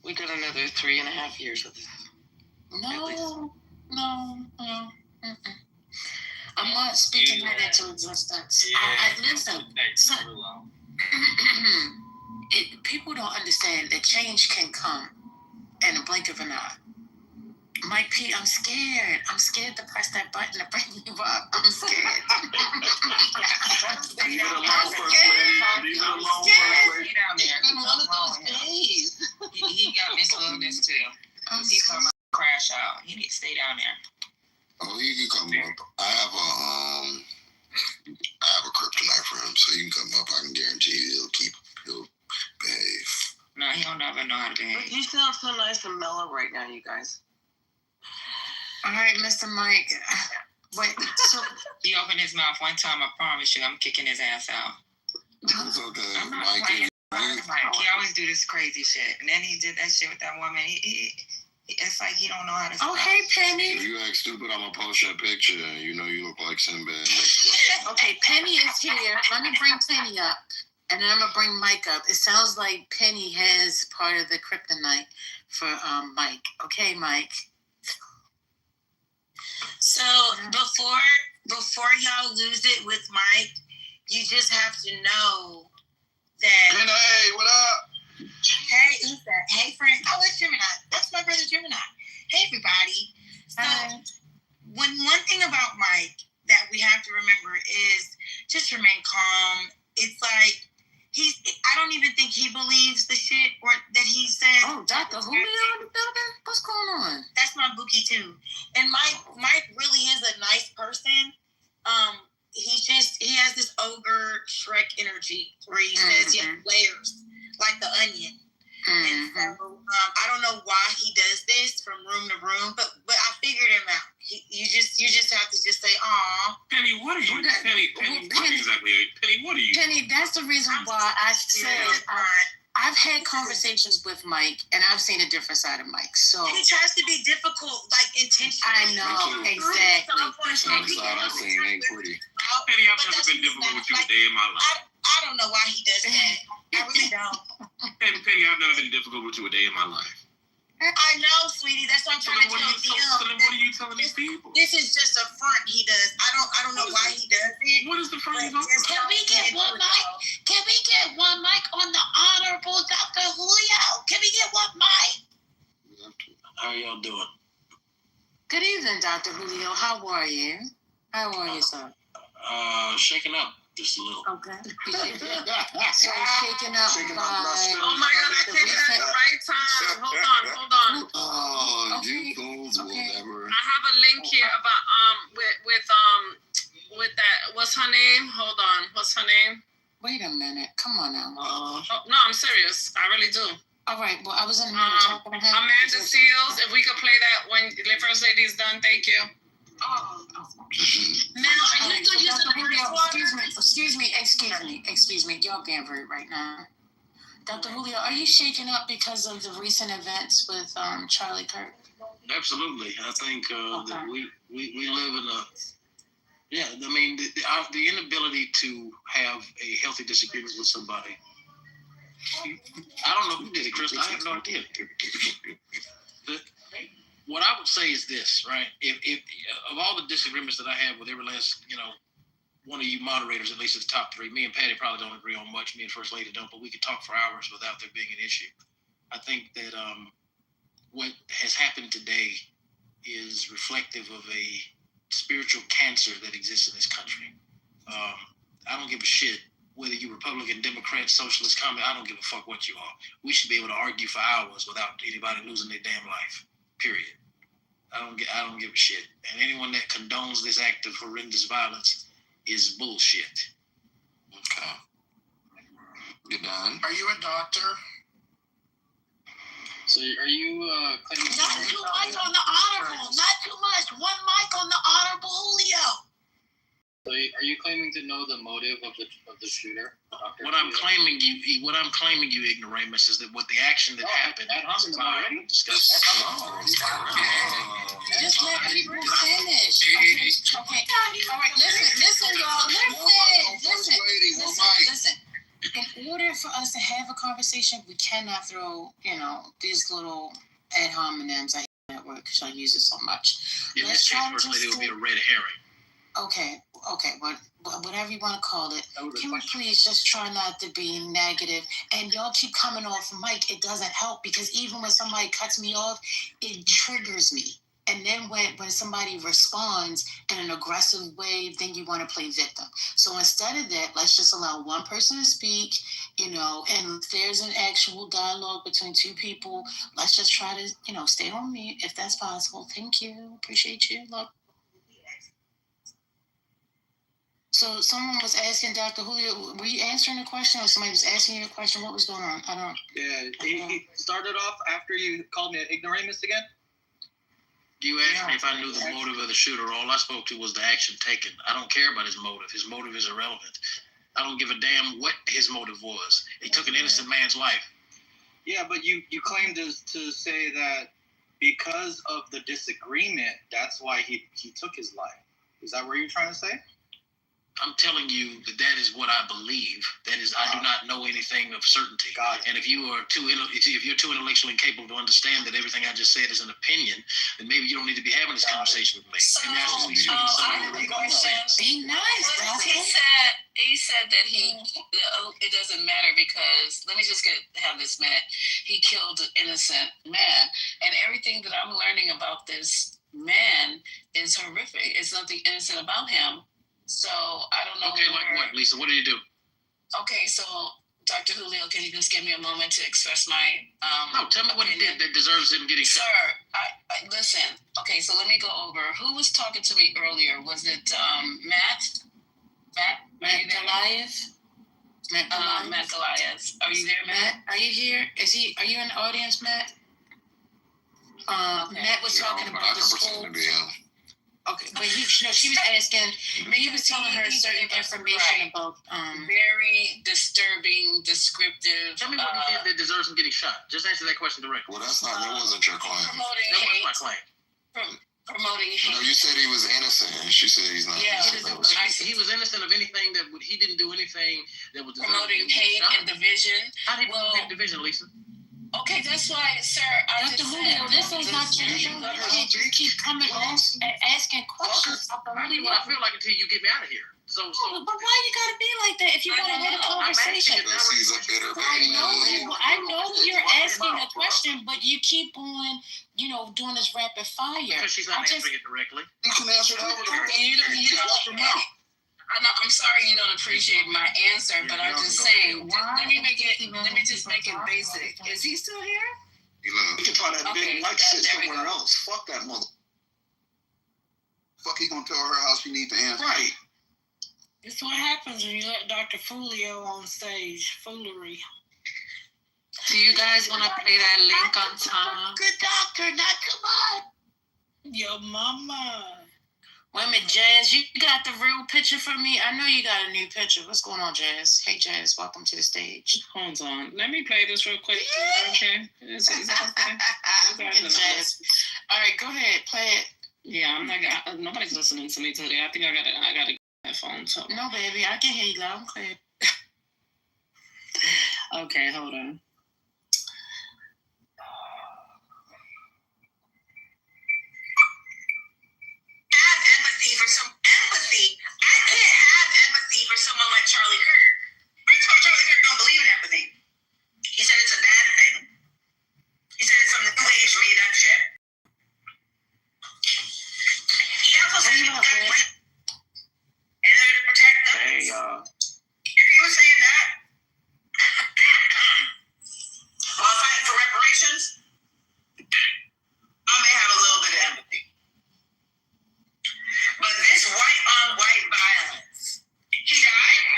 We got another 3.5 years of this. No. I'm not speaking that into existence. Listen, people don't understand that change can come in a blink of an eye. Mike P, I'm scared. I'm scared to press that button to bring you up. I'm scared. Leave it alone, First Lady. Leave it alone, First Lady. He got me through this too. He's going to crash out. out. He need to stay down there. Oh, he can come up. I have a kryptonite for him, so you can come up. I can guarantee you he'll behave. No, he don't ever know how to behave. But you sound so nice and mellow right now, you guys. All right, Mr. Mike. Wait, so he opened his mouth one time. I promise you, I'm kicking his ass out. It's okay, I'm not Mike. playing. Mike, he always do this crazy shit, and then he did that shit with that woman. It's like he don't know how to. Oh, hey, Penny. If you act stupid, I'm gonna post that picture. You know you look like Sinbad. Okay, Penny is here. Let me bring Penny up, and then I'm gonna bring Mike up. It sounds like Penny has part of the kryptonite for Mike. Okay, Mike. So before y'all lose it with Mike, you just have to know that. Hey, what up? Hey, who's that? Hey, friend. Oh, it's Gemini. That's my brother Gemini. Hey, everybody. So, one thing about Mike that we have to remember is just remain calm. It's like I don't even think he believes the shit or that he said. Oh, Dr. Julio in the building? What's going on? That's my bookie too. And Mike really is a nice person. He has this ogre Shrek energy where he says he has layers like the onion. And so I don't know why he does this from room to room, but I figured him out. You just have to just say, "Aw." Penny, what are you? Penny, what exactly? Penny, what are you? Penny, that's the reason why I said I've had conversations with Mike, and I've seen a different side of Mike. So he tries to be difficult, like intentionally. I know exactly. Some side I've seen ain't pretty. Penny, I've never been difficult with you a day in my life. I don't know why he does that. I really don't. Penny, I've never been difficult with you a day in my life. I know, sweetie. That's what I'm trying to tell you. So then what are you telling these people? This is just a front he does. I don't know why he does it. What is the front he's on? Can we get one mic? Can we get one mic on the Honorable Dr. Julio? Can we get one mic? How y'all doing? Good evening, Dr. Julio. How are you? How are you, sir? Shaking up just a little. Okay. So shaking up by... Oh my God, I came at the right time. Hold on. Oh, you fools will never. I have a link here about with that. What's her name? Hold on. What's her name? Wait a minute. Come on now. No, I'm serious. I really do. All right. Well, I was in the middle talking to him. Amanda Seals. If we could play that when the first lady's done, thank you. Now, are you still using the ice water? Excuse me. Y'all being rude right now. Dr. Julio, are you shaken up because of the recent events with Charlie Kirk? Absolutely. I think that we live in a... Yeah, I mean, the inability to have a healthy disagreement with somebody. I don't know who did it, Chris. I have no idea. What I would say is this, right? If of all the disagreements that I have with every last, one of you moderators, at least at the top three, me and Patty probably don't agree on much. Me and First Lady don't, but we could talk for hours without there being an issue. I think that what has happened today is reflective of a spiritual cancer that exists in this country. I don't give a shit whether you're Republican, Democrat, Socialist, Communist. I don't give a fuck what you are. We should be able to argue for hours without anybody losing their damn life. Period. I don't give a shit. And anyone that condones this act of horrendous violence is bullshit. Okay. You're done. Are you a doctor? So are you claiming... Not too much on the Honorable. Not too much. One mic on the Honorable Julio. So are you claiming to know the motive of the shooter? What I'm claiming, you ignoramus, is that what the action that happened. Just let people finish. Okay. All right. Listen, y'all. Listen. In order for us to have a conversation, we cannot throw, these little ad hominems. I hate that word because I use it so much. In this case, First Lady will be a red herring. Okay, whatever you want to call it. Can we please just try not to be negative? And y'all keep coming off mic. It doesn't help because even when somebody cuts me off, it triggers me. And then when somebody responds in an aggressive way, then you want to play victim. So instead of that, let's just allow one person to speak you know, and if there's an actual dialogue between two people, let's just try to, you know, stay on mute if that's possible. Thank you. Appreciate you. Love. So someone was asking Dr. Julio, were you answering a question or somebody was asking you a question? What was going on? I don't. Yeah, he started off after you called me an ignoramus again. You asked me if I knew the motive of the shooter. All I spoke to was the action taken. I don't care about his motive. His motive is irrelevant. I don't give a damn what his motive was. He took an innocent man's life. Yeah, but you claimed to say that because of the disagreement, that's why he took his life. Is that what you're trying to say? I'm telling you that is what I believe. That is, I do not know anything of certainty. And if you're too intellectually incapable to understand that everything I just said is an opinion, then maybe you don't need to be having this conversation with me. Maybe I should be speaking to somebody with common sense. Be nice. He said that it doesn't matter because let me just have this minute. He killed an innocent man, and everything that I'm learning about this man is horrific. It's nothing innocent about him. So I don't know. Okay, like what, Lisa? What did you do? Okay, so Dr. Julio, can you just give me a moment to express my no, tell me what he did that deserves him getting shot. Sir, I listen. Okay, so let me go over. Who was talking to me earlier? Was it Matt? Matt Goliath? Matt Goliath. Are you there, Matt? Are you here? Are you in the audience, Matt? Matt was talking about the school. Okay, but she was asking, he was telling her certain information about very disturbing, descriptive. Tell me what he did that deserves him getting shot. Just answer that question directly. Well, that wasn't your claim. Promoting that hate. was my claim. Promoting hate. No, you said he was innocent, and she said he's not. Yeah, he was innocent of anything he didn't do anything that was promoting hate and division. How did he promote division, Lisa? Okay, that's why, sir. Dr. Julio, this is not your show. You keep coming asking questions. I feel like until you get me out of here. So, but why you gotta be like that if you want to have a conversation? I know you're asking a question, but you keep on, doing this rapid fire. Because she's not answering it directly. You can answer it I'm sorry you don't appreciate my answer, but I'm just saying. Let me just make it basic. Is he still here? You can try that big white shit somewhere else. Fuck that mother. Fuck, he gonna tell her how she need to answer. Right. It's what happens when you let Dr. Julio on stage. Foolery. Do you guys want to play that link on time? Good doctor, not too much. Your mama. Wait a minute, Jazz, you got the real picture for me? I know you got a new picture. What's going on, Jazz? Hey, Jazz, welcome to the stage. Hold on. Let me play this real quick. Okay? Is that okay? Jazz. All right, go ahead. Play it. Yeah, I'm not. Nobody's listening to me today. I think I gotta get my phone. So. No, baby, I can hear you loud and clear. Okay, hold on. I can't have empathy for someone like Charlie Kirk. First of all, Charlie Kirk don't believe in empathy. He said it's a bad thing. He said it's some new age made up shit. He also said he was in order to protect guns. If he was saying that while fighting for reparations, I may have a little bit of empathy. But this white-on-white violence, he died?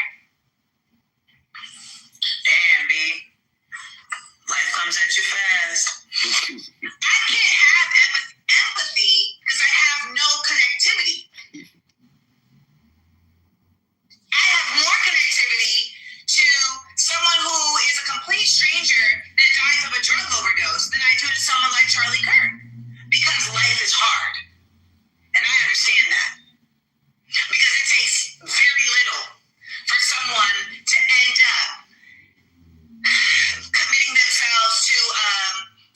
Damn, B. Life comes at you fast. I can't have empathy because I have no connectivity. I have more connectivity to someone who is a complete stranger that dies of a drug overdose than I do to someone like Charlie Kirk. Because life is hard. And I understand that. Because it takes very little for someone to end up committing themselves to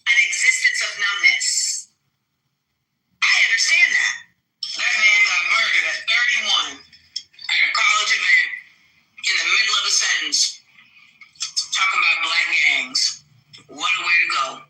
an existence of numbness. I understand that. That man got murdered at 31 at a college event in the middle of a sentence. Talking about black gangs. What a way to go.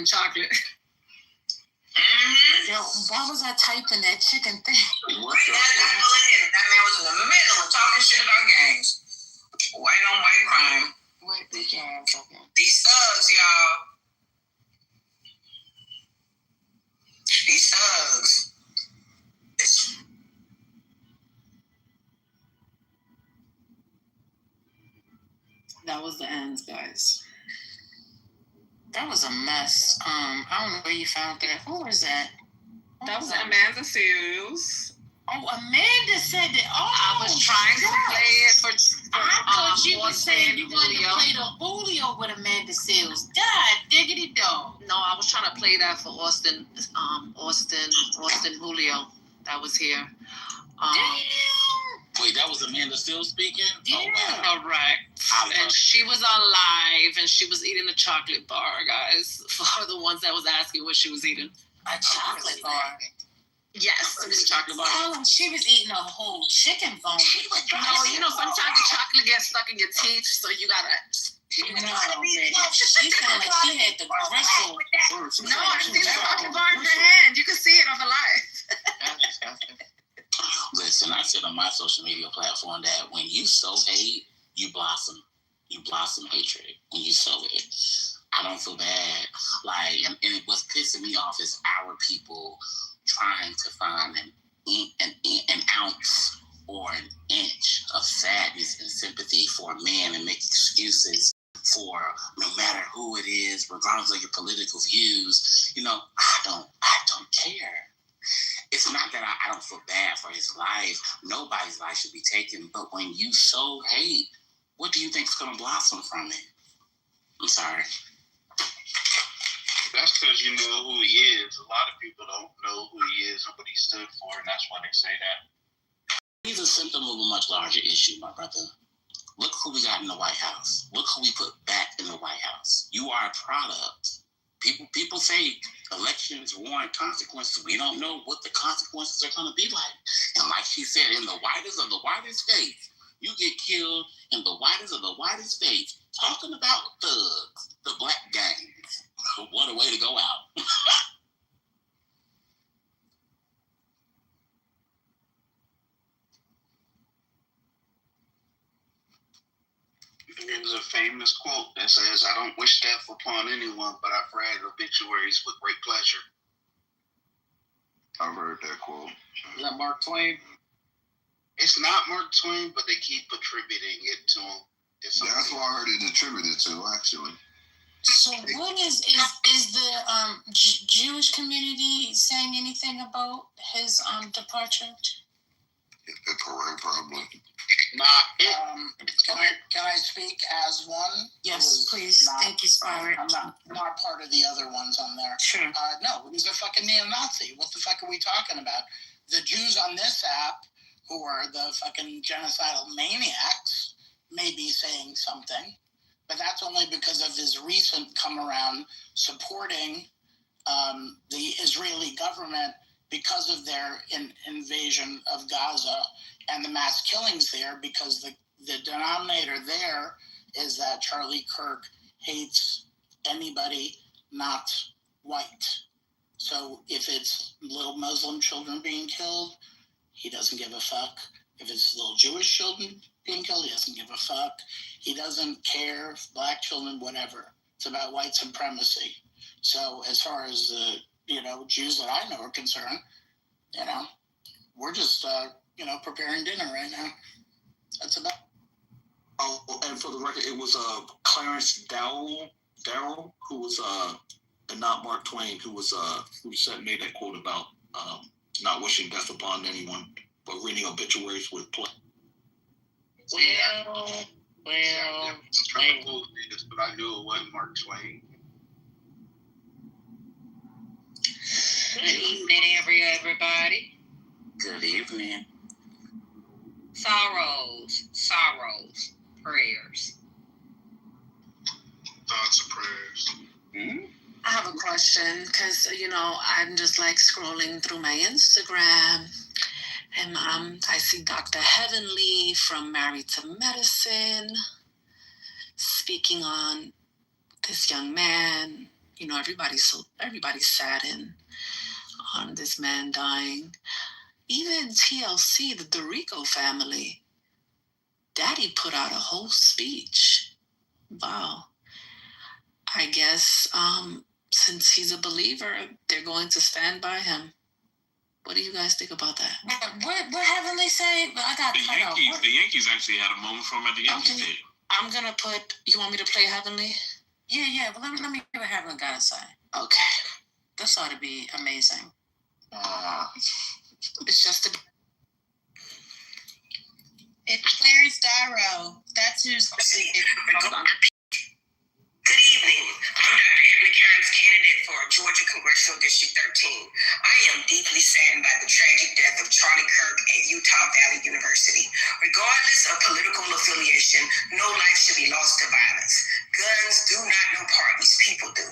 fucking chocolate. Yo, why was I typing that chicken thing? That man was in the middle of talking shit about gangs. White on white crime. Wait, bitch ass. Okay. These thugs, y'all. These thugs. That was the ends, guys. That was a mess. I don't know where you found that. Who was that? That was Amanda Seals. Oh, Amanda said that. Oh, I was trying to play it for I thought you were Austin saying you wanted to Julio. play the Julio with Amanda Seals. God, diggity dog. No, I was trying to play that for Austin Julio. That was here. Wait, that was Amanda still speaking? Yeah. Oh, wow. Correct. And she was on live, and she was eating a chocolate bar, guys. For the ones that was asking what she was eating. A chocolate bar. Yes, it was a chocolate bar. Oh, she was eating a whole chicken bone. No, you know, sometimes the chocolate gets stuck in your teeth, so you gotta. No, baby. She sounded like she had the gristle. No, I see the chocolate bar in her hand. You can see it on the live. Listen, I said on my social media platform that when you sow hate, you blossom. You blossom hatred when you sow it. I don't feel bad. Like, and what's pissing me off is our people trying to find an ounce or an inch of sadness and sympathy for a man and make excuses for no matter who it is, regardless of your political views. You know, I don't care. It's not that I don't feel bad for his life. Nobody's life should be taken. But when you sow hate, what do you think is going to blossom from it? I'm sorry. That's because you know who he is. A lot of people don't know who he is and what he stood for, and that's why they say that. He's a symptom of a much larger issue, my brother. Look who we got in the White House. Look who we put back in the White House. You are a product. People say elections warrant consequences. We don't know what the consequences are going to be like. And like she said, in the whitest of the whitest states, you get killed in the whitest of the whitest states. Talking about thugs, the black gangs. What a way to go out. There's a famous quote that says, "I don't wish death upon anyone, but I've read obituaries with great pleasure." I've heard that quote. Is that Mark Twain? It's not Mark Twain, but they keep attributing it to him. Yeah, that's what I heard it attributed to, actually. So what is the Jewish community saying anything about his departure? The parade, probably. Can I speak as one? Yes, please. Thank you, Spirit. I'm not part of the other ones on there. Sure. No, he's a fucking neo-Nazi. What the fuck are we talking about? The Jews on this app, who are the fucking genocidal maniacs, may be saying something, but that's only because of his recent come around supporting the Israeli government because of their invasion of Gaza and the mass killings there, because the denominator there is that Charlie Kirk hates anybody not white. So if it's little Muslim children being killed, he doesn't give a fuck. If it's little Jewish children being killed, he doesn't give a fuck. He doesn't care if black children, whatever. It's about white supremacy. So as far as the Jews that I know are concerned, we're just preparing dinner right now. That's about. Oh, and for the record, it was Clarence Darrow, who was and not Mark Twain, who made that quote about not wishing death upon anyone, but reading obituaries with play. I'm trying to pull this, but I knew it wasn't Mark Twain. Good evening, everybody. Good evening. Sorrows, prayers. Thoughts and prayers. Mm-hmm. I have a question because, I'm just like scrolling through my Instagram and I see Dr. Heavenly from Married to Medicine speaking on this young man, everybody's saddened on this man dying. Even TLC, the Dorico family, Daddy put out a whole speech. Wow. I guess since he's a believer, they're going to stand by him. What do you guys think about that? What haven't they said? I got the Yankees actually had a moment for him at the Yankee Stadium. I'm gonna put. You want me to play Heavenly? Yeah. Well, let me hear what Heavenly got to say. Okay. This ought to be amazing. It's just a. It's Clarence Darrow. That's who's. Good evening. I'm Dr. Ebony Carnes, candidate for Georgia Congressional District 13. I am deeply saddened by the tragic death of Charlie Kirk at Utah Valley University. Regardless of political affiliation, no life should be lost to violence. Guns do not know parties, people do.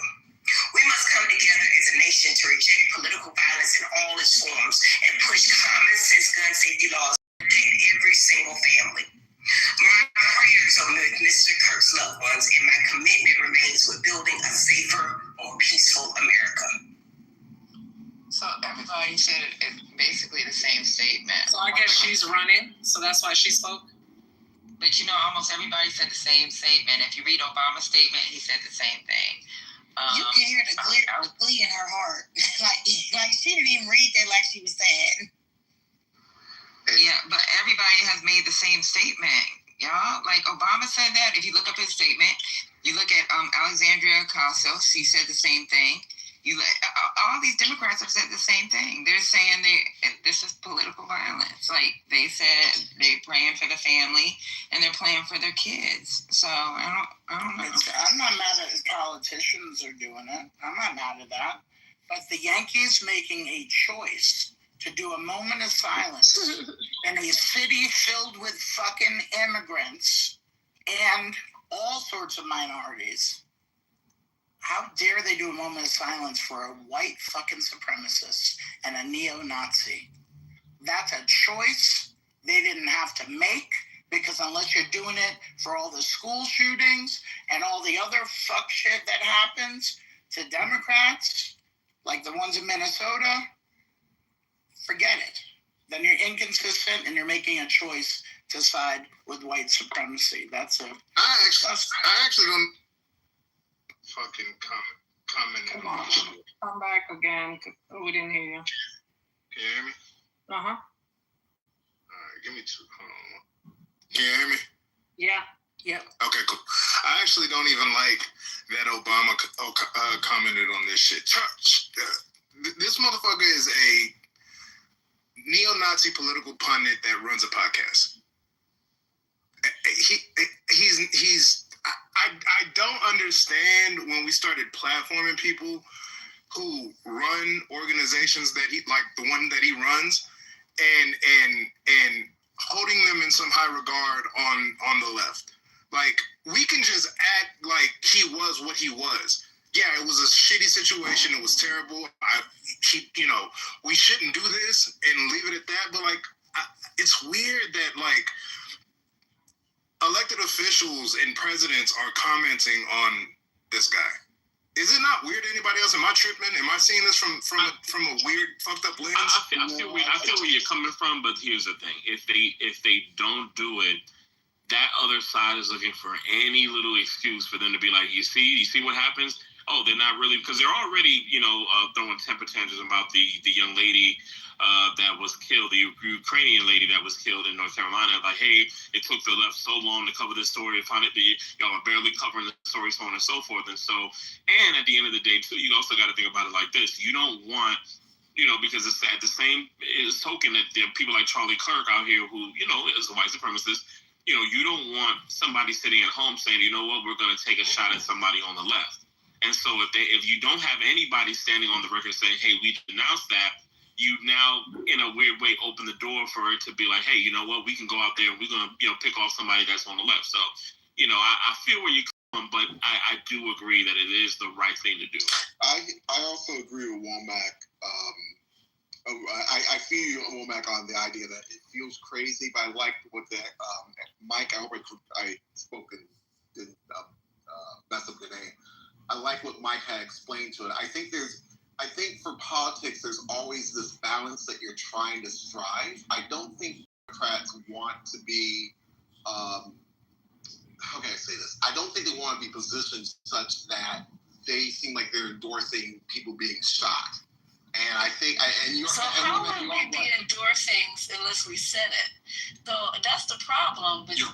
We must come together as a nation to reject political violence in all its forms and push common sense gun safety laws to protect every single family. My prayers are with Mr. Kirk's loved ones, and my commitment remains with building a safer, more peaceful America. So everybody said it's basically the same statement. So I guess she's running, so that's why she spoke. But almost everybody said the same statement. If you read Obama's statement, he said the same thing. You can hear the glee in her heart. like she didn't even read that like she was sad. Yeah, but everybody has made the same statement, y'all. Like Obama said that. If you look up his statement, you look at Alexandria Ocasio, she said the same thing. All these Democrats have said the same thing. They're saying this is political violence. Like they said, they're praying for the family and they're praying for their kids. So I don't know. I'm not mad at politicians are doing it. I'm not mad at that. But the Yankees making a choice to do a moment of silence in a city filled with fucking immigrants and all sorts of minorities. How dare they do a moment of silence for a white fucking supremacist and a neo-Nazi? That's a choice they didn't have to make, because unless you're doing it for all the school shootings and all the other fuck shit that happens to Democrats, like the ones in Minnesota, forget it. Then you're inconsistent and you're making a choice to side with white supremacy. That's a. I actually don't fucking comment. Come on. Come back again. We didn't hear you. Can you hear me? Uh-huh. All right, give me two. Hold on. Can you hear me? Yeah. Yep. Okay, cool. I actually don't even like that Obama commented on this shit. This motherfucker is a neo-Nazi political pundit that runs a podcast. I don't understand when we started platforming people who run organizations that he, like the one that he runs, and holding them in some high regard on the left. Like, we can just act like he was what he was. Yeah, it was a shitty situation. It was terrible. We shouldn't do this and leave it at that. But it's weird that elected officials and presidents are commenting on this guy. Is it not weird to anybody else? Am I tripping? Am I seeing this from a weird, fucked up lens? I feel where you're coming from, but here's the thing: if they don't do it, that other side is looking for any little excuse for them to be like, you see what happens? Oh, they're not really, because they're already, throwing temper tantrums about the young lady that was killed, the Ukrainian lady that was killed in North Carolina. Like, hey, it took the left so long to cover this story. Find it, y'all are barely covering the story, so on and so forth. And at the end of the day, too, you also got to think about it like this. You don't want, because it's at the same token that there are people like Charlie Kirk out here who, is a white supremacist. You don't want somebody sitting at home saying, you know what, we're going to take a shot at somebody on the left. And so if you don't have anybody standing on the record saying, hey, we denounced that, you now, in a weird way, open the door for it to be like, hey, you know what, we can go out there and we're going to, pick off somebody that's on the left. So, I feel where you come from, but I do agree that it is the right thing to do. I also agree with Womack. I feel you, Womack, on the idea that it feels crazy, but I like what that Mike, I spoke and didn't mess up the name. I like what Mike had explained to it. I think for politics, there's always this balance that you're trying to strive. I don't think Democrats want to be, how can I say this? I don't think they want to be positioned such that they seem like they're endorsing people being shot. And I think, how would we be endorsing unless we said it? So that's the problem. With You're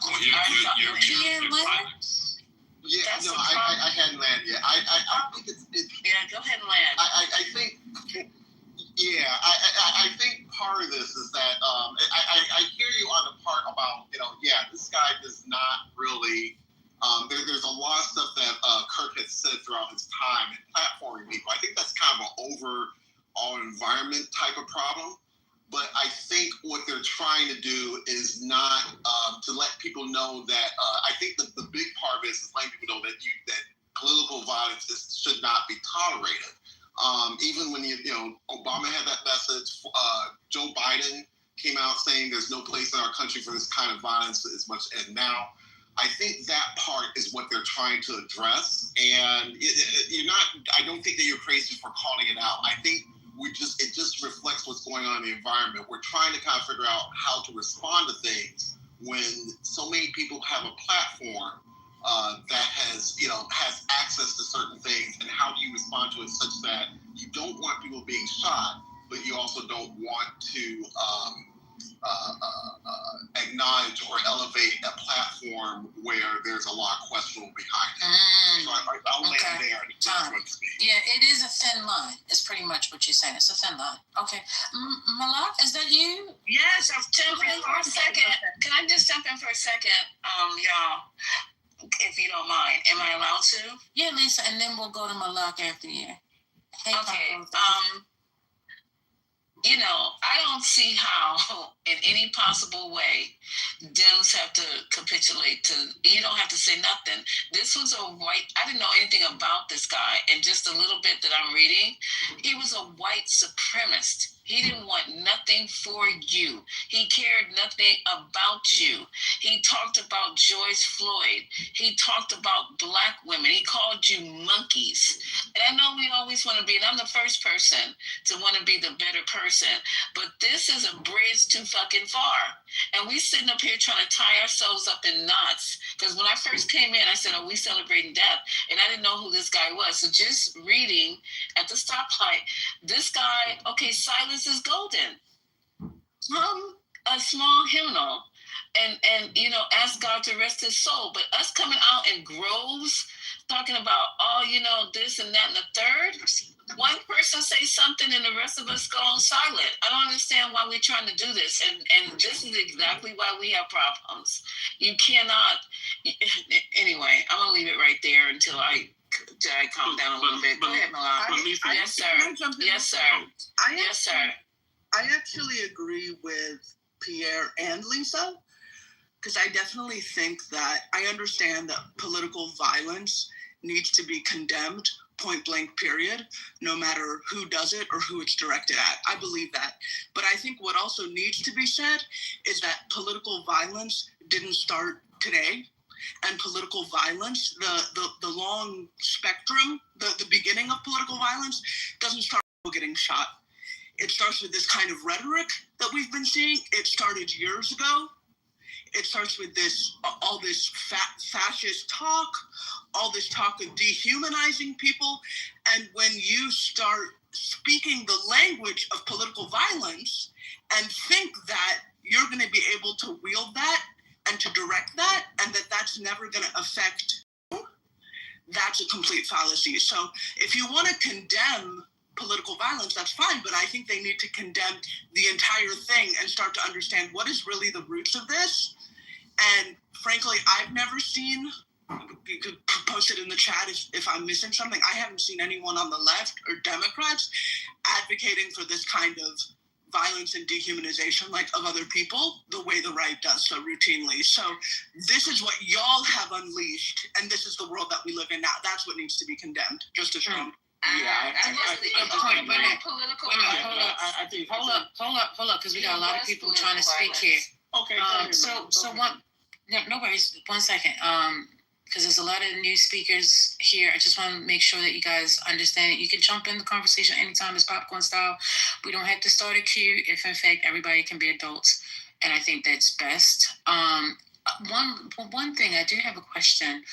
yeah, no, I hadn't landed yet. I think it's yeah. Go ahead and land. I think, yeah, I think part of this is that I hear you on the part about, this guy does not really. There's a lot of stuff that Kirk has said throughout his time in platforming people. I think that's kind of an overall environment type of problem. But I think what they're trying to do is not to let people know that. I think that the big part of it is letting people know that political violence should not be tolerated. Even when Obama had that message, Joe Biden came out saying there's no place in our country for this kind of violence as much. And now, I think that part is what they're trying to address. And I don't think that you're crazy for calling it out. I think it just reflects what's going on in the environment. We're trying to kind of figure out how to respond to things when so many people have a platform that has access to certain things, and how do you respond to it such that you don't want people being shot, but you also don't want to acknowledge or elevate a platform where there's a lot of questionable behind it. So I'll land there. Yeah, it is a thin line. It's pretty much what you're saying. It's a thin line. Okay. Malak, is that you? Yes, I'll jump in for a second. Can I just jump in for a second, y'all? If you don't mind. Am I allowed to? Yeah, Lisa, and then we'll go to Malak after you. Hey, okay. I don't see how, in any possible way, Dems have to capitulate you don't have to say nothing. This was I didn't know anything about this guy, and just a little bit that I'm reading, he was a white supremacist. He didn't want nothing for you. He cared nothing about you. He talked about George Floyd. He talked about black women. He called you monkeys. And I know we always want to be, and I'm the first person to want to be the better person, but this is a bridge too fucking far. And we sitting up here trying to tie ourselves up in knots. Because when I first came in, I said, "Oh, we celebrating death." And I didn't know who this guy was. So just reading at the stoplight, this guy, okay, silence is golden. A small hymnal, and ask God to rest his soul. But us coming out in groves, talking about, this and that and the third, one person say something and the rest of us go on silent. I don't understand why we're trying to do this. And this is exactly why we have problems. You cannot, anyway, I'm going to leave it right there until I calm down a little bit. Go ahead, Malak. Yes, sir. Yes, sir. Yes, sir. I actually agree with Pierre and Lisa, because I definitely think that I understand that political violence needs to be condemned, point blank, period, no matter who does it or who it's directed at. I believe that. But I think what also needs to be said is that political violence didn't start today. And political violence, the long spectrum, the beginning of political violence doesn't start with people getting shot. It starts with this kind of rhetoric that we've been seeing. It started years ago. It starts with all this fascist talk, all this talk of dehumanizing people. And when you start speaking the language of political violence and think that you're going to be able to wield that and to direct that, and that's never going to affect you, that's a complete fallacy. So if you want to condemn political violence, that's fine, but I think they need to condemn the entire thing and start to understand what is really the roots of this. And frankly, I've never seen, you could post it in the chat if I'm missing something, I haven't seen anyone on the left or Democrats advocating for this kind of violence and dehumanization of other people the way the right does so routinely. So this is what y'all have unleashed, and this is the world that we live in now. That's what needs to be condemned, just as strong. Hold up, because we got a lot of people trying to speak here. Okay. No worries. 1 second. because there's a lot of new speakers here. I just want to make sure that you guys understand it. You can jump in the conversation anytime. It's popcorn style. We don't have to start a queue if, in fact, everybody can be adults. And I think that's best. One thing, I do have a question.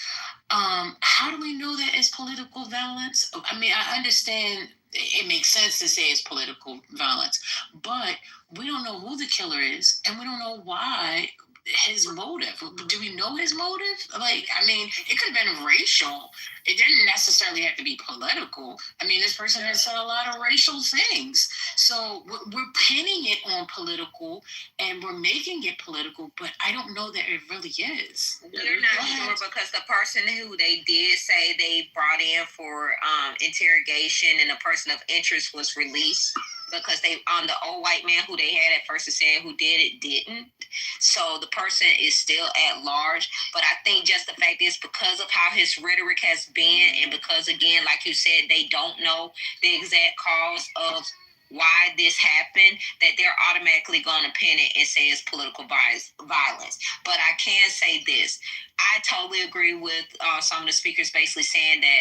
How do we know that it's political violence? I mean, I understand it makes sense to say it's political violence, but we don't know who the killer is, and we don't know why. His motive. Do we know his motive? Like, I mean, it could have been racial. It didn't necessarily have to be political. I mean, this person has said a lot of racial things. So we're pinning it on political and we're making it political, but I don't know that it really is. We're not sure because the person who they did say they brought in for interrogation and a person of interest was released because the old white man who they had at first said who did it didn't. So the person is still at large. But I think just the fact is because of how his rhetoric has been and because, again, like you said, they don't know the exact cause of why this happened, that they're automatically going to pin it and say it's political violence. But I can say this. I totally agree with some of the speakers basically saying that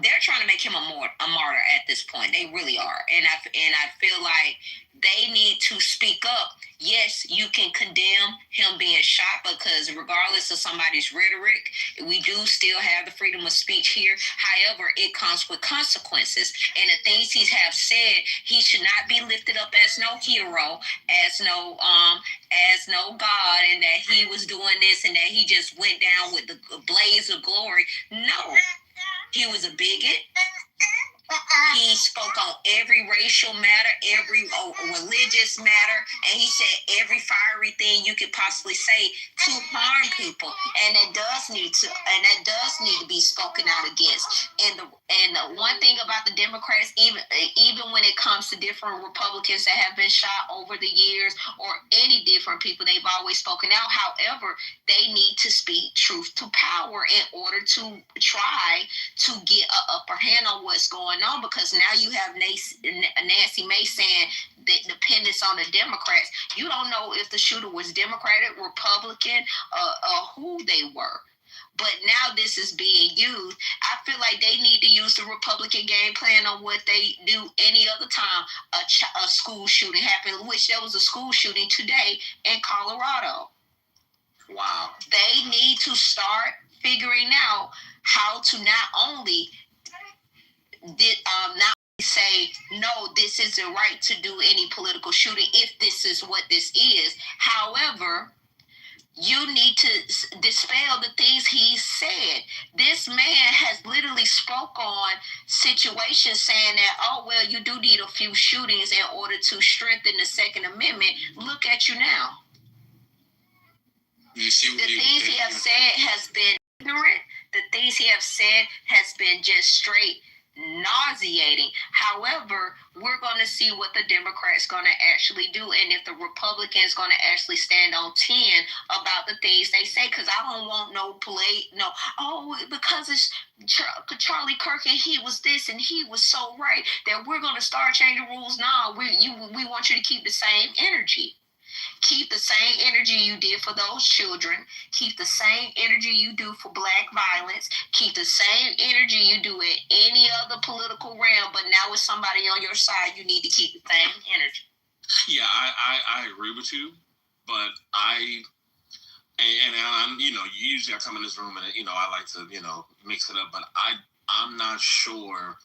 they're trying to make him a martyr at this point. They really are. And I feel like they need to speak up. Yes, you can condemn him being shot because regardless of somebody's rhetoric, we do still have the freedom of speech here. However, it comes with consequences. And the things he have said, he should not be lifted up as no hero, as no God, and that he was doing this and that he just went down with the blaze of glory. No. He was a bigot. He spoke on every racial matter, every religious matter, and he said every fiery thing you could possibly say to harm people, and that does need to be spoken out against. And the one thing about the Democrats, even when it comes to different Republicans that have been shot over the years, or any different people, they've always spoken out. However, they need to speak truth to power in order to try to get an upper hand on what's going on, because now you have Nancy May saying that dependence on the Democrats. You don't know if the shooter was Democratic, Republican, who they were. But now this is being used. I feel like they need to use the Republican game plan on what they do any other time a school shooting happened, which there was a school shooting today in Colorado. Wow. They need to start figuring out how to not only say, no, this isn't right to do any political shooting if this is what this is. However, you need to dispel the things he said. This man has literally spoke on situations saying that, oh, well, you do need a few shootings in order to strengthen the Second Amendment. Look at you now. The things he has said has been ignorant. The things he has said has been just straight nauseating. However, we're going to see what the Democrats going to actually do, and if the Republicans going to actually stand on 10 about the things they say. Because I don't want because it's Charlie Kirk and he was this and he was so right that we're going to start changing rules. No, we want you to keep the same energy. Keep the same energy you did for those children. Keep the same energy you do for black violence. Keep the same energy you do in any other political realm. But now with somebody on your side, you need to keep the same energy. Yeah, I agree with you, but I'm usually I come in this room and I like to mix it up, but I'm not sure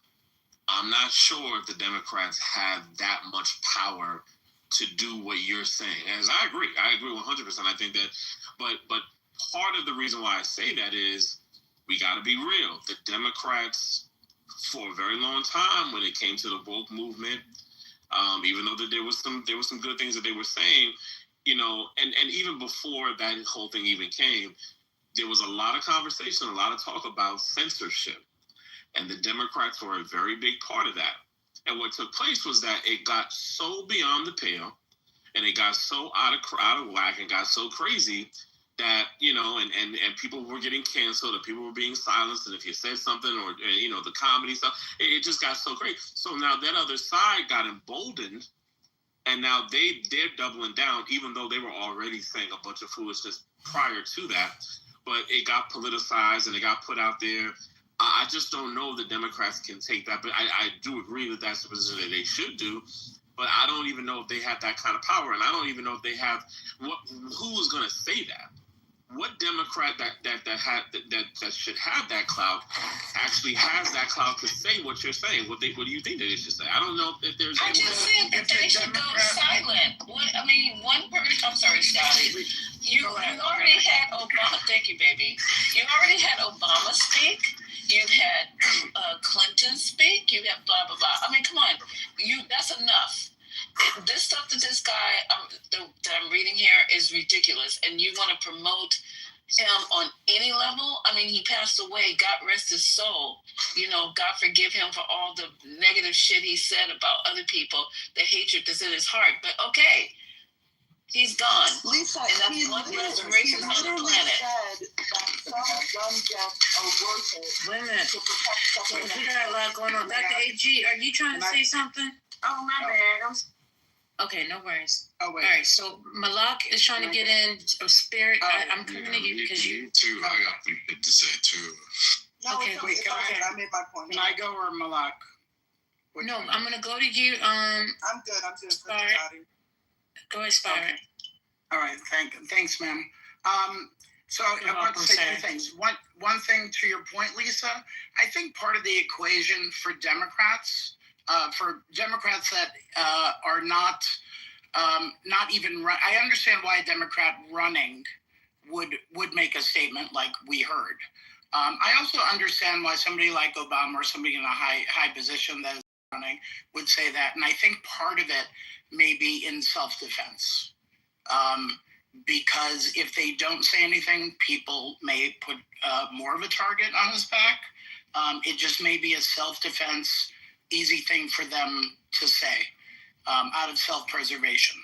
if the Democrats have that much power to do what you're saying. As I agree 100%. I think that, but part of the reason why I say that is we got to be real. The Democrats, for a very long time, when it came to the woke movement, even though that there was some good things that they were saying, and even before that whole thing even came, there was a lot of conversation, a lot of talk about censorship, and the Democrats were a very big part of that. And what took place was that it got so beyond the pale, and it got so out of whack and got so crazy that, and people were getting canceled, and people were being silenced, and if you said something or, the comedy stuff, it just got so crazy. So now that other side got emboldened, and now they're doubling down, even though they were already saying a bunch of foolishness prior to that. but it got politicized and it got put out there. I just don't know if the Democrats can take that, but I do agree that that's the position that they should do. But I don't even know if they have that kind of power, and I don't even know if they have who is going to say that. What Democrat that should have that clout actually has that clout to say what you're saying? What do you think that they should say? I don't know if there's. I just said that they should go silent. One person. I'm sorry, Scotty. You already had Obama. Thank you, baby. You already had Obama speak. You've had Clinton speak. You got blah blah blah. I mean, come on. That's enough. This stuff that this guy that I'm reading here is ridiculous, and you want to promote him on any level? I mean, he passed away. God rest his soul. God forgive him for all the negative shit he said about other people, the hatred that's in his heart. But okay, he's gone. Lisa, and that's one less racist on the planet. Said that some gun deaths are worth it. Wait a minute. To protect someone. We got a lot going on. Dr. AG, are you trying to say something? Oh, my bad. Okay, no worries. Oh, wait. All right, so Malak is trying to get in. Spirit, I'm coming to you because you. Too. I got something to say too. No, Okay, wait, go ahead. I made my point. Can I go or Malak? No, I'm gonna go to you. I'm good. Spire. Go ahead, Spire. Okay. All right. Thanks, ma'am. So I want to say two things. One thing to your point, Lisa. I think part of the equation for Democrats that are not even. I understand why a Democrat running would make a statement like we heard. I also understand why somebody like Obama or somebody in a high position that is running would say that, and I think part of it may be in self-defense. Because if they don't say anything, people may put more of a target on his back. It just may be a self-defense, easy thing for them to say out of self-preservation.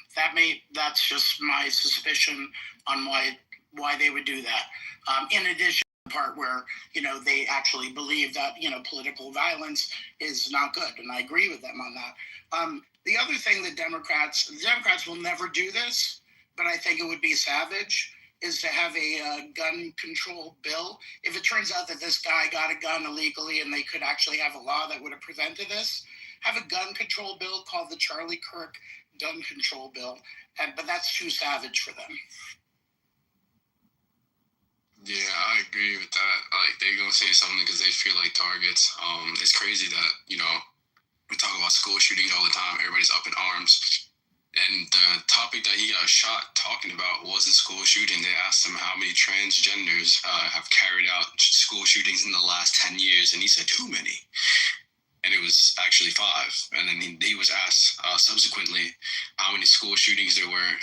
That's just my suspicion on why they would do that. In addition, the part where they actually believe that political violence is not good, and I agree with them on that. The other thing the Democrats will never do this, but I think it would be savage, is to have a gun control bill. If it turns out that this guy got a gun illegally and they could actually have a law that would have prevented this, have a gun control bill called the Charlie Kirk Gun Control Bill. But that's too savage for them. Yeah, I agree with that. Like, they're gonna say something because they feel like targets. It's crazy that we talk about school shootings all the time. Everybody's up in arms. And the topic that he got shot talking about was a school shooting. They asked him how many transgenders have carried out school shootings in the last 10 years, and he said too many. And it was actually 5. And then he was asked subsequently how many school shootings there were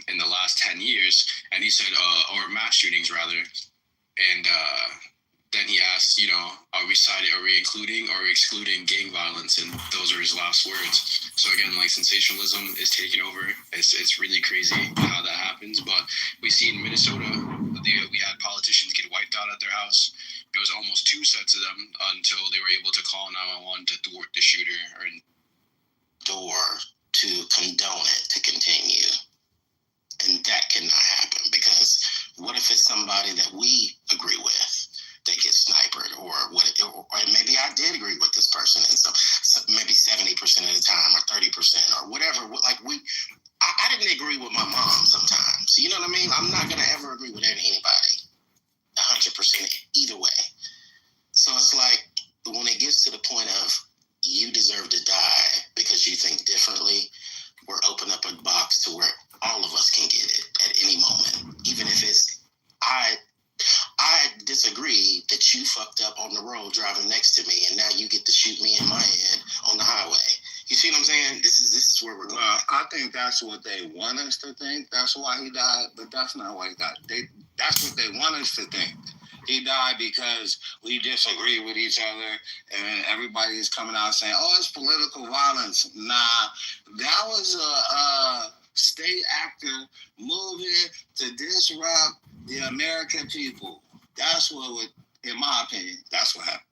in the last 10 years, and he said, or mass shootings rather. And then he asked, are we including or excluding gang violence? And those are his last words. So again, like, sensationalism is taking over. It's really crazy how that happens. But we see in Minnesota, we had politicians get wiped out at their house. It was almost 2 sets of them until they were able to call 911 to thwart the shooter. Door to condone it to continue. And that cannot happen, because what if it's somebody that we agree with that gets sniped, or maybe I did agree with this person, and so maybe 70% of the time, or 30%, or whatever. Like I didn't agree with my mom sometimes. You know what I mean? I'm not gonna ever agree with anybody 100% either way. So it's like, when it gets to the point of you deserve to die because you think differently, we're open up a box to where all of us can get it at any moment. Even if it's, I disagree that you fucked up on the road driving next to me, and now you get to shoot me in my head on the highway. You see what I'm saying? This is where we're going. Well, I think that's what they want us to think. That's why he died, but that's not why he died. That's what they want us to think. He died because we disagree with each other, and everybody is coming out saying, "Oh, it's political violence." Nah, that was a state actor moving to disrupt the American people. That's what in my opinion, that's what happened.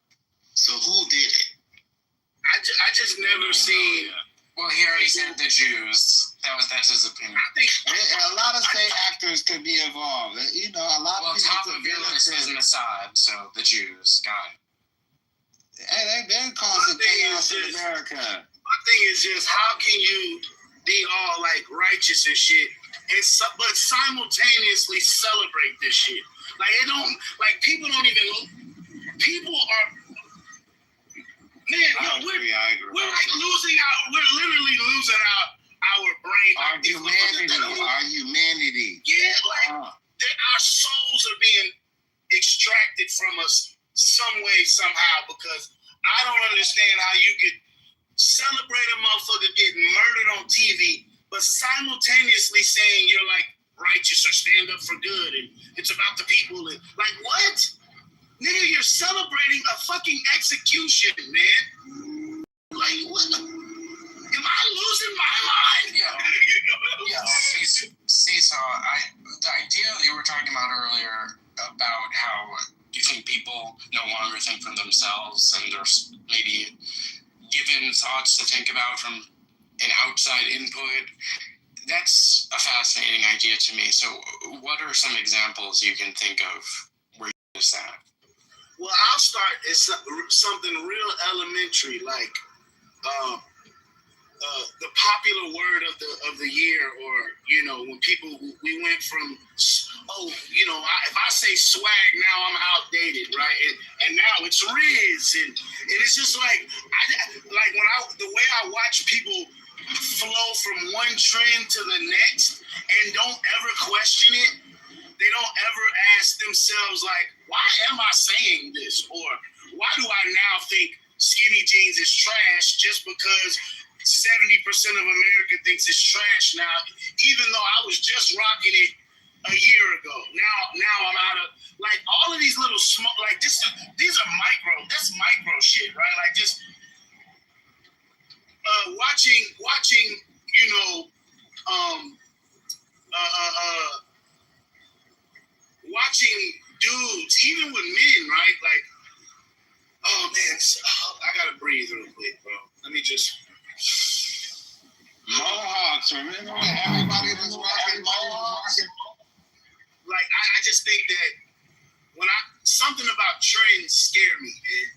So who did it? I just never seen. Well, here he said the Jews. That's his opinion. And a lot of state actors could be involved. You know, a lot of people. Top of your list is Mossad, so the Jews. Got it. Hey, they're causing chaos in America. My thing is just, how can you be all like righteous and shit, but simultaneously celebrate this shit? Like it don't, like people don't even. People are. Man, we're like losing out. We're literally losing our brain. Our humanity. Yeah, like our souls are being extracted from us some way, somehow, because I don't understand how you could celebrate a motherfucker getting murdered on TV, but simultaneously saying you're like righteous or stand up for good and it's about the people. And like, what? Nigga, you're celebrating a fucking execution, man. Like, what? Am I losing my mind? Seesaw, the idea that you were talking about earlier about how you think people no longer think for themselves and there's maybe given thoughts to think about from an outside input, that's a fascinating idea to me. So what are some examples you can think of where you use that? Well, I'll start. It's something real elementary, like the popular word of the year, or when we went from if I say swag now I'm outdated, right? And now it's Riz, and it's just like the way I watch people flow from one trend to the next and don't ever question it. They don't ever ask themselves, like, why am I saying this? Or why do I now think skinny jeans is trash just because 70% of America thinks it's trash now, even though I was just rocking it a year ago. Now I'm out of, like, all of these little small, like, these are that's micro shit, right? Like, just watching, watching dudes, even with men, right? Like, oh man, I gotta breathe real quick, bro. Let me just. Mohawks, remember everybody was rocking Mohawks? Like, I just think that something about trends scare me, man.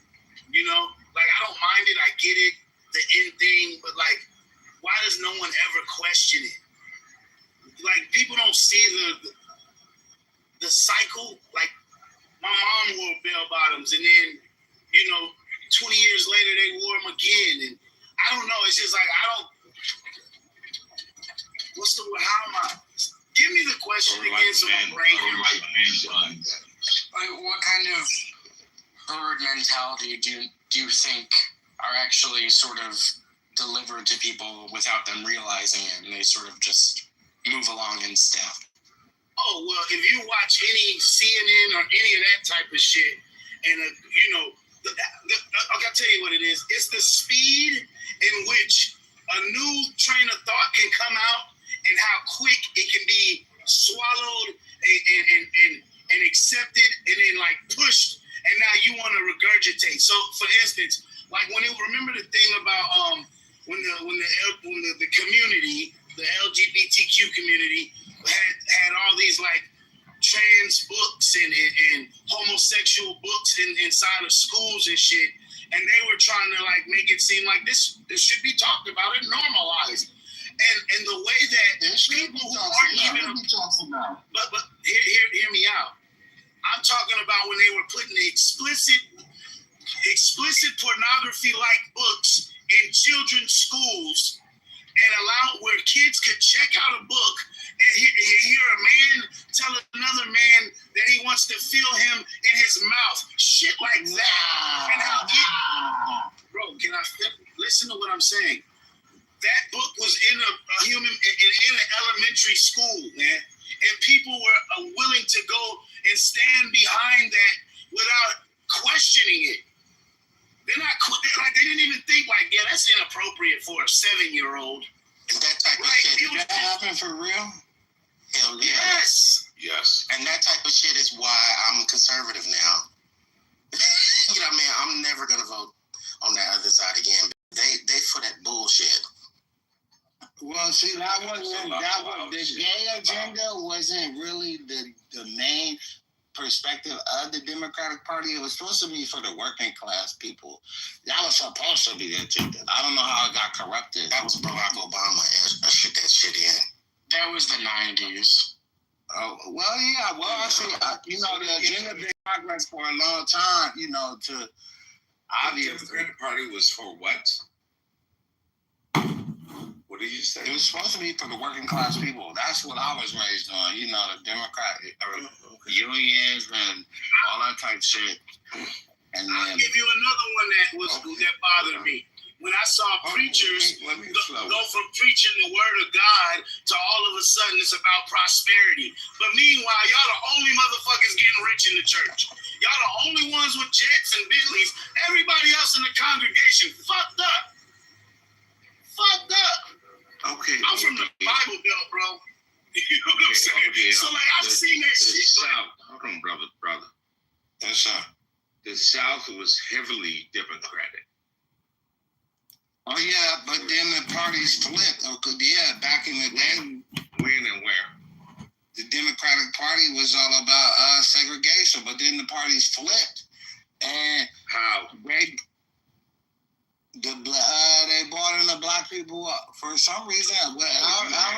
Like, I don't mind it, I get it, the end thing, but like, why does no one ever question it? Like, people don't see the cycle. Like, my mom wore bell bottoms, and then 20 years later they wore them again, and I don't know. It's just like, how am I? Give me the question again, so my brain can Like, what kind of herd mentality do you think are actually sort of delivered to people without them realizing it, and they sort of just move along in step? Oh, well, if you watch any CNN or any of that type of shit, and I'll tell you what it is. It's the speed in which a new train of thought can come out, and how quick it can be swallowed and accepted, and then like pushed, and now you want to regurgitate. So, for instance, like remember the thing about when the community, the LGBTQ community, had all these like trans books and homosexual books inside of schools and shit, and they were trying to like make it seem like this should be talked about and normalized, and the way that people who aren't even but hear me out. I'm talking about when they were putting explicit pornography like books in children's schools, and where kids could check out a book and hear a man tell another man that he wants to feel him in his mouth. Shit like that. And how bro, can I listen to what I'm saying? That book was in in an elementary school, man. And people were willing to go and stand behind that without questioning it. They're not like, they didn't even think like, yeah, that's inappropriate for a 7-year-old. That type of shit, did that happen for real? Hell yeah. Yes. And that type of shit is why I'm conservative now. Man, I'm never gonna vote on that other side again. They for that bullshit. Well, see, that was the gay agenda wasn't really the main perspective of the Democratic Party. It was supposed to be for the working class people. That was supposed to be the agenda. I don't know how it got corrupted. That was Barack Obama ushered that shit in. That was the 90s. Oh, well, yeah. Well, actually, the agenda been progress for a long time, to obviously. The Democratic Party was for what? What did you say? It was supposed to be for the working class people. That's what I was raised on. The Democratic unions and all that type shit. And I'll give you another one that bothered me. When I saw preachers go from preaching the word of God to all of a sudden it's about prosperity. But meanwhile, y'all the only motherfuckers getting rich in the church. Y'all the only ones with jets and Bentleys. Everybody else in the congregation fucked up. Fucked up. Okay. I'm from the Bible Belt, bro. You know what I'm saying? Okay. So like I've seen that shit. South, hold on, brother. The South was heavily Democratic. Oh yeah, but then the parties flipped. Yeah, back in the day, when and where? The Democratic Party was all about segregation, but then the parties flipped. And how? They brought in the black people for some reason. How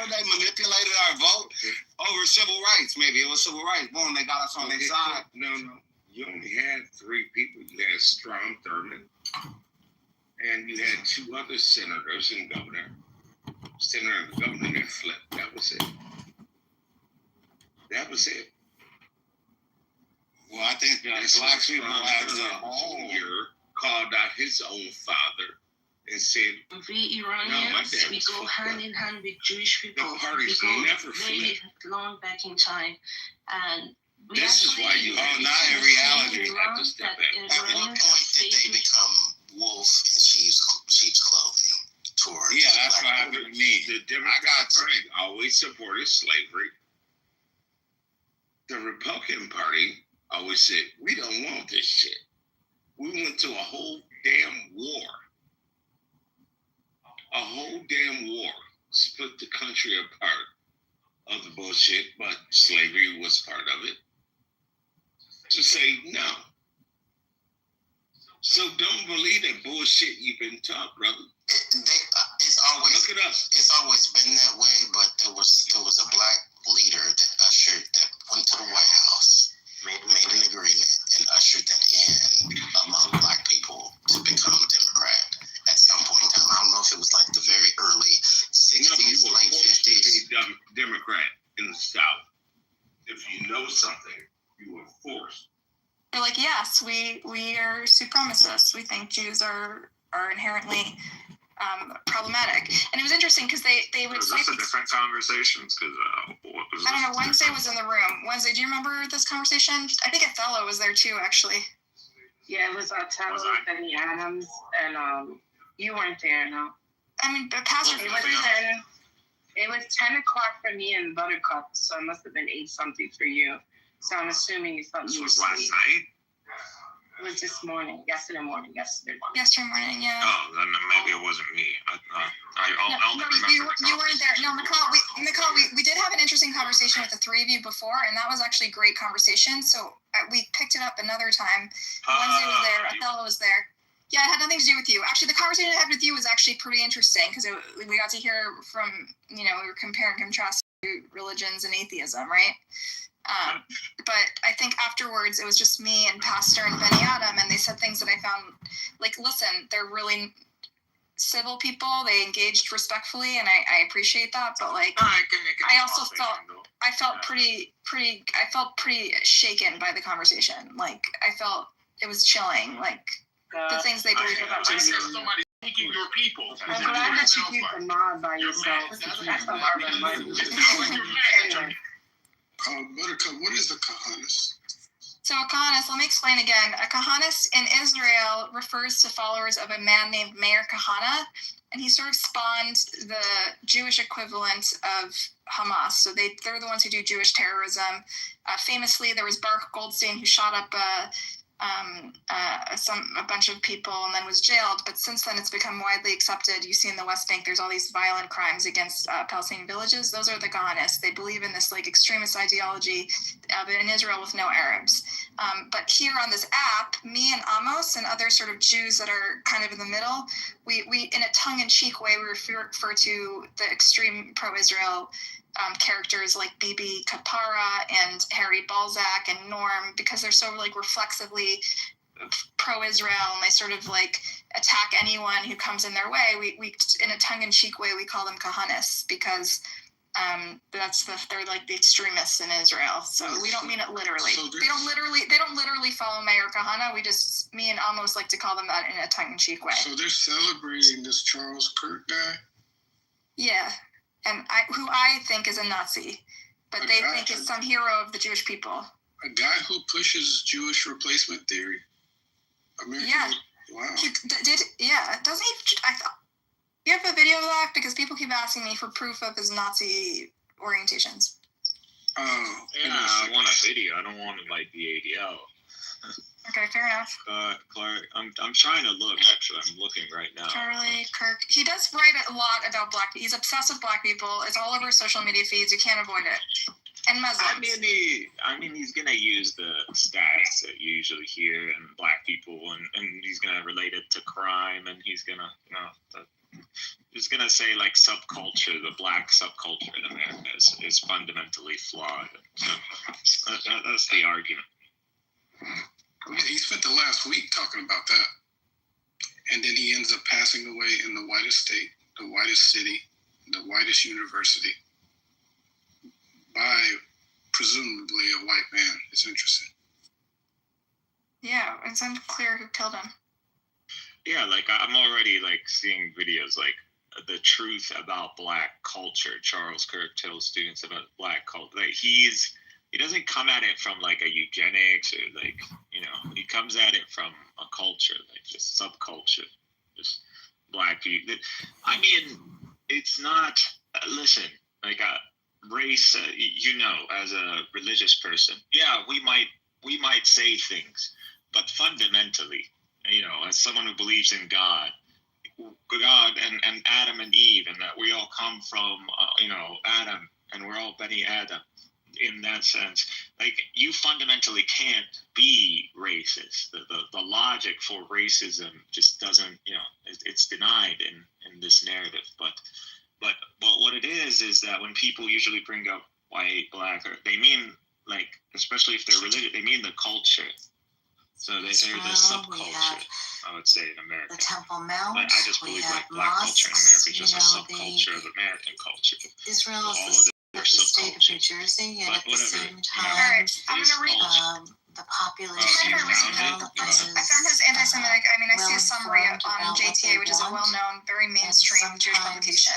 they manipulated our vote over civil rights? Maybe it was civil rights. Boom, they got us on their side. No. You only had 3 people. You had Strom Thurmond, and you had 2 other senators and governor. Senator and governor that flipped. That was it. Well, I think black people as a whole called out his own father and said, "We Iranians, we go hand in hand with Jewish people. The parties we go never very long back in time, and we this is why you not in reality. At what point did they become wolf in sheep's clothing? Towards that's what happened to me. The Democratic Party always supported slavery. The Republican Party always said, we don't want this shit. We went to a whole damn war. Split the country apart of the bullshit, but slavery was part of it. To say no. So don't believe that bullshit you've been taught, brother. It's always look it up. It's always been that way, but there was a black leader that went to the White House, made an agreement, and ushered that in among black people to become Democrat at some point in time. I don't know if it was like the very early 60s, late 50s. Democrat in the South. If you know something, you were forced. They're like, yes, we are supremacists. We think Jews are inherently problematic. And it was interesting because they would say... This a different conversations because I don't know, Wednesday was in the room. Wednesday, do you remember this conversation? I think Othello was there too, actually. Yeah, it was Othello, Benny Adams, and you weren't there, no. I mean, but Pastor... It was 10 o'clock for me in Buttercup, so it must have been 8-something for you. So I'm assuming you thought you were asleep. Last night? It was this morning, yesterday morning, yeah. Oh, then maybe it wasn't me. I'll remember. You weren't there. No, Nicole, we did have an interesting conversation with the 3 of you before, and that was actually a great conversation. So we picked it up another time. Wednesday was there. Othello was there. Yeah, it had nothing to do with you. Actually, the conversation I had with you was actually pretty interesting because we got to hear from, we were comparing and contrasting religions and atheism, right? But I think afterwards it was just me and Pastor and Benny Adam, and they said things that I found, listen, they're really civil people. They engaged respectfully, and I appreciate that. But I also felt pretty shaken by the conversation. I felt it was chilling. The things they believe about Jesus. Somebody speaking your people. I'm glad that you keep the mod by yourself. That's a lot of money. Buttercup, what is a kahanis? So a kahanis, let me explain again. A kahanis in Israel refers to followers of a man named Meir Kahana, and he sort of spawned the Jewish equivalent of Hamas. So they're the ones who do Jewish terrorism. Famously, there was Baruch Goldstein who shot up a bunch of people and then was jailed. But since then, it's become widely accepted. You see in the West Bank, there's all these violent crimes against Palestinian villages. Those are the Kahanists. They believe in this like extremist ideology in Israel with no Arabs. But here on this app, me and Amos and other sort of Jews that are kind of in the middle, we in a tongue-in-cheek way, we refer to the extreme pro-Israel characters like Bibi Kapara and Harry Balzac and Norm, because they're so like reflexively pro-Israel and they sort of like attack anyone who comes in their way. We in a tongue-in-cheek way, we call them Kahanists because they're like the extremists in Israel. So we don't mean it literally. So they don't literally follow Meir Kahana. Me and Amos like to call them that in a tongue-in-cheek way. So they're celebrating this Charles Kirk guy? Yeah. And who I think is a Nazi, but they think is some hero of the Jewish people. A guy who pushes Jewish replacement theory. Yeah. Wow. Doesn't he? I thought. You have a video of that because people keep asking me for proof of his Nazi orientations. Oh. Yeah, I want a video. I don't want like the ADL. Okay, fair enough. Clark, I'm trying to look. Actually, I'm looking right now. Charlie Kirk. He does write a lot about black people. He's obsessed with black people. It's all over social media feeds. You can't avoid it. And Muslims. I mean, he's gonna use the stats that you usually hear and black people, and he's gonna relate it to crime, and he's gonna, he's gonna say like subculture, the black subculture in America is fundamentally flawed. So that's the argument. Yeah, he spent the last week talking about that. And then he ends up passing away in the whitest state, the whitest city, the whitest university by presumably a white man. It's interesting. Yeah, it's unclear who killed him. Yeah, like I'm already like seeing videos like the truth about black culture. Charles Kirk tells students about black culture. Like he doesn't come at it from like a eugenics or like, he comes at it from a culture, like just subculture, just black people. I mean, it's not, listen, like race, as a religious person, yeah, we might say things, but fundamentally, as someone who believes in God and Adam and Eve, and that we all come from, Adam, and we're all Beni Adam. In that sense, like you fundamentally can't be racist. The logic for racism just doesn't, it's denied in this narrative. But what it is that when people usually bring up white, black, or they mean like, especially if they're religious, they mean the culture. So they're the subculture, I would say, in America. The Temple Mount. But I just believe like black culture in America is just a subculture of American culture. Israel is the state of New Jersey, and at the same time, I'm going to read the population I found his anti-Semitic. I see a summary on JTA, which is a well-known, very mainstream Jewish publication.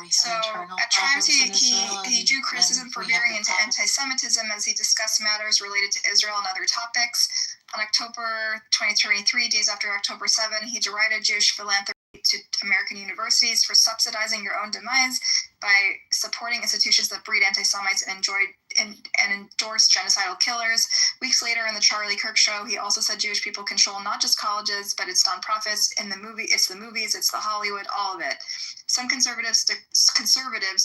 So at times he drew criticism for veering into anti-Semitism as he discussed matters related to Israel and other topics. On October 2023, days after October 7, he derided Jewish philanthropy to American universities for subsidizing your own demise by supporting institutions that breed anti-Semites and endorse genocidal killers. Weeks later in the Charlie Kirk show, he also said Jewish people control not just colleges, but it's nonprofits, it's the movies, it's the Hollywood, all of it. Some conservatives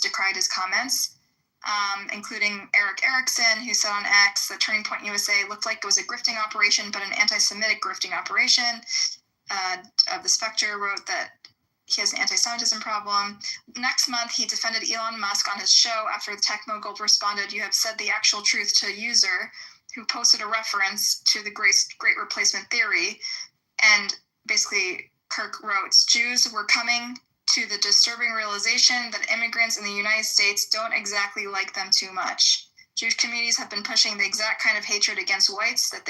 decried his comments, including Eric Erickson, who said on X that Turning Point USA looked like it was a grifting operation, but an anti-Semitic grifting operation. Of the Spectre wrote that he has an anti-Semitism problem. Next month, he defended Elon Musk on his show after the tech mogul responded, "You have said the actual truth," to a user who posted a reference to the Great Replacement Theory. And basically, Kirk wrote, "Jews were coming to the disturbing realization that immigrants in the United States don't exactly like them too much. Jewish communities have been pushing the exact kind of hatred against whites that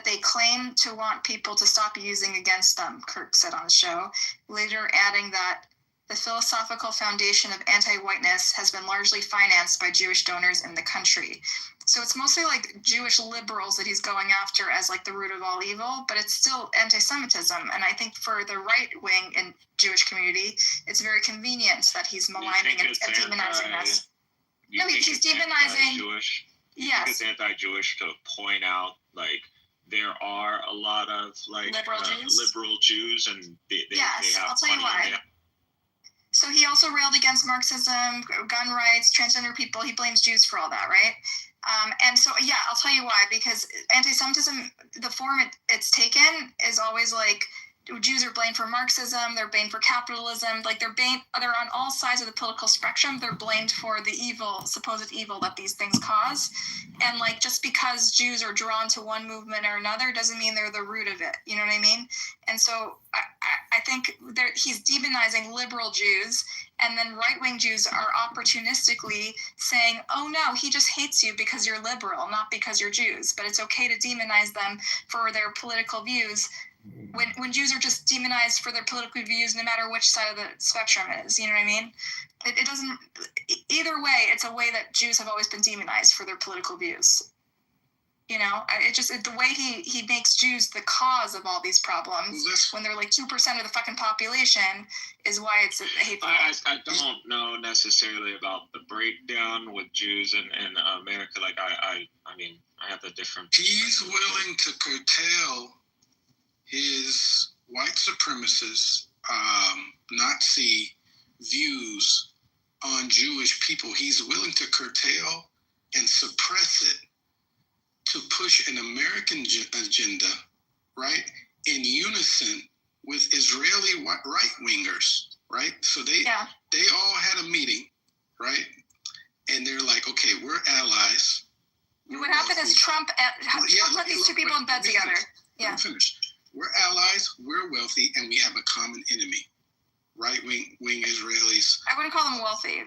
they claim to want people to stop using against them," Kirk said on the show, later adding that the philosophical foundation of anti-whiteness has been largely financed by Jewish donors in the country. So it's mostly like Jewish liberals that he's going after as like the root of all evil, but it's still anti-Semitism. And I think for the right wing in Jewish community, it's very convenient that he's maligning and demonizing us. No, he's demonizing. Anti-Jewish? Yeah. It's anti-Jewish to point out like there are a lot of like liberal Jews, and they have I'll tell you why. So he also railed against Marxism, gun rights, transgender people. He blames Jews for all that, right? And so, yeah, I'll tell you why. Because anti-Semitism, the form it's taken is always like Jews are blamed for Marxism, they're blamed for capitalism, like they're on all sides of the political spectrum. They're blamed for the supposed evil that these things cause. And like, just because Jews are drawn to one movement or another doesn't mean they're the root of it. You know what I mean? And so I think he's demonizing liberal Jews, and then right-wing Jews are opportunistically saying, oh no, he just hates you because you're liberal, not because you're Jews. But it's okay to demonize them for their political views when Jews are just demonized for their political views, no matter which side of the spectrum it is. You know what I mean? It doesn't, either way, it's a way that Jews have always been demonized for their political views. You know, the way he makes Jews the cause of all these problems when they're like 2% of the fucking population is why it's hateful. I don't know necessarily about the breakdown with Jews in America. Like I mean, I have a different. He's willing to curtail his white supremacist, Nazi views on Jewish people. He's willing to curtail and suppress it to push an American agenda, right, in unison with Israeli right-wingers, right? So they all had a meeting, right? And they're like, okay, we're allies. What happened is Trump let these two people in bed together. Let me finish. We're allies, we're wealthy, and we have a common enemy. Right-wing Israelis. I wouldn't call them wealthy.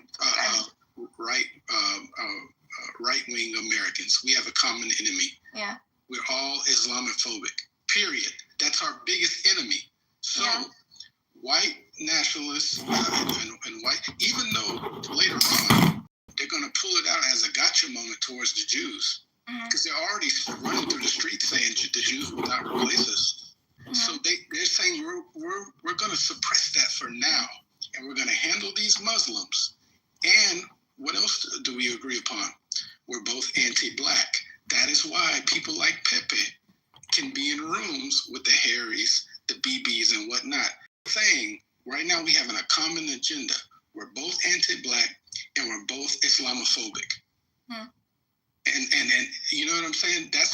Right-wing Americans. We have a common enemy. Yeah. We're all Islamophobic. Period. That's our biggest enemy. So, white nationalists and white, even though later on they're going to pull it out as a gotcha moment towards the Jews, because they're already running through the streets saying the Jews will not replace us. So they're saying we're going to suppress that for now, and we're going to handle these Muslims. And what else do we agree upon? We're both anti-black. That is why people like Pepe can be in rooms with the Harrys, the BBs, and whatnot, saying right now we have a common agenda. We're both anti-black and we're both Islamophobic. And you know what I'm saying? That's